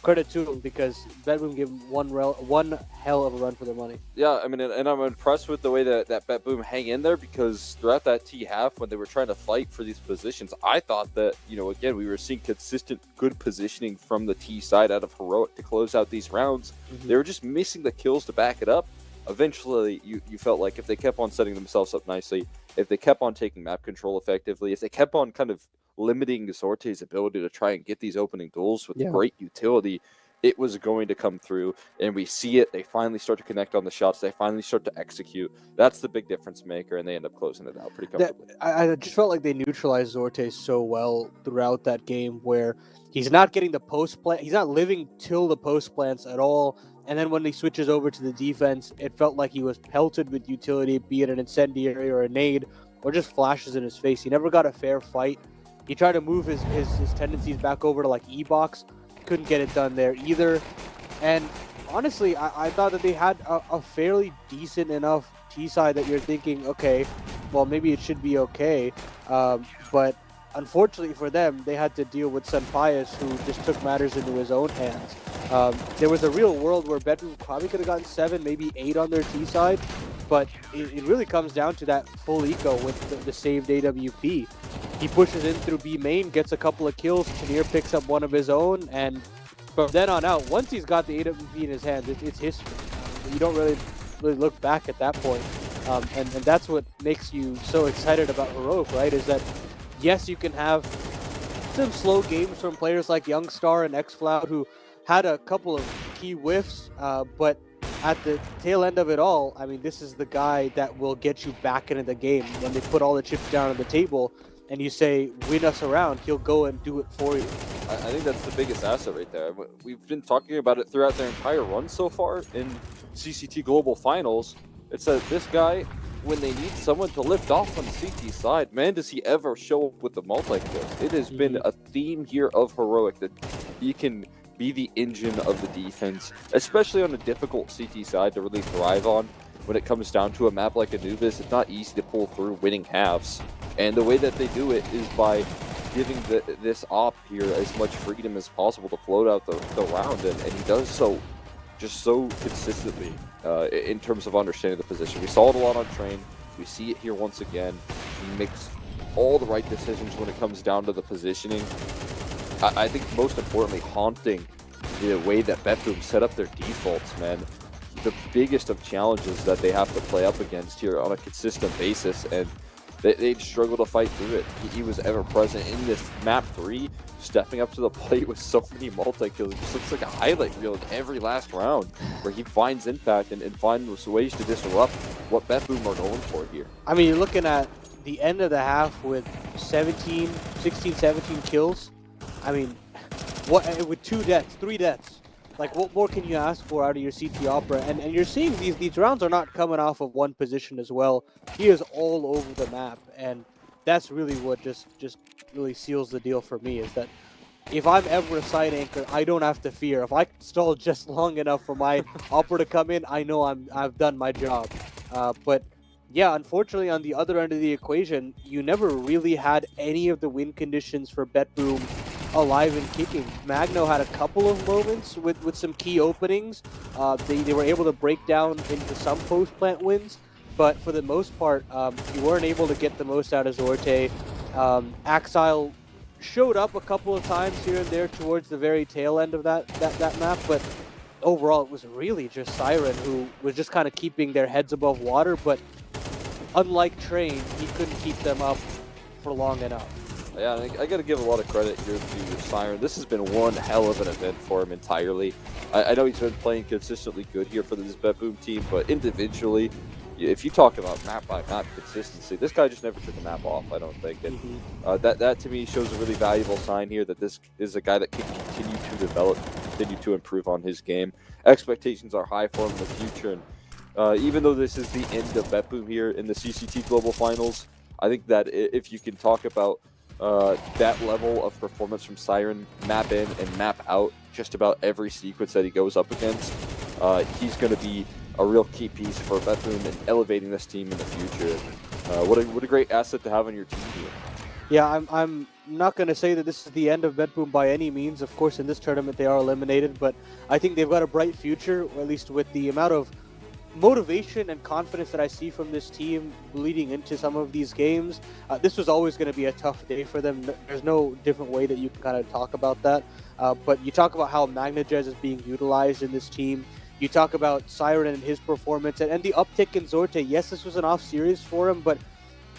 [SPEAKER 1] credit to him because BetBoom gave him one hell of a run for their money.
[SPEAKER 2] Yeah, I mean, and I'm impressed with the way that BetBoom hang in there, because throughout that T half, when they were trying to fight for these positions, I thought that, again, we were seeing consistent good positioning from the T side out of Heroic to close out these rounds. They were just missing the kills to back it up. Eventually, you felt like if they kept on setting themselves up nicely, if they kept on taking map control effectively, if they kept on kind of limiting Zorte's ability to try and get these opening duels with great utility, it was going to come through, and we see it. They finally start to connect on the shots. They finally start to execute. That's the big difference maker, and they end up closing it out pretty comfortably.
[SPEAKER 1] I just felt like they neutralized Zorte so well throughout that game, where he's not getting the post plant. He's not living till the post plants at all. And then when he switches over to the defense, it felt like he was pelted with utility, be it an incendiary or a nade, or just flashes in his face. He never got a fair fight. He tried to move his tendencies back over to like E-Box. Couldn't get it done there either. And honestly, I thought that they had a fairly decent enough T-side that you're thinking, okay, well, maybe it should be okay. But unfortunately for them, they had to deal with Sunpius, who just took matters into his own hands. There was a real world where BetBoom probably could have gotten 7, maybe 8 on their T-side. But it really comes down to that full eco with the saved AWP. He pushes in through B main, gets a couple of kills. Kinnear picks up one of his own, and from then on out, once he's got the AWP in his hands, it's history. You don't really look back at that point. And that's what makes you so excited about Heroic, right? Is that, yes, you can have some slow games from players like Youngstar and XFloud, who had a couple of key whiffs, but at the tail end of it all, I mean, this is the guy that will get you back into the game. When they put all the chips down on the table and you say, win us around, he'll go and do it for you.
[SPEAKER 2] I think that's the biggest asset right there. We've been talking about it throughout their entire run so far in CCT Global Finals. It's that this guy, when they need someone to lift off on the CT side, man, does he ever show up with the multi-kills. It has been a theme here of Heroic that he can be the engine of the defense, especially on a difficult CT side to really thrive on. When it comes down to a map like Anubis, it's not easy to pull through winning halves. And the way that they do it is by giving this op here as much freedom as possible to float out the round, and he does so just so consistently in terms of understanding the position. We saw it a lot on Train. We see it here once again. He makes all the right decisions when it comes down to the positioning. I think most importantly, haunting the way that BetBoom set up their defaults, man. The biggest of challenges that they have to play up against here on a consistent basis, and they'd struggle to fight through it. He was ever present in this map 3, stepping up to the plate with so many multi-kills. It just looks like a highlight reel in every last round, where he finds impact and finds ways to disrupt what BetBoom are going for here.
[SPEAKER 1] I mean, you're looking at the end of the half with 16, 17 kills. I mean, with 2 deaths, 3 deaths. Like, what more can you ask for out of your CT Opera? And you're seeing these rounds are not coming off of one position as well. He is all over the map, and that's really what just really seals the deal for me, is that if I'm ever a side anchor, I don't have to fear. If I stall just long enough for my Opera to come in, I know I've done my job. But yeah, unfortunately, on the other end of the equation, you never really had any of the win conditions for BetBoom alive and kicking. Magno had a couple of moments with some key openings. They were able to break down into some post-plant wins, but for the most part, you weren't able to get the most out of Zorte. Axile showed up a couple of times here and there towards the very tail end of that map, but overall it was really just Siren who was just kind of keeping their heads above water, but unlike Train, he couldn't keep them up for long enough.
[SPEAKER 2] Yeah, I got to give a lot of credit here to Siren. This has been one hell of an event for him entirely. I know he's been playing consistently good here for this BetBoom team, but individually, if you talk about map-by-map consistency, this guy just never took a map off, I don't think. And that to me shows a really valuable sign here that this is a guy that can continue to develop, continue to improve on his game. Expectations are high for him in the future, and even though this is the end of BetBoom here in the CCT Global Finals, I think that if you can talk about that level of performance from Siren, map in and map out just about every sequence that he goes up against, he's going to be a real key piece for BetBoom and elevating this team in the future. What a great asset to have on your team here.
[SPEAKER 1] Yeah, I'm not going to say that this is the end of BetBoom by any means. Of course, in this tournament they are eliminated, but I think they've got a bright future, or at least with the amount of motivation and confidence that I see from this team leading into some of these games. This was always going to be a tough day for them. There's no different way that you can kind of talk about that. But you talk about how Magnajez is being utilized in this team. You talk about Siren and his performance and the uptick in Zorte. Yes, this was an off series for him, but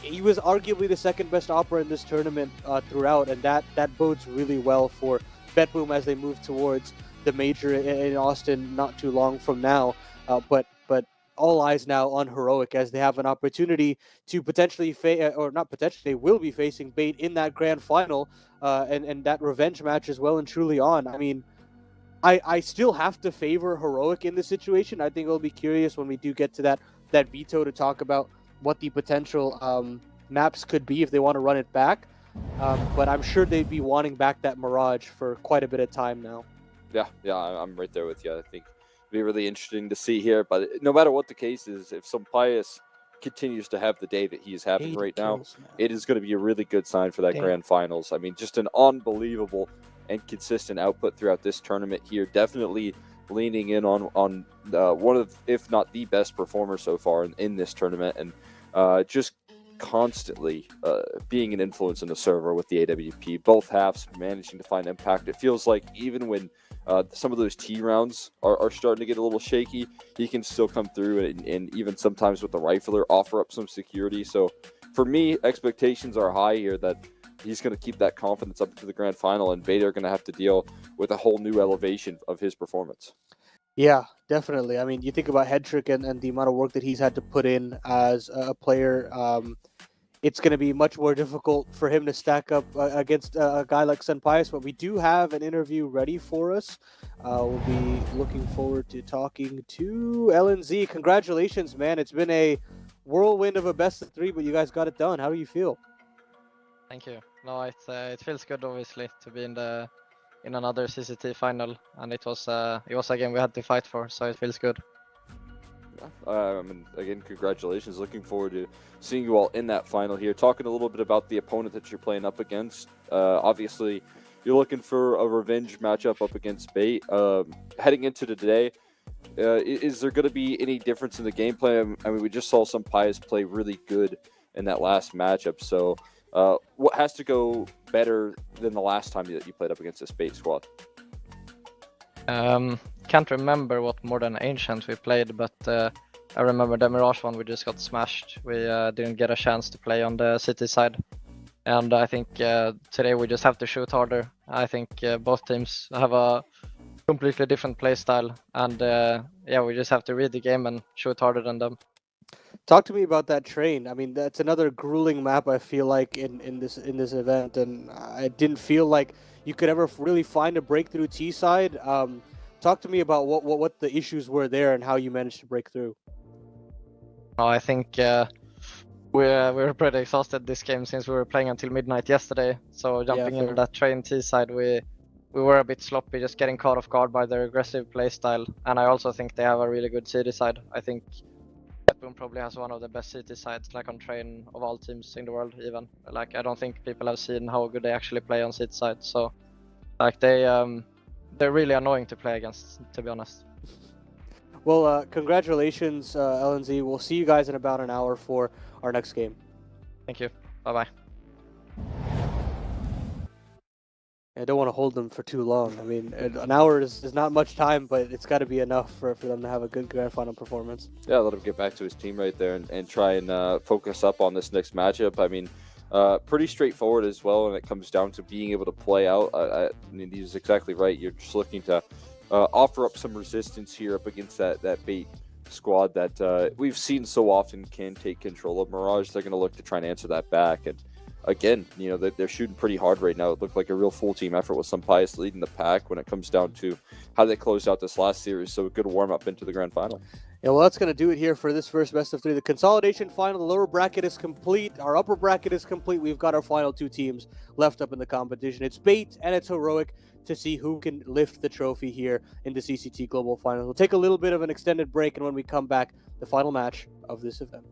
[SPEAKER 1] he was arguably the second best opera in this tournament throughout, and that bodes really well for BetBoom as they move towards the major in Austin not too long from now. But all eyes now on Heroic as they have an opportunity to potentially or not potentially, they will be facing Bait in that grand final and that revenge match is well and truly on. I mean, I still have to favor Heroic in this situation. I think it'll be curious when we do get to that veto to talk about what the potential maps could be if they want to run it back. But I'm sure they'd be wanting back that Mirage for quite a bit of time now.
[SPEAKER 2] Yeah, I'm right there with you. I think it'd be really interesting to see here. But no matter what the case is, if Sampaius continues to have the day that he's having right now, it is going to be a really good sign for that grand finals. I mean, just an unbelievable and consistent output throughout this tournament here. Definitely leaning in on one of, if not the best performer so far in this tournament, and just constantly being an influence in the server with the AWP. Both halves managing to find impact. It feels like even when some of those T rounds are starting to get a little shaky, he can still come through and even sometimes with the rifler offer up some security. So for me, expectations are high here that he's going to keep that confidence up to the grand final, and Veto are going to have to deal with a whole new elevation of his performance.
[SPEAKER 1] Yeah, definitely. I mean, you think about Hedrick and the amount of work that he's had to put in as a player. It's going to be much more difficult for him to stack up against a guy like Sampaius, but we do have an interview ready for us. We'll be looking forward to talking to LNZ. Congratulations, man. It's been a whirlwind of a best of three, but you guys got it done. How do you feel?
[SPEAKER 6] Thank you. No, it feels good, obviously, to be in another CCT final, and it was a game we had to fight for, so it feels good.
[SPEAKER 2] And again, congratulations. Looking forward to seeing you all in that final here. Talking a little bit about the opponent that you're playing up against. Obviously, you're looking for a revenge matchup up against Bait. Heading into today, is there going to be any difference in the gameplay? I mean, we just saw Sampaius play really good in that last matchup. So what has to go better than the last time that you played up against this Bait squad?
[SPEAKER 6] Can't remember what Modern Ancient we played, but I remember the Mirage one we just got smashed. We didn't get a chance to play on the city side, and I think today we just have to shoot harder. I think both teams have a completely different play style, and we just have to read the game and shoot harder than them.
[SPEAKER 1] Talk to me about that train. I mean, that's another grueling map, I feel like, in this event, and I didn't feel like you could ever really find a breakthrough T side. Talk to me about what the issues were there and how you managed to break through.
[SPEAKER 6] I think we were pretty exhausted this game since we were playing until midnight yesterday. So jumping into that train T side, we were a bit sloppy, just getting caught off guard by their aggressive play style. And I also think they have a really good city side. I think BetBoom probably has one of the best city sides, like on train, of all teams in the world. Even like I don't think people have seen how good they actually play on city side. So like they're really annoying to play against, to be honest.
[SPEAKER 1] Well, congratulations, LNZ. We'll see you guys in about an hour for our next game.
[SPEAKER 6] Thank you. Bye-bye.
[SPEAKER 1] I don't want to hold them for too long. I mean, an hour is not much time, but it's got to be enough for them to have a good grand final performance.
[SPEAKER 2] Yeah, let him get back to his team right there and try and focus up on this next matchup. I mean, pretty straightforward as well when it comes down to being able to play out. I mean, he's exactly right. You're just looking to offer up some resistance here up against that Bait squad that we've seen so often can take control of Mirage. They're going to look to try and answer that back. And again, you know, they're shooting pretty hard right now. It looked like a real full team effort with Sampaius leading the pack when it comes down to how they closed out this last series. So a good warm up into the grand final.
[SPEAKER 1] Yeah, well, that's going to do it here for this first best of three. The consolidation final, the lower bracket is complete. Our upper bracket is complete. We've got our final two teams left up in the competition. It's Bait and it's Heroic to see who can lift the trophy here in the CCT Global Finals. We'll take a little bit of an extended break, and when we come back, the final match of this event.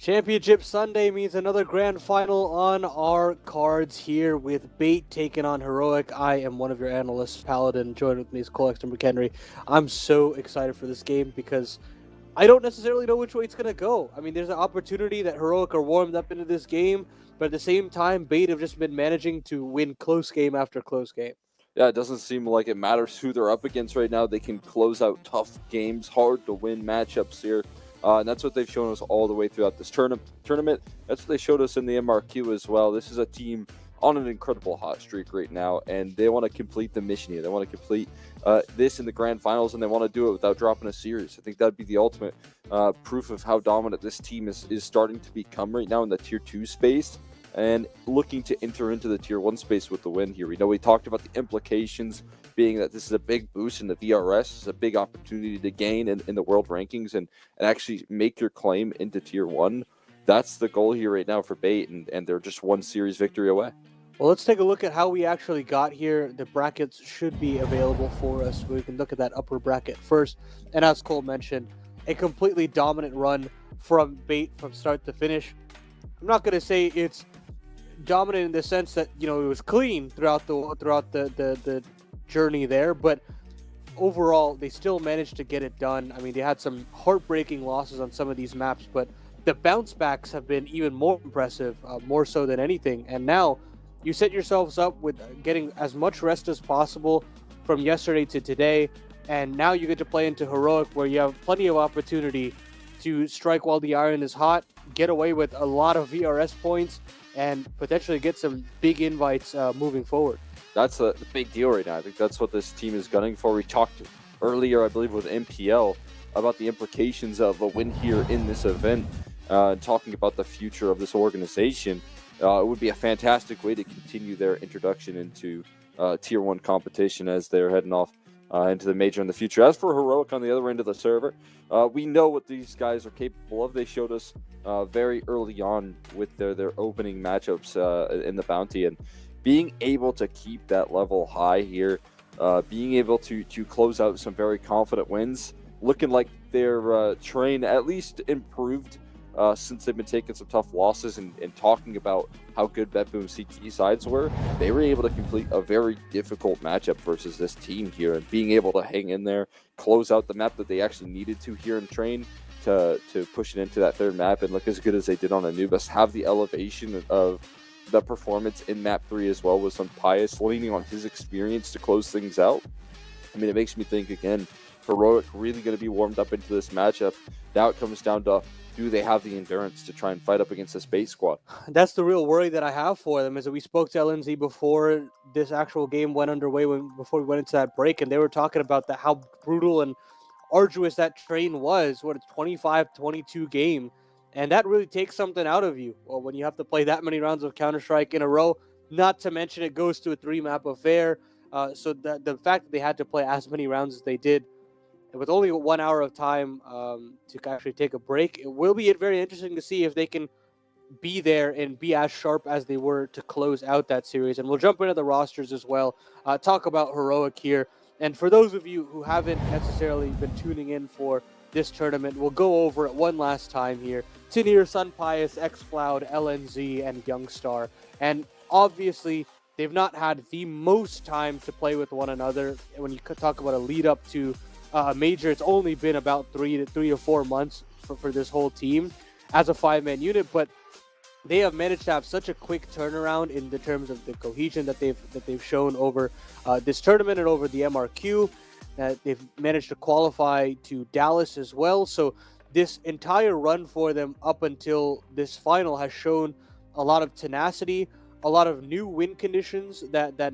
[SPEAKER 1] Championship Sunday means another grand final on our cards here with Bait taking on Heroic. I am one of your analysts, Paladin. Joined with me is Colexter McHenry. I'm so excited for this game because I don't necessarily know which way it's going to go. I mean, there's an opportunity that Heroic are warmed up into this game, but at the same time, Bait have just been managing to win close game after close game.
[SPEAKER 2] Yeah, it doesn't seem like it matters who they're up against right now. They can close out tough games, hard to win matchups here. And that's what they've shown us all the way throughout this tournament. That's what they showed us in the MRQ as well. This is a team on an incredible hot streak right now, and they want to complete the mission here. They want to complete this in the grand finals, and they want to do it without dropping a series. I think that'd be the ultimate proof of how dominant this team is starting to become right now in the Tier 2 space, and looking to enter into the Tier 1 space with the win here. We know we talked about the implications being that this is a big boost in the VRS. It's a big opportunity to gain in the world rankings and actually make your claim into Tier 1. That's the goal here right now for Bait, and they're just one series victory away.
[SPEAKER 1] Well, let's take a look at how we actually got here. The brackets should be available for us. We can look at that upper bracket first. And as Cole mentioned, a completely dominant run from Bait from start to finish. I'm not going to say it's dominant in the sense that, you know, it was clean throughout the journey there, but overall they still managed to get it done. I mean, they had some heartbreaking losses on some of these maps, but the bounce backs have been even more impressive, more so than anything. And now you set yourselves up with getting as much rest as possible from yesterday to today, and now you get to play into Heroic, where you have plenty of opportunity to strike while the iron is hot, get away with a lot of VRS points, and potentially get some big invites moving forward. That's
[SPEAKER 2] a big deal right now. I think that's what this team is gunning for. We talked earlier, I believe, with MPL about the implications of a win here in this event, talking about the future of this organization. It would be a fantastic way to continue their introduction into Tier 1 competition as they're heading off into the major in the future. As for Heroic on the other end of the server, we know what these guys are capable of. They showed us very early on with their opening matchups in the Bounty, and being able to keep that level high here, being able to close out some very confident wins, looking like their train at least improved since they've been taking some tough losses, and talking about how good BetBoom CT sides were. They were able to complete a very difficult matchup versus this team here, and being able to hang in there, close out the map that they actually needed to here in train to push it into that third map and look as good as they did on Anubis, have the elevation of the performance in map 3 as well, with some Pius leaning on his experience to close things out. I mean, it makes me think again, Heroic really going to be warmed up into this matchup. Now it comes down to, do they have the endurance to try and fight up against this Bait squad?
[SPEAKER 1] That's the real worry that I have for them, is that we spoke to LNZ before this actual game went underway, before we went into that break, and they were talking about how brutal and arduous that train was. What, a 25-22 game, and that really takes something out of you. Well, when you have to play that many rounds of Counter-Strike in a row, not to mention it goes to a 3-map affair. So the fact that they had to play as many rounds as they did, with only 1 hour of time to actually take a break, it will be very interesting to see if they can be there and be as sharp as they were to close out that series. And we'll jump into the rosters as well, talk about Heroic here. And for those of you who haven't necessarily been tuning in for this tournament, we'll go over it one last time here. Tinir, Sunpius, XFloud, LNZ, and Youngstar. And obviously, they've not had the most time to play with one another. When you talk about a lead up to a major, it's only been about 3 to 4 months for this whole team as a 5-man unit, but they have managed to have such a quick turnaround in the terms of the cohesion that they've shown over this tournament and over the MRQ. They've managed to qualify to Dallas as well. So this entire run for them up until this final has shown a lot of tenacity, a lot of new win conditions that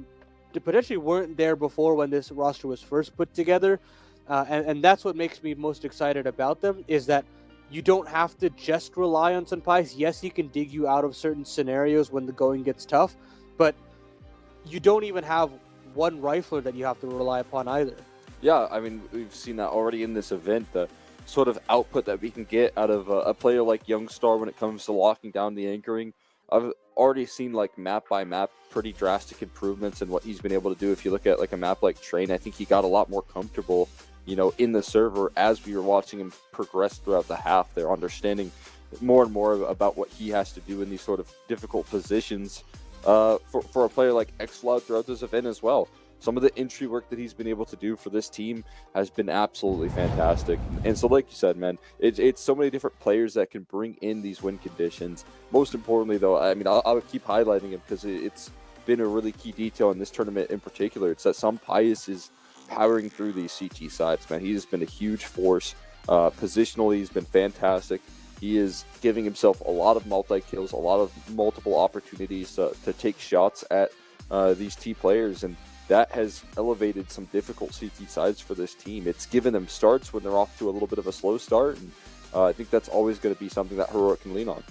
[SPEAKER 1] potentially weren't there before when this roster was first put together. And that's what makes me most excited about them, is that you don't have to just rely on Sunpius. Yes, he can dig you out of certain scenarios when the going gets tough, but you don't even have one rifler that you have to rely upon either.
[SPEAKER 2] Yeah, I mean, we've seen that already in this event, the sort of output that we can get out of a player like Youngstar when it comes to locking down the anchoring. I've already seen, like, map by map, pretty drastic improvements in what he's been able to do. If you look at, like, a map like Train, I think he got a lot more comfortable, you know, in the server as we were watching him progress throughout the half. They're understanding more and more about what he has to do in these sort of difficult positions for a player like xCloud throughout this event as well. Some of the entry work that he's been able to do for this team has been absolutely fantastic. And so, like you said, man, it's so many different players that can bring in these win conditions. Most importantly, though, I mean, I would keep highlighting him because it's been a really key detail in this tournament in particular. It's that Pius is powering through these CT sides, man. He has been a huge force. Positionally, he's been fantastic. He is giving himself a lot of multi-kills, a lot of multiple opportunities to take shots at these T players, and that has elevated some difficult CT sides for this team. It's given them starts when they're off to a little bit of a slow start, and I think that's always going to be something that Heroic can lean on.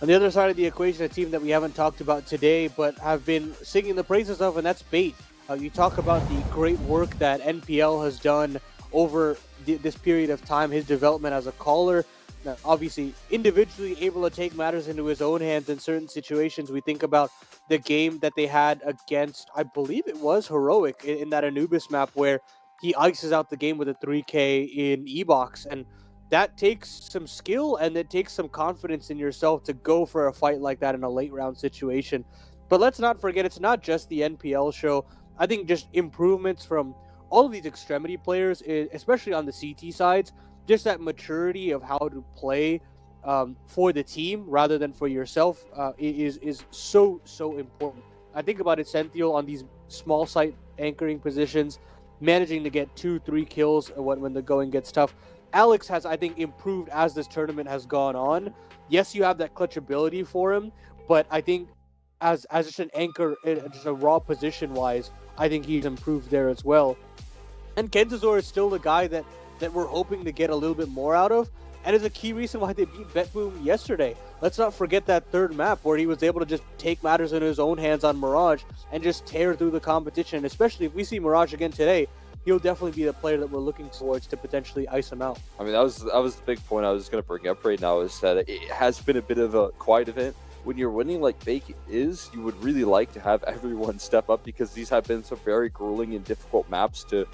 [SPEAKER 1] On the other side of the equation, a team that we haven't talked about today, but have been singing the praises of, and that's Bait. You talk about the great work that NPL has done over this period of time, his development as a caller. Now, obviously, individually able to take matters into his own hands in certain situations. We think about the game that they had against, I believe it was Heroic in that Anubis map, where he ices out the game with a 3K in E-Box. And that takes some skill and it takes some confidence in yourself to go for a fight like that in a late round situation. But let's not forget, it's not just the NPL show. I think just improvements from all of these extremity players, especially on the CT sides, just that maturity of how to play for the team rather than for yourself is so important. I think about it, Senthiel on these small site anchoring positions, managing to get 2-3 kills when the going gets tough. Alex has, I think, improved as this tournament has gone on. Yes, you have that clutch ability for him, but I think as just an anchor, just a raw position wise, I think he's improved there as well. And Kenzazor is still the guy that we're hoping to get a little bit more out of, and is a key reason why they beat BetBoom yesterday. Let's not forget that third map where he was able to just take matters in his own hands on Mirage and just tear through the competition. Especially if we see Mirage again today, he'll definitely be the player that we're looking towards to potentially ice him out.
[SPEAKER 2] I mean, that was the big point I was going to bring up right now, is that it has been a bit of a quiet event. When you're winning like Bake is, you would really like to have everyone step up, because these have been some very grueling and difficult maps to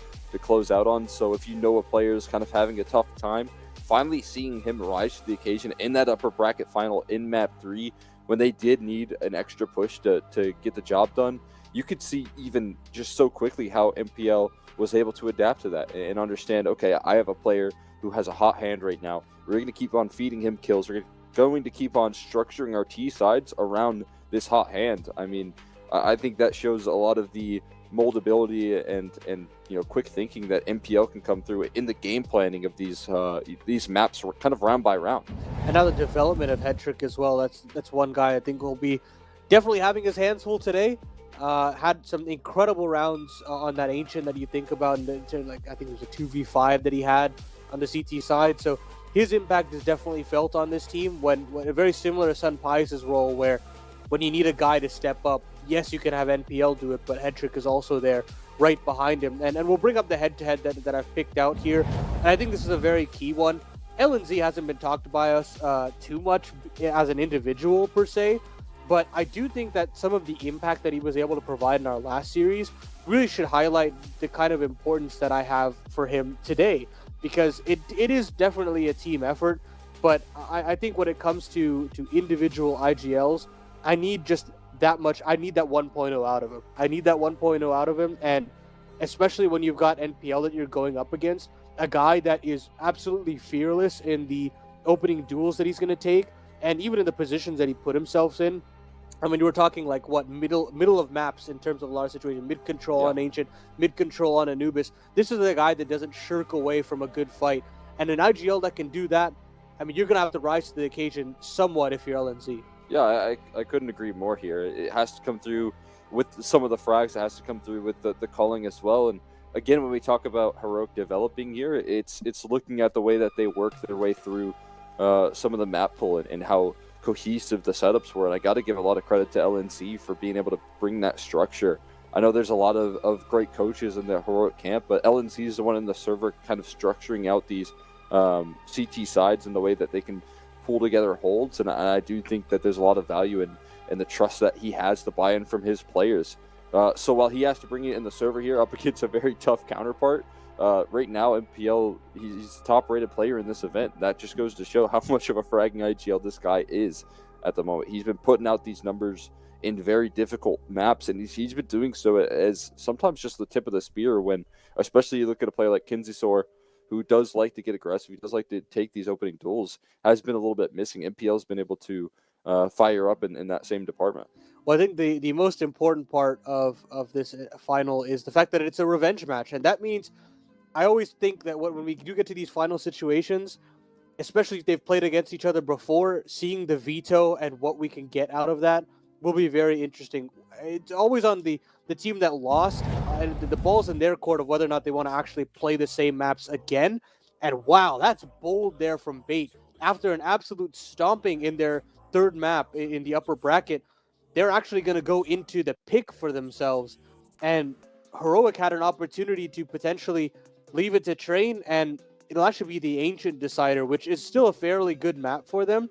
[SPEAKER 2] close out on. So if you know a player is kind of having a tough time, finally seeing him rise to the occasion in that upper bracket final in map 3, when they did need an extra push to get the job done, you could see even just so quickly how MPL was able to adapt to that and understand, okay, I have a player who has a hot hand right now. We're going to keep on feeding him kills. We're going to keep on structuring our T sides around this hot hand. I mean, I think that shows a lot of the moldability and quick thinking that MPL can come through in the game planning of these maps kind of round by round.
[SPEAKER 1] And now the development of Headtrick as well. That's one guy I think will be definitely having his hands full today. Had some incredible rounds on that Ancient that you think about, and like I think it was a 2v5 that he had on the CT side. So his impact is definitely felt on this team when very similar to Pius's role, where when you need a guy to step up, yes, you can have NPL do it, but Headtrick is also there right behind him. And we'll bring up the head-to-head that I've picked out here. And I think this is a very key one. LNZ hasn't been talked by us too much as an individual per se, but I do think that some of the impact that he was able to provide in our last series really should highlight the kind of importance that I have for him today, because it is definitely a team effort. But I think when it comes to individual IGLs, I need just that much. I need that 1.0 out of him. I need that 1.0 out of him, and especially when you've got NPL that you're going up against, a guy that is absolutely fearless in the opening duels that he's going to take, and even in the positions that he put himself in. I mean, we're talking like what middle of maps in terms of a lot of situations. Mid control on Ancient, mid control on Anubis. This is a guy that doesn't shirk away from a good fight, and an IGL that can do that. I mean, you're going to have to rise to the occasion somewhat if you're LNZ.
[SPEAKER 2] Yeah, I couldn't agree more here. It has to come through with some of the frags. It has to come through with the calling as well. And again, when we talk about Heroic developing here, it's looking at the way that they work their way through some of the map pull and how cohesive the setups were. And I got to give a lot of credit to LNC for being able to bring that structure. I know there's a lot of great coaches in the Heroic camp, but LNC is the one in the server kind of structuring out these CT sides in the way that they can pull together holds, and I do think that there's a lot of value in the trust that he has, the buy-in from his players. So while he has to bring it in the server here up against a very tough counterpart, right now, MPL, he's the top-rated player in this event. That just goes to show how much of a fragging IGL this guy is at the moment. He's been putting out these numbers in very difficult maps, and he's been doing so as sometimes just the tip of the spear when, especially you look at a player like Kinzisor, who does like to get aggressive, he does like to take these opening duels, has been a little bit missing. MPL's been able to fire up in that same department.
[SPEAKER 1] Well, I think the most important part of this final is the fact that it's a revenge match, and that means I always think that when we do get to these final situations, especially if they've played against each other before, seeing the veto and what we can get out of that will be very interesting. It's always on the team that lost, and the ball's in their court of whether or not they want to actually play the same maps again. And wow, that's bold there from Bait. After an absolute stomping in their third map in the upper bracket, they're actually going to go into the pick for themselves. And Heroic had an opportunity to potentially leave it to Train, and it'll actually be the Ancient Decider, which is still a fairly good map for them.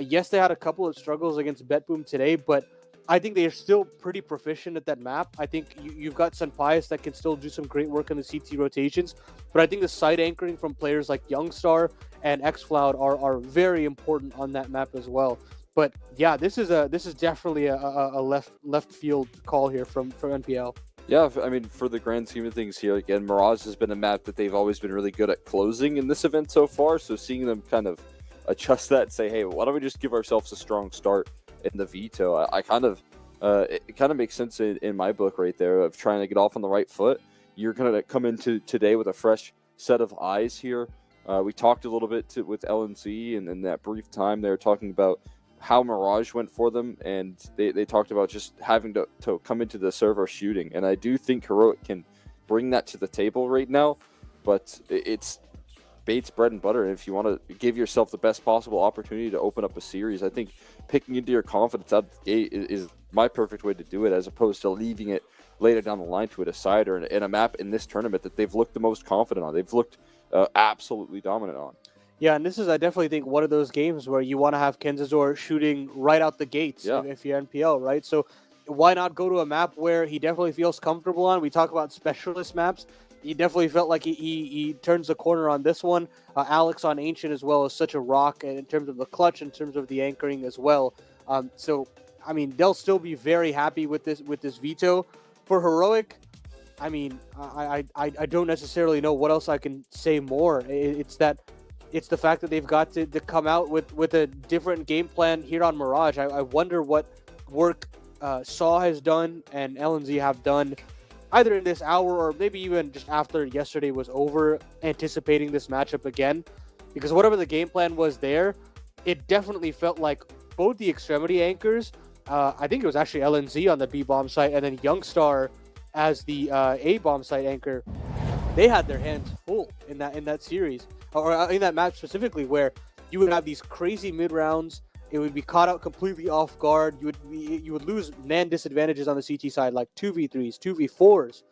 [SPEAKER 1] Yes, they had a couple of struggles against BetBoom today, but I think they are still pretty proficient at that map. I think you've got Sunpius that can still do some great work on the CT rotations, but I think the side anchoring from players like Youngstar and XFloud are very important on that map as well. But yeah, this is definitely a left field call here from NPL.
[SPEAKER 2] Yeah, I mean, for the grand scheme of things here, again, Mirage has been a map that they've always been really good at closing in this event so far. So seeing them kind of adjust that and say, hey, why don't we just give ourselves a strong start in the veto? I kind of, it kind of makes sense in my book right there of trying to get off on the right foot. You're going to come into today with a fresh set of eyes here. We talked a little bit with LNC, and in that brief time they were talking about how Mirage went for them, and they talked about just having to come into the server shooting. And I do think Heroic can bring that to the table right now, but it's Bait's bread and butter. And if you want to give yourself the best possible opportunity to open up a series, I think picking into your confidence out of the gate is my perfect way to do it, as opposed to leaving it later down the line to a decider in a map in this tournament that they've looked the most confident on. They've looked absolutely dominant on.
[SPEAKER 1] Yeah, and this is, I definitely think, one of those games where you want to have Kenzazor shooting right out the gates if you're NPL, right? So why not go to a map where he definitely feels comfortable on? We talk about specialist maps. He definitely felt like he turns the corner on this one. Alex on Ancient as well is such a rock in terms of the clutch, in terms of the anchoring as well. So, I mean, they'll still be very happy with this veto. For Heroic, I mean, I don't necessarily know what else I can say more. It's the fact that they've got to come out with a different game plan here on Mirage. I wonder what work Saw has done and LNZ have done, either in this hour or maybe even just after yesterday was over, anticipating this matchup again. Because whatever the game plan was there, it definitely felt like both the extremity anchors, I think it was actually LNZ on the B-bomb site, and then Youngstar as the A-bomb site anchor, they had their hands full in that series. Or in that match specifically, where you would have these crazy mid rounds, it would be caught out completely off guard. You would lose man disadvantages on the CT side, like 2v3s, 2v4s.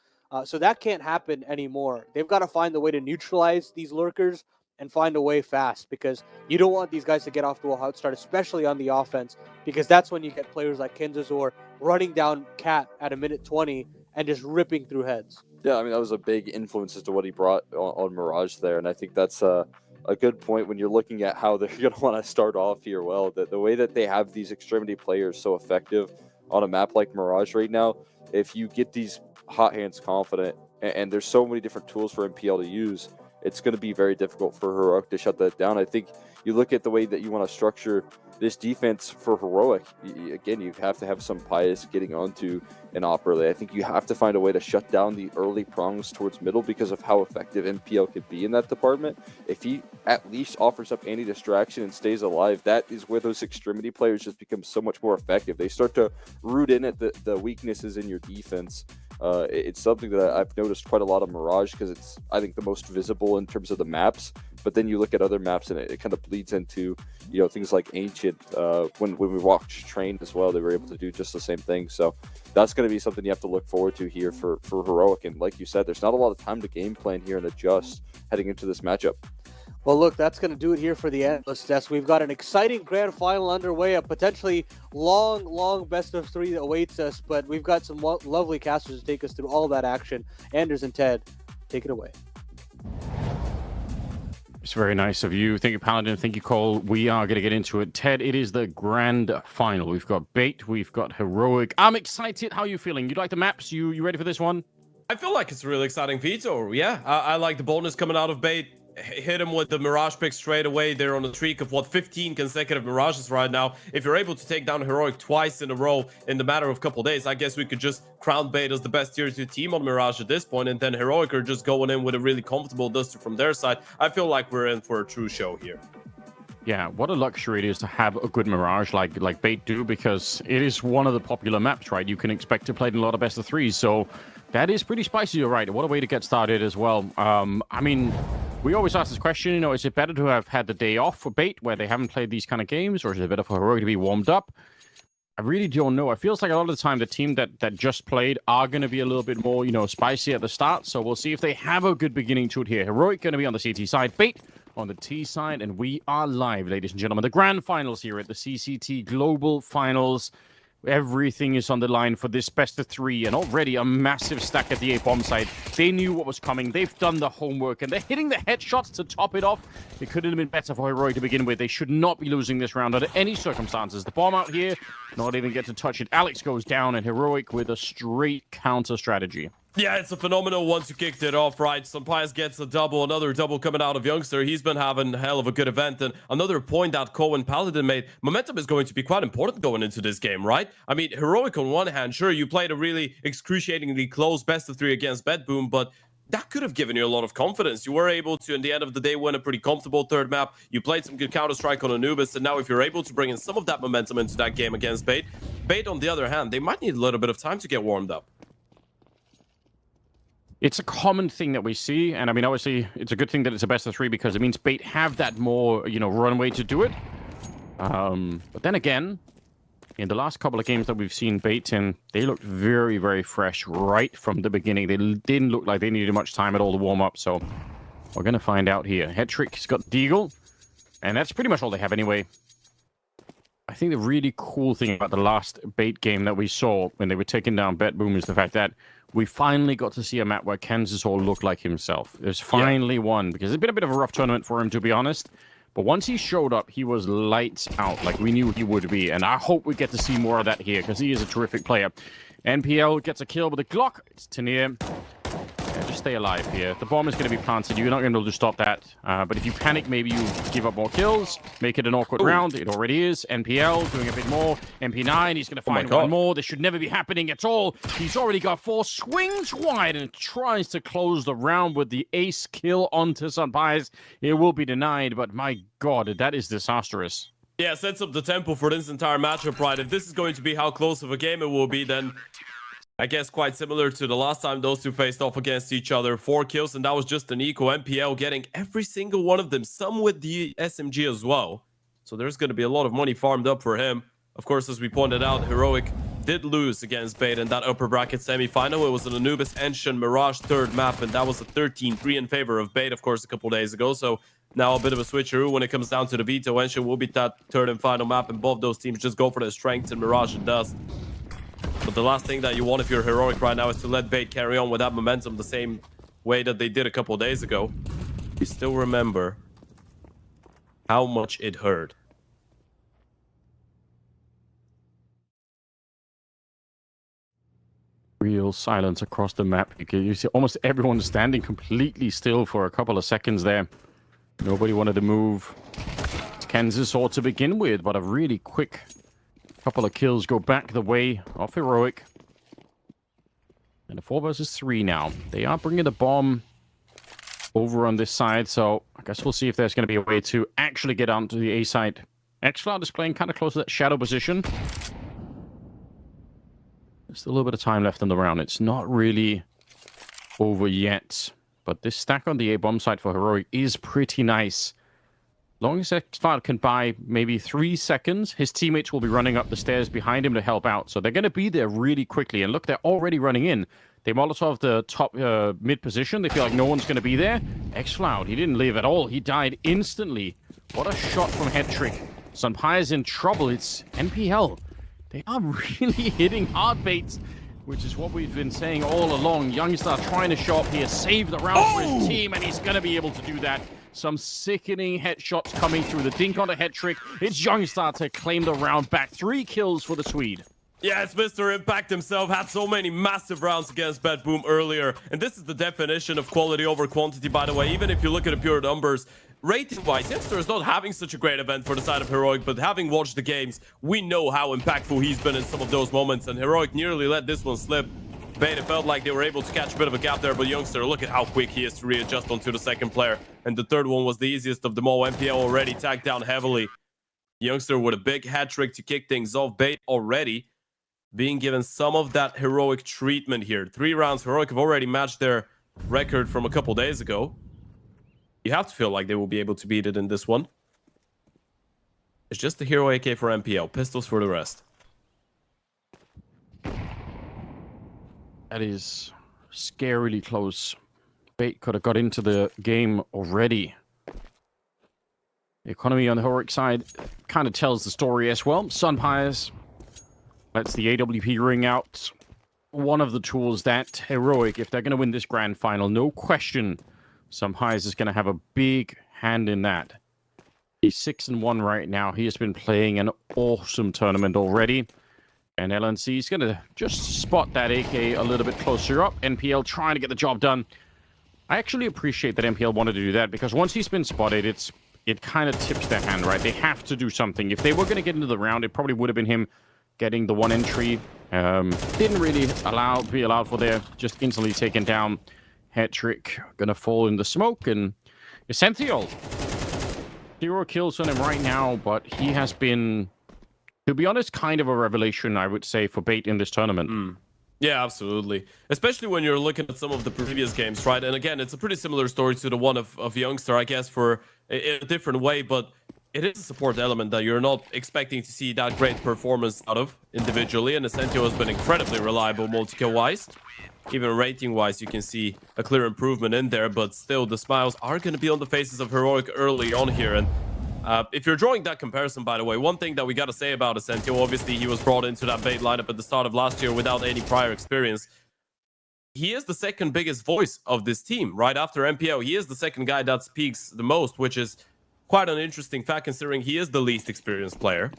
[SPEAKER 1] So that can't happen anymore. They've got to find a way to neutralize these lurkers and find a way fast, because you don't want these guys to get off to a hot start, especially on the offense, because that's when you get players like Kenzazor running down Cat at a minute 20 and just ripping through heads.
[SPEAKER 2] Yeah, I mean, that was a big influence as to what he brought on Mirage there, and I think that's a good point when you're looking at how they're going to want to start off here. Well, the way that they have these extremity players so effective on a map like Mirage right now, if you get these hot hands confident, and there's so many different tools for MPL to use, it's going to be very difficult for Heroic to shut that down. I think you look at the way that you want to structure this defense for Heroic, again, you have to have some Pius getting onto an op early. I think you have to find a way to shut down the early prongs towards middle because of how effective MPL can be in that department. If he at least offers up any distraction and stays alive, that is where those extremity players just become so much more effective. They start to root in at the weaknesses in your defense. It's something that I've noticed quite a lot of Mirage, because it's, I think, the most visible in terms of the maps. But then you look at other maps and it kind of bleeds into, things like Ancient. When we watched Train as well, they were able to do just the same thing. So that's going to be something you have to look forward to here for Heroic. And like you said, there's not a lot of time to game plan here and adjust heading into this matchup.
[SPEAKER 1] Well, look, that's going to do it here for the Endless Test. We've got an exciting grand final underway, a potentially long best of three that awaits us, but we've got some lovely casters to take us through all that action. Anders and Ted, take it away.
[SPEAKER 3] It's very nice of you. Thank you, Paladin. Thank you, Cole. We are going to get into it. Ted, it is the grand final. We've got Bait. We've got Heroic. I'm excited. How are you feeling? You like the maps? You ready for this one?
[SPEAKER 4] I feel like it's a really exciting Veto. Yeah, I like the boldness coming out of Bait. Hit him with the Mirage pick straight away. They're on a streak of, 15 consecutive Mirages right now. If you're able to take down Heroic twice in a row in the matter of a couple days, I guess we could just crown Bait as the best tier 2 team on Mirage at this point, and then Heroic are just going in with a really comfortable duster from their side. I feel like we're in for a true show here.
[SPEAKER 3] Yeah, what a luxury it is to have a good Mirage like Bait do, because it is one of the popular maps, right? You can expect to play in a lot of best of threes, so that is pretty spicy, you're right. What a way to get started as well. I mean, we always ask this question, is it better to have had the day off for Bait where they haven't played these kind of games, or is it better for Heroic to be warmed up? I really don't know. It feels like a lot of the time the team that just played are going to be a little bit more, spicy at the start, so we'll see if they have a good beginning to it here. Heroic going to be on the CT side, Bait on the T side, and we are live, ladies and gentlemen. The grand finals here at the CCT Global Finals. Everything is on the line for this best of 3, and already a massive stack at the A-bomb side. They knew what was coming. They've done the homework, and they're hitting the headshots to top it off. It couldn't have been better for Heroic to begin with. They should not be losing this round under any circumstances. The bomb out here, not even get to touch it. Alex goes down, and Heroic with a straight counter strategy.
[SPEAKER 4] Yeah, it's a phenomenal once you kicked it off, right? Sampayas gets a double, another double coming out of Youngster. He's been having a hell of a good event. And another point that Cohen Paladin made, momentum is going to be quite important going into this game, right? I mean, Heroic on one hand, sure, you played a really excruciatingly close best of 3 against BetBoom, but that could have given you a lot of confidence. You were able to, in the end of the day, win a pretty comfortable third map. You played some good Counter-Strike on Anubis, and now if you're able to bring in some of that momentum into that game against Bait, on the other hand, they might need a little bit of time to get warmed up.
[SPEAKER 3] It's a common thing that we see, and I mean, obviously, it's a good thing that it's a best of 3 because it means Bait have that more, runway to do it. But then again, in the last couple of games that we've seen Bait in, they looked very, very fresh right from the beginning. They didn't look like they needed much time at all to warm up, so we're going to find out here. Hetrick's got Deagle, and that's pretty much all they have anyway. I think the really cool thing about the last Bait game that we saw when they were taking down BetBoom is the fact that we finally got to see a map where Kansas all looked like himself. There's finally one, because it's been a bit of a rough tournament for him, to be honest. But once he showed up, he was lights out, like we knew he would be. And I hope we get to see more of that here, because he is a terrific player. NPL gets a kill with a Glock. It's Tanir. Just stay alive here. The bomb is going to be planted. You're not going to be able to stop that. But if you panic, maybe you give up more kills. Make it an awkward round. It already is. NPL doing a bit more. MP9, he's going to find one more. This should never be happening at all. He's already got 4. Swings wide and tries to close the round with the ace kill onto Sampayas. It will be denied, but my God, that is disastrous.
[SPEAKER 4] Yeah, sets up the tempo for this entire matchup, right? If this is going to be how close of a game it will be, then I guess quite similar to the last time those two faced off against each other. 4 kills, and that was just an eco. NPL getting every single one of them, some with the SMG as well. So there's going to be a lot of money farmed up for him. Of course, as we pointed out, Heroic did lose against Bait in that upper bracket semifinal. It was an Anubis Enshin Mirage third map, and that was a 13-3 in favor of Bait, of course, a couple days ago. So now a bit of a switcheroo when it comes down to the Veto. Enshin will beat that third and final map, and both those teams just go for their strengths in Mirage and Dust. But the last thing that you want if you're Heroic right now is to let Bait carry on with that momentum the same way that they did a couple days ago. You still remember how much it hurt.
[SPEAKER 3] Real silence across the map. You see almost everyone standing completely still for a couple of seconds there. Nobody wanted to move. It's Kansas all to begin with, but a really quick couple of kills go back the way of Heroic. And a 4 versus 3 now. They are bringing the bomb over on this side, so I guess we'll see if there's going to be a way to actually get onto the A side. xCloud is playing kind of close to that shadow position. There's still a little bit of time left in the round. It's not really over yet, but this stack on the A-bomb side for Heroic is pretty nice. Long as xCloud can buy maybe 3 seconds, his teammates will be running up the stairs behind him to help out. So they're going to be there really quickly. And look, they're already running in. They Molotov the top mid position. They feel like no one's going to be there. xCloud, he didn't live at all. He died instantly. What a shot from Hetrick. Sampayas in trouble. It's NPL. They are really hitting hard Baits, which is what we've been saying all along. Youngstar trying to show up here, save the round for his team, and he's going to be able to do that. Some sickening headshots coming through. The dink on the head trick. It's Youngstar to claim the round back. 3 kills for the Swede.
[SPEAKER 4] Yeah, it's Mr. Impact himself. Had so many massive rounds against BetBoom earlier. And this is the definition of quality over quantity, by the way. Even if you look at the pure numbers, rating-wise, Youngster is not having such a great event for the side of Heroic, but having watched the games, we know how impactful he's been in some of those moments, and Heroic nearly let this one slip. Beta felt like they were able to catch a bit of a gap there, but Youngster, look at how quick he is to readjust onto the second player. And the third one was the easiest of them all. MPL already tagged down heavily. Youngster with a big hat trick to kick things off. Bait already being given some of that Heroic treatment here. 3 rounds, Heroic have already matched their record from a couple days ago. You have to feel like they will be able to beat it in this one. It's just the Hero AK for MPL. Pistols for the rest.
[SPEAKER 3] That is scarily close. Bait could have got into the game already. The economy on the Heroic side kind of tells the story as well. Sunpires lets the AWP ring out. One of the tools that Heroic, if they're going to win this grand final, no question, Sunpires is going to have a big hand in that. He's 6-1 right now. He has been playing an awesome tournament already. And LNC is going to just spot that AK a little bit closer up. NPL trying to get the job done. I actually appreciate that NPL wanted to do that, because once he's been spotted, it kind of tips their hand, right? They have to do something. If they were going to get into the round, it probably would have been him getting the 1 entry. Didn't really be allowed for there. Just instantly taken down. Head trick going to fall in the smoke. And Essential. 0 kills on him right now, but he has been, to be honest, kind of a revelation, I would say, for Bait in this tournament.
[SPEAKER 4] Yeah, absolutely. Especially when you're looking at some of the previous games, right? And again, it's a pretty similar story to the one of Youngster, I guess, for in a different way, but it is a support element that you're not expecting to see that great performance out of individually, and Essentio has been incredibly reliable multi-kill-wise. Even rating-wise, you can see a clear improvement in there, but still, the smiles are going to be on the faces of Heroic early on here. And if you're drawing that comparison, by the way, one thing that we got to say about Essentio, obviously he was brought into that Bait lineup at the start of last year without any prior experience. He is the second biggest voice of this team, right after MPO. He is the second guy that speaks the most, which is quite an interesting fact considering he is the least experienced player.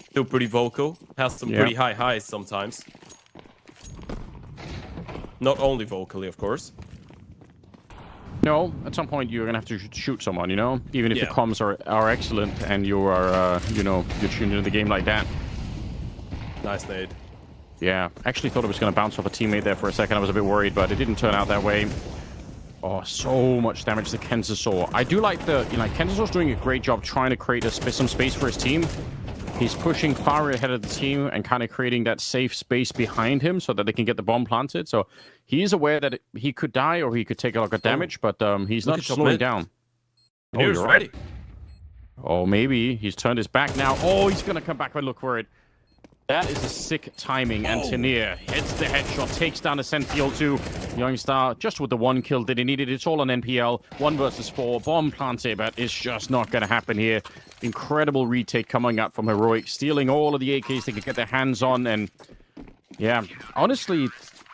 [SPEAKER 4] Still pretty vocal, has some pretty high highs sometimes. Not only vocally, of course.
[SPEAKER 3] No, at some point you're gonna have to shoot someone, you know? Even if the comms are excellent and you are, you know, you're tuned into the game like that.
[SPEAKER 4] Nice nade.
[SPEAKER 3] Yeah, actually thought it was gonna bounce off a teammate there for a second. I was a bit worried, but it didn't turn out that way. Oh, so much damage to Kenzasaur. I do like the, you know, Kenzasaur's doing a great job trying to create some space for his team. He's pushing far ahead of the team and kind of creating that safe space behind him so that they can get the bomb planted. So he is aware that he could die or he could take a lot of damage, but he's not slowing down.
[SPEAKER 4] Oh, you're ready.
[SPEAKER 3] Oh, maybe he's turned his back now. Oh, he's going to come back and look for it. That is a sick timing. And Tenier hits the headshot, takes down a Sentinel too. Youngstar just with the 1 kill that he needed. It's all on NPL. 1 versus 4. Bomb planted, but it's just not going to happen here. Incredible retake coming up from Heroic, stealing all of the AKs they could get their hands on. And yeah, honestly,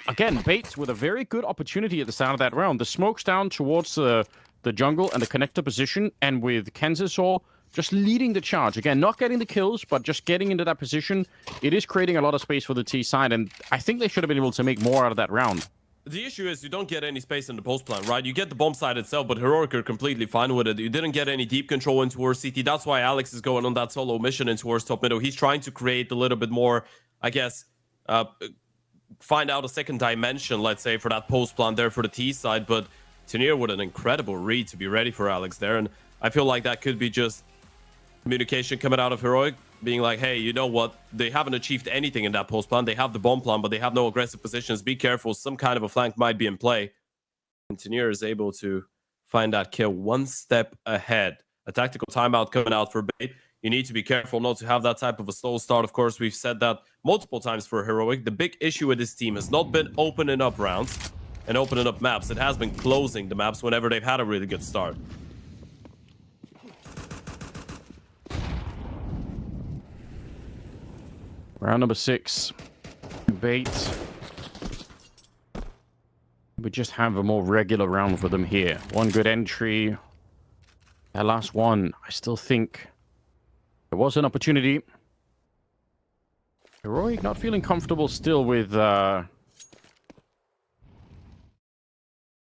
[SPEAKER 3] again, Bates with a very good opportunity at the start of that round. The smoke's down towards the jungle and the connector position. And with Kenzasaur just leading the charge. Again, not getting the kills, but just getting into that position. It is creating a lot of space for the T side, and I think they should have been able to make more out of that round.
[SPEAKER 4] The issue is you don't get any space in the post plan, right? You get the bomb side itself, but Heroic are completely fine with it. You didn't get any deep control in towards CT. That's why Alex is going on that solo mission in towards top middle. He's trying to create a little bit more, I guess, find out a second dimension, let's say, for that post plan there for the T side. But Tenier with an incredible read to be ready for Alex there. And I feel like that could be just communication coming out of Heroic, being like, hey, you know what? They haven't achieved anything in that post plan. They have the bomb plan, but they have no aggressive positions. Be careful. Some kind of a flank might be in play. And Tenier is able to find that kill 1 step ahead. A tactical timeout coming out for Bait. You need to be careful not to have that type of a slow start. Of course, we've said that multiple times for Heroic. The big issue with this team has not been opening up rounds and opening up maps. It has been closing the maps whenever they've had a really good start.
[SPEAKER 3] Round number 6. Bait. We just have a more regular round for them here. 1 good entry. That last one, I still think there was an opportunity. Heroic not feeling comfortable still with the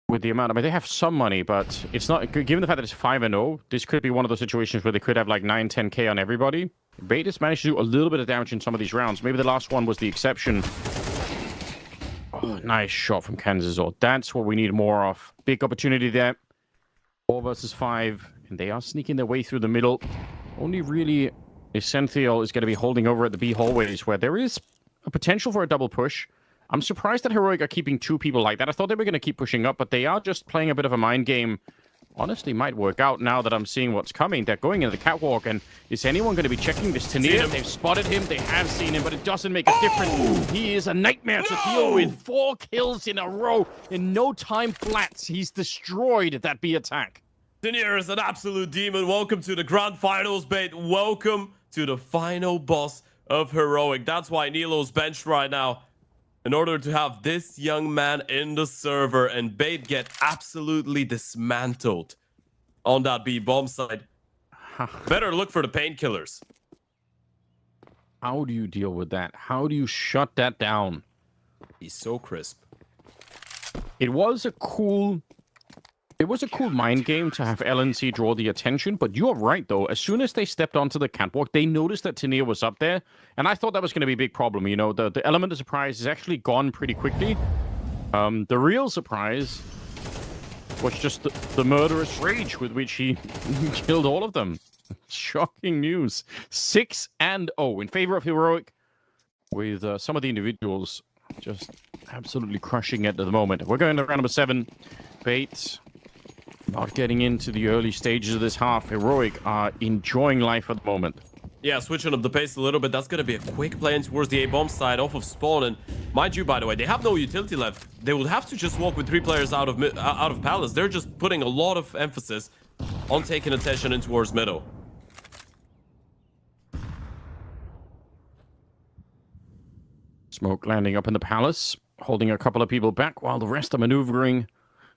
[SPEAKER 3] amount. I mean, they have some money, but it's not, given the fact that it's 5-0, this could be one of those situations where they could have like 9-10k on everybody. Bait has managed to do a little bit of damage in some of these rounds. Maybe the last one was the exception. Oh, nice shot from Kansas. That's what we need more of. Big opportunity there. 4 versus 5, and they are sneaking their way through the middle. Only really Essential is going to be holding over at the B hallways, where there is a potential for a double push. I'm surprised that Heroic are keeping 2 people like that. I thought they were going to keep pushing up, but they are just playing a bit of a mind game. Honestly, might work out now that I'm seeing what's coming. They're going into the catwalk, and is anyone going to be checking this Tania? They've spotted him, they have seen him, but it doesn't make a difference. He is a nightmare to deal with. 4 kills in a row in no time flats. He's destroyed that B attack.
[SPEAKER 4] Tania is an absolute demon. Welcome to the grand finals, Bait. Welcome to the final boss of Heroic. That's why Nilo's benched right now, in order to have this young man in the server, and Bait get absolutely dismantled on that B bomb side. Better look for the painkillers.
[SPEAKER 3] How do you deal with that? How do you shut that down?
[SPEAKER 4] He's so crisp.
[SPEAKER 3] It was a cool mind game to have LNC draw the attention, but you're right, though. As soon as they stepped onto the catwalk, they noticed that Tania was up there, and I thought that was going to be a big problem. You know, the element of surprise is actually gone pretty quickly. The real surprise was just the murderous rage with which he killed all of them. Shocking news. 6-0 in favor of Heroic, with some of the individuals just absolutely crushing it at the moment. We're going to round number 7. Bait not getting into the early stages of this half. Heroic are enjoying life at the moment.
[SPEAKER 4] Yeah, switching up the pace a little bit. That's going to be a quick play in towards the A-bomb side off of spawn. And mind you, by the way, they have no utility left. They would have to just walk with 3 players out of Palace. They're just putting a lot of emphasis on taking attention in towards middle.
[SPEAKER 3] Smoke landing up in the Palace, holding a couple of people back while the rest are maneuvering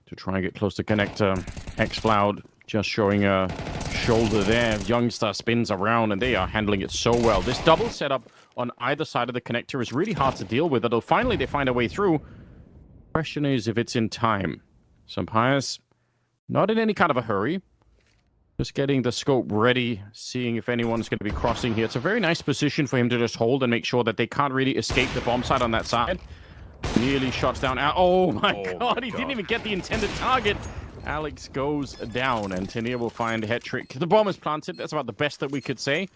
[SPEAKER 3] to try and get close to connector. Xcloud just showing a shoulder there. Youngstar spins around, and they are handling it so well. This double setup on either side of the connector is really hard to deal with, although finally they find a way through. Question is if it's in time. Sampires, not in any kind of a hurry. Just getting the scope ready, seeing if anyone's going to be crossing here. It's a very nice position for him to just hold and make sure that they can't really escape the bomb site on that side. Nearly shuts down. Oh my god, he didn't even get the intended target. Alex goes down, and Tania will find a hat trick. The bomb is planted. That's about the best that we could say.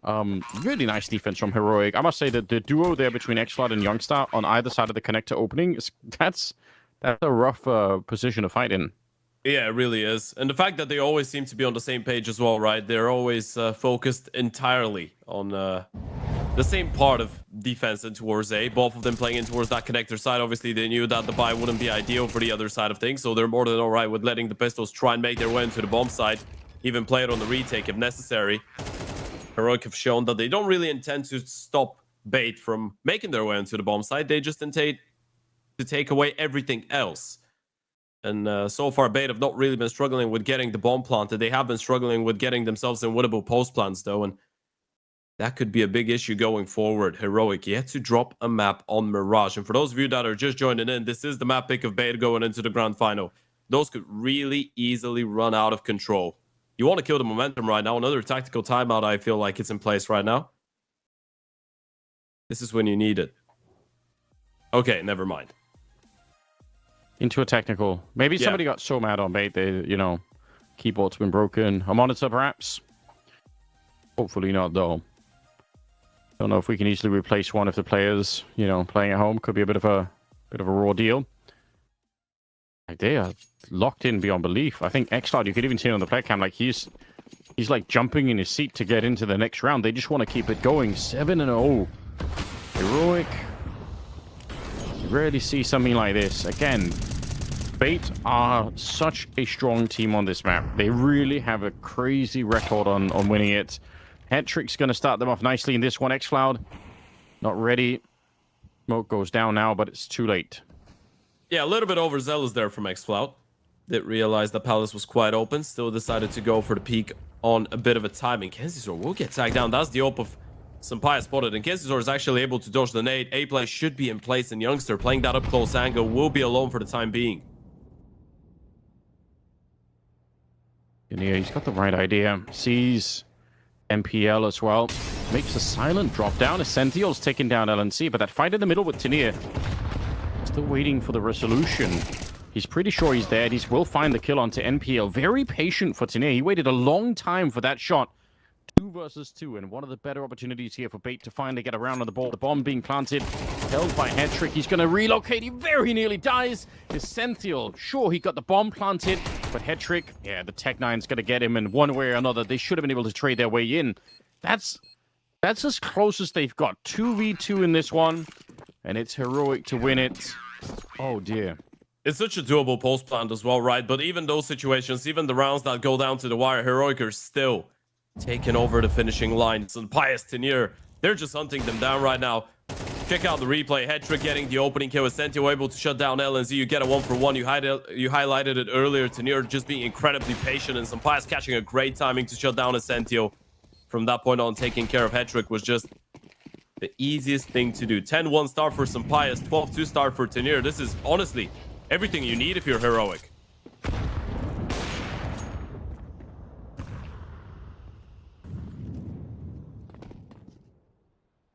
[SPEAKER 3] Really nice defense from Heroic. I must say that the duo there between Xcloud and Youngstar on either side of the connector opening, that's a rough position to fight in.
[SPEAKER 4] Yeah, it really is. And the fact that they always seem to be on the same page as well, right? They're always focused entirely on the same part of defense and towards A. Both of them playing in towards that connector side. Obviously, they knew that the buy wouldn't be ideal for the other side of things, so they're more than all right with letting the pistols try and make their way into the bomb side, even play it on the retake if necessary. Heroic have shown that they don't really intend to stop Bait from making their way into the bomb side. They just intend to take away everything else. And so far, Bait have not really been struggling with getting the bomb planted. They have been struggling with getting themselves in winnable post plants, though, and that could be a big issue going forward. Heroic yet to drop a map on Mirage. And for those of you that are just joining in, this is the map pick of Bait going into the grand final. Those could really easily run out of control. You want to kill the momentum right now. Another tactical timeout, I feel like it's in place right now. This is when you need it. Okay, never mind.
[SPEAKER 3] Into a technical. Maybe somebody got so mad on Bait, they, keyboard's been broken. A monitor, perhaps? Hopefully not, though. Don't know if we can easily replace one of the players, playing at home. Could be a bit of a raw deal. Like, they are locked in beyond belief. I think Xcloud, you could even see it on the play cam, like he's like jumping in his seat to get into the next round. They just want to keep it going. 7-0. Heroic. You rarely see something like this. Again, Bait are such a strong team on this map. They really have a crazy record on winning it. Hat-trick's going to start them off nicely in this one. Xcloud, not ready. Smoke goes down now, but it's too late.
[SPEAKER 4] Yeah, a little bit overzealous there from Xcloud. Didn't realize that Palace was quite open. Still decided to go for the peak on a bit of a timing. Kenzisor will get tagged down. That's the op of Sampaya spotted. And Kenzisor is actually able to dodge the nade. A-play should be in place. And Youngster playing that up close angle will be alone for the time being.
[SPEAKER 3] And yeah, he's got the right idea. Sees MPL as well. Makes a silent drop down. Essential's taking down LNC. But that fight in the middle with Tenier. Still waiting for the resolution. He's pretty sure he's dead. He will find the kill onto NPL. Very patient for Tenier. He waited a long time for that shot. 2 versus 2, and one of the better opportunities here for Bait to finally get around on the ball. The bomb being planted, held by Hetrick. He's going to relocate. He very nearly dies. Essential, sure, he got the bomb planted, but Hetrick, yeah, the Tech-9's going to get him in one way or another. They should have been able to trade their way in. That's as close as they've got. 2v2 in this one, and it's Heroic to win it. Oh, dear.
[SPEAKER 4] It's such a doable post plant as well, right? But even those situations, even the rounds that go down to the wire, Heroic are still taking over the finishing line. And Pius Tenier, they're just hunting them down right now. Check out the replay. Hetrick getting the opening kill. Essentio able to shut down LNZ. You get a 1-for-1. You highlighted it earlier. Tenier just being incredibly patient, and Sampai's catching a great timing to shut down Essentio. From that point on, taking care of Hetrick was just the easiest thing to do. 10-1 start for Sampai's, 12-2 start for Tenier. This is honestly everything you need if you're Heroic.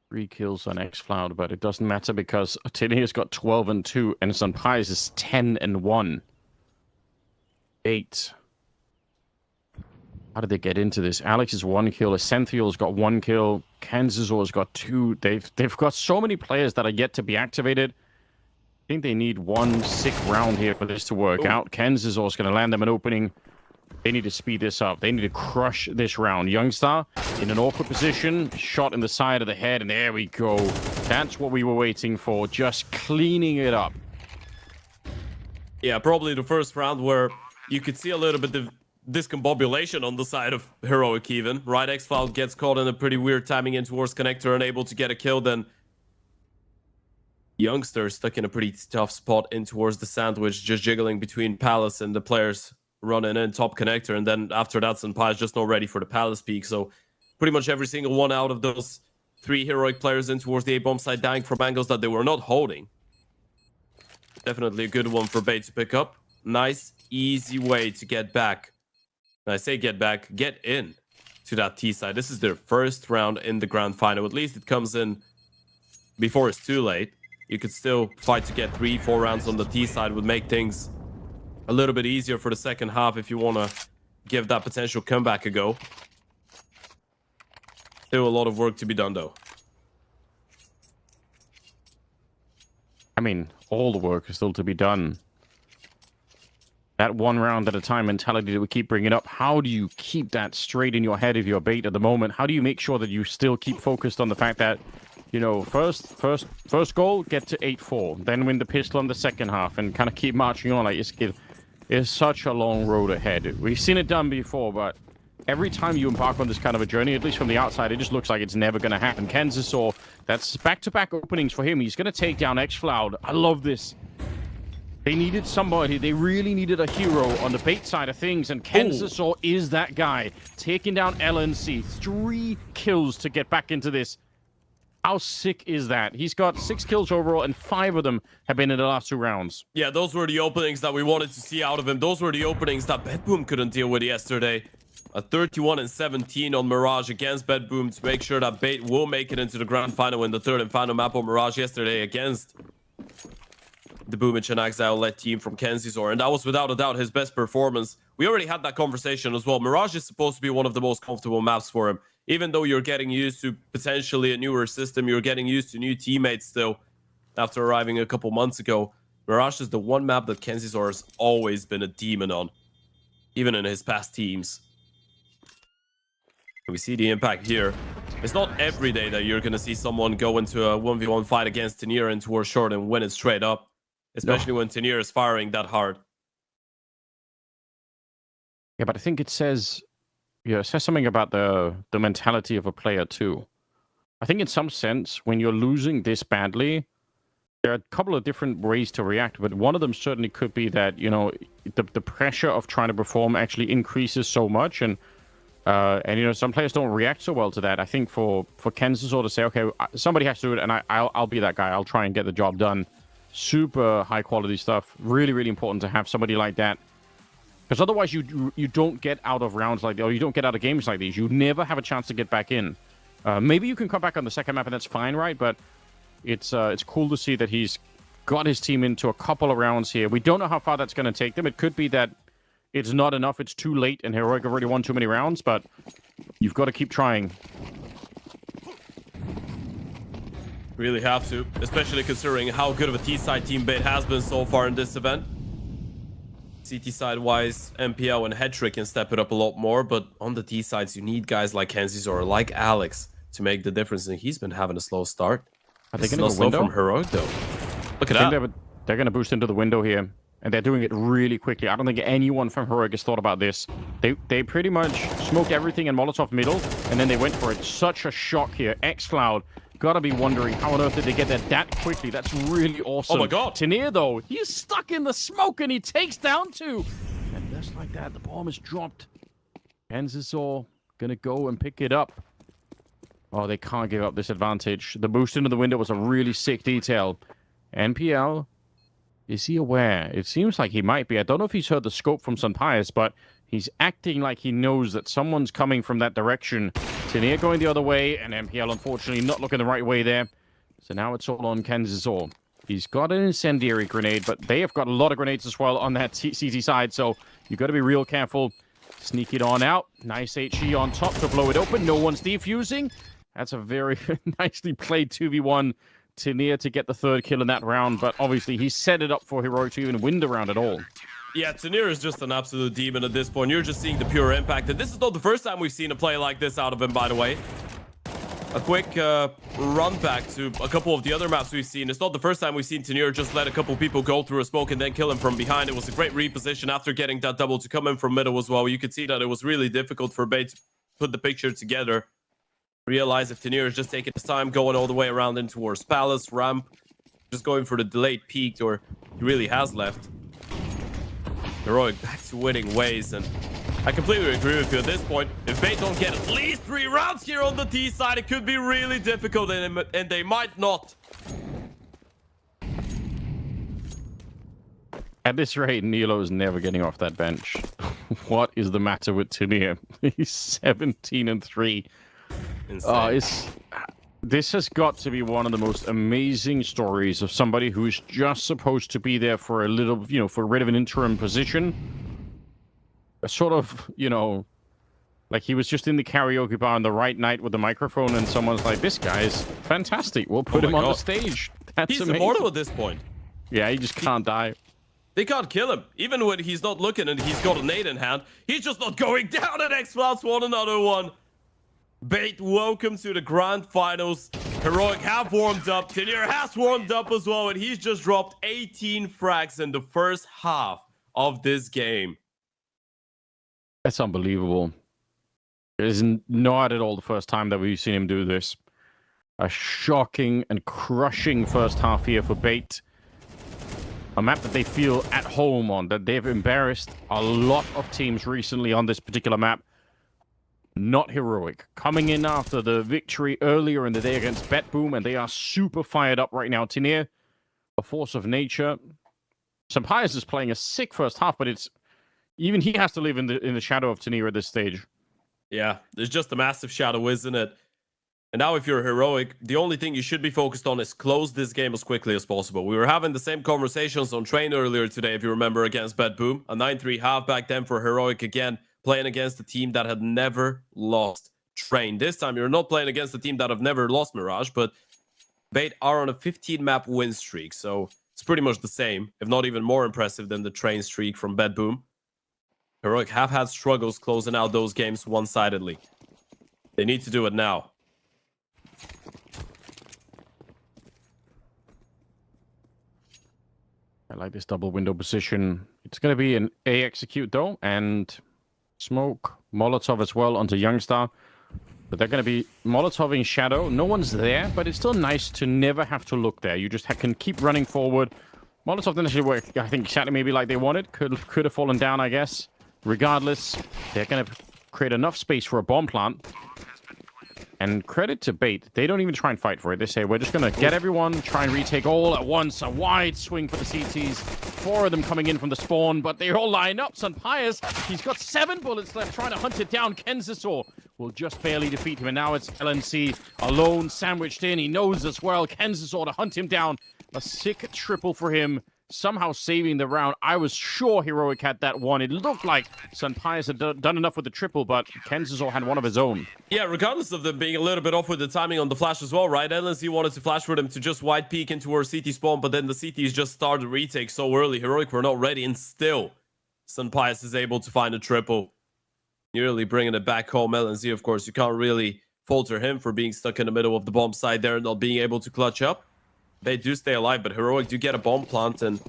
[SPEAKER 3] 3 kills on xCloud, but it doesn't matter because Tenier's got 12-2 and Sunpies is 10-1. 8. How did they get into this? Alex is 1 kill. Essential's got 1 kill. Kanzazor's got 2. They've got so many players that are yet to be activated. I think they need 1 sick round here for this to work out. Kanzazor's going to land them an opening. They need to speed this up. They need to crush this round. Youngstar in an awkward position. Shot in the side of the head, and there we go. That's what we were waiting for. Just cleaning it up.
[SPEAKER 4] Yeah, probably the first round where you could see a little bit of discombobulation on the side of Heroic even. Right, xCloud gets caught in a pretty weird timing in towards Connector, unable to get a kill. Then Youngster stuck in a pretty tough spot in towards the sandwich, just jiggling between Palace and the players running in top Connector. And then after that, Senpai is just not ready for the Palace peak. So pretty much every single one out of those 3 Heroic players in towards the A-bomb side dying from angles that they were not holding. Definitely a good one for Bait to pick up. Nice, easy way to get back. And I say get back, get in to that T side. This is their first round in the grand final. At least it comes in before it's too late. You could still fight to get 3-4 rounds on the T side, would make things a little bit easier for the second half if you want to give that potential comeback a go. Still a lot of work to be done, though.
[SPEAKER 3] I mean, all the work is still to be done. That 1 round at a time mentality that we keep bringing up, how do you keep that straight in your head if you're Bait at the moment? How do you make sure that you still keep focused on the fact that, you know, first goal, get to 8-4, then win the pistol on the second half, and kind of keep marching on? Like, it's such a long road ahead. We've seen it done before, but every time you embark on this kind of a journey, at least from the outside, it just looks like it's never going to happen. Kenzisor, that's back-to-back openings for him. He's going to take down xCloud. I love this. They needed somebody. They really needed a hero on the Bait side of things, and Kenzisor is that guy. Taking down LNC. 3 kills to get back into this. How sick is that? He's got 6 kills overall, and 5 of them have been in the last 2 rounds.
[SPEAKER 4] Yeah, those were the openings that we wanted to see out of him. Those were the openings that BetBoom couldn't deal with yesterday. A 31-17 on Mirage against BetBoom to make sure that Bait will make it into the grand final in the 3rd and final map on Mirage yesterday against the Boomich and Exile-led team from Kenzisor. And that was without a doubt his best performance. We already had that conversation as well. Mirage is supposed to be one of the most comfortable maps for him. Even though you're getting used to potentially a newer system, you're getting used to new teammates still after arriving a couple months ago. Mirage is the one map that Kenzisor has always been a demon on, even in his past teams. We see the impact here. It's not every day that you're going to see someone go into a 1v1 fight against Tenier and towards short and win it straight up, especially when Tenier is firing that hard.
[SPEAKER 3] Yeah, but I think it says... Yeah, it says something about the mentality of a player too. I think in some sense, when you're losing this badly, There are a couple of different ways to react, but one of them certainly could be that, you know, the pressure of trying to perform actually increases so much, and you know, some players don't react so well to that. I think for Kenzisor to say, okay, somebody has to do it, and I'll be that guy. I'll try and get the job done. Super high quality stuff. Really, really important to have somebody like that, because otherwise you don't get out of rounds like, or you don't get out of games like these. You never have a chance to get back in. Maybe you can come back on the second map, and that's fine, right? But it's cool to see that he's got his team into a couple of rounds here. We don't know how far that's going to take them. It could be that it's not enough, it's too late, and Heroic have already won too many rounds, but you've got to keep trying.
[SPEAKER 4] Really have to, especially considering how good of a T-side team BATE has been so far in this event. CT side-wise, MPL and Hetrick can step it up a lot more, but on the T-sides, you need guys like Kenzisor or like Alex to make the difference, and he's been having a slow start.
[SPEAKER 3] Are they going to
[SPEAKER 4] go
[SPEAKER 3] go window?
[SPEAKER 4] From Heroic, though. Look at that.
[SPEAKER 3] They're going to boost into the window here, and they're doing it really quickly. I don't think anyone from Heroic has thought about this. They pretty much smoked everything in Molotov middle, and then they went for it. Such a shock here. xCloud gotta be wondering how on earth did they get there that quickly. That's really awesome.
[SPEAKER 4] Oh my god.
[SPEAKER 3] Tenier, though, he's stuck in the smoke, and he takes down two. And just like that, the bomb is dropped. Kenzisor gonna go and pick it up. Oh, they can't give up this advantage. The boost into the window was a really sick detail. NPL, is he aware? It seems like he might be. I don't know if he's heard the scope from Sunpius, but he's acting like he knows that someone's coming from that direction. Tenier going the other way, and NPL, unfortunately, not looking the right way there. So now it's all on Kenzisor. He's got an incendiary grenade, but they have got a lot of grenades as well on that CT side, so you've got to be real careful. Sneak it on out. Nice HE on top to blow it open. No one's defusing. That's a very nicely played 2v1. Tenier to get the third kill in that round, but obviously he set it up for Heroic to even win the round at all.
[SPEAKER 4] Yeah, Tenier is just an absolute demon at this point. You're just seeing the pure impact, and this is not the first time we've seen a play like this out of him, by the way. A quick run back to a couple of the other maps we've seen. It's not the first time we've seen Tenier just let a couple people go through a smoke and then kill him from behind. It was a great reposition after getting that double to come in from middle as well. You could see that it was really difficult for BATE to put the picture together. Realize if Tenier is just taking his time going all the way around in towards Palace, ramp, just going for the delayed peak, or he really has left. Heroic back to winning ways, and I completely agree with you at this point. If BATE don't get at least 3 rounds here on the T side, it could be really difficult, and they might not.
[SPEAKER 3] At this rate, Nilo is never getting off that bench. What is the matter with Tenier? He's 17-3. This has got to be one of the most amazing stories of somebody who's just supposed to be there for a little, you know, for a bit of an interim position. A sort of, you know, like he was just in the karaoke bar on the right night with the microphone, and someone's like, "This guy is fantastic. We'll put him on the stage." That's
[SPEAKER 4] He's
[SPEAKER 3] amazing.
[SPEAKER 4] immortal at this point.
[SPEAKER 3] Yeah, he just can't die.
[SPEAKER 4] They can't kill him. Even when he's not looking and he's got a nade in hand, he's just not going down, and xCloud's won another one. BATE, welcome to the grand finals. Heroic have warmed up. Tenier has warmed up as well, and he's just dropped 18 frags in the first half of this game.
[SPEAKER 3] That's unbelievable. It is not at all the first time that we've seen him do this. A shocking and crushing first half here for BATE. A map that they feel at home on, that they've embarrassed a lot of teams recently on this particular map. Not Heroic. Coming in after the victory earlier in the day against BetBoom, and they are super fired up right now. Tenier, a force of nature. Sunpius is playing a sick first half, but it's even he has to live in the shadow of Tenier at this stage.
[SPEAKER 4] Yeah, there's just a massive shadow, isn't it? And now if you're Heroic, the only thing you should be focused on is close this game as quickly as possible. We were having the same conversations on Train earlier today, if you remember, against BetBoom. A 9-3 half back then for Heroic again, playing against a team that had never lost Train. This time, you're not playing against a team that have never lost Mirage, but BATE are on a 15-map win streak, so it's pretty much the same, if not even more impressive than the Train streak from BetBoom. Heroic have had struggles closing out those games one-sidedly. They need to do it now.
[SPEAKER 3] I like this double window position. It's going to be an A execute, though, and smoke Molotov as well onto Youngstar. But they're going to be Molotoving Shadow. No one's there, but it's still nice to never have to look there. You just can keep running forward. Molotov didn't actually work, I think, exactly maybe like they wanted. Could have fallen down, I guess. Regardless, they're going to create enough space for a bomb plant. And credit to Bait, they don't even try and fight for it. They say, we're just going to get everyone, try and retake all at once. A wide swing for the CTs. 4 of them coming in from the spawn, but they all line up. Sunpius, he's got 7 bullets left, trying to hunt it down. Kenzisor will just barely defeat him, and now it's LNC alone, sandwiched in. He knows as well. Kenzisor to hunt him down. A sick triple for him, somehow saving the round. I was sure Heroic had that one. It looked like Sunpius had done enough with the triple, but Kenzisor had one of his own.
[SPEAKER 4] Yeah, regardless of them being a little bit off with the timing on the flash as well, right? LNC wanted to flash for them to just wide peek into our CT spawn, but then the CTs just started retake so early. Heroic were not ready, and still, Sunpius is able to find a triple. Nearly bringing it back home. LNC, of course, you can't really falter him for being stuck in the middle of the bomb site there and not being able to clutch up. They do stay alive, but Heroic do get a bomb plant and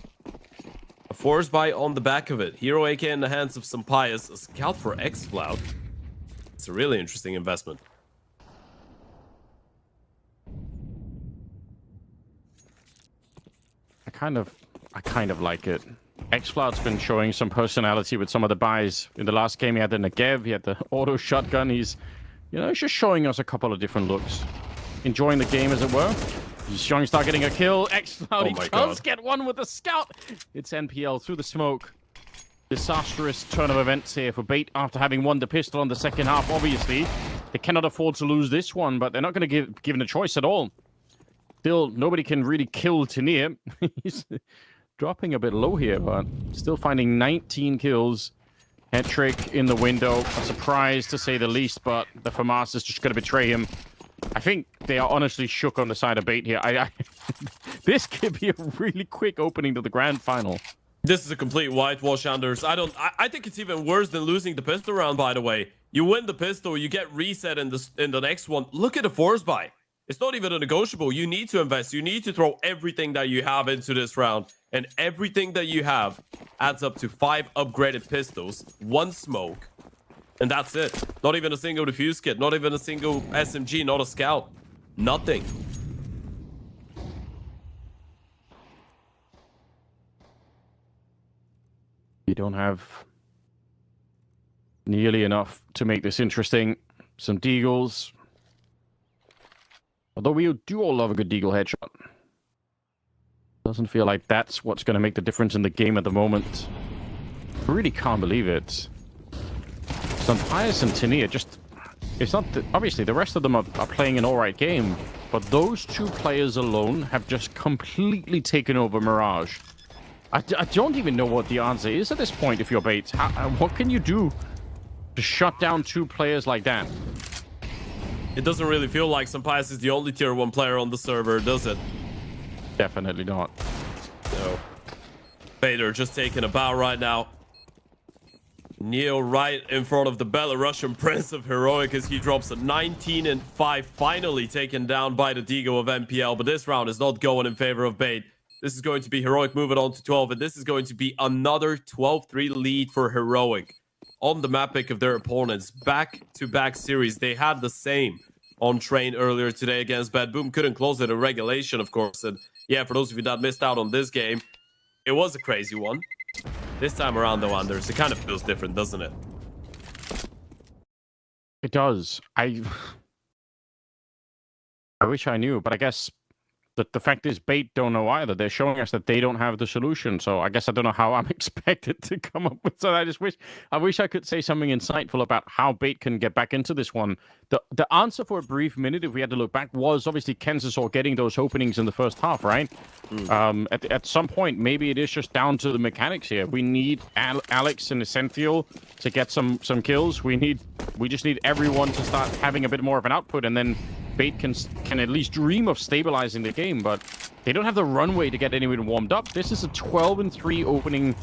[SPEAKER 4] a force buy on the back of it. Hero AK in the hands of Sunpius, a scout for X-Cloud. It's a really interesting investment.
[SPEAKER 3] I kind of like it. X-Cloud's been showing some personality with some of the buys. In the last game, he had the Negev, he had the auto shotgun. He's just showing us a couple of different looks. Enjoying the game, as it were. Young start getting a kill. X-Cloud, he does get one with the scout. It's NPL through the smoke. Disastrous turn of events here for Bait after having won the pistol on the second half. Obviously, they cannot afford to lose this one, but they're not going to give given a choice at all. Still, nobody can really kill Tanir. He's dropping a bit low here, but still finding 19 kills. Hat-trick in the window. A surprise, to say the least, but the FAMAS is just going to betray him. I think they are honestly shook on the side of Bait here. This could be a really quick opening to the grand final.
[SPEAKER 4] This is a complete whitewash, Anders. I think it's even worse than losing the pistol round, by the way. You win the pistol, you get reset in the next one. Look at the force buy. It's not even a negotiable. You need to invest. You need to throw everything that you have into this round. And everything that you have adds up to 5 upgraded pistols, 1 smoke. And that's it. Not even a single defuse kit. Not even a single SMG. Not a scout. Nothing.
[SPEAKER 3] You don't have nearly enough to make this interesting. Some deagles. Although we do all love a good deagle headshot. Doesn't feel like that's what's going to make the difference in the game at the moment. I really can't believe it. Sunpius and Tanir just... It's not... Obviously, the rest of them are playing an alright game. But those 2 players alone have just completely taken over Mirage. I don't even know what the answer is at this point if you're Bait. What can you do to shut down 2 players like that?
[SPEAKER 4] It doesn't really feel like Sunpius is the only tier 1 player on the server, does it?
[SPEAKER 3] Definitely not.
[SPEAKER 4] No. Vader just taking a bow right now. Neo right in front of the Belarusian Prince of Heroic as he drops a 19-5, finally taken down by the Deagle of NPL. But this round is not going in favor of Bait. This is going to be Heroic moving on to 12, and this is going to be another 12-3 lead for Heroic. On the map pick of their opponents, back-to-back series, they had the same on Train earlier today against BetBoom. Couldn't close it in regulation, of course. And yeah, for those of you that missed out on this game, it was a crazy one. This time around, though, Anders, it kind of feels different, doesn't it?
[SPEAKER 3] It does. I wish I knew, but I guess the fact is Bait don't know either. They're showing us that they don't have the solution. So I guess I don't know how I'm expected to come up with. So I wish I could say something insightful about how Bait can get back into this one. The answer for a brief minute, if we had to look back, was obviously Kenzisor getting those openings in the first half, right? At some point, maybe it is just down to the mechanics here. We need Alex and Essential to get some kills. We just need everyone to start having a bit more of an output, and then Bait can at least dream of stabilizing the game, but they don't have the runway to get anyone warmed up. This is a 12-3 opening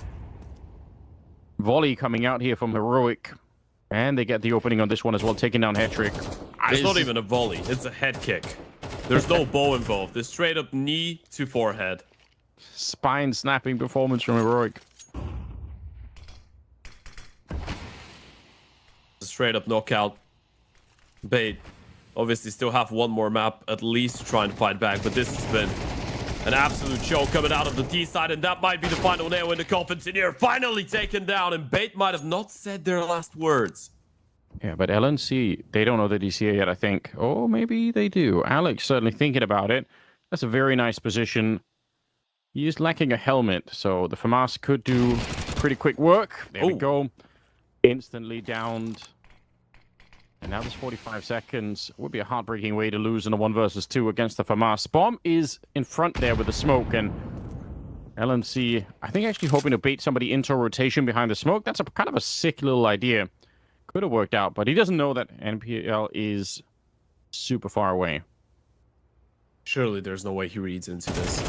[SPEAKER 3] volley coming out here from Heroic, and they get the opening on this one as well, taking down Hat-trick.
[SPEAKER 4] It's not even a volley, it's a head kick. There's no bow involved. It's straight up knee to forehead.
[SPEAKER 3] Spine snapping performance from Heroic.
[SPEAKER 4] Straight up knockout. Bait obviously still have one more map at least to try and fight back, but this has been an absolute show coming out of the D side, and that might be the final nail in the coffin. Tenier finally taken down, and Bait might have not said their last words.
[SPEAKER 3] Yeah, but LNC, they don't know the DCA yet, I think. Oh, maybe they do. Alex certainly thinking about it. That's a very nice position. He is lacking a helmet, so the FAMAS could do pretty quick work. There we go. Instantly downed. And now there's 45 seconds. Would be a heartbreaking way to lose in a 1 versus 2 against the FAMAS. Bomb is in front there with the smoke, and LNC, I think, actually hoping to bait somebody into a rotation behind the smoke. That's a kind of a sick little idea. Could have worked out, but he doesn't know that NPL is super far away.
[SPEAKER 4] Surely there's no way he reads into this.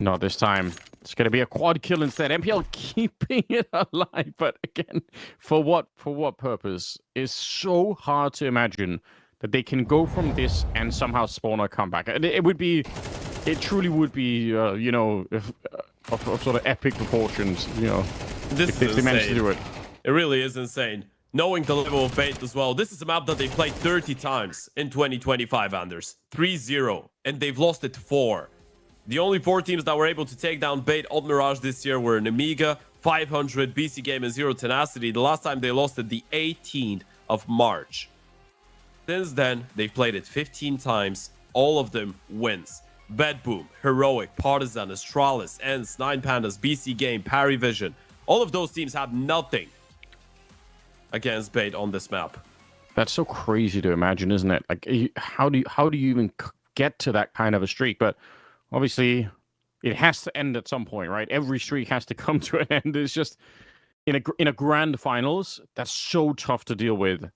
[SPEAKER 3] Not this time. It's going to be a quad kill instead. NPL keeping it alive, but again, for what purpose? It's so hard to imagine that they can go from this and somehow spawn a comeback. It truly would be, you know, of sort of epic proportions, you know, if they manage to do it.
[SPEAKER 4] It really is insane. Knowing the level of Bait as well. This is a map that they played 30 times in 2025, Anders. 3-0, and they've lost it 4. The only 4 teams that were able to take down Bait on Mirage this year were Nemiga, 500, BC Game, and Zero Tenacity. The last time they lost it the 18th of March. Since then, they've played it 15 times. All of them wins. BetBoom, Heroic, Partisan, Astralis, ENCE, 9Pandas, BC Game, Parivision. All of those teams have nothing against Bait on this map.
[SPEAKER 3] That's so crazy to imagine, isn't it? Like, how do you even get to that kind of a streak? But obviously, it has to end at some point, right? Every streak has to come to an end. It's just in a grand finals, that's so tough to deal with.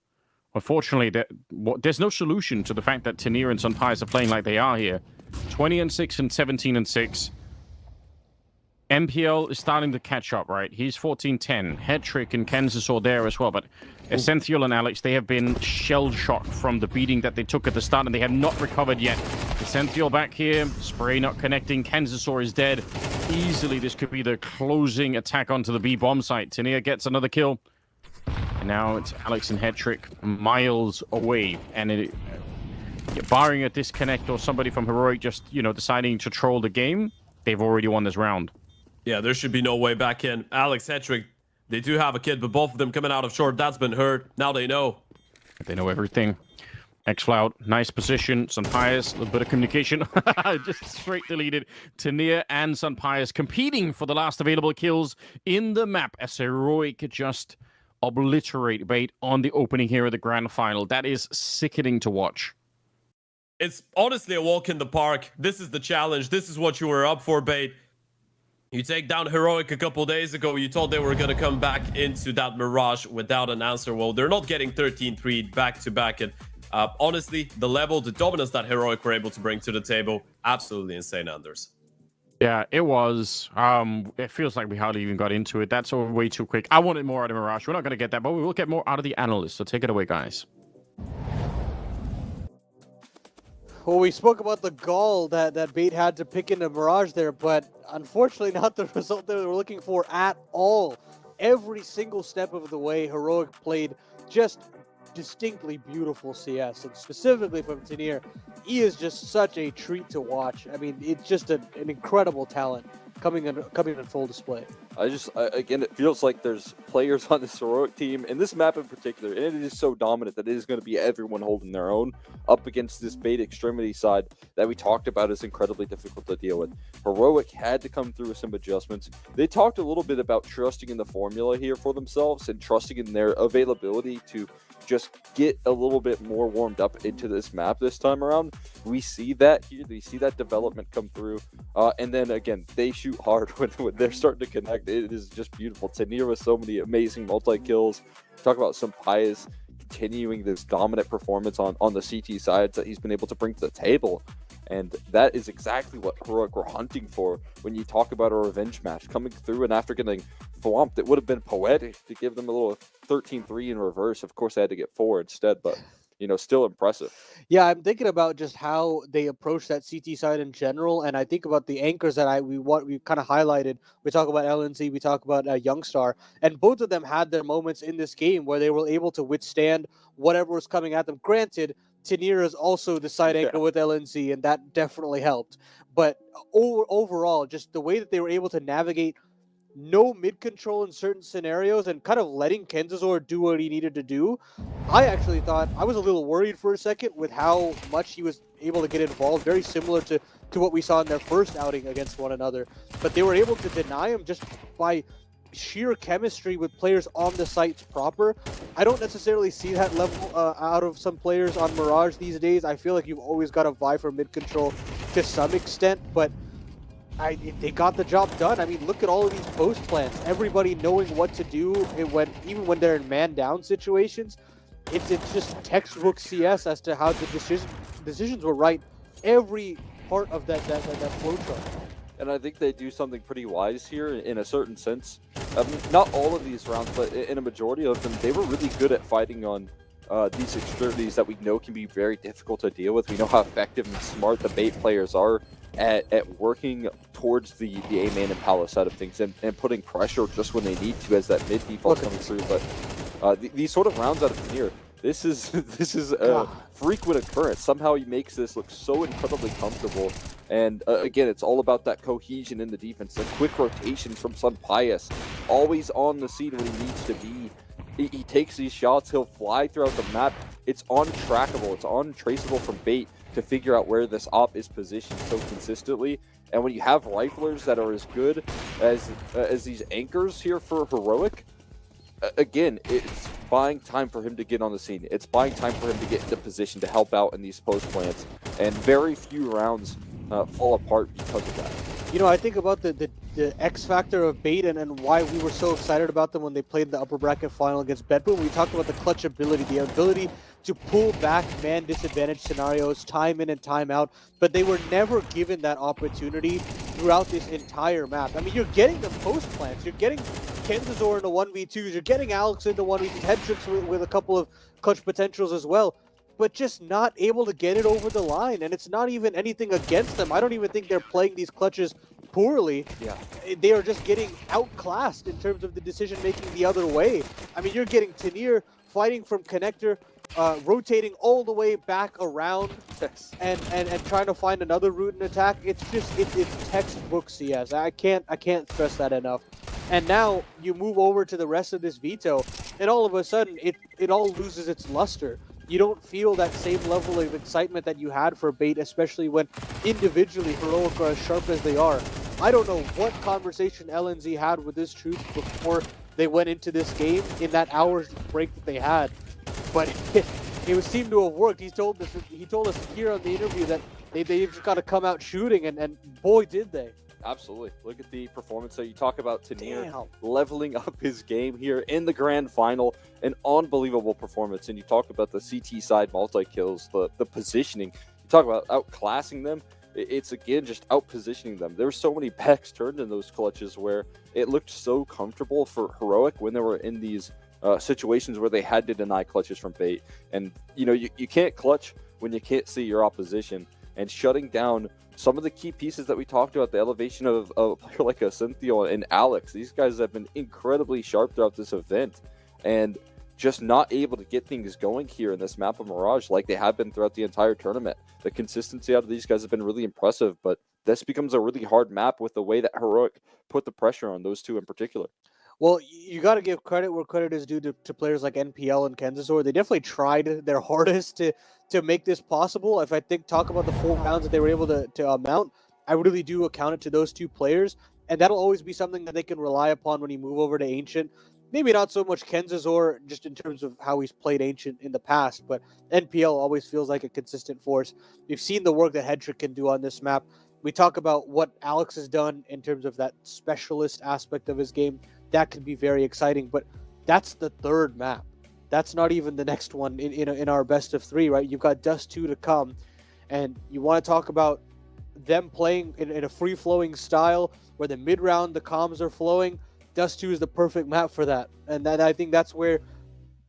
[SPEAKER 3] Unfortunately, there's no solution to the fact that Tenier and Sunpies are playing like they are here. 20-6 and 17-6. MPL is starting to catch up, right? He's 14-10. Headtrick and Kansas are there as well, but Essential and Alex, they have been shell-shocked from the beating that they took at the start, and they have not recovered yet. Essential back here. Spray not connecting. Kangasaur is dead. Easily, this could be the closing attack onto the B bomb site. Tenier gets another kill. And now it's Alex and Headtrick miles away. And barring a disconnect or somebody from Heroic just, you know, deciding to troll the game, they've already won this round.
[SPEAKER 4] Yeah, there should be no way back in. Alex, Headtrick, they do have a kid, but both of them coming out of short. That's been heard. Now they know.
[SPEAKER 3] They know everything. X-Flout, nice position. Sunpias, a little bit of communication. Just straight deleted. Tenier and Sunpias competing for the last available kills in the map as Heroic just obliterate Bait on the opening here of the grand final. That is sickening to watch.
[SPEAKER 4] It's honestly a walk in the park. This is the challenge. This is what you were up for, Bait. You take down Heroic a couple days ago. You thought they were going to come back into that Mirage without an answer. Well, they're not getting 13-3 back-to-back. And honestly, the level, the dominance that Heroic were able to bring to the table, absolutely insane, Anders.
[SPEAKER 3] Yeah, it was. It feels like we hardly even got into it. That's all way too quick. I wanted more out of Mirage. We're not going to get that, but we will get more out of the analysts. So take it away, guys.
[SPEAKER 1] Well, we spoke about the gall that Bait had to pick into Mirage there, but unfortunately not the result that we were looking for at all. Every single step of the way, Heroic played just distinctly beautiful CS, and specifically from Tenier, he is just such a treat to watch. I mean, it's just an incredible talent coming in full display.
[SPEAKER 2] Again, it feels like there's players on this Heroic team, and this map in particular, and it is so dominant that it is going to be everyone holding their own up against this Bait extremity side that we talked about is incredibly difficult to deal with. Heroic had to come through with some adjustments. They talked a little bit about trusting in the formula here for themselves and trusting in their availability to just get a little bit more warmed up into this map this time around. We see that here. We see that development come through. And then again, they shoot hard when they're starting to connect. It is just beautiful. Tenier with so many amazing multi-kills. Talk about Sunpias continuing this dominant performance on the CT sides that he's been able to bring to the table. And that is exactly what Heroic were hunting for when you talk about a revenge match. Coming through and after getting thwomped, it would have been poetic to give them a little 13-3 in reverse. Of course, they had to get 4 instead, but still impressive.
[SPEAKER 1] Yeah, I'm thinking about just how they approach that CT side in general, and I think about the anchors that we kind of highlighted. We talk about LNC, we talk about Youngstar, and both of them had their moments in this game where they were able to withstand whatever was coming at them. Granted, Tanier is also the side anchor with LNC, and that definitely helped. But overall, just the way that they were able to navigate no mid control in certain scenarios and kind of letting Kenzazor do what he needed to do. I actually thought I was a little worried for a second with how much he was able to get involved, very similar to what we saw in their first outing against one another. But they were able to deny him just by sheer chemistry with players on the sites proper. I don't necessarily see that level out of some players on Mirage these days. I feel like you've always got to vie for mid control to some extent, but they got the job done. I mean, look at all of these post plans. Everybody knowing what to do, even when they're in man down situations. It's just textbook CS as to how the decisions were right. Every part of that flow chart.
[SPEAKER 2] And I think they do something pretty wise here in a certain sense. Not all of these rounds, but in a majority of them, they were really good at fighting on these extremities that we know can be very difficult to deal with. We know how effective and smart the bait players are at working towards the A main and Palace side of things and putting pressure just when they need to as that mid default coming through. But these sort of rounds out of Tanier, this is a frequent occurrence. Somehow he makes this look so incredibly comfortable. And again, it's all about that cohesion in the defense, the quick rotations from Sun Pius, always on the scene when he needs to be. He takes these shots, he'll fly throughout the map. It's untrackable, it's untraceable from bait to figure out where this op is positioned so consistently. And when you have riflers that are as good as these anchors here for Heroic, again, it's buying time for him to get on the scene. It's buying time for him to get into position to help out in these post plants. And very few rounds fall apart because of that.
[SPEAKER 1] You know, I think about the X factor of Bait and why we were so excited about them when they played the upper bracket final against BetBoom. We talked about the clutch ability, the ability to pull back man disadvantage scenarios time in and time out, but they were never given that opportunity throughout this entire map. I mean, you're getting the post plants, you're getting Kenzazor into 1v2s, you're getting Alex into 1v2s, Headtricks with a couple of clutch potentials as well, but just not able to get it over the line. And it's not even anything against them. I don't even think they're playing these clutches poorly.
[SPEAKER 2] Yeah.
[SPEAKER 1] They are just getting outclassed in terms of the decision making the other way. I mean, you're getting Tanier fighting from connector, rotating all the way back around and trying to find another route and attack. It's textbook CS. I can't stress that enough. And now you move over to the rest of this Veto, and all of a sudden it all loses its luster. You don't feel that same level of excitement that you had for Bait, especially when individually Heroic are as sharp as they are. I don't know what conversation LNZ had with this troop before they went into this game in that hour's break that they had, but it seemed to have worked. He told us here on the interview that they just got to come out shooting, and boy did they.
[SPEAKER 2] Absolutely. Look at the performance. So you talk about Tanier leveling up his game here in the grand final, an unbelievable performance. And you talk about the CT side multi-kills, the positioning. You talk about outclassing them. It's, again, just out-positioning them. There were so many backs turned in those clutches where it looked so comfortable for Heroic when they were in these situations where they had to deny clutches from Bait. And, you can't clutch when you can't see your opposition. And shutting down some of the key pieces that we talked about, the elevation of a player like a Cynthia and Alex. These guys have been incredibly sharp throughout this event. And just not able to get things going here in this map of Mirage like they have been throughout the entire tournament. The consistency out of these guys have been really impressive, but this becomes a really hard map with the way that Heroic put the pressure on those two in particular.
[SPEAKER 1] Well, you got to give credit where credit is due to players like NPL and Kenzazor. They definitely tried their hardest to make this possible. If I talk about the 4 rounds that they were able to mount, I really do account it to those 2 players. And that'll always be something that they can rely upon when you move over to Ancient. Maybe not so much Kenzazor just in terms of how he's played Ancient in the past, but NPL always feels like a consistent force. We've seen the work that Headtrick can do on this map. We talk about what Alex has done in terms of that specialist aspect of his game. That could be very exciting, but that's the 3rd map. That's not even the next one in our best of 3, right? You've got Dust 2 to come, and you want to talk about them playing in a free-flowing style where the mid-round, the comms are flowing. Dust 2 is the perfect map for that, and I think that's where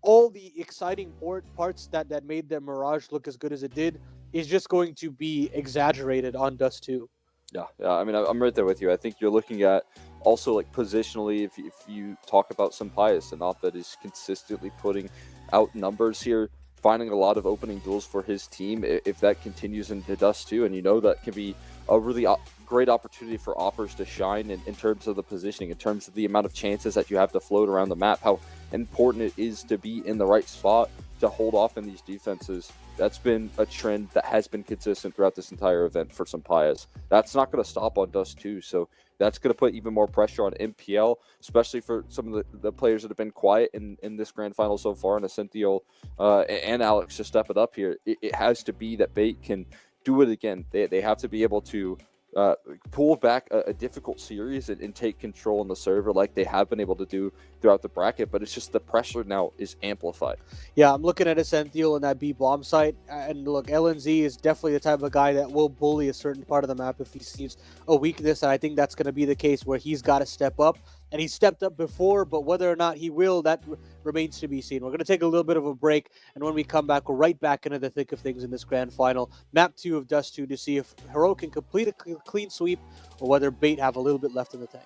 [SPEAKER 1] all the exciting parts that made the Mirage look as good as it did is just going to be exaggerated on Dust 2.
[SPEAKER 2] Yeah. I mean, I'm right there with you. I think you're looking at also like positionally. If you talk about Sampaius, and not that is consistently putting out numbers here, finding a lot of opening duels for his team. If that continues into Dust 2, and that can be a really great opportunity for Oppers to shine in terms of the positioning, in terms of the amount of chances that you have to float around the map, how important it is to be in the right spot to hold off in these defenses. That's been a trend that has been consistent throughout this entire event for Sampaius. That's not going to stop on Dust 2, so that's going to put even more pressure on MPL, especially for some of the players that have been quiet in this grand final so far, and Ascentio and Alex to step it up here. It has to be that Bait can do it again. They have to be able to pull back a difficult series and take control on the server like they have been able to do throughout the bracket, but it's just the pressure now is amplified.
[SPEAKER 1] Yeah, I'm looking at Ascentio and that B bomb site, and look, LNZ is definitely the type of guy that will bully a certain part of the map if he sees a weakness, and I think that's going to be the case where he's got to step up, and he stepped up before, but whether or not he will, that remains to be seen. We're going to take a little bit of a break, and when we come back, we're right back into the thick of things in this grand final, map 2 of Dust 2, to see if Heroic can complete a clean sweep, or whether Bait have a little bit left in the tank.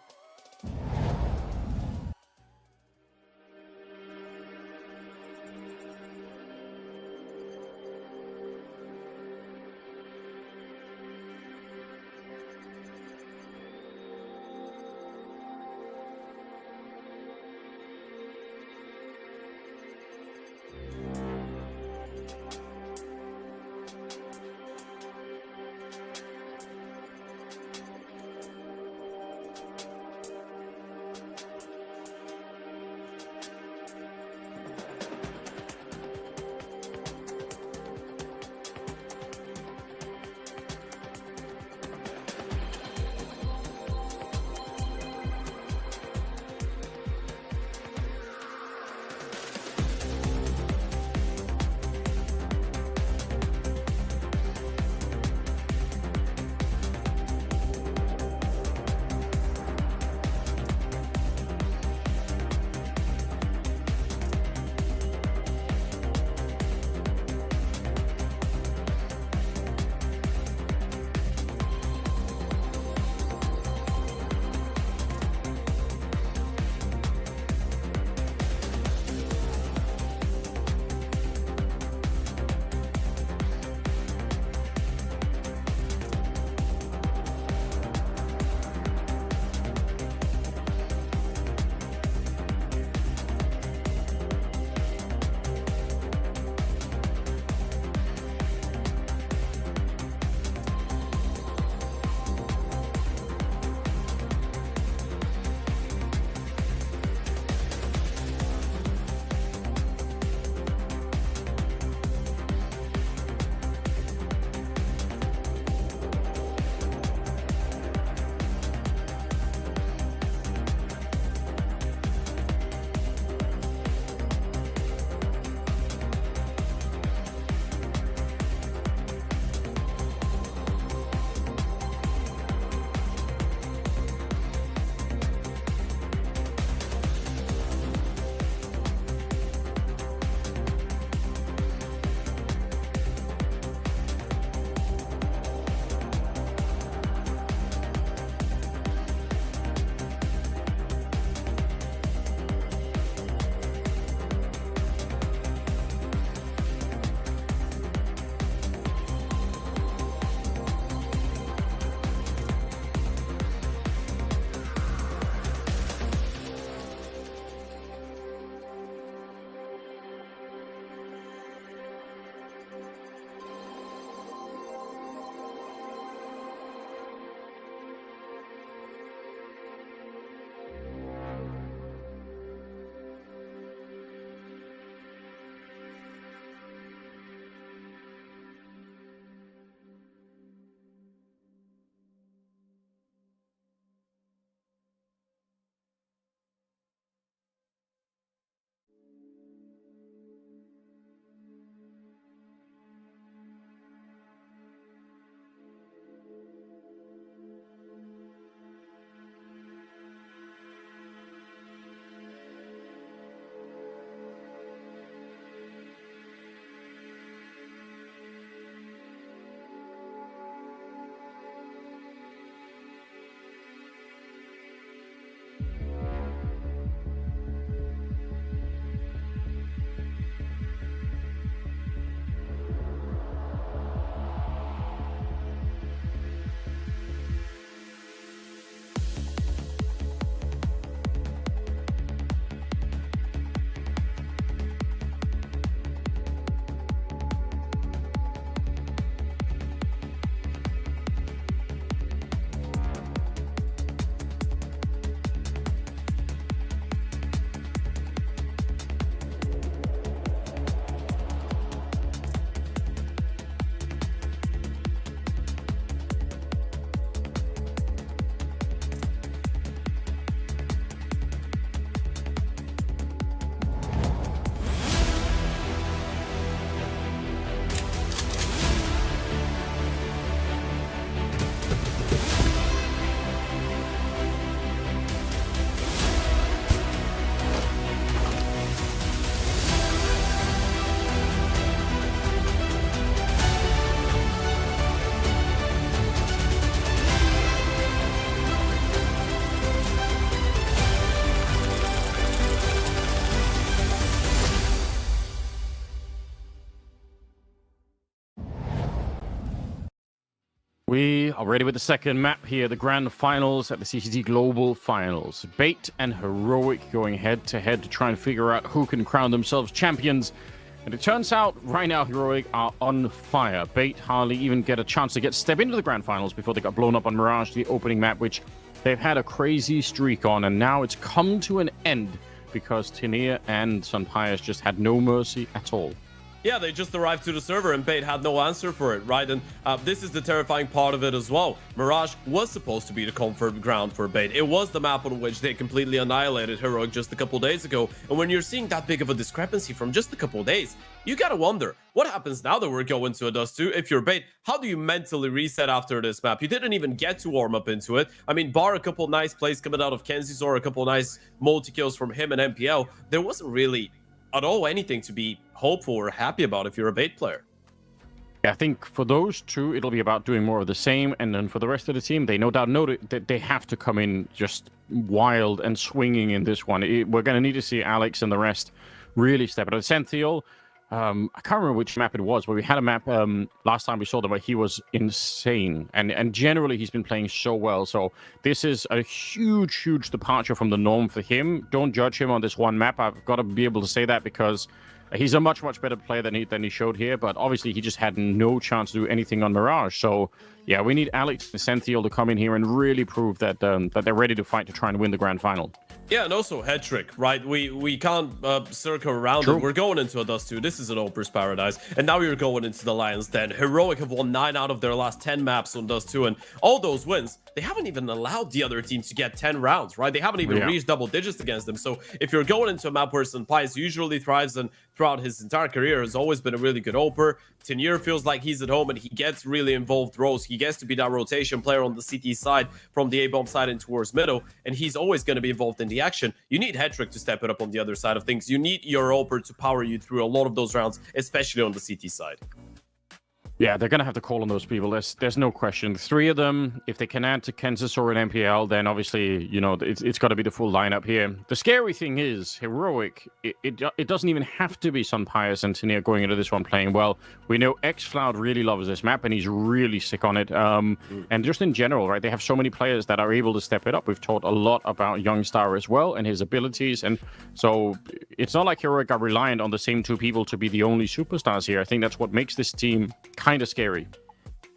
[SPEAKER 3] We are ready with the second map here, the grand finals at the CCT Global Finals. Bait and Heroic going head-to-head to try and figure out who can crown themselves champions. And it turns out right now Heroic are on fire. Bait hardly even get a chance to step into the grand finals before they got blown up on Mirage, the opening map, which they've had a crazy streak on. And now it's come to an end because Tinea and Sunpius just had no mercy at all.
[SPEAKER 4] Yeah, they just arrived to the server and Bait had no answer for it, right? And this is the terrifying part of it as well. Mirage was supposed to be the comfort ground for Bait. It was the map on which they completely annihilated Heroic just a couple days ago. And when you're seeing that big of a discrepancy from just a couple days, you gotta wonder, what happens now that we're going to a Dust 2? If you're Bait, how do you mentally reset after this map? You didn't even get to warm up into it. I mean, bar a couple nice plays coming out of Kenzie or a couple nice multi-kills from him and MPL, there wasn't really at all anything to be hopeful or happy about if you're a Bait player.
[SPEAKER 3] Yeah, I think for those two, it'll be about doing more of the same. And then for the rest of the team, they no doubt know that they have to come in just wild and swinging in this one. We're going to need to see Alex and the rest really step it up. Senthiel, I can't remember which map it was, but we had a map last time we saw them where he was insane. And generally, he's been playing so well. So this is a huge, huge departure from the norm for him. Don't judge him on this one map. I've got to be able to say that because he's a much, much better player than he showed here. But obviously, he just had no chance to do anything on Mirage. So yeah, we need Alex and Senthiel to come in here and really prove that that they're ready to fight to try and win the grand final.
[SPEAKER 4] Yeah, and also head trick, right? We can't circle around it. We're going into a Dust 2. This is an Oper's paradise. And now you're going into the Lion's Den. Heroic have won 9 out of their last 10 maps on Dust 2. And all those wins, they haven't even allowed the other team to get 10 rounds, right? They haven't even reached double digits against them. So if you're going into a map where Sunpius usually thrives and throughout his entire career has always been a really good Oper, Tenier feels like he's at home and he gets really involved roles. He gets to be that rotation player on the CT side from the A-bomb side and towards middle, and he's always going to be involved in the action. You need Headtrick to step it up on the other side of things. You need your Oper to power you through a lot of those rounds, especially on the CT side.
[SPEAKER 3] Yeah, they're going to have to call on those people. There's no question. 3 of them, if they can add to Kansas or an MPL, then obviously, you know, it's got to be the full lineup here. The scary thing is, Heroic, it doesn't even have to be Sunpius and Tenier going into this one playing well. We know xCloud really loves this map, and he's really sick on it. And just in general, right, they have so many players that are able to step it up. We've talked a lot about Youngstar as well and his abilities. And so it's not like Heroic are reliant on the same 2 people to be the only superstars here. I think that's what makes this team kind of scary.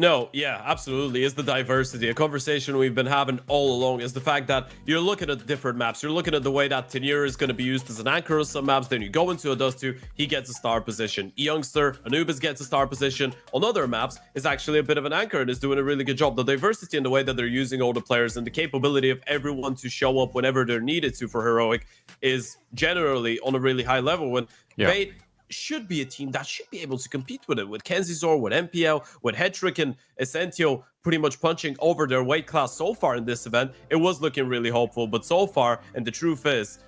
[SPEAKER 4] No, yeah, absolutely. It's the diversity. A conversation we've been having all along is the fact that you're looking at different maps. You're looking at the way that Tenier is going to be used as an anchor on some maps. Then you go into a Dust 2, he gets a star position. Youngster, Anubis gets a star position. On other maps, is actually a bit of an anchor and is doing a really good job. The diversity in the way that they're using all the players and the capability of everyone to show up whenever they're needed to for Heroic is generally on a really high level. When Bait should be a team that should be able to compete with it, with Kenzizor, with MPL, with Headtrick and Essentio pretty much punching over their weight class so far in this event. It was looking really hopeful, but so far, and the truth is,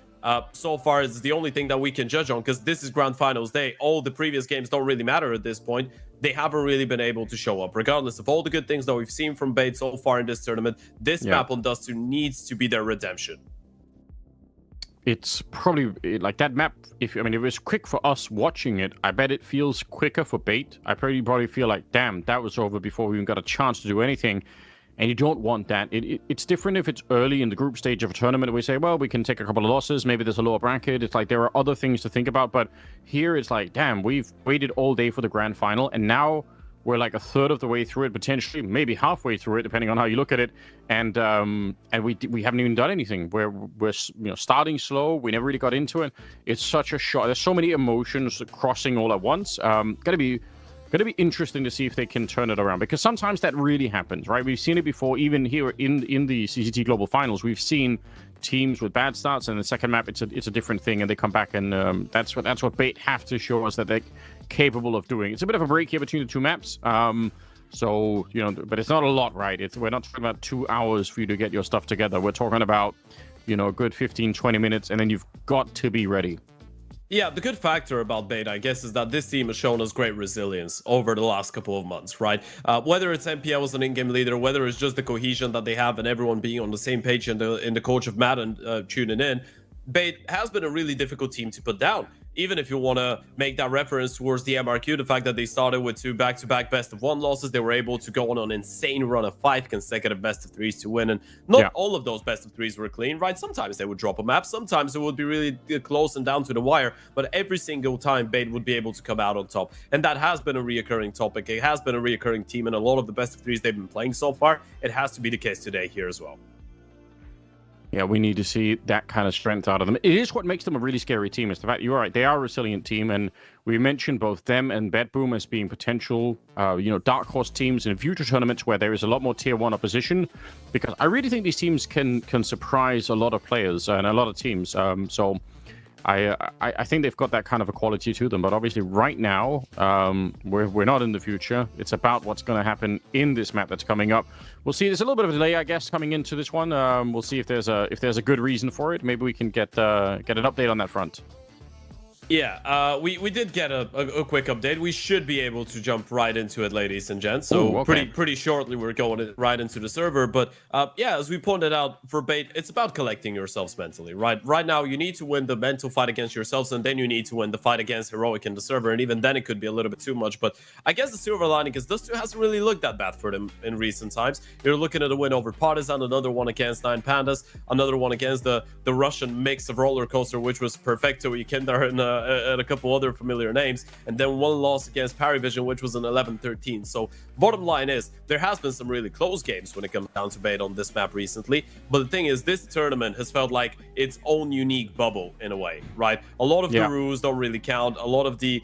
[SPEAKER 4] so far it's the only thing that we can judge on because this is grand finals day. All the previous games don't really matter at this point. They haven't really been able to show up. Regardless of all the good things that we've seen from Bait so far in this tournament, this map on Dust 2 needs to be their redemption.
[SPEAKER 3] It's probably like that map. If it was quick for us watching it, I bet it feels quicker for Bait. I probably feel like, damn, that was over before we even got a chance to do anything. And you don't want that. It's different if it's early in the group stage of a tournament. We say, well, we can take a couple of losses. Maybe there's a lower bracket. It's like there are other things to think about. But here it's like, damn, we've waited all day for the grand final, and now we're like a third of the way through it, potentially, maybe halfway through it, depending on how you look at it. And we haven't even done anything. We're starting slow. We never really got into it. It's such a shock. There's so many emotions crossing all at once. Gonna be interesting to see if they can turn it around, because sometimes that really happens, right? We've seen it before, even here in the CCT Global Finals. We've seen teams with bad starts, and the second map it's a different thing, and they come back, and that's what Bait have to show us that they're capable of doing. It's a bit of a break here between the 2 maps, so but it's not a lot, right? We're not talking about 2 hours for you to get your stuff together. We're talking about a good 15-20 minutes, and then you've got to be ready.
[SPEAKER 4] Yeah, the good factor about Bait, I guess, is that this team has shown us great resilience over the last couple of months, right? Whether it's MPL as an in-game leader, whether it's just the cohesion that they have and everyone being on the same page in the coach of Madden tuning in, Bait has been a really difficult team to put down. even if you want to make that reference towards the MRQ, the fact that they started with 2 back-to-back best-of-1 losses, they were able to go on an insane run of 5 consecutive best-of-3s to win, and not all of those best-of-3s were clean, right? Sometimes they would drop a map, sometimes it would be really close and down to the wire, but every single time BATE would be able to come out on top, and that has been a reoccurring topic. It has been a reoccurring team in a lot of the best-of-3s they've been playing so far. It has to be the case today here as well.
[SPEAKER 3] Yeah, we need to see that kind of strength out of them. It is what makes them a really scary team. It's the fact, you're right, they are a resilient team, and we mentioned both them and BetBoom as being potential, dark horse teams in future tournaments where there is a lot more tier 1 opposition, because I really think these teams can surprise a lot of players and a lot of teams. So I think they've got that kind of a quality to them, but obviously right now, we're not in the future. It's about what's going to happen in this map that's coming up. We'll see. There's a little bit of a delay, I guess, coming into this one. We'll see if there's a good reason for it. Maybe we can get an update on that front.
[SPEAKER 4] Yeah, we did get a quick update. We should be able to jump right into it, ladies and gents. So
[SPEAKER 3] Ooh, okay.
[SPEAKER 4] pretty shortly, we're going right into the server. But yeah, as we pointed out for BATE, it's about collecting yourselves mentally, right? Right now, you need to win the mental fight against yourselves, and then you need to win the fight against Heroic in the server. And even then, it could be a little bit too much. But I guess the silver lining is this 2 hasn't really looked that bad for them in recent times. You're looking at a win over Partisan, another one against 9 Pandas, another one against the Russian mix of roller coaster, which was Perfecto Weekender and a couple other familiar names, and then one loss against Parivision, which was an 11-13. So bottom line is, there has been some really close games when it comes down to BATE on this map recently, but the thing is, this tournament has felt like its own unique bubble in a way, right? A lot of the rules don't really count. A lot of the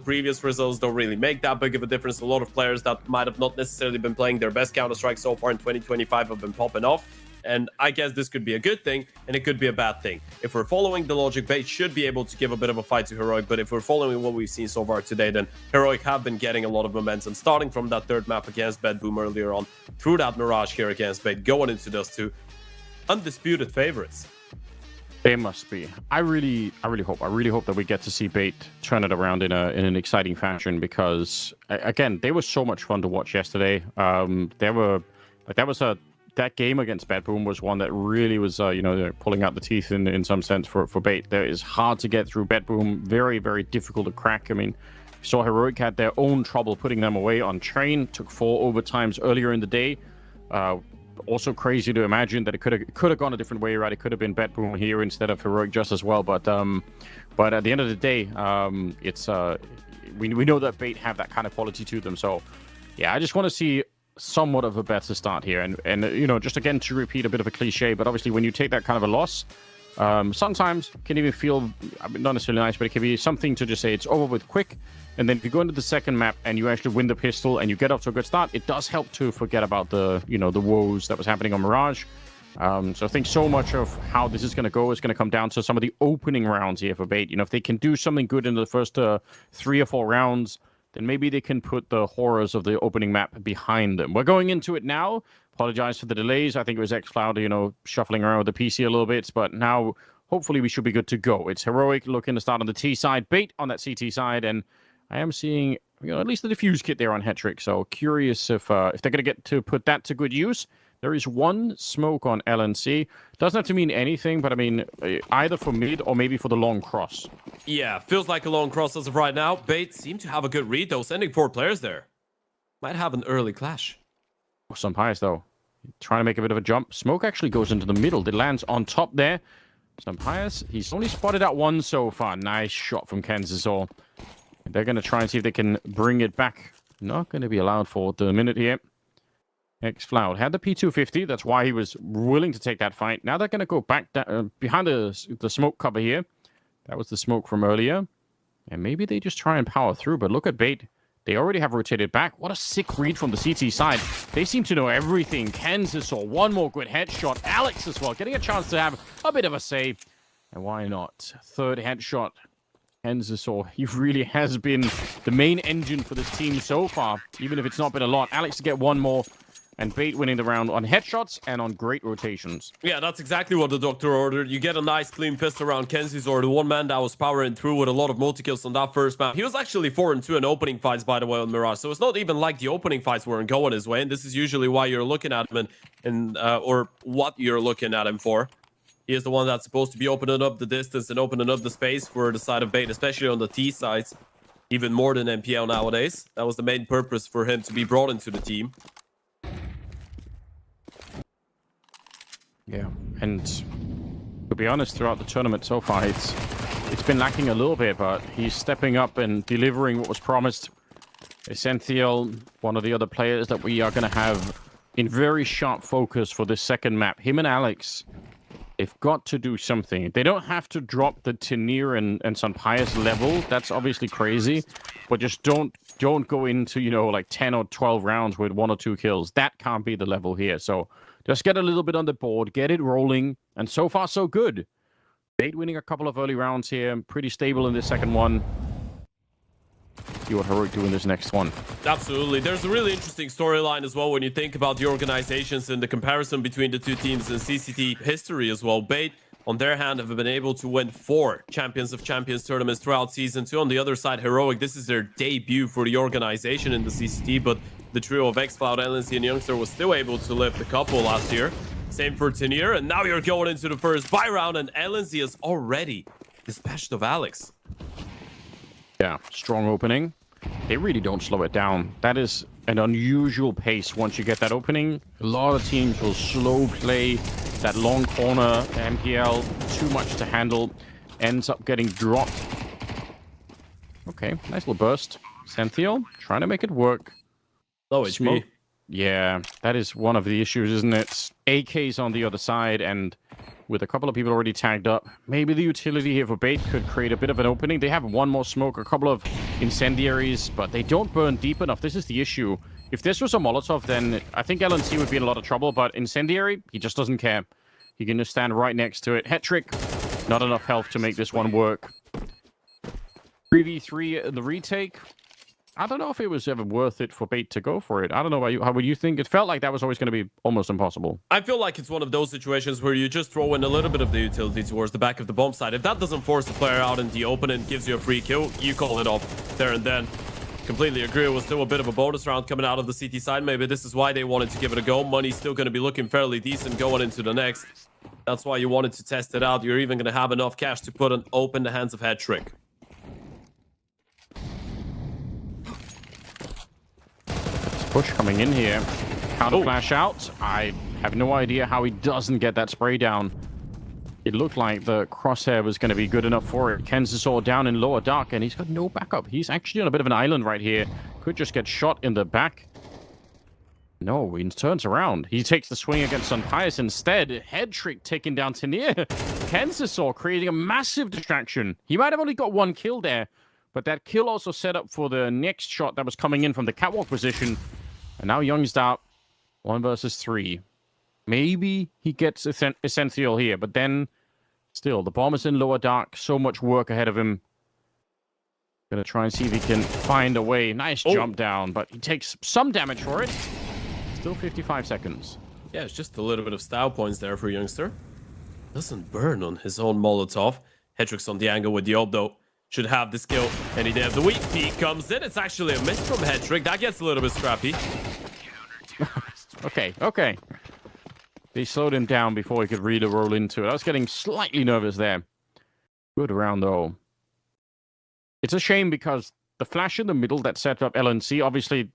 [SPEAKER 4] previous results don't really make that big of a difference. A lot of players that might have not necessarily been playing their best Counter-Strike so far in 2025 have been popping off. And I guess this could be a good thing, and it could be a bad thing. If we're following the logic, BATE should be able to give a bit of a fight to Heroic, but if we're following what we've seen so far today, then Heroic have been getting a lot of momentum, starting from that 3rd map against BetBoom earlier on, through that Mirage here against BATE, going into those 2 undisputed favorites.
[SPEAKER 3] They must be. I really hope that we get to see BATE turn it around in an exciting fashion, because again, they were so much fun to watch yesterday. That game against BetBoom was one that really was, pulling out the teeth in some sense for BATE. There is hard to get through BetBoom, very, very difficult to crack. I mean, we saw Heroic had their own trouble putting them away on Train, took 4 overtimes earlier in the day. Also crazy to imagine that it could have gone a different way, right? It could have been BetBoom here instead of Heroic just as well. But at the end of the day, we know that BATE have that kind of quality to them. So yeah, I just want to see somewhat of a better start here, and just again to repeat a bit of a cliche, but obviously when you take that kind of a loss, sometimes can even feel, not necessarily nice, but it can be something to just say it's over with quick. And then if you go into the second map and you actually win the pistol and you get off to a good start, it does help to forget about the woes that was happening on Mirage. So I think so much of how this is going to go is going to come down to some of the opening rounds here for BATE. If they can do something good in the first 3 or 4 rounds, then maybe they can put the horrors of the opening map behind them. We're going into it now. Apologize for the delays. I think it was xCloud, shuffling around with the PC a little bit, but now hopefully we should be good to go. It's Heroic looking to start on the T side, BATE on that CT side, and I am seeing at least the defuse kit there on Hetrick. So curious if they're going to get to put that to good use. There is 1 smoke on LNC. Doesn't have to mean anything, but I mean, either for mid or maybe for the long cross.
[SPEAKER 4] Yeah, feels like a long cross as of right now. BATE seem to have a good read, though, sending 4 players there. Might have an early clash.
[SPEAKER 3] Some pies, though. Trying to make a bit of a jump. Smoke actually goes into the middle. It lands on top there. Some pies. He's only spotted out 1 so far. Nice shot from Kansas. They're going to try and see if they can bring it back. Not going to be allowed for the minute here. xCloud had the P250. That's why he was willing to take that fight. Now they're going to go back behind the smoke cover here. That was the smoke from earlier. And maybe they just try and power through. But look at BATE. They already have rotated back. What a sick read from the CT side. They seem to know everything. Kansas saw 1 more good headshot. Alex as well, getting a chance to have a bit of a save. And why not? 3rd headshot. Kansas, he really has been the main engine for this team so far, even if it's not been a lot. Alex to get 1 more. And BATE winning the round on headshots and on great rotations.
[SPEAKER 4] Yeah, that's exactly what the doctor ordered. You get a nice clean pistol around Kenzie's, or the 1 man that was powering through with a lot of multi-kills on that first map. He was actually 4-2 in opening fights, by the way, on Mirage. So it's not even like the opening fights weren't going his way. And this is usually why you're looking at him or what you're looking at him for. He is the one that's supposed to be opening up the distance and opening up the space for the side of Bait, especially on the T sides, even more than MPL nowadays. That was the main purpose for him to be brought into the team.
[SPEAKER 3] Yeah, and to be honest, throughout the tournament so far, it's been lacking a little bit, but he's stepping up and delivering what was promised. Essential, one of the other players that we are going to have in very sharp focus for this second map. Him and Alex, they've got to do something. They don't have to drop the Tenir and Sunpius level. That's obviously crazy, but just don't go into, you know, like 10 or 12 rounds with 1 or 2 kills. That can't be the level here. So just get a little bit on the board, get it rolling, and so far so good. Bait winning a couple of early rounds here, pretty stable in the second one. See what Heroic do in this next one.
[SPEAKER 4] Absolutely. There's a really interesting storyline as well when you think about the organizations and the comparison between the two teams in CCT history as well. Bait, on their hand, have been able to win 4 Champions of Champions tournaments throughout Season 2. On the other side, Heroic, this is their debut for the organization in the CCT, but the trio of xCloud, LNC, and Youngster was still able to lift a couple last year. Same for Tenir, and now you're going into the first buy round, and LNC has already dispatched of Alex.
[SPEAKER 3] Yeah, strong opening. They really don't slow it down. That is an unusual pace once you get that opening. A lot of teams will slow play that long corner. MPL, too much to handle. Ends up getting dropped. Okay, nice little burst. Senthiel, trying to make it work.
[SPEAKER 4] Low HP.
[SPEAKER 3] Smoke. Yeah, that is one of the issues, isn't it? AK's on the other side, and with a couple of people already tagged up, maybe the utility here for Bait could create a bit of an opening. They have one more smoke, a couple of incendiaries, but they don't burn deep enough. This is the issue. If this was a Molotov, then I think LNC would be in a lot of trouble, but incendiary, he just doesn't care. He can just stand right next to it. Het trick, not enough health to make this one work. 3v3 the retake. I don't know if it was ever worth it for Bait to go for it. I don't know about you. How would you think? It felt like that was always going to be almost impossible.
[SPEAKER 4] I feel like it's one of those situations where you just throw in a little bit of the utility towards the back of the bomb side. If that doesn't force the player out in the open and gives you a free kill, you call it off there and then. Completely agree. It was still a bit of a bonus round coming out of the CT side. Maybe this is why they wanted to give it a go. Money's still going to be looking fairly decent going into the next. That's why you wanted to test it out. You're even going to have enough cash to put an open the hands of Het trick.
[SPEAKER 3] Push coming in here. Counter flash out. I have no idea how he doesn't get that spray down. It looked like the crosshair was going to be good enough for it. Kenzisaur down in lower dark, and he's got no backup. He's actually on a bit of an island right here. Could just get shot in the back. No, he turns around. He takes the swing against Sunpius instead. Het trick taking down Tenir. Kenzisaur creating a massive distraction. He might have only got 1 kill there, but that kill also set up for the next shot that was coming in from the catwalk position. And now Youngstar, 1 versus 3. Maybe he gets Essential here, but then still, the bomb is in lower dark. So much work ahead of him. Gonna try and see if he can find a way. Nice jump down, but he takes some damage for it. Still 55 seconds.
[SPEAKER 4] Yeah, it's just a little bit of style points there for Youngster. Doesn't burn on his own Molotov. Het trick's on the angle with the ult though. Should have the skill, and he did. The weak peek comes in. It's actually a miss from Het trick. That gets a little bit scrappy.
[SPEAKER 3] Okay. They slowed him down before he could really roll into it. I was getting slightly nervous there. Good round, though. It's a shame because the flash in the middle that set up LNC, obviously,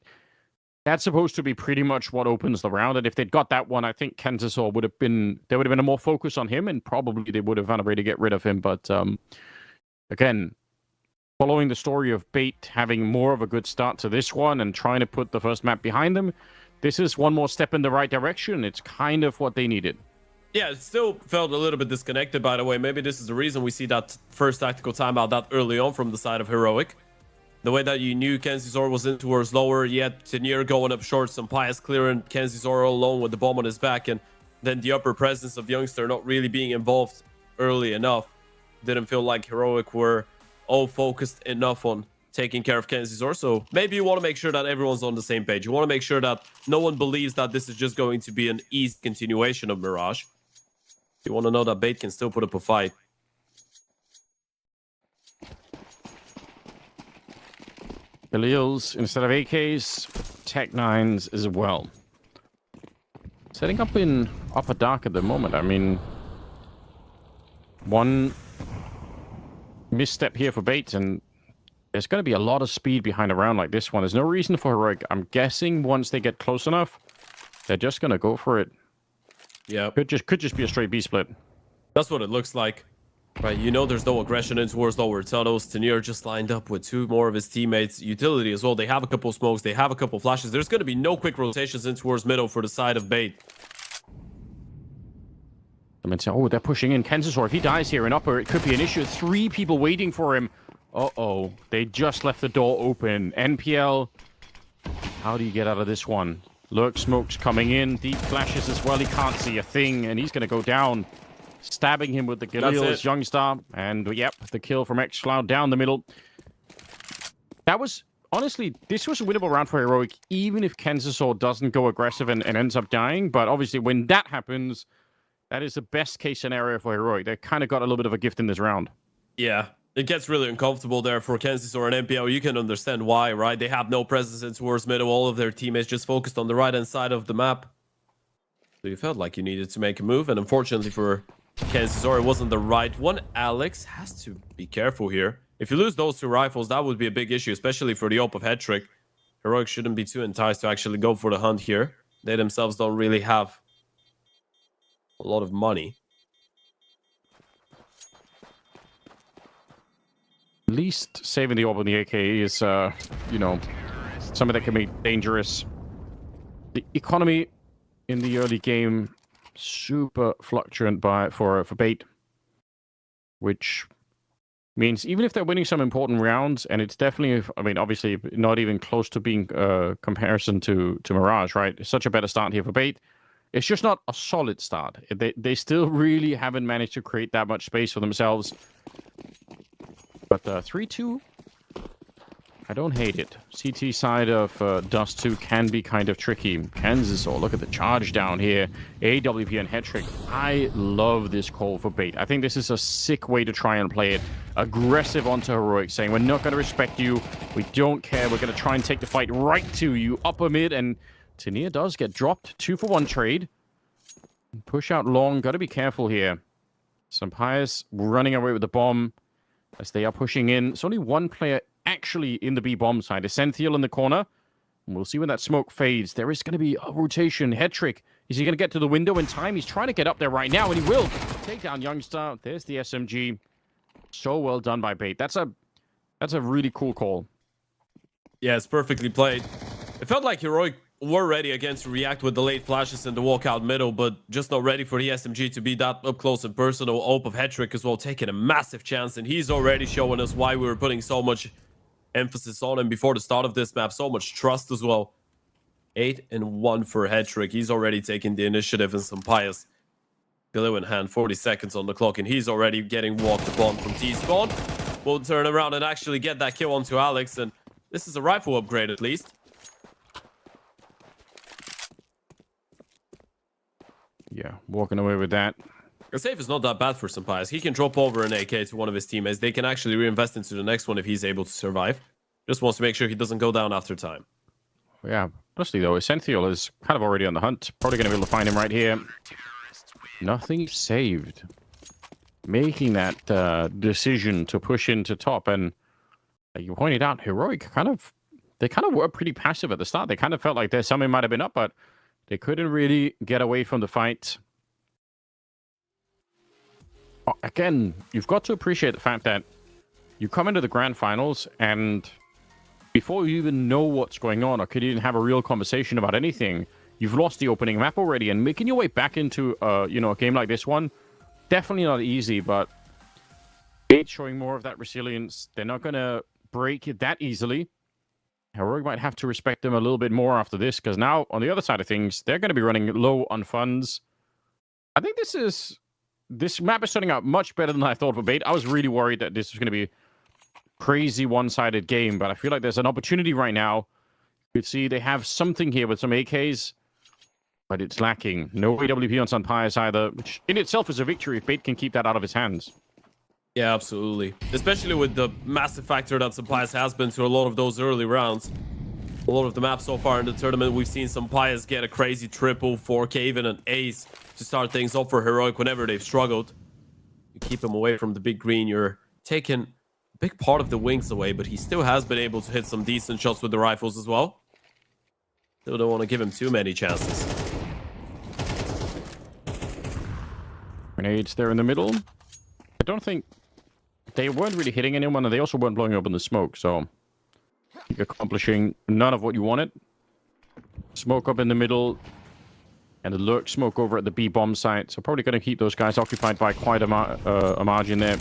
[SPEAKER 3] that's supposed to be pretty much what opens the round. And if they'd got that one, I think Kenzisaur would have been... There would have been a more focus on him, and probably they would have found a way to get rid of him. But, again... Following the story of Bait having more of a good start to this one and trying to put the first map behind them, this is one more step in the right direction. It's kind of what they needed.
[SPEAKER 4] Yeah, it still felt a little bit disconnected, by the way. Maybe this is the reason we see that first tactical timeout that early on from the side of Heroic. The way that you knew Kenzisaur was in towards lower, yet Tenir going up short, Sunpius clearing Kenzisaur all alone with the bomb on his back, and then the upper presence of Youngster not really being involved early enough. Didn't feel like Heroic were all focused enough on taking care of Kenzisaur. So maybe you want to make sure that everyone's on the same page. You want to make sure that no one believes that this is just going to be an easy continuation of Mirage. You want to know that Bait can still put up a fight.
[SPEAKER 3] Khalils, instead of AKs, Tech 9s as well. Setting up in upper dark at the moment. I mean, One misstep here for Bait, and there's going to be a lot of speed behind a round like this one. There's no reason for Heroic. I'm guessing once they get close enough, they're just going to go for it.
[SPEAKER 4] Yeah.
[SPEAKER 3] Could just be a straight B split.
[SPEAKER 4] That's what it looks like. Right, you know there's no aggression in towards lower tunnels. Tenier just lined up with 2 more of his teammates. Utility as well. They have a couple smokes. They have a couple flashes. There's going to be no quick rotations in towards middle for the side of Bait.
[SPEAKER 3] I mean, oh, they're pushing in. Kensor, if he dies here in upper, it could be an issue. 3 people waiting for him. Uh-oh. They just left the door open. NPL, how do you get out of this one? Lurk smokes coming in. Deep flashes as well. He can't see a thing, and he's going to go down. Stabbing him with the Galil's Youngstar. And, yep, the kill from X-Cloud down the middle. That was, honestly, this was a winnable round for Heroic, even if Kensor doesn't go aggressive and ends up dying. But obviously, when that happens, that is the best case scenario for Heroic. They kind of got a little bit of a gift in this round.
[SPEAKER 4] Yeah, it gets really uncomfortable there for Kensor and NPL. You can understand why, right? They have no presence in towards middle. All of their teammates just focused on the right-hand side of the map. So you felt like you needed to make a move, and unfortunately for Kensor, it wasn't the right one. Alex has to be careful here. If you lose those 2 rifles, that would be a big issue, especially for the op of head trick. Heroic shouldn't be too enticed to actually go for the hunt here. They themselves don't really have a lot of money.
[SPEAKER 3] At least saving the orb on the AK is, you know, something that can be dangerous. The economy in the early game, super fluctuant for Bait, which means even if they're winning some important rounds, and it's definitely, I mean, obviously not even close to being comparison to Mirage, right? It's such a better start here for Bait. It's just not a solid start. They still really haven't managed to create that much space for themselves. But 3-2, I don't hate it. CT side of Dust 2 can be kind of tricky. Kansas, oh, look at the charge down here. AWP and Hetrick. I love this call for Bait. I think this is a sick way to try and play it. Aggressive onto Heroic, saying we're not going to respect you. We don't care. We're going to try and take the fight right to you. Upper mid, and Tenier does get dropped. 2-for-1 trade. Push out long. Got to be careful here. Sampires running away with the bomb as they are pushing in. It's only 1 player actually in the B bomb side. Essential in the corner. And we'll see when that smoke fades. There is going to be a rotation. Hetrick. Is he going to get to the window in time? He's trying to get up there right now, and he will. Take down Youngstar. There's the SMG. So well done by Bait. That's a really cool call.
[SPEAKER 4] Yeah, it's perfectly played. It felt like Heroic were ready again to react with the late flashes and the walkout middle, but just not ready for the SMG to be that up close and personal. Op of Hetrick as well, taking a massive chance, and he's already showing us why we were putting so much emphasis on him before the start of this map. So much trust as well. 8-1 for Hetrick. He's already taking the initiative and some pious. Glue in hand, 40 seconds on the clock, and he's already getting walked upon from T-spawn. We'll turn around and actually get that kill onto Alex, and this is a rifle upgrade at least.
[SPEAKER 3] Yeah, walking away with that.
[SPEAKER 4] The safe is not that bad for Sampires. He can drop over an AK to one of his teammates. They can actually reinvest into the next one if he's able to survive. Just wants to make sure he doesn't go down after time.
[SPEAKER 3] Yeah, honestly though, Essential is kind of already on the hunt. Probably going to be able to find him right here. Nothing saved. Making that decision to push into top, and like you pointed out, Heroic they kind of were pretty passive at the start. They kind of felt like there's something might have been up, but they couldn't really get away from the fight. Again, you've got to appreciate the fact that you come into the grand finals, and before you even know what's going on or could even have a real conversation about anything, you've lost the opening map already, and making your way back into a game like this one, definitely not easy. But Bait showing more of that resilience. They're not going to break it that easily. Heroic might have to respect them a little bit more after this, because now on the other side of things, they're going to be running low on funds. I think this map is turning out much better than I thought for Bait. I was really worried that this was going to be a crazy one-sided game, but I feel like there's an opportunity right now. You could see they have something here with some AKs, but it's lacking. No AWP on Sampires either, which in itself is a victory if Bait can keep that out of his hands.
[SPEAKER 4] Yeah, absolutely. Especially with the massive factor that Sampires has been to a lot of those early rounds. A lot of the maps so far in the tournament, we've seen Sampires get a crazy triple, 4K, even an ace to start things off for Heroic whenever they've struggled. You keep him away from the big green. You're taking a big part of the wings away, but he still has been able to hit some decent shots with the rifles as well. Still don't want to give him too many chances.
[SPEAKER 3] Grenades there in the middle. I don't think they weren't really hitting anyone, and they also weren't blowing up in the smoke, so you're accomplishing none of what you wanted. Smoke up in the middle, and the lurk smoke over at the B bomb site. So probably going to keep those guys occupied by quite a margin there.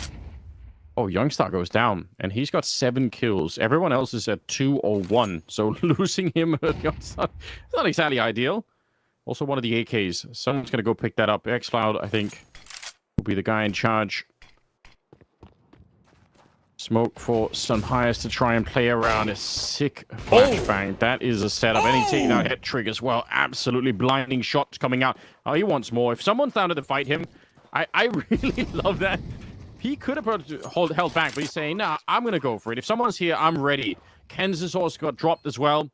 [SPEAKER 3] Oh, Youngstar goes down, and he's got 7 kills. Everyone else is at 2 or 1. So losing him it's not exactly ideal. Also, one of the AKs. Someone's going to go pick that up. xCloud, I think, will be the guy in charge. Smoke for Sunpias to try and play around a sick flashbang. That is a setup. And he's taking out head trick as well. Absolutely blinding shots coming out. Oh, he wants more. If someone's down to fight him, I really love that. He could have held back, but he's saying, nah, I'm going to go for it. If someone's here, I'm ready. Kansas also got dropped as well.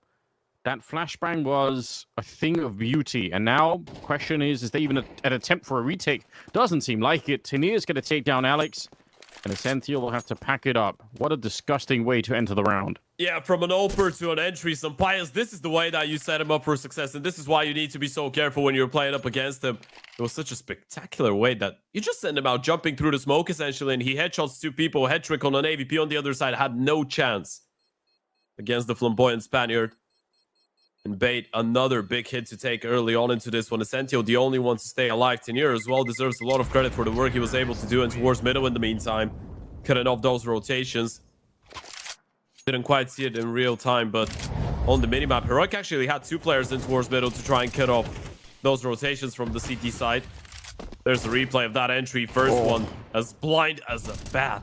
[SPEAKER 3] That flashbang was a thing of beauty. And now, the question is there even an attempt for a retake? Doesn't seem like it. Tanir's going to take down Alex. And Essential will have to pack it up. What a disgusting way to enter the round.
[SPEAKER 4] Yeah, from an oper to an entry, Sunpias, this is the way that you set him up for success. And this is why you need to be so careful when you're playing up against him. It was such a spectacular way that you just send him out jumping through the smoke, essentially. And he headshots 2 people. Head trick on an AVP on the other side. Had no chance against the flamboyant Spaniard. And Bait, another big hit to take early on into this one. Essentio, the only one to stay alive. Tanir as well deserves a lot of credit for the work he was able to do and towards middle in the meantime. Cutting off those rotations. Didn't quite see it in real time, but on the minimap, Heroic actually had 2 players in towards middle to try and cut off those rotations from the CT side. There's a replay of that entry. First one, as blind as a bat.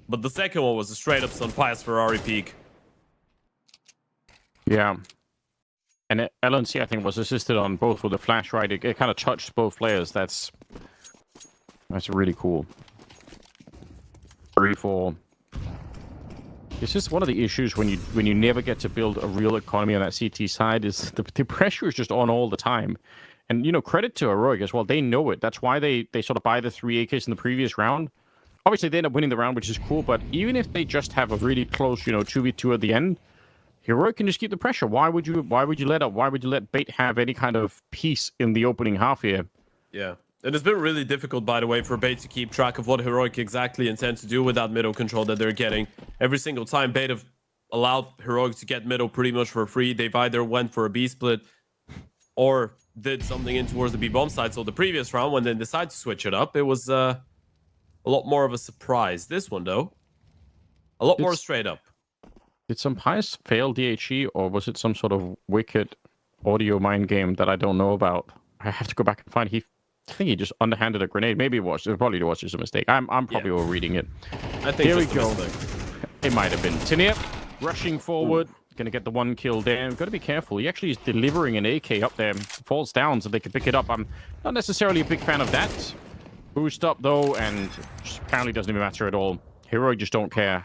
[SPEAKER 4] But the second one was a straight-up Sunpias Ferrari peak.
[SPEAKER 3] Yeah. And LNC, I think, was assisted on both with the flash, right? It kind of touched both players. That's really cool. 3-4. It's just one of the issues when you never get to build a real economy on that CT side is the pressure is just on all the time. And, you know, credit to Heroic as well. They know it. That's why they sort of buy the 3 AKs in the previous round. Obviously, they end up winning the round, which is cool. But even if they just have a really close, you know, 2v2 at the end, Heroic can just keep the pressure. Why would you let up? Why would you let Bait have any kind of peace in the opening half here?
[SPEAKER 4] Yeah. And it's been really difficult, by the way, for Bait to keep track of what Heroic exactly intend to do with that middle control that they're getting. Every single time Bait have allowed Heroic to get middle pretty much for free. They've either went for a B split or did something in towards the B bomb side. So the previous round, when they decided to switch it up, it was a lot more of a surprise. This one, though, a lot more straight up.
[SPEAKER 3] Did Sunpias fail DHE, or was it some sort of wicked audio mind game that I don't know about? I have to go back and find. I think he just underhanded a grenade. Maybe it probably was just a mistake. I'm probably overreading it.
[SPEAKER 4] I think
[SPEAKER 3] here we go. It might have been. Tanir rushing forward, going to get the 1 kill there. Got to be careful. He actually is delivering an AK up there. Falls down so they can pick it up. I'm not necessarily a big fan of that. Boost up though, and apparently doesn't even matter at all. Heroic just don't care.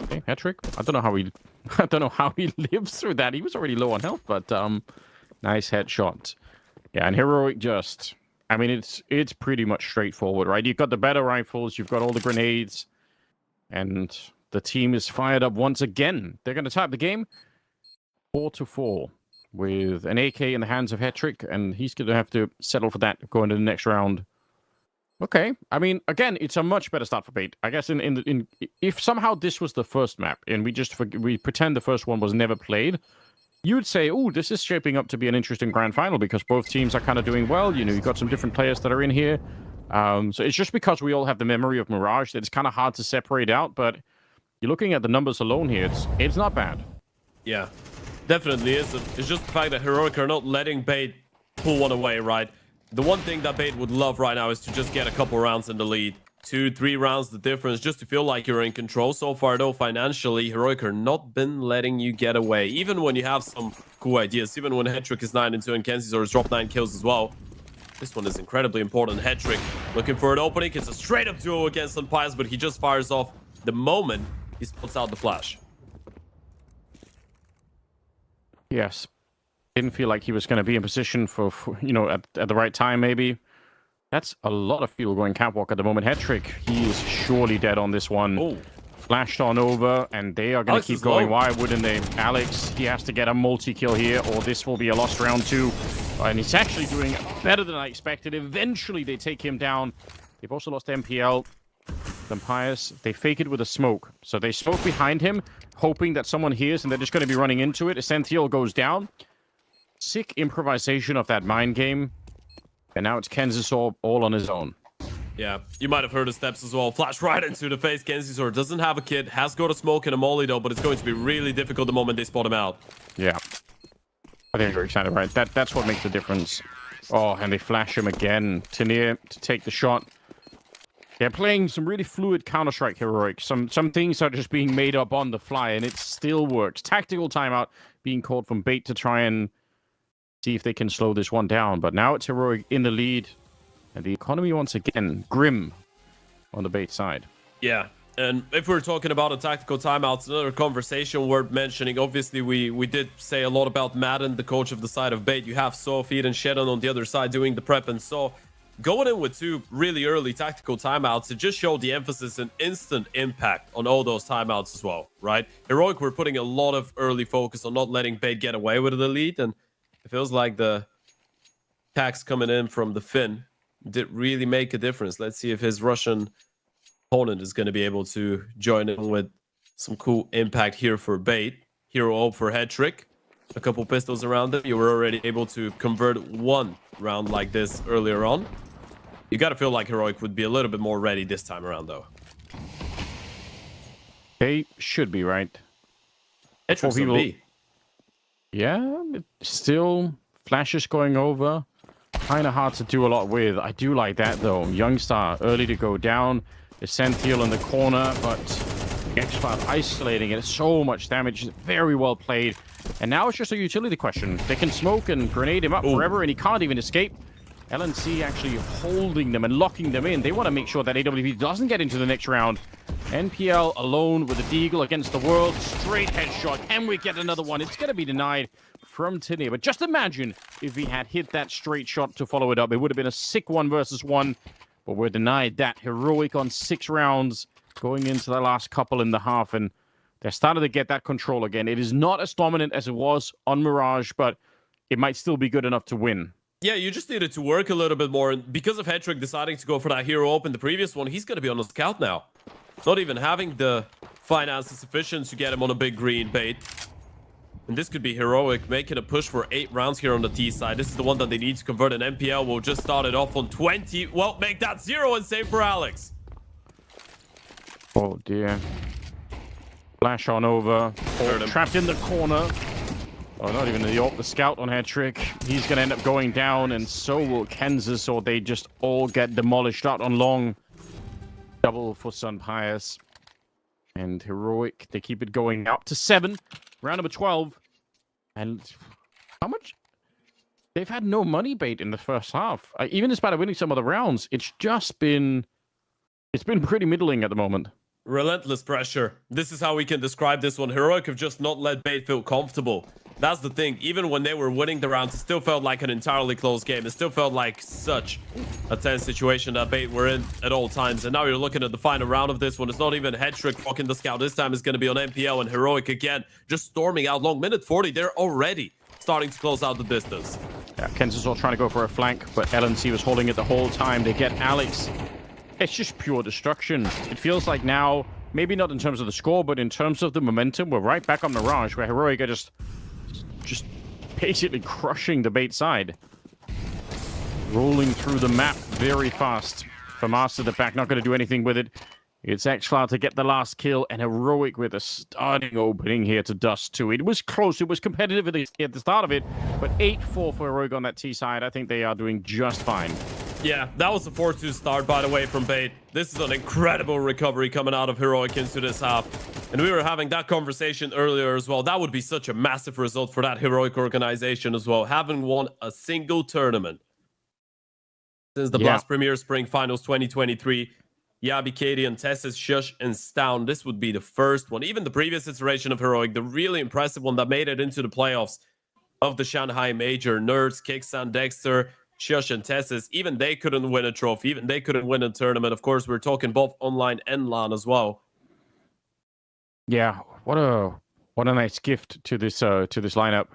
[SPEAKER 3] Okay, hat trick. I don't know how he lives through that. He was already low on health, but nice headshot. Yeah, and Heroic just, I mean, it's pretty much straightforward, right? You've got the better rifles, you've got all the grenades, and the team is fired up once again. They're going to type the game 4-4 with an AK in the hands of Hetrick, and he's going to have to settle for that going to the next round. Okay, I mean, again, it's a much better start for Bait. I guess if somehow this was the first map and we pretend the first one was never played, you'd say, oh, this is shaping up to be an interesting grand final because both teams are kind of doing well. You know, you've got some different players that are in here. So it's just because we all have the memory of Mirage that it's kind of hard to separate out. But you're looking at the numbers alone here. It's not bad.
[SPEAKER 4] Yeah, definitely is. It's just the fact that Heroic are not letting Bait pull one away, right? The one thing that Bait would love right now is to just get a couple rounds in the lead. 2-3 rounds the difference, just to feel like you're in control. So far, though, financially, Heroic are not been letting you get away. Even when you have some cool ideas, even when Hetrick is 9-2 and Kenzie's has dropped 9 kills as well. This one is incredibly important. Hetrick looking for an opening. It's a straight-up duo against Sunpias, but he just fires off the moment he puts out the flash.
[SPEAKER 3] Yes. Didn't feel like he was going to be in position for at the right time, maybe. That's a lot of fuel going catwalk at the moment. Hetrick, he is surely dead on this one.
[SPEAKER 4] Oh.
[SPEAKER 3] Flashed on over, and they are going to keep going. Why wouldn't they? Alex, he has to get a multi-kill here, or this will be a lost round 2. And he's actually doing better than I expected. Eventually, they take him down. They've also lost MPL. Vampires, they fake it with a smoke. So they smoke behind him, hoping that someone hears, and they're just going to be running into it. Essential goes down. Sick improvisation of that mind game. And now it's Kenzisor all on his own.
[SPEAKER 4] Yeah, you might have heard the steps as well. Flash right into the face. Kenzisor doesn't have a kit, has got a smoke and a molly though, but it's going to be really difficult the moment they spot him out.
[SPEAKER 3] Yeah. I think you're excited, right? That's what makes the difference. Oh, and they flash him again. Tenier to take the shot. They're playing some really fluid Counter-Strike heroic. Some things are just being made up on the fly, and it still works. Tactical timeout being called from Bait to try and see if they can slow this one down. But now it's heroic in the lead. And the economy, once again, grim on the Bait side.
[SPEAKER 4] Yeah, and if we're talking about a tactical timeouts, another conversation worth mentioning. Obviously, we did say a lot about Madden, the coach of the side of Bait. You have Sophie and Shedon on the other side doing the prep, and so going in with 2 really early tactical timeouts, it just showed the emphasis and instant impact on all those timeouts as well, right? Heroic, we're putting a lot of early focus on not letting Bait get away with the lead, and it feels like the attacks coming in from the Finn did really make a difference. Let's see if his Russian opponent is going to be able to join in with some cool impact here for Bait. Hero up for Hetrick. A couple pistols around him. You were already able to convert 1 round like this earlier on. You got to feel like Heroic would be a little bit more ready this time around, though.
[SPEAKER 3] They should be, right?
[SPEAKER 4] Hetrick's on B.
[SPEAKER 3] Yeah, still flashes going over. Kind of hard to do a lot with. I do like that, though. Youngstar early to go down. Essential in the corner, but X-Cloud isolating it. So much damage. Very well played. And now it's just a utility question. They can smoke and grenade him up forever, and he can't even escape. LNC actually holding them and locking them in. They want to make sure that AWP doesn't get into the next round. NPL alone with a Deagle against the world. Straight headshot. Can we get another one? It's going to be denied from Tinier. But just imagine if he had hit that straight shot to follow it up. It would have been a sick 1 versus 1. But we're denied that. Heroic on 6 rounds going into the last couple in the half. And they're starting to get that control again. It is not as dominant as it was on Mirage, but it might still be good enough to win.
[SPEAKER 4] Yeah, you just needed to work a little bit more. And because of Hetrick deciding to go for that hero open the previous one, he's going to be on a scout now. Not even having the finances sufficient to get him on a big green Bait. And this could be Heroic making a push for 8 rounds here on the T side. This is the one that they need to convert. An MPL will just start it off on 20. Well, make that 0 and save for Alex.
[SPEAKER 3] Oh, dear. Flash on over. Oh, trapped in the corner. Oh, not even the AWP. The scout on Hetrick. He's going to end up going down, and so will Kansas, or they just all get demolished out on long. Double for Sun Pius. And Heroic, they keep it going up to 7. Round number 12. And how much? They've had no money Bait in the first half. Even despite winning some of the rounds, it's just been... It's been pretty middling at the moment.
[SPEAKER 4] Relentless pressure. This is how we can describe this one. Heroic have just not let Bait feel comfortable. That's the thing. Even when they were winning the rounds, it still felt like an entirely close game. It still felt like such a tense situation that Bait were in at all times. And now you're looking at the final round of this one. It's not even Hetrick fucking the scout. This time it's going to be on MPL, and Heroic again just storming out long. Minute 40, they're already starting to close out the distance.
[SPEAKER 3] Yeah, Kansas all trying to go for a flank, but LNC was holding it the whole time. They get Alex. It's just pure destruction. It feels like now, maybe not in terms of the score, but in terms of the momentum, we're right back on Mirage, where Heroic are just basically crushing the Bait side. Rolling through the map very fast. FAMAS at the back, not going to do anything with it. It's X-Cloud to get the last kill, and Heroic with a starting opening here to Dust 2. It was close, it was competitive at the start of it, but 8-4 for Heroic on that T side. I think they are doing just fine.
[SPEAKER 4] Yeah, that was a 4-2 start, by the way, from Bait. This is an incredible recovery coming out of Heroic into this half. And we were having that conversation earlier as well. That would be such a massive result for that Heroic organization as well. Having won a single tournament since the Blast Premier Spring Finals 2023. Yabi, Katie, and Tessis, Shush, and Stown. This would be the first one. Even the previous iteration of Heroic, the really impressive one that made it into the playoffs. of the Shanghai Major. Nerds, Kicksan, Dexter, Shush, and Tessis, even they couldn't win a trophy. Even they couldn't win a tournament. Of course, we're talking both online and LAN as well.
[SPEAKER 3] Yeah, what a nice gift to this lineup.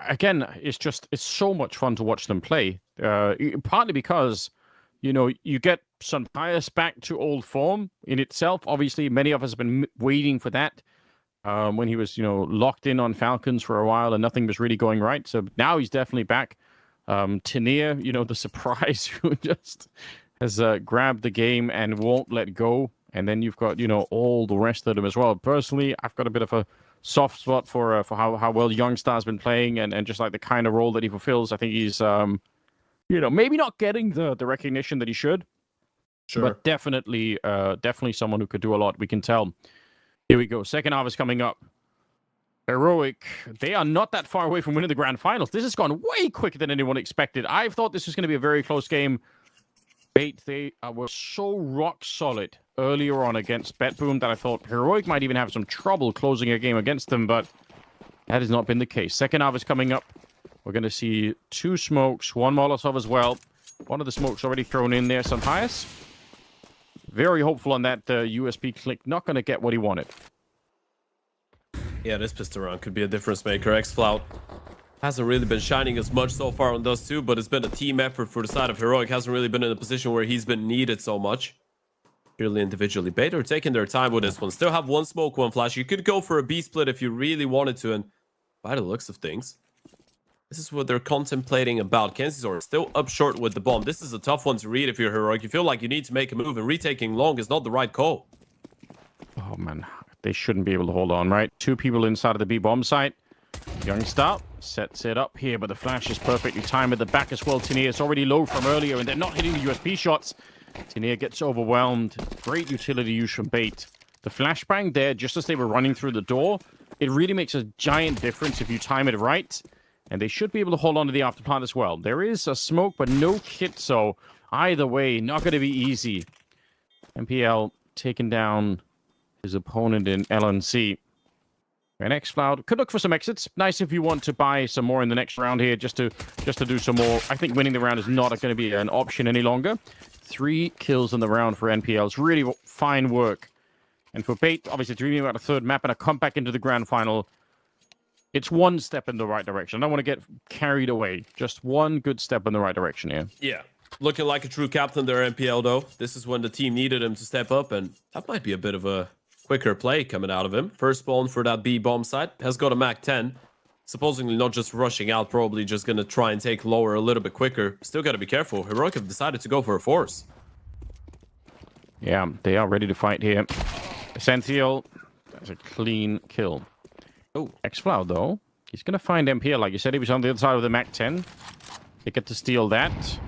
[SPEAKER 3] Again, it's so much fun to watch them play. Partly because, you get some bias back to old form in itself. Obviously, many of us have been waiting for that. When he was, locked in on Falcons for a while and nothing was really going right. So now he's definitely back. Tania, the surprise who just has grabbed the game and won't let go. And then you've got, all the rest of them as well. Personally, I've got a bit of a soft spot for how well Youngstar's been playing and just like the kind of role that he fulfills. I think he's, maybe not getting the recognition that he should. Sure. But definitely someone who could do a lot. We can tell. Here we go. Second half is coming up. Heroic. They are not that far away from winning the grand finals. This has gone way quicker than anyone expected. I thought this was going to be a very close game. Bait, they were so rock solid earlier on against BetBoom that I thought Heroic might even have some trouble closing a game against them, but that has not been the case. Second half is coming up. We're going to see 2 smokes, 1 Molotov as well. One of the smokes already thrown in there. Sampias. Very hopeful on that USB click. Not going to get what he wanted.
[SPEAKER 4] Yeah, this pistol round could be a difference maker. X-Flout hasn't really been shining as much so far on those two, but it's been a team effort for the side of Heroic. Hasn't really been in a position where he's been needed so much. Purely individually. Bait are taking their time with this one. Still have 1 smoke, 1 flash. You could go for a B split if you really wanted to, and by the looks of things, this is what they're contemplating about. Kenzizor still up short with the bomb. This is a tough one to read if you're Heroic. You feel like you need to make a move, and retaking long is not the right call.
[SPEAKER 3] Oh, man. They shouldn't be able to hold on, right? 2 people inside of the B bomb site. Youngstar sets it up here, but the flash is perfectly timed at the back as well. Tania is already low from earlier, and they're not hitting the USP shots. Tania gets overwhelmed. Great utility use from Bait. The flashbang there, just as they were running through the door, it really makes a giant difference if you time it right. And they should be able to hold on to the afterplant as well. There is a smoke, but no kit, so either way, not going to be easy. MPL taking down his opponent in LNC. And X-Cloud could look for some exits. Nice if you want to buy some more in the next round here, just to do some more. I think winning the round is not going to be an option any longer. 3 kills in the round for NPL. It's really fine work. And for Bait, obviously dreaming about a 3rd map and a comeback into the grand final. It's 1 step in the right direction. I don't want to get carried away. Just 1 good step in the right direction here.
[SPEAKER 4] Yeah. Looking like a true captain there, NPL, though. This is when the team needed him to step up, and that might be a bit of a quicker play coming out of him. First spawn for that B bomb site. Has got a Mac 10. Supposedly not just rushing out, probably just going to try and take lower a little bit quicker. Still got to be careful. Heroic have decided to go for a force.
[SPEAKER 3] Yeah, they are ready to fight here. Essential. That's a clean kill. Oh, X-Cloud, though. He's going to find MPL. Like you said, he was on the other side of the Mac 10. They get to steal that.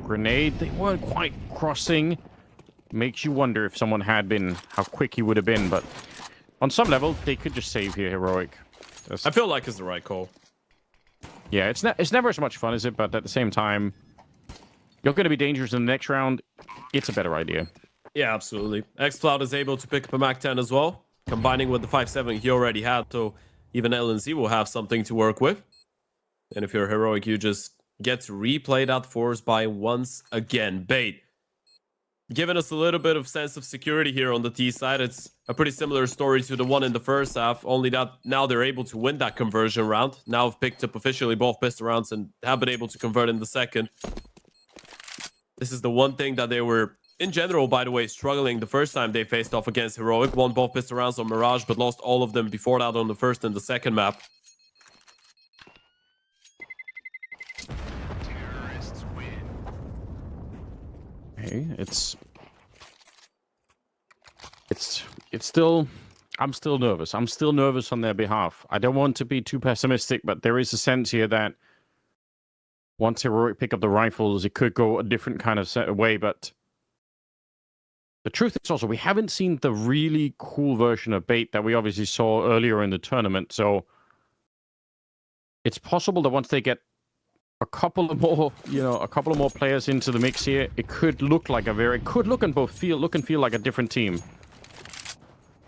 [SPEAKER 3] Grenade. They weren't quite crossing. Makes you wonder if someone had been, how quick he would have been. But on some level, they could just save here, Heroic.
[SPEAKER 4] I feel like it's the right call.
[SPEAKER 3] Yeah, it's never as much fun, is it? But at the same time, you're going to be dangerous in the next round. It's a better idea.
[SPEAKER 4] Yeah, absolutely. X-Cloud is able to pick up a Mac 10 as well. Combining with the 5.7 he already had, so even LNC will have something to work with. And if you're Heroic, you just get to replay that force by once again. Bait, giving us a little bit of sense of security here on the T side. It's a pretty similar story to the one in the first half, only that now they're able to win that conversion round. Now have picked up officially both pistol rounds and have been able to convert in the second. This is the one thing that they were, in general, by the way, struggling the first time they faced off against Heroic. Won both pistol rounds on Mirage, but lost all of them before that on the first and the second map.
[SPEAKER 3] Hey, it's still, I'm still nervous. I'm still nervous on their behalf. I don't want to be too pessimistic, but there is a sense here that once Heroic pick up the rifles, it could go a different kind of way, but the truth is also we haven't seen the really cool version of Bait that we obviously saw earlier in the tournament, so it's possible that once they get a couple of more players into the mix here, it could look like it could look and feel like a different team.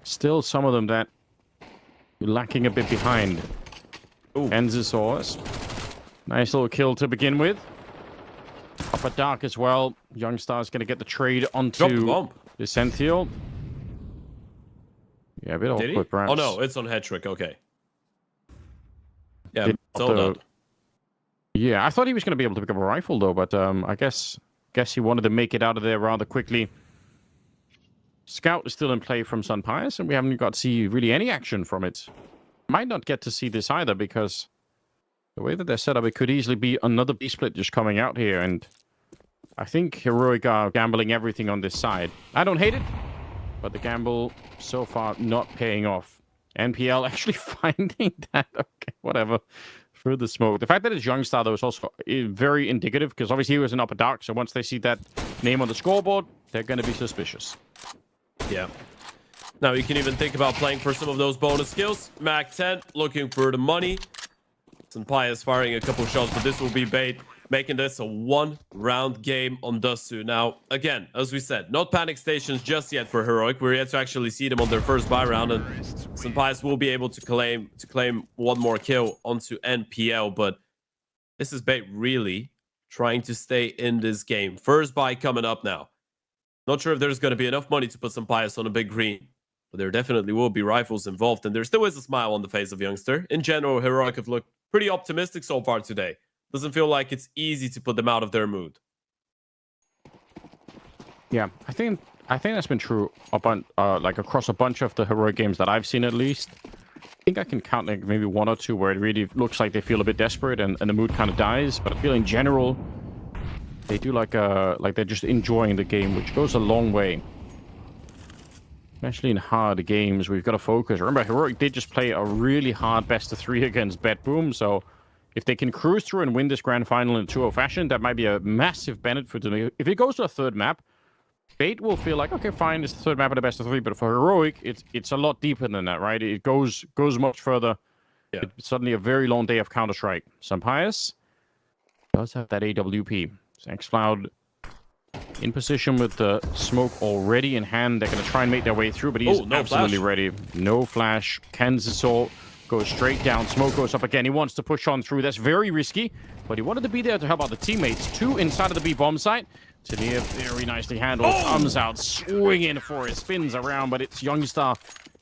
[SPEAKER 3] Still some of them that you're lacking a bit behind. Enzisaurus Nice little kill to begin with. Upper dark as well. Youngstar's going to get the trade onto
[SPEAKER 4] Drop the bomb.
[SPEAKER 3] Essential. Yeah, a bit
[SPEAKER 4] Did he?
[SPEAKER 3] awkward, perhaps.
[SPEAKER 4] Oh no, it's on Hedrick. Okay. Yeah,
[SPEAKER 3] Did
[SPEAKER 4] so
[SPEAKER 3] the-
[SPEAKER 4] that.
[SPEAKER 3] Yeah, I thought he was going to be able to pick up a rifle, though, but I guess he wanted to make it out of there rather quickly. Scout is still in play from Sun Pius, and we haven't got to see really any action from it. Might not get to see this either, because the way that they're set up, it could easily be another B-split just coming out here, and I think Heroic are gambling everything on this side. I don't hate it, but the gamble so far not paying off. NPL actually finding that. Okay, whatever. Through the smoke. The fact that it's Youngstar, though, is also very indicative, because obviously he was in upper dark, so once they see that name on the scoreboard, they're going to be suspicious.
[SPEAKER 4] Yeah. Now you can even think about playing for some of those bonus skills. Mac 10 looking for the money. Pius firing a couple shots, but this will be bait, making this a one-round game on Dustu. Now, again, as we said, not panic stations just yet for Heroic. We're yet to actually see them on their first buy round, and Pius will be able to claim one more kill onto NPL. But this is bait really trying to stay in this game. First buy coming up now. Not sure if there's going to be enough money to put Pius on a big green, but there definitely will be rifles involved, and there still is a smile on the face of Youngster. In general, Heroic have looked pretty optimistic so far today. Doesn't feel like it's easy to put them out of their mood.
[SPEAKER 3] Yeah, I think that's been true like across a bunch of the Heroic games that I've seen, at least. I think I can count like maybe one or two where it really looks like they feel a bit desperate and the mood kind of dies. But I feel in general they do like they're just enjoying the game, which goes a long way. Especially in hard games, we've got to focus. Remember, Heroic did just play a really hard best-of-3 against BetBoom, so if they can cruise through and win this grand final in 2-0 fashion, that might be a massive benefit to them. If it goes to a third map, Bait will feel like, okay, fine, it's the third map in the best-of-3, but for Heroic, it's a lot deeper than that, right? It goes much further.
[SPEAKER 4] Yeah.
[SPEAKER 3] It's suddenly a very long day of Counter-Strike. Sampius does have that AWP. Xcloud in position with the smoke already in hand. They're going to try and make their way through, but he's absolutely ready. No flash. Kenzisol goes straight down. Smoke goes up again. He wants to push on through. That's very risky, but he wanted to be there to help out the teammates. Two inside of the B bomb site. Tania very nicely handled. Comes out, swinging for it. Spins around, but it's Youngstar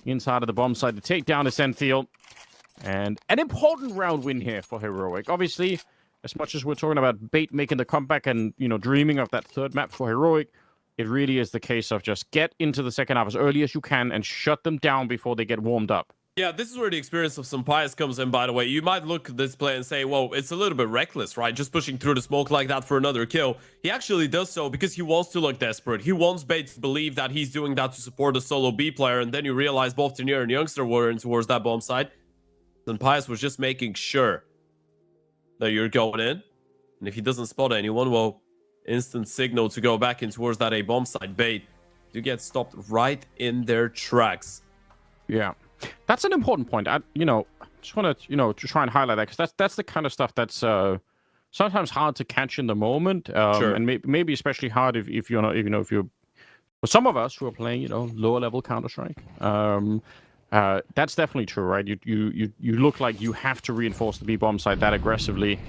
[SPEAKER 3] inside of the bomb site to take down Essential. And an important round win here for Heroic. Obviously, as much as we're talking about Bait making the comeback and, dreaming of that third map for Heroic, it really is the case of just get into the second half as early as you can and shut them down before they get warmed up.
[SPEAKER 4] Yeah, this is where the experience of Sampius comes in, by the way. You might look at this play and say, whoa, it's a little bit reckless, right? Just pushing through the smoke like that for another kill. He actually does so because he wants to look desperate. He wants Bait to believe that he's doing that to support a solo B player, and then you realize both Tenier and Youngster were in towards that bomb site. Sampius was just making sure that you're going in. And if he doesn't spot anyone, well, instant signal to go back in towards that A bomb site. Bait do get stopped right in their tracks.
[SPEAKER 3] Yeah, that's an important point. I just want to, to try and highlight that, because that's the kind of stuff that's sometimes hard to catch in the moment.
[SPEAKER 4] Sure.
[SPEAKER 3] And maybe especially hard if you're not, if you're, for some of us who are playing, lower level Counter-Strike. That's definitely true, right? You look like you have to reinforce the B bomb site that aggressively.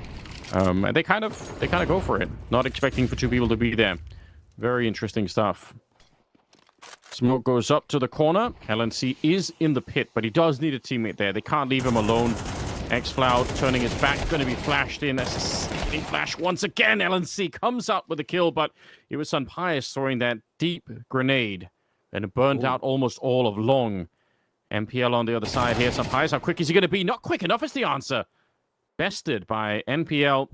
[SPEAKER 3] And they kind of go for it, not expecting for two people to be there. Very interesting stuff. Smoke goes up to the corner. LNC is in the pit, but he does need a teammate there. They can't leave him alone. Xcloud turning his back, going to be flashed in. That's a sneaky flash once again. LNC comes out with a kill, but it was Sampius throwing that deep grenade, and it burned out almost all of long. NPL on the other side here. Sampius, how quick is he going to be? Not quick enough is the answer. Bested by NPL.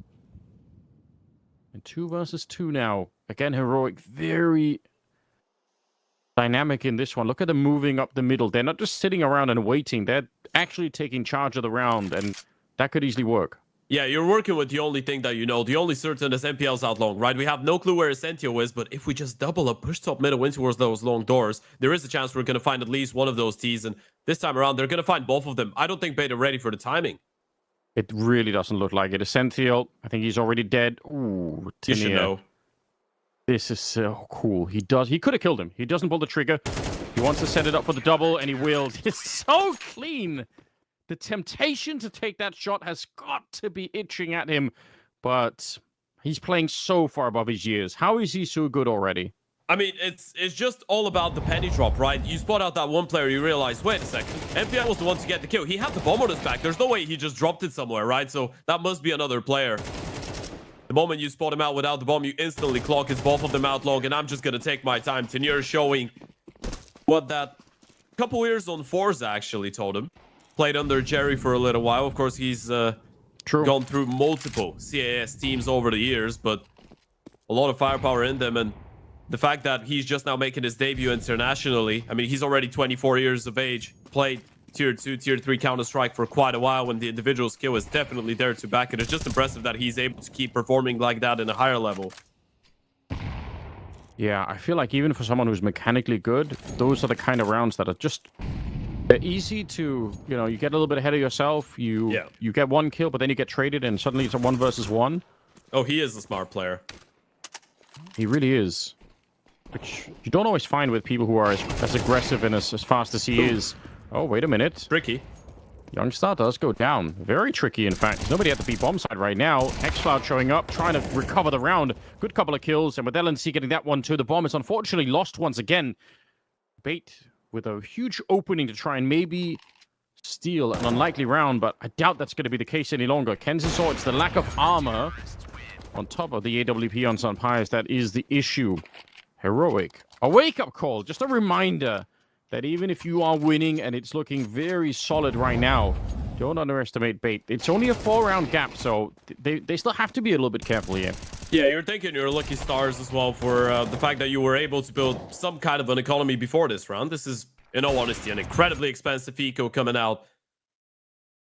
[SPEAKER 3] And 2 versus 2 now. Again, Heroic very dynamic in this one. Look at them moving up the middle. They're not just sitting around and waiting. They're actually taking charge of the round, and that could easily work.
[SPEAKER 4] Yeah, you're working with the only thing that you know. The only certain is NPL's out long, right? We have no clue where Essentio is, but if we just double up, push top middle in towards those long doors, there is a chance we're going to find at least one of those T's, and this time around, they're going to find both of them. I don't think Beta ready for the timing.
[SPEAKER 3] It really doesn't look like it. Essential, I think he's already dead. Ooh,
[SPEAKER 4] You should know.
[SPEAKER 3] This is so cool. He could have killed him. He doesn't pull the trigger. He wants to set it up for the double, and he will. It's so clean. The temptation to take that shot has got to be itching at him, but he's playing so far above his years. How is he so good already?
[SPEAKER 4] I mean, it's just all about the penny drop, right? You spot out that one player, you realize, wait a second, NPL was the one to get the kill. He had the bomb on his back. There's no way he just dropped it somewhere, right? So that must be another player. The moment you spot him out without the bomb, you instantly clock his both of them out long, and I'm just gonna take my time. Tenier showing what that couple years on Forza actually told him. Played under Jerry for a little while. Of course, he's gone through multiple CAS teams over the years, but a lot of firepower in them, and the fact that he's just now making his debut internationally. I mean, he's already 24 years of age, played Tier 2, Tier 3 Counter-Strike for quite a while, when the individual skill is definitely there to back it. It's just impressive that he's able to keep performing like that in a higher level.
[SPEAKER 3] Yeah, I feel like even for someone who's mechanically good, those are the kind of rounds that are just... They're easy to, you know, you get a little bit ahead of yourself, you get one kill, but then you get traded, and suddenly it's a 1 versus 1.
[SPEAKER 4] Oh, he is a smart player.
[SPEAKER 3] He really is. Which you don't always find with people who are as aggressive and as fast as he is. Oh, wait a minute.
[SPEAKER 4] Tricky.
[SPEAKER 3] Youngstar does go down. Very tricky, in fact. There's nobody at the B bomb side right now. xCloud showing up, trying to recover the round. Good couple of kills, and with LNC getting that one too. The bomb is unfortunately lost once again. Bait with a huge opening to try and maybe steal an unlikely round, but I doubt that's going to be the case any longer. Kenzie saw it's the lack of armor on top of the AWP on Sunpies that is the issue. Heroic. A wake-up call. Just a reminder that even if you are winning and it's looking very solid right now, don't underestimate Bait. It's only a 4-round gap, so they still have to be a little bit careful here.
[SPEAKER 4] Yeah, you're thinking you're lucky stars as well for the fact that you were able to build some kind of an economy before this round. This is, in all honesty, an incredibly expensive eco coming out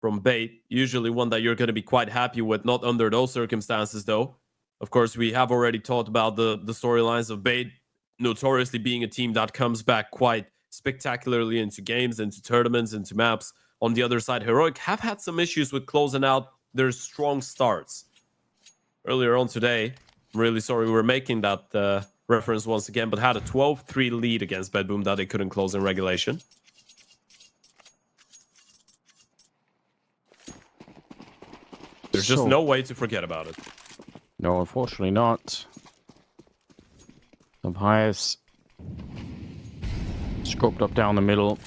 [SPEAKER 4] from Bait. Usually one that you're going to be quite happy with, not under those circumstances, though. Of course, we have already talked about the storylines of Bait notoriously being a team that comes back quite spectacularly into games, into tournaments, into maps. On the other side, Heroic have had some issues with closing out their strong starts. Earlier on today, I'm really sorry we were making that reference once again, but had a 12-3 lead against BetBoom that they couldn't close in regulation. There's just no way to forget about it.
[SPEAKER 3] No, unfortunately not. Some highest scoped up down the middle.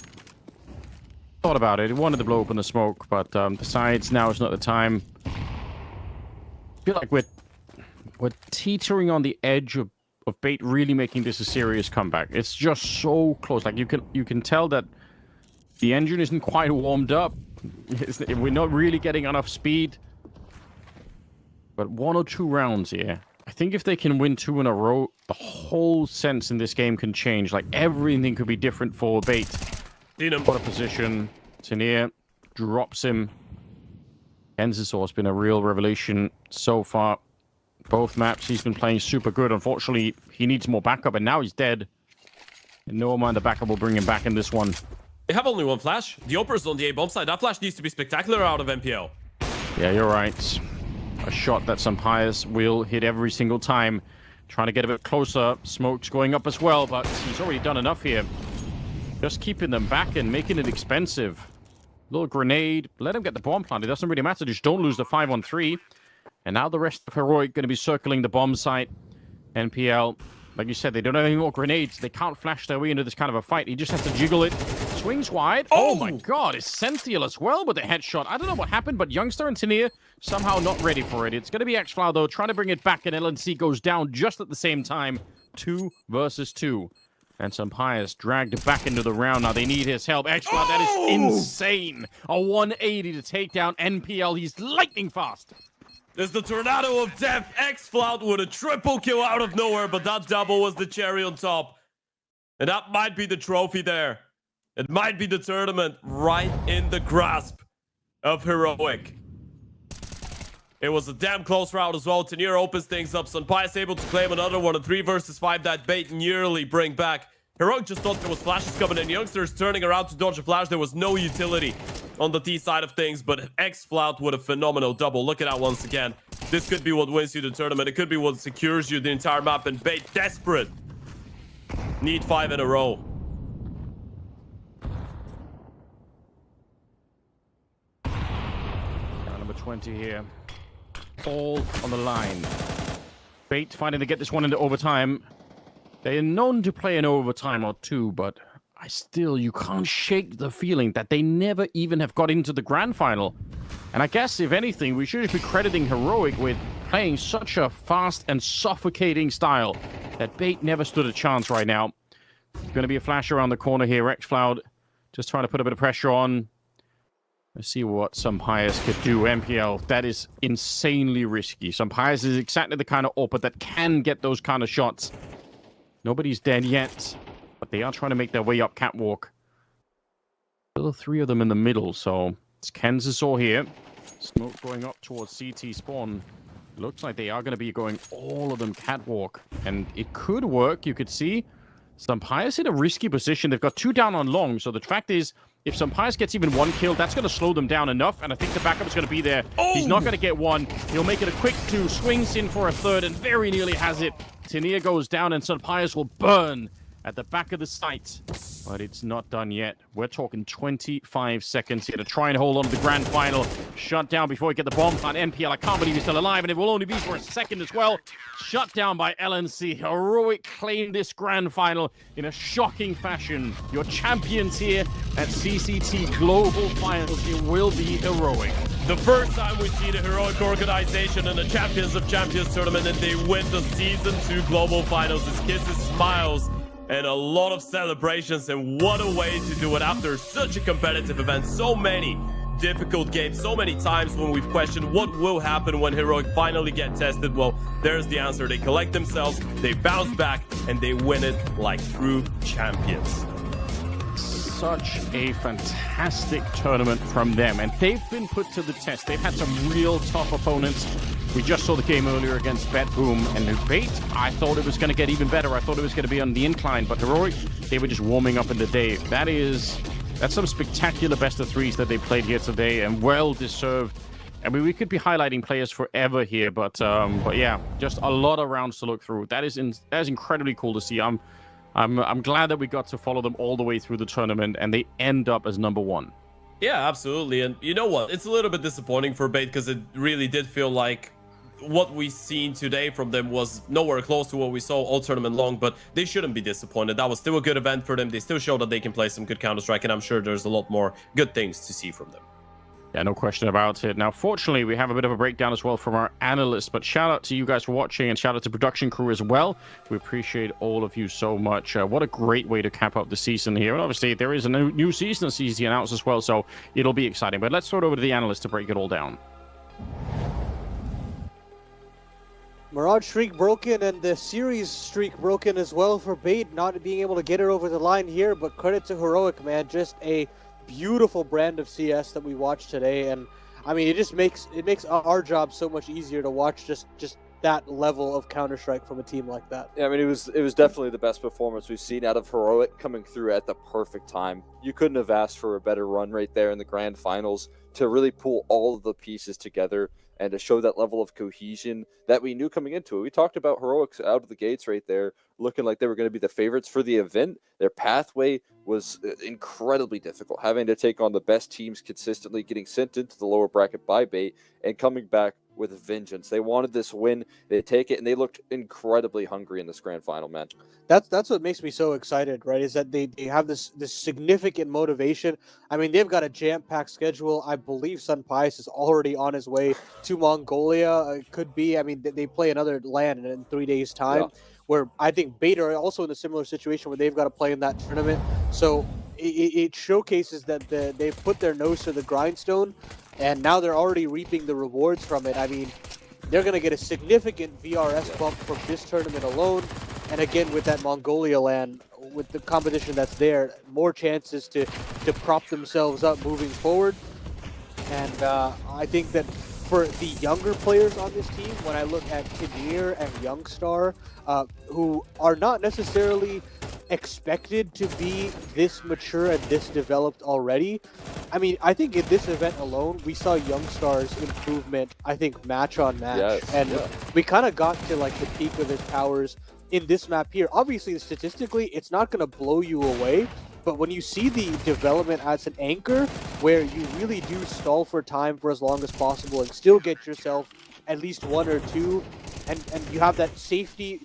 [SPEAKER 3] Thought about it. He wanted to blow open the smoke, but decides now is not the time. I feel like we're teetering on the edge of Bait really making this a serious comeback. It's just so close. Like you can tell that the engine isn't quite warmed up. We're not really getting enough speed. But 1 or 2 rounds here. I think if they can win 2 in a row, the whole sense in this game can change. Like everything could be different for Bait. What a position. Tenier drops him. Enzisaur has been a real revelation so far. Both maps, he's been playing super good. Unfortunately, he needs more backup, and now he's dead. And no mind the backup will bring him back in this one.
[SPEAKER 4] They have only one flash. The Oper's on the A-bomb side. That flash needs to be spectacular out of NPL.
[SPEAKER 3] Yeah, you're right. A shot that Sunpies will hit every single time. Trying to get a bit closer. Smoke's going up as well, but he's already done enough here. Just keeping them back and making it expensive. Little grenade. Let him get the bomb plant. It doesn't really matter. Just don't lose the 5-on-3. And now the rest of Heroic going to be circling the bomb site. NPL, like you said, they don't have any more grenades. They can't flash their way into this kind of a fight. He just has to jiggle it. Swings wide. Oh my god, it's Senthiel as well with a headshot. I don't know what happened, but Youngstar and Tenier somehow not ready for it. It's going to be xFlower, though, trying to bring it back, and LNC goes down just at the same time. 2 versus 2. And Sunpies dragged back into the round. Now they need his help. xFlower, that is insane. A 180 to take down NPL. He's lightning fast.
[SPEAKER 4] There's the tornado of death. xFlower with a triple kill out of nowhere, but that double was the cherry on top. And that might be the trophy there. It might be the tournament right in the grasp of Heroic. It was a damn close round as well. Tenier opens things up. Sunpies able to claim another one. A 3 versus 5 that Bait nearly bring back. Heroic just thought there was flashes coming in. Youngsters turning around to dodge a flash. There was no utility on the T side of things, but xFlower with a phenomenal double. Look at that once again. This could be what wins you the tournament. It could be what secures you the entire map, and Bait desperate. Need 5 in a row.
[SPEAKER 3] 20 here. All on the line. Bait finding to get this one into overtime. They are known to play an overtime or two, but you can't shake the feeling that they never even have got into the grand final. And I guess, if anything, we should just be crediting Heroic with playing such a fast and suffocating style that Bait never stood a chance right now. Going to be a flash around the corner here. Xcloud just trying to put a bit of pressure on. Let's see what Sumpires could do. MPL, that is insanely risky. Sumpires is exactly the kind of AWP that can get those kind of shots. Nobody's dead yet, but they are trying to make their way up catwalk. Still 3 of them in the middle, so it's Kansas all here. Smoke going up towards CT spawn. Looks like they are going to be going all of them catwalk, and it could work. You could see Sumpires in a risky position. They've got 2 down on long, so the fact is, if Sumpires gets even 1 kill, that's going to slow them down enough, and I think the backup is going to be there. Oh! He's not going to get 1. He'll make it a quick 2, swings in for a 3rd, and very nearly has it. Tania goes down, and Sumpires will burn at the back of the site. But it's not done yet. We're talking 25 seconds here to try and hold on to the grand final. Shut down before we get the bomb plant. NPL, I can't believe he's still alive, and it will only be for a second as well. Shut down by LNC. Heroic claim this grand final in a shocking fashion. Your champions here at CCT Global Finals. It will be Heroic.
[SPEAKER 4] The first time we see the Heroic organization in the Champions of Champions tournament, and they win the Season 2 Global Finals. It's kisses, smiles, and a lot of celebrations, and what a way to do it after such a competitive event. So many difficult games, so many times when we've questioned what will happen when Heroic finally get tested. Well, there's the answer. They collect themselves, they bounce back, and they win it like true champions.
[SPEAKER 3] Such a fantastic tournament from them, and they've been put to the test. They've had some real tough opponents. We just saw the game earlier against BetBoom, and Bait, I thought it was going to get even better. I thought it was going to be on the incline, but Heroic, they were just warming up in the day. That's some spectacular best of 3s that they played here today, and well deserved. I mean, we could be highlighting players forever here, but yeah, just a lot of rounds to look through. That is incredibly cool to see. I'm glad that we got to follow them all the way through the tournament, and they end up as number 1.
[SPEAKER 4] Yeah, absolutely. And you know what? It's a little bit disappointing for Bait, because it really did feel like what we seen today from them was nowhere close to what we saw all tournament long, but they shouldn't be disappointed. That was still a good event for them. They still show that they can play some good Counter-Strike, and I'm sure there's a lot more good things to see from them.
[SPEAKER 3] Yeah, no question about it. Now, fortunately, we have a bit of a breakdown as well from our analysts, but shout out to you guys for watching, and shout out to production crew as well. We appreciate all of you so much. What a great way to cap up the season here. And obviously, there is a new season of CCT announced as well, so it'll be exciting. But let's throw it over to the analysts to break it all down.
[SPEAKER 1] Mirage streak broken, and the series streak broken as well for Bait, not being able to get it over the line here, but credit to Heroic, man. Just a beautiful brand of CS that we watched today, and I mean, it makes our job so much easier to watch just that level of Counter-Strike from a team like that.
[SPEAKER 2] Yeah, I mean, it was definitely the best performance we've seen out of Heroic, coming through at the perfect time. You couldn't have asked for a better run right there in the grand finals to really pull all of the pieces together and to show that level of cohesion that we knew coming into it. We talked about Heroics out of the gates right there, looking like they were going to be the favorites for the event. Their pathway was incredibly difficult, having to take on the best teams consistently, getting sent into the lower bracket by Bait, and coming back with a vengeance. They wanted this win, they take it, and they looked incredibly hungry in this grand final, man.
[SPEAKER 1] That's what makes me so excited, right? Is that they have this significant motivation. I mean, they've got a jam-packed schedule. I believe Sunpice is already on his way to Mongolia. It could be. I mean, they play another LAN in 3 days' time. Yeah. Where I think Bait are also in a similar situation where they've got to play in that tournament. So it showcases that they've put their nose to the grindstone, and now they're already reaping the rewards from it. I mean, they're going to get a significant VRS bump from this tournament alone. And again, with that Mongolia LAN, with the competition that's there, more chances to prop themselves up moving forward. And I think that for the younger players on this team, when I look at Kinnear and Youngstar, who are not necessarily expected to be this mature and this developed already, I mean, I think in this event alone, we saw Youngstar's improvement, I think, match on match. Yes, and we kind of got to like the peak of his powers in this map here. Obviously, statistically, it's not going to blow you away, But when you see the development as an anchor, where you really do stall for time for as long as possible and still get yourself at least 1 or 2, and you have that safety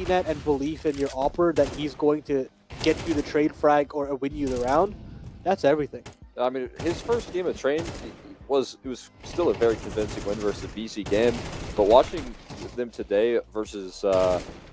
[SPEAKER 1] net and belief in your opper that he's going to get you the trade frag or win you the round, that's everything.
[SPEAKER 2] I mean, his first game of train, it was still a very convincing win versus BC game, but watching them today versus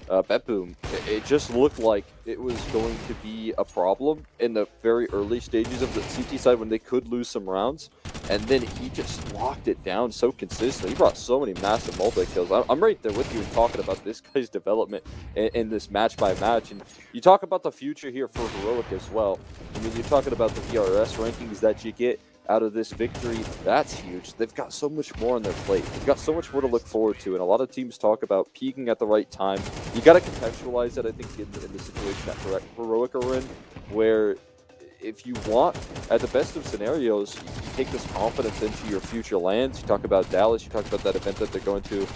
[SPEAKER 2] BetBoom, it just looked like it was going to be a problem in the very early stages of the CT side when they could lose some rounds, and then he just locked it down so consistently. He brought so many massive multi-kills. I'm right there with you talking about this guy's development in this match by match, and you talk about the future here for Heroic as well. I mean, you're talking about the VRS rankings that you get out of this victory. That's huge. They've got so much more on their plate. They've got so much more to look forward to, and a lot of teams talk about peaking at the right time. You got to contextualize it, I think, in the situation that Heroic are in, where if you want, at the best of scenarios, you take this confidence into your future lands. You talk about Dallas, you talk about that event that they're going to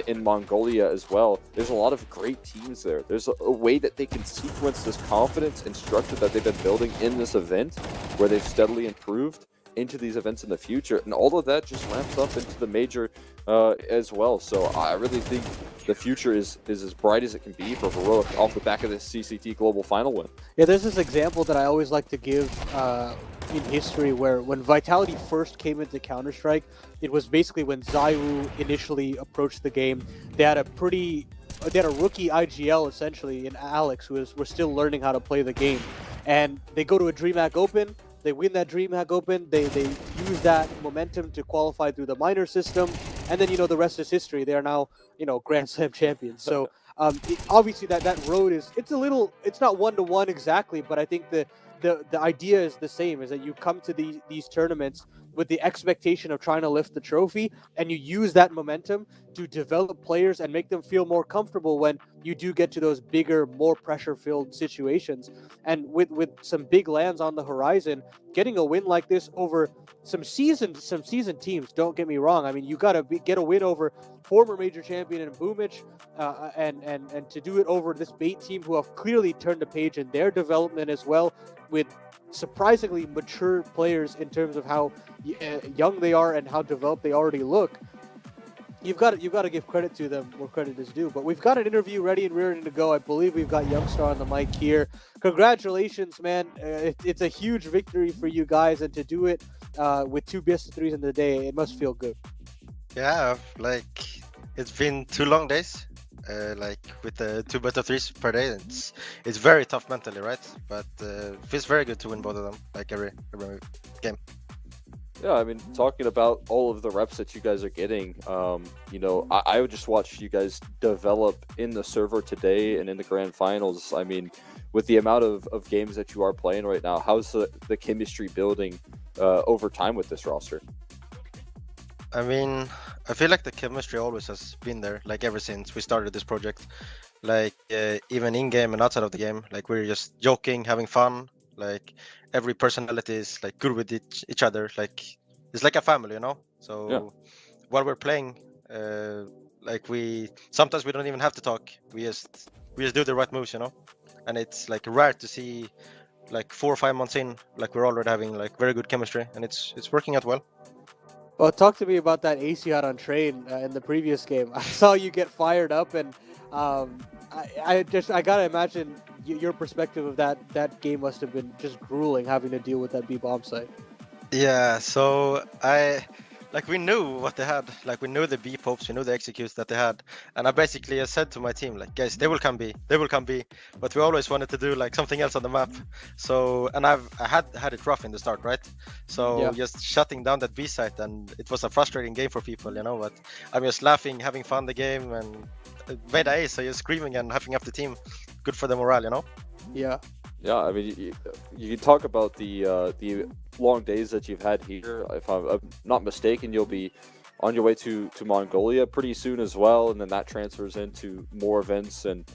[SPEAKER 2] in Mongolia as well. There's a lot of great teams there. There's a way that they can sequence this confidence and structure that they've been building in this event, where they've steadily improved into these events in the future, and all of that just ramps up into the major as well. So I really think the future is as bright as it can be for Heroic off the back of this CCT Global Final win.
[SPEAKER 1] Yeah, there's this example that I always like to give in history, where when Vitality first came into Counter-Strike, it was basically when Zaiwu initially approached the game. They had a rookie IGL essentially in Alex, who was still learning how to play the game, and they go to a DreamHack Open. They win that DreamHack Open. They use that momentum to qualify through the minor system, and then the rest is history. They are now Grand Slam champions. So obviously that road it's not 1-to-1 exactly, but I think the idea is the same. Is that you come to these tournaments with the expectation of trying to lift the trophy, and you use that momentum to develop players and make them feel more comfortable when you do get to those bigger, more pressure-filled situations. And with some big lands on the horizon, getting a win like this over some seasoned teams, don't get me wrong. I mean, you got to get a win over former major champion in Boomich, and to do it over this Bait team, who have clearly turned the page in their development as well, with surprisingly mature players in terms of how young they are and how developed they already look. You've got to give credit to them where credit is due. But we've got an interview ready and ready to go. I believe we've got Youngstar on the mic here. Congratulations, man! It's a huge victory for you guys, and to do it with 2 best of 3s in the day, it must feel good.
[SPEAKER 7] Yeah, it's been 2 long days. With the 2 best of 3s per day, it's very tough mentally, right? But it feels very good to win both of them, every game.
[SPEAKER 2] Yeah, I mean, talking about all of the reps that you guys are getting, I would just watch you guys develop in the server today and in the grand finals. I mean, with the amount of games that you are playing right now, how's the chemistry building over time with this roster?
[SPEAKER 7] I mean, I feel like the chemistry always has been there, ever since we started this project. Even in-game and outside of the game, we're just joking, having fun. Every personality is good with each other. It's like a family, So
[SPEAKER 2] yeah.
[SPEAKER 7] While we're playing, we sometimes we don't even have to talk. We just do the right moves, And it's rare to see 4 or 5 months in, we're already having very good chemistry, and it's working out well.
[SPEAKER 1] Well, talk to me about that ace you had on Train in the previous game. I saw you get fired up, and I gotta imagine your perspective of that game must have been just grueling, having to deal with that B-bomb site.
[SPEAKER 7] Yeah, so we knew what they had. We knew the B popes, we knew the executes that they had, and I basically said to my team, guys, they will come B, but we always wanted to do something else on the map. So, and I had it rough in the start, right? So
[SPEAKER 1] yeah.
[SPEAKER 7] Just shutting down that B site, and it was a frustrating game for people, But I'm just laughing, having fun the game, and made a ace, so you're screaming and hyping up the team. Good for the morale,
[SPEAKER 1] Yeah.
[SPEAKER 2] Yeah, I mean, you can talk about the long days that you've had here. If I'm not mistaken, you'll be on your way to Mongolia pretty soon as well, and then that transfers into more events and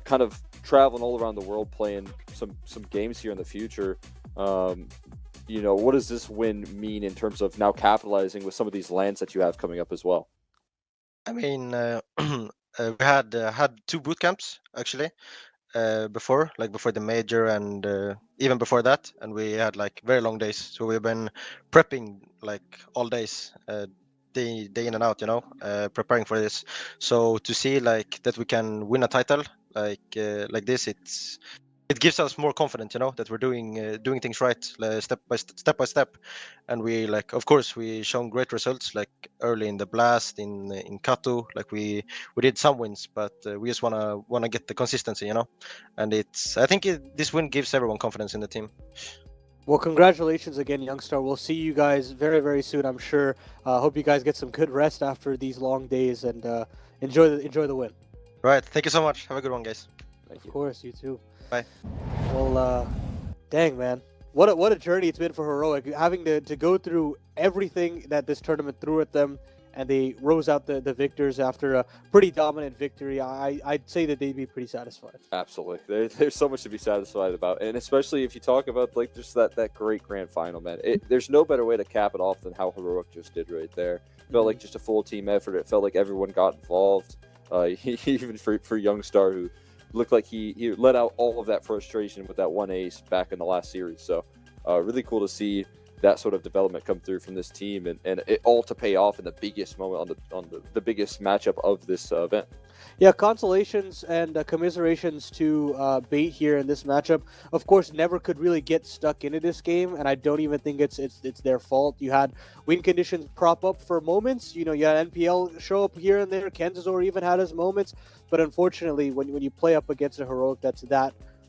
[SPEAKER 2] kind of traveling all around the world, playing some games here in the future. What does this win mean in terms of now capitalizing with some of these lands that you have coming up as well?
[SPEAKER 7] I mean, we had 2 boot camps actually. before, like before the major and even before that, and we had like very long days. So we've been prepping like all days, day in and out, preparing for this. So to see like that we can win a title like this, it gives us more confidence, that we're doing things right, step by step. And we like, of course, we shown great results like early in the blast in Katu. Like we did some wins, but we just wanna get the consistency, And I think this win gives everyone confidence in the team.
[SPEAKER 1] Well, congratulations again, Youngstar. We'll see you guys very, very soon, I'm sure. Hope you guys get some good rest after these long days and enjoy the win.
[SPEAKER 7] Right. Thank you so much. Have a good one, guys.
[SPEAKER 2] Thank you.
[SPEAKER 1] Of course, you too.
[SPEAKER 7] Bye.
[SPEAKER 1] Well, dang, man. What a journey it's been for Heroic, having to go through everything that this tournament threw at them, and they rose out the victors after a pretty dominant victory. I'd say that they'd be pretty satisfied.
[SPEAKER 2] Absolutely. There's so much to be satisfied about. And especially if you talk about like just that great grand final, man. There's no better way to cap it off than how Heroic just did right there. It felt like just a full team effort. It felt like everyone got involved. Even for Youngstar, who looked like he let out all of that frustration with that one ace back in the last series. So really cool to see that sort of development come through from this team, and it all to pay off in the biggest moment on the biggest matchup of this event.
[SPEAKER 1] Yeah, consolations and commiserations to Bait here in this matchup. Of course, never could really get stuck into this game, and I don't even think it's their fault. You had win conditions prop up for moments. You had NPL show up here and there. Kenzazor even had his moments, but unfortunately, when you play up against a Heroic that's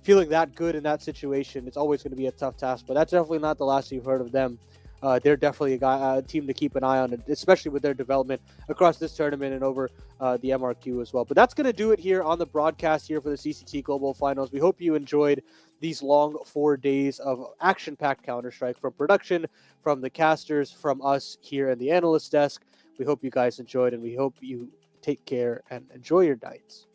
[SPEAKER 1] feeling that good in that situation, it's always going to be a tough task. But that's definitely not the last you've heard of them. They're definitely a team to keep an eye on, especially with their development across this tournament and over the MRQ as well. But that's going to do it here on the broadcast here for the CCT Global Finals. We hope you enjoyed these long 4 days of action-packed Counter-Strike from production, from the casters, from us here in the analyst desk. We hope you guys enjoyed, and we hope you take care and enjoy your nights.